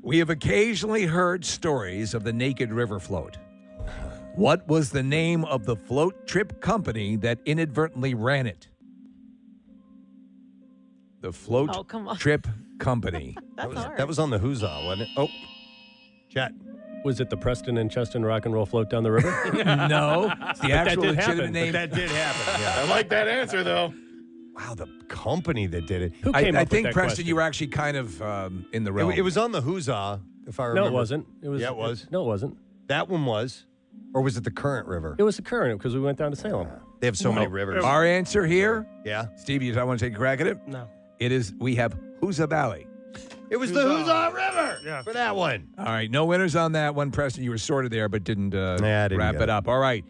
We have occasionally heard stories of the naked river float. What was the name of the float trip company that inadvertently ran it? The float trip company. That was on the Huzzah, wasn't it? Oh, chat. Was it the Preston and Cheston Rock and Roll Float down the river? No. It's the actual legitimate name. That did happen. Yeah. I like that answer, though. Wow, the company that did it. Who came I up with think, that Preston, question? you were actually kind of in the realm. It was on the Huzzah, if I remember. No, it wasn't. Yeah, it was. No, it wasn't. That one was. Or was it the Current River? It was the Current because we went down to Salem. They have so many rivers. Our answer here, Yeah. Steve, you don't want to take a crack at it? No. It is, we have Huzzah Valley. It was the Huzzah River for that one. All right, no winners on that one, Preston. You were sorted there, but didn't, I didn't wrap get it it. up. All right.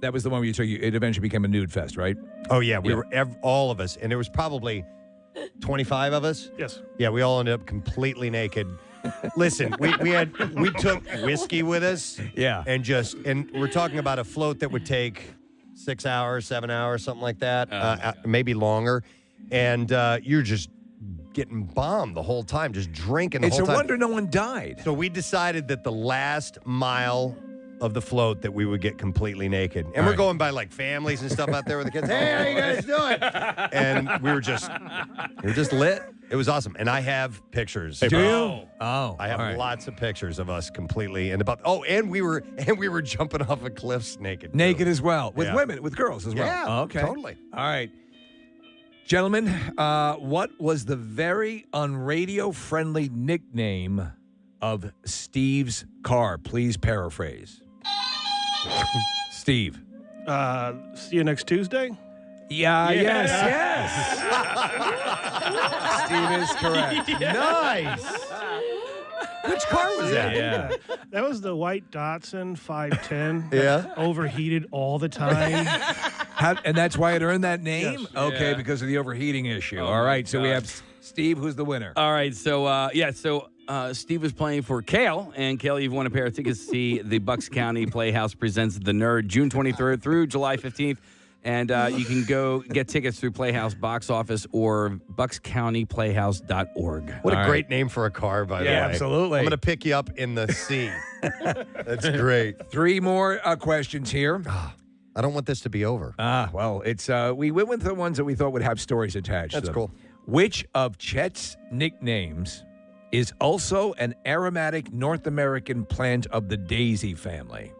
That was the one where you took, it eventually became a nude fest, right? Oh, yeah. We were all of us. And there was probably 25 of us. Yes. Yeah, we all ended up completely naked. Listen, we took whiskey with us. Yeah. And we're talking about a float that would take 6 hours, 7 hours, something like that, maybe longer. And you're just getting bombed the whole time, just drinking the It's whole a time. wonder no one died. So we decided that the last mile of the float that we would get completely naked. And we're going by like families and stuff out there with the kids. Hey, how you guys doing? And we were just lit. It was awesome. And I have pictures. Do you? Oh. I have all right. lots of pictures of us completely and we were jumping off of cliffs naked. too. Naked as well. With Yeah. women, with girls as well. Yeah, Oh, okay. totally. All right. Gentlemen, what was the very unradio-friendly nickname of Steve's car? Please paraphrase. Steve. See you next Tuesday? Yeah, yes. Steve is correct. Nice. Which car was that? Yeah. That was the white Datsun 510. Yeah. Overheated all the time. And that's why it earned that name? Yes. Okay, Yeah. because of the overheating issue. Oh, All right, my so we God. have Steve, who's the winner. All right, so Steve was playing for Kale, and Kale, you've won a pair of tickets to see the Bucks County Playhouse presents The Nerd, June 23rd through July 15th. And you can go get tickets through Playhouse box office or buckscountyplayhouse.org. What a great name for a car, by the way. Yeah, absolutely. I'm going to pick you up in the sea. That's great. 3 more questions here. I don't want this to be over. Well, it's we went with the ones that we thought would have stories attached. That's to them. cool. Which of Chet's nicknames is also an aromatic North American plant of the daisy family?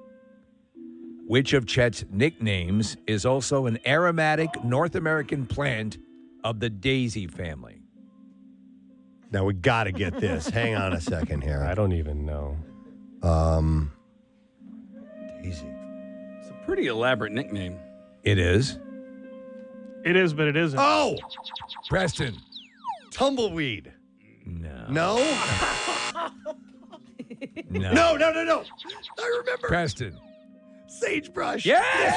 Which of Chet's nicknames is also an aromatic North American plant of the daisy family? Now, we got to get this. Hang on a second here. I don't even know. Daisy. It's a pretty elaborate nickname. It is. It is, but it isn't. Oh! Preston. Tumbleweed. No. No? No. No. I remember. Preston. Sagebrush. Yes!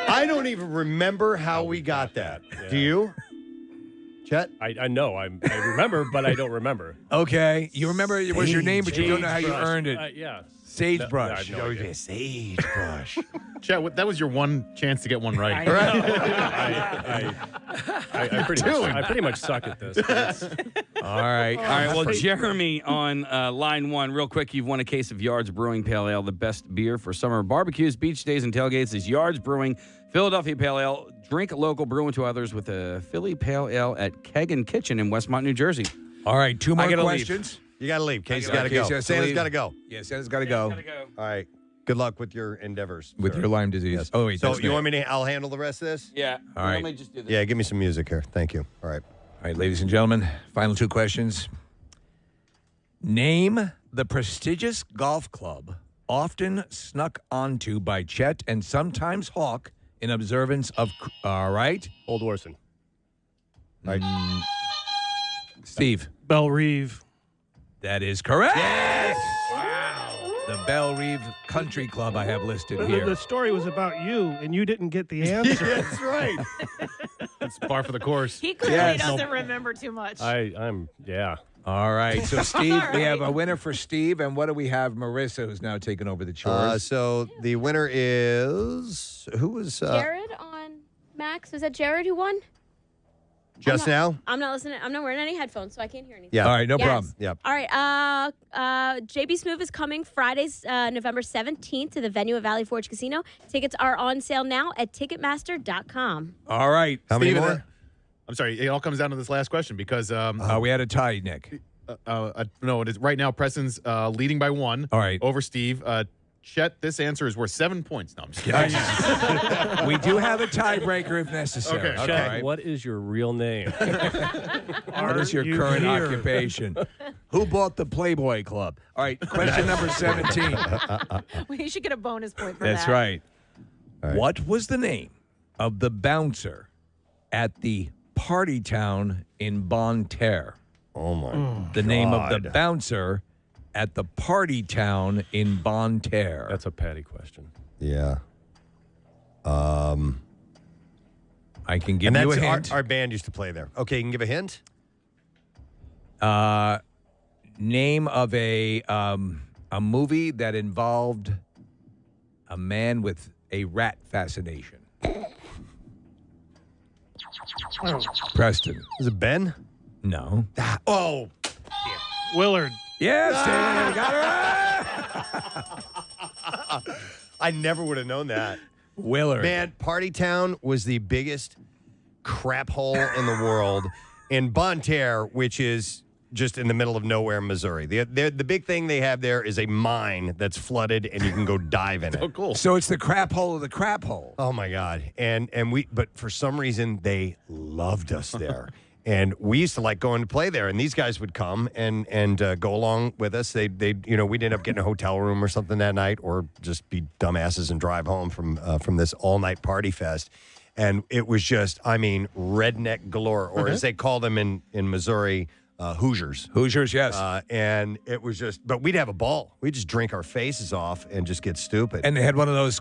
I don't even remember how we got that. Do you? Chet? I know. I remember, but I don't remember. Okay. You remember it was your name, but you don't know how you Sagebrush. earned it. Yeah. Sagebrush. No, I have no idea. Sagebrush. Chet, that was your one chance to get one right. I pretty much suck at this. All right. All right. Well, Jeremy on line one, real quick. You've won a case of Yards Brewing Pale Ale, the best beer for summer barbecues, beach days, and tailgates. Is Yards Brewing Philadelphia Pale Ale. Drink local, brew into others with a Philly Pale Ale at Keg and Kitchen in Westmont, New Jersey. All right. 2 more gotta questions. Leave. You got to leave. Casey's got to go. Santa's got to go. Yeah, Santa's got to go. All right. Good luck with your endeavors. With your Lyme disease. Yes. Oh, wait. So that's you me. want me to? I'll handle the rest of this. Yeah. All right. Let me just do this. Yeah. Give me some music here. Thank you. All right. All right, ladies and gentlemen, final 2 questions. Name the prestigious golf club often snuck onto by Chet and sometimes Hawk in observance of. All right. Old Orson. All right. Steve. Belle Reve. That is correct. Yes! Wow. The Belle Reve Country Club I have listed The here. story was about you, and you didn't get the answer. That's right. It's par for the course. He clearly Yes. doesn't remember too much. Yeah. All right. So, Steve, All we have right. a winner for Steve. And what do we have? Marissa, who's now taken over the chores. So the winner is who was Jared on Max. Was that Jared who won? just now? I'm not listening. I'm not wearing any headphones, so I can't hear anything. Yeah. All right. No Yes. problem. Yep. All right. JB Smoove is coming Fridays, November 17th to the venue at Valley Forge Casino. Tickets are on sale now at Ticketmaster.com. All right. How many Steven, more? I'm sorry. It all comes down to this last question because we had a tie, Nick. no, it is right now. Preston's leading by 1. All right. Over Steve. Chet, this answer is worth 7 points. No, I'm just kidding. We do have a tiebreaker if necessary. Okay. Chet, All what is your real name? What is your you current here? occupation? Who bought the Playboy Club? All right, question number 17. We should get a bonus point for That's that. right. All right. What was the name of the bouncer at the party town in Bonne Terre? Oh my. The name of the God. bouncer at the party town in Bonne Terre. That's a Patty question. Yeah. I can give And you a that's hint. our band used to play there. Okay, you can give a hint. Name of a movie that involved a man with a rat fascination. Preston. Is it Ben? No. Oh. Willard. Yes, Dan, got it right. I never would have known that. Willard. Man, Party Town was the biggest crap hole in the world in Bonne Terre, which is just in the middle of nowhere, Missouri. The big thing they have there is a mine that's flooded, and you can go dive in it. Oh, cool. So it's the crap hole of the crap hole. Oh my God! But for some reason they loved us there, and we used to like going to play there. And these guys would come and go along with us. We'd end up getting a hotel room or something that night, or just be dumbasses and drive home from this all night party fest. And it was just, redneck galore, or as they call them in Missouri. Hoosiers. Hoosiers, yes. And it was just, but we'd have a ball. We'd just drink our faces off and just get stupid. And they had one of those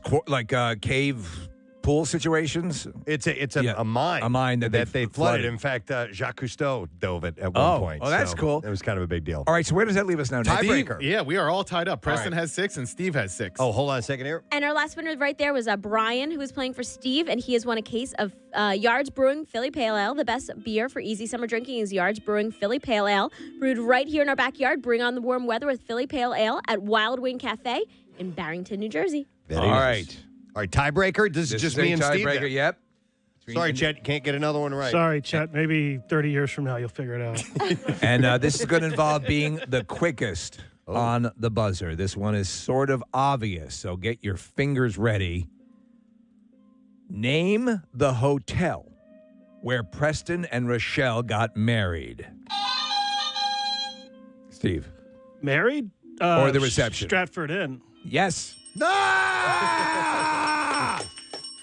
cave pool situations. It's a mine. A mine that they flooded. In fact, Jacques Cousteau dove it at one point. Oh, that's so cool. It was kind of a big deal. All right, so where does that leave us now, Nick? Tiebreaker. Yeah, we are all tied up. Preston right. has 6 and Steve has 6. Oh, hold on a second here. And our last winner right there was Brian, who was playing for Steve, and he has won a case of Yards Brewing Philly Pale Ale. The best beer for easy summer drinking is Yards Brewing Philly Pale Ale, brewed right here in our backyard. Bring on the warm weather with Philly Pale Ale at Wild Wing Cafe in Barrington, New Jersey. Very All nice. All right, tiebreaker. This is just me and Steve. Tiebreaker, yep. Sorry, Chet, you can't get another one right. Sorry, Chet. Maybe 30 years from now you'll figure it out. And this is going to involve being the quickest on the buzzer. This one is sort of obvious, so get your fingers ready. Name the hotel where Preston and Rochelle got married. Steve. Married? Or the reception. Stratford Inn. Yes.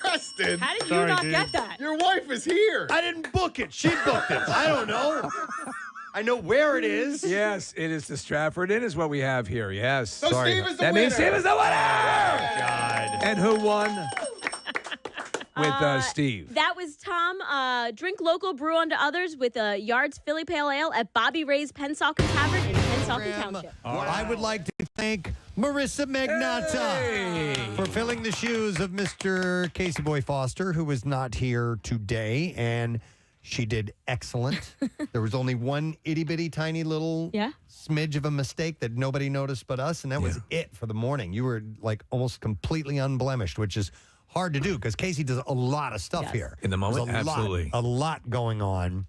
Preston, How did Sorry, you not dude. get that? your wife is here. I didn't book it. She booked it. I don't know. I know where it is. Yes, it is the Stratford Inn is what we have here. Yes. So Steve is the that winner. means Steve is the winner. God. And who won? With Steve. That was Tom. Drink local, brew unto others with Yard's Philly Pale Ale at Bobby Ray's Pennsauken Tavern in Pennsauken Township. I would like to thank Marissa Magnata for filling the shoes of Mr. Casey Boy Foster, who was not here today, and she did excellent. There was only one itty-bitty tiny little smidge of a mistake that nobody noticed but us, and that was it for the morning. You were like almost completely unblemished, which is hard to do because Casey does a lot of stuff here. In the moment, There's absolutely. a lot going on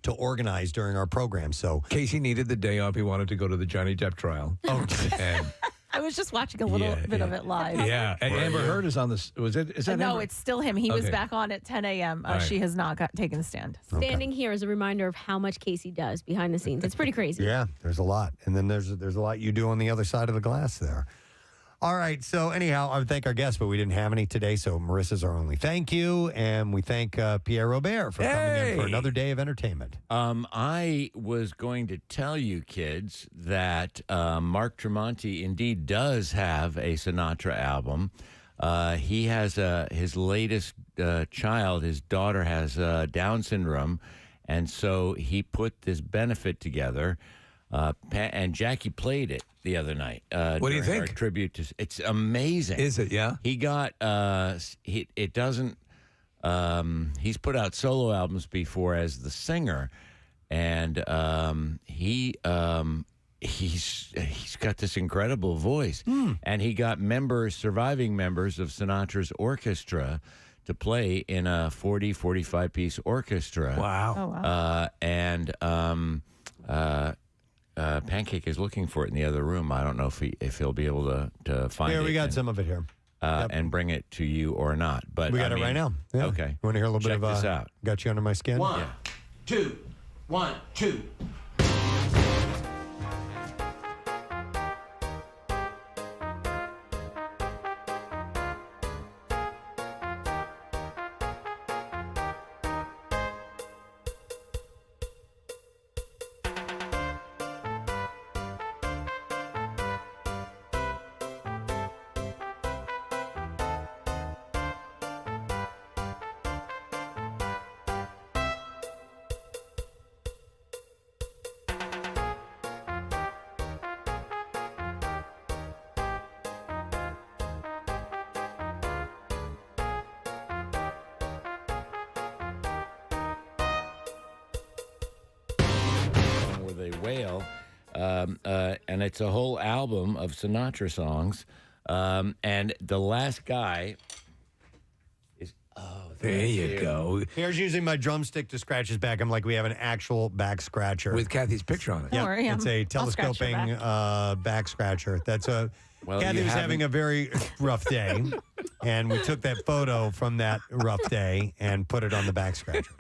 to organize during our program. So Casey needed the day off. He wanted to go to the Johnny Depp trial. And I was just watching a little bit of it live. yeah, and Amber Heard is on this. Was it? Is that no, Amber? it's still him. He was Okay. back on at 10 a.m. All right. She has not taken the stand. Standing here is a reminder of how much Casey does behind the scenes. It's pretty crazy. yeah, there's a lot. And then there's a lot you do on the other side of the glass there. All right. So anyhow, I would thank our guests, but we didn't have any today. So Marissa's our only thank you. And we thank Pierre Robert for coming in for another day of entertainment. I was going to tell you, kids, that Mark Tremonti indeed does have a Sinatra album. He has his latest child. His daughter has Down syndrome. And so he put this benefit together. And Jackie played it the other night. What do you during our think? Tribute to it's amazing. Is it? Yeah. He got it doesn't. He's put out solo albums before as the singer, and he's got this incredible voice, and he got surviving members of Sinatra's orchestra to play in a 45 piece orchestra. Wow. Oh, wow. Pancake is looking for it in the other room. I don't know if he'll be able to find it. Yeah, we got and, some of it here. and bring it to you or not. But We got it right now. Yeah. Okay. You want to hear a little Check bit of this out. Got You Under My Skin? Yeah. 2, 1, 2. Where they wail, and it's a whole album of Sinatra songs. And the last guy is there you go. Here's using my drumstick to scratch his back. I'm like, we have an actual back scratcher With Kathy's picture on it. Yeah, Don't worry, it's a I'll scratch your telescoping back scratcher. That's a. Well, Kathy you was having haven't- a very rough day, and we took that photo from that rough day and put it on the back scratcher.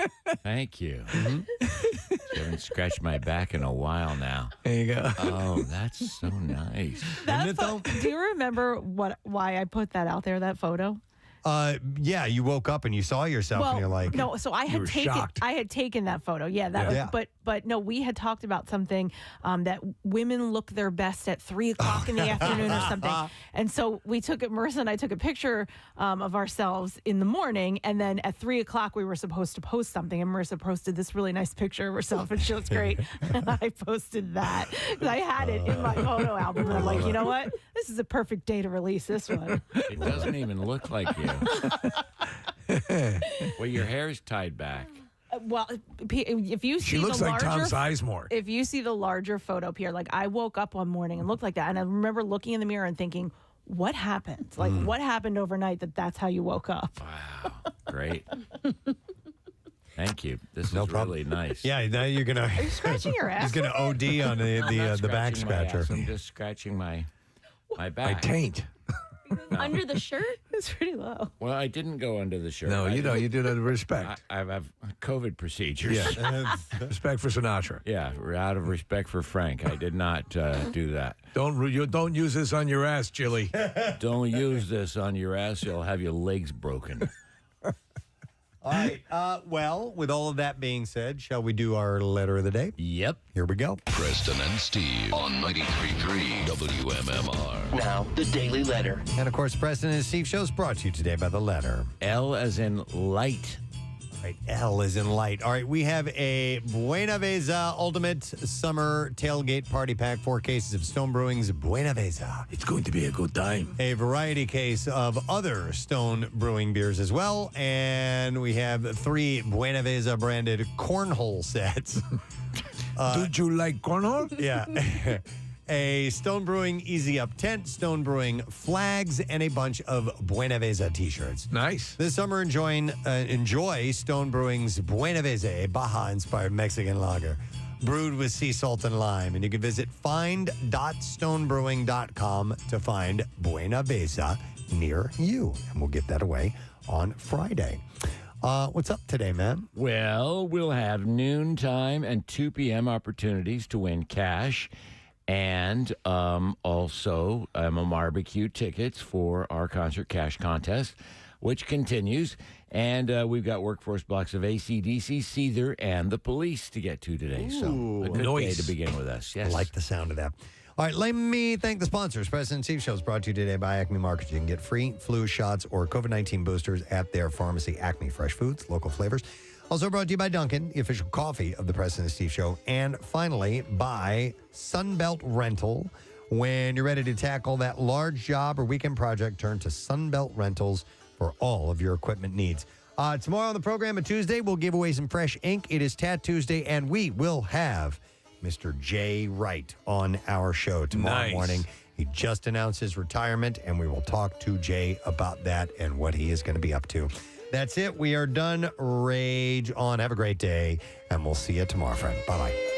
Thank you. You haven't scratched my back in a while now. There you go. Oh, that's so nice. That Isn't it, though? do you remember why I put that out there, that photo? Yeah, you woke up and you saw yourself, and you're like, no. So I you had were taken, shocked. I had taken that photo. Yeah, that Yeah. was. But no, we had talked about something that women look their best at 3 o'clock in the afternoon or something. And so we took it. Marissa and I took a picture of ourselves in the morning, and then at 3 o'clock we were supposed to post something. And Marissa posted this really nice picture of herself, and she looks great. And I posted that because I had it in my photo album. And I'm like, you know what? This is a perfect day to release this one. It doesn't even look like you. Well, your hair's tied back. Well, if you see She looks the like Tom larger, Sizemore. if you see the larger photo, Pierre, like I woke up one morning and looked like that, and I remember looking in the mirror and thinking, "What happened? Like, what happened overnight that's how you woke up?" Wow, great. Thank you. This No is problem. really nice. yeah, now you're gonna. Are you scratching your ass? He's gonna OD on the back Scratching my scratcher. ass. I'm just scratching my My back. taint. Under the shirt? It's pretty low. Well, I didn't go under the shirt. No, I you don't. did- You did out of respect. I have COVID procedures. Yeah. Respect for Sinatra. Yeah, out of respect for Frank, I did not do that. Don't use this on your ass, Chili. Don't use this on your ass; you'll have your legs broken. All right. Well, with all of that being said, shall we do our letter of the day? Yep. Here we go. Preston and Steve on 93.3 WMMR. Now, the Daily Letter. And of course, Preston and Steve show is brought to you today by the letter L as in light. Right, L is in light. All right, we have a Buena Vesa Ultimate Summer Tailgate Party Pack, 4 cases of Stone Brewing's Buena Vesa. It's going to be a good time. A variety case of other Stone Brewing beers as well. And we have 3 Buena Vesa branded cornhole sets. Did you like cornhole? Yeah. A Stone Brewing Easy Up tent, Stone Brewing flags, and a bunch of Buena Vesa t-shirts. Nice. This summer, enjoy Stone Brewing's Buena Vesa, a Baja-inspired Mexican lager, brewed with sea salt and lime. And you can visit find.stonebrewing.com to find Buena Vesa near you. And we'll get that away on Friday. What's up today, man? Well, we'll have noontime and 2 p.m. opportunities to win cash. And also barbecue tickets for our concert cash contest, which continues. And we've got workforce blocks of AC/DC, Seether, and the Police to get to today. So a good day to begin with us. Yes. I like the sound of that. All right, let me thank the sponsors. President Steve Show is brought to you today by Acme Market. You can get free flu shots or COVID-19 boosters at their pharmacy, Acme Fresh Foods, local flavors. Also brought to you by Dunkin', the official coffee of the Preston and Steve Show. And finally, by Sunbelt Rental. When you're ready to tackle that large job or weekend project, turn to Sunbelt Rentals for all of your equipment needs. Tomorrow on the program, on Tuesday, we'll give away some fresh ink. It is Tat Tuesday, and we will have Mr. Jay Wright on our show tomorrow morning. He just announced his retirement, and we will talk to Jay about that and what he is going to be up to. That's it. We are done. Rage on. Have a great day, and we'll see you tomorrow, friend. Bye-bye.